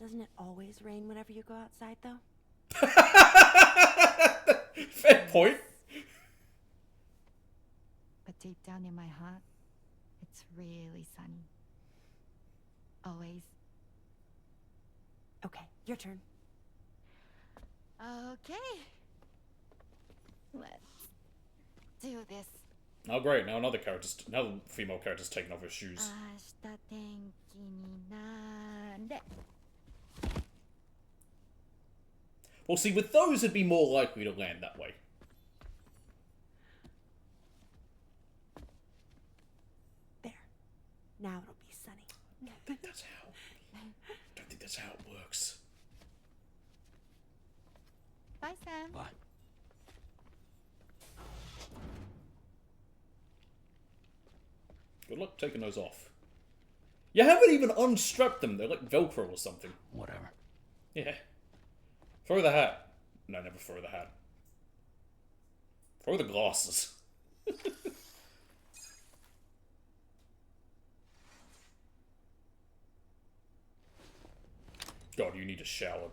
Doesn't it always rain whenever you go outside, though? Fair point. But deep down in my heart, it's really sunny. Always. Okay, your turn. Okay. Let's do this. Oh great, now another female character's taken off her shoes. Well, see, with those, it'd be more likely to land that way. There. Now it'll be sunny. I don't think that's how it works. Bye, Sam. Bye. Good luck taking those off. You haven't even unstrapped them. They're like Velcro or something. Whatever. Yeah. Throw the hat. No, never throw the hat. Throw the glasses. God, you need a shower.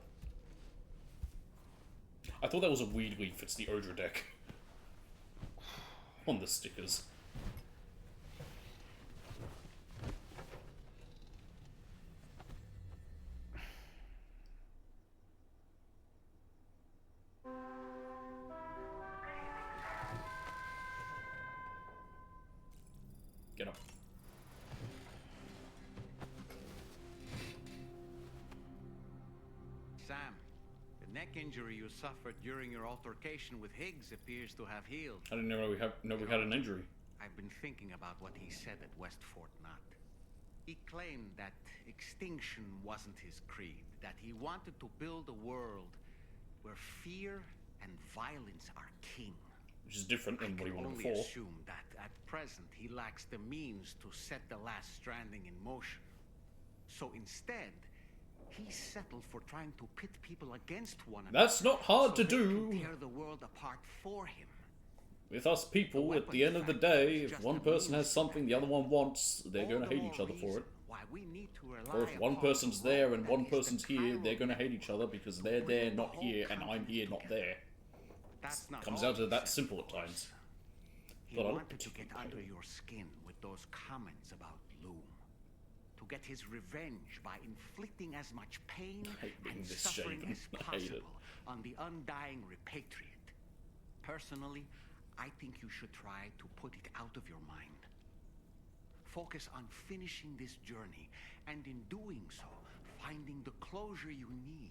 I thought that was a weed leaf. It's the Odra deck. On the stickers. Get up. Sam, the neck injury you suffered during your altercation with Higgs appears to have healed. I didn't know we had an injury. I've been thinking about what he said at West Fort Knott. He claimed that extinction wasn't his creed, that he wanted to build a world where fear and violence are king. Which is different than what he wanted only before. assume that at present he lacks the means to set the Last Stranding in motion. So instead, he settled for trying to pit people against one another. That's not hard to do. Tear the world apart for him. With us people, at the end of the day, if one person has something the other one wants, they're going to hate each other for it. Or if one person's there and one person's here, they're going to hate each other because they're there, not here, and I'm here, not there. Comes out to that simple at times. He wanted to get under your skin with those comments about Loom. To get his revenge by inflicting as much pain and suffering as possible on the undying repatriate. Personally, I think you should try to put it out of your mind. Focus on finishing this journey, and in doing so, finding the closure you need.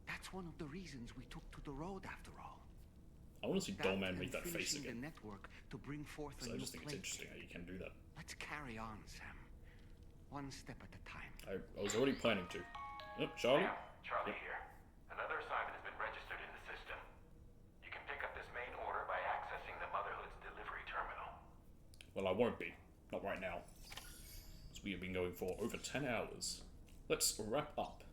That's one of the reasons we took to the road after all. I want to see Dollman make that face The again. network to bring forth So I just think it's interesting how you can do that. Let's carry on, Sam. One step at a time. I was already planning to. Yep, Charlie? Charlie here. Another assignment has been registered in the system. You can pick up this main order by accessing the Motherhood's delivery terminal. Well, I won't be. Not right now. Because we have been going for over 10 hours. Let's wrap up.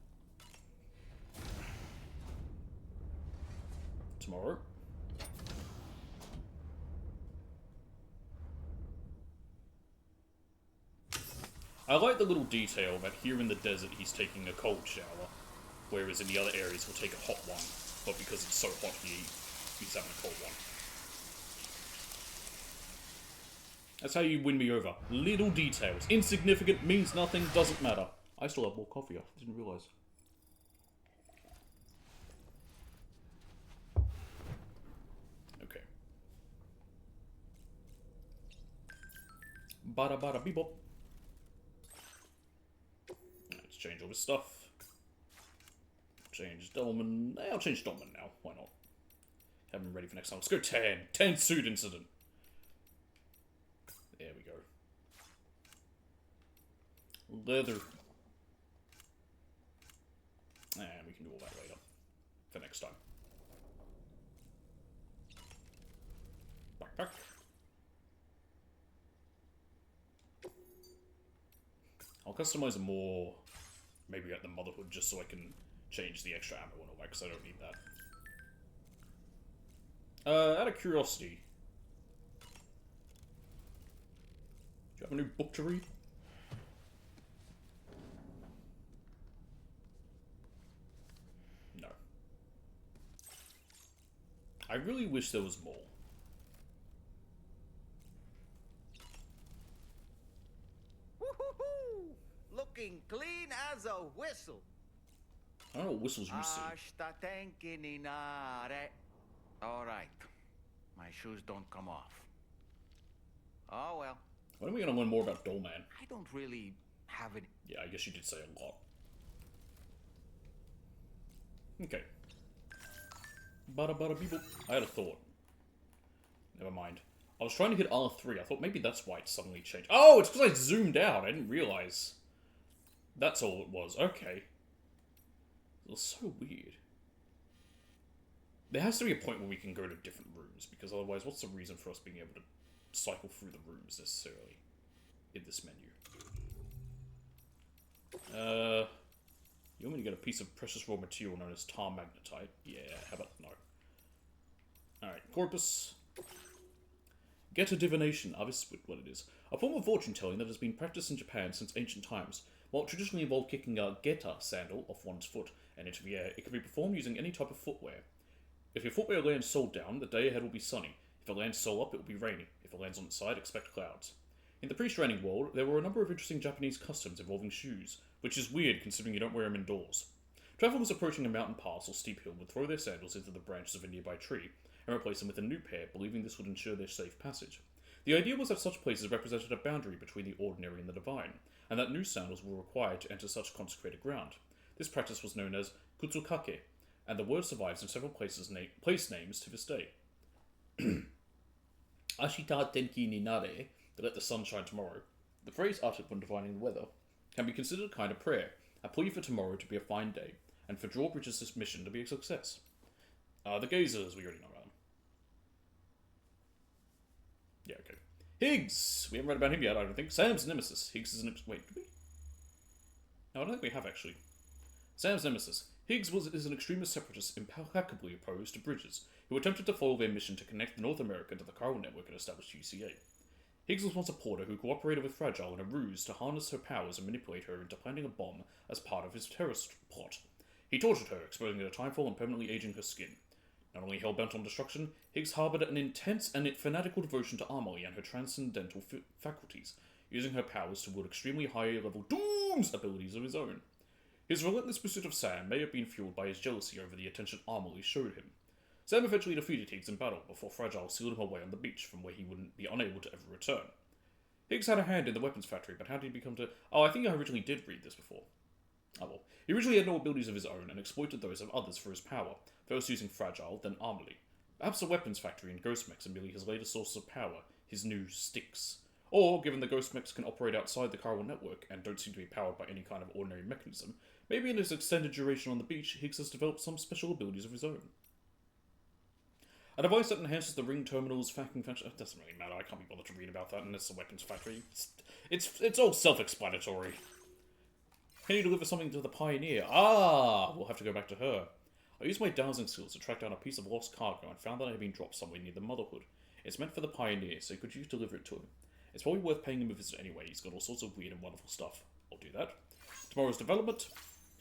Tomorrow. I like the little detail that here in the desert he's taking a cold shower. Whereas in the other areas, he'll take a hot one, but because it's so hot, he's having a cold one. That's how you win me over. Little details. Insignificant, means nothing, doesn't matter. I still have more coffee, I didn't realise. Okay. Bada bada bebop. Let's change all this stuff. Change Dolman. I'll change Dolman now. Why not? Have him ready for next time. Let's go 10. 10 suit incident. There we go. Leather. And we can do all that later. For next time. Backpack. I'll customize it more. Maybe at the Motherhood just so I can change the extra ammo and all that, because I don't need that. Out of curiosity, do you have a new book to read? No. I really wish there was more. Woo-hoo-hoo! Looking clean as a whistle. I don't know what whistles you see. Alright. My shoes don't come off. Oh well. When are we gonna learn more about Dolman? I don't really have any. Yeah, I guess you did say a lot. Okay. Bada bada beeple. I had a thought. Never mind. I was trying to hit R3. I thought maybe that's why it suddenly changed. Oh, it's because I zoomed out. I didn't realize. That's all it was. Okay. It was so weird. There has to be a point where we can go to different rooms, because otherwise, what's the reason for us being able to cycle through the rooms necessarily in this menu? You want me to get a piece of precious raw material known as tar magnetite? Yeah, how about no? Alright, corpus. Get a divination. Ah, this is what it is. A form of fortune telling that has been practiced in Japan since ancient times. While it traditionally involved kicking a geta sandal off one's foot and into the air, it can be performed using any type of footwear. If your footwear lands sole down, the day ahead will be sunny. If it lands sole up, it will be rainy. If it lands on its side, expect clouds. In the pre-Stranding world, there were a number of interesting Japanese customs involving shoes, which is weird considering you don't wear them indoors. Travelers approaching a mountain pass or steep hill would throw their sandals into the branches of a nearby tree and replace them with a new pair, believing this would ensure their safe passage. The idea was that such places represented a boundary between the ordinary and the divine, and that new sandals were required to enter such consecrated ground. This practice was known as kutsukake, and the word survives in several place names to this day. Ashita tenki ni nare, to let the sun shine tomorrow. The phrase uttered when divining the weather can be considered a kind of prayer, a plea for tomorrow to be a fine day, and for Drawbridge's mission to be a success. The Gazers, we already know about them. Yeah, okay. Higgs! We haven't read about him yet, I don't think. Sam's nemesis. Higgs is an... Wait, did we? No, I don't think we have, actually. Sam's nemesis. Higgs is an extremist separatist implacably opposed to Bridges, who attempted to follow their mission to connect North America to the chiral network and establish UCA. Higgs was once a porter who cooperated with Fragile in a ruse to harness her powers and manipulate her into planting a bomb as part of his terrorist plot. He tortured her, exposing her to timefall and permanently aging her skin. Not only hell-bent on destruction, Higgs harbored an intense and fanatical devotion to Amelie and her transcendental faculties, using her powers to wield extremely high-level Doom's abilities of his own. His relentless pursuit of Sam may have been fueled by his jealousy over the attention Amelie showed him. Sam eventually defeated Higgs in battle before Fragile sealed him away on the beach from where he wouldn't be unable to ever return. Higgs had a hand in the weapons factory, but how did he become to... Oh, I think I originally did read this before. Oh well. He originally had no abilities of his own and exploited those of others for his power, first using Fragile, then Amelie. Perhaps the weapons factory and ghost mechs are merely his latest source of power, his new sticks. Or, given the ghost mechs can operate outside the chiral network and don't seem to be powered by any kind of ordinary mechanism, maybe in his extended duration on the beach, Higgs has developed some special abilities of his own. A device that enhances the ring terminal's facking function... It doesn't really matter, I can't be bothered to read about that unless the weapons factory... It's all self-explanatory. Can you deliver something to the Pioneer? Ah! We'll have to go back to her. I used my dowsing skills to track down a piece of lost cargo and found that it had been dropped somewhere near the Motherhood. It's meant for the Pioneer, so could you deliver it to him? It's probably worth paying him a visit anyway, he's got all sorts of weird and wonderful stuff. I'll do that. Tomorrow's development.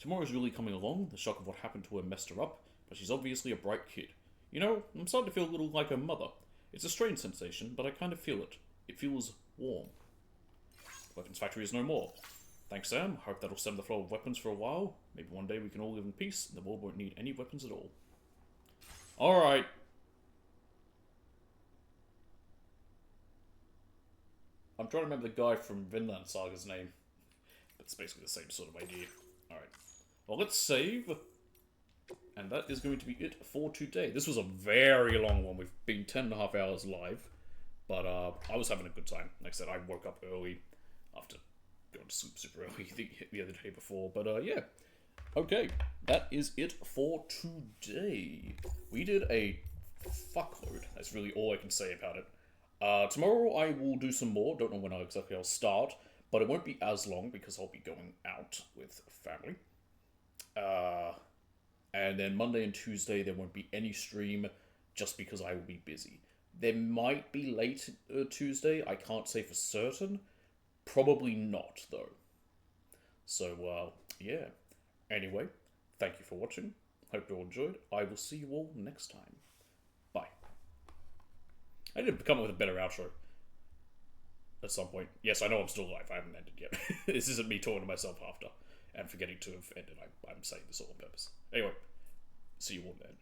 Tomorrow's really coming along. The shock of what happened to her messed her up, but she's obviously a bright kid. You know, I'm starting to feel a little like her mother. It's a strange sensation, but I kind of feel it. It feels warm. Weapons factory is no more. Thanks, Sam. Hope that'll stem the flow of weapons for a while. Maybe one day we can all live in peace, and the world won't need any weapons at all. Alright. I'm trying to remember the guy from Vinland Saga's name. But it's basically the same sort of idea. Alright. Well, let's save. And that is going to be it for today. This was a very long one. We've been 10.5 hours live. But I was having a good time. Like I said, I woke up early after going to sleep super early the other day before. But yeah. Okay. That is it for today. We did a fuckload. That's really all I can say about it. Tomorrow I will do some more. Don't know when exactly I'll start. But it won't be as long because I'll be going out with family. And then Monday and Tuesday there won't be any stream just because I will be busy. There might be late Tuesday. I can't say for certain. Probably not, though. So, yeah. Anyway, thank you for watching. Hope you all enjoyed. I will see you all next time. Bye. I need to come up with a better outro. At some point. Yes, I know I'm still alive. I haven't ended yet. This isn't me talking to myself after. And forgetting to have ended. I'm saying this all on purpose. Anyway, see you all then.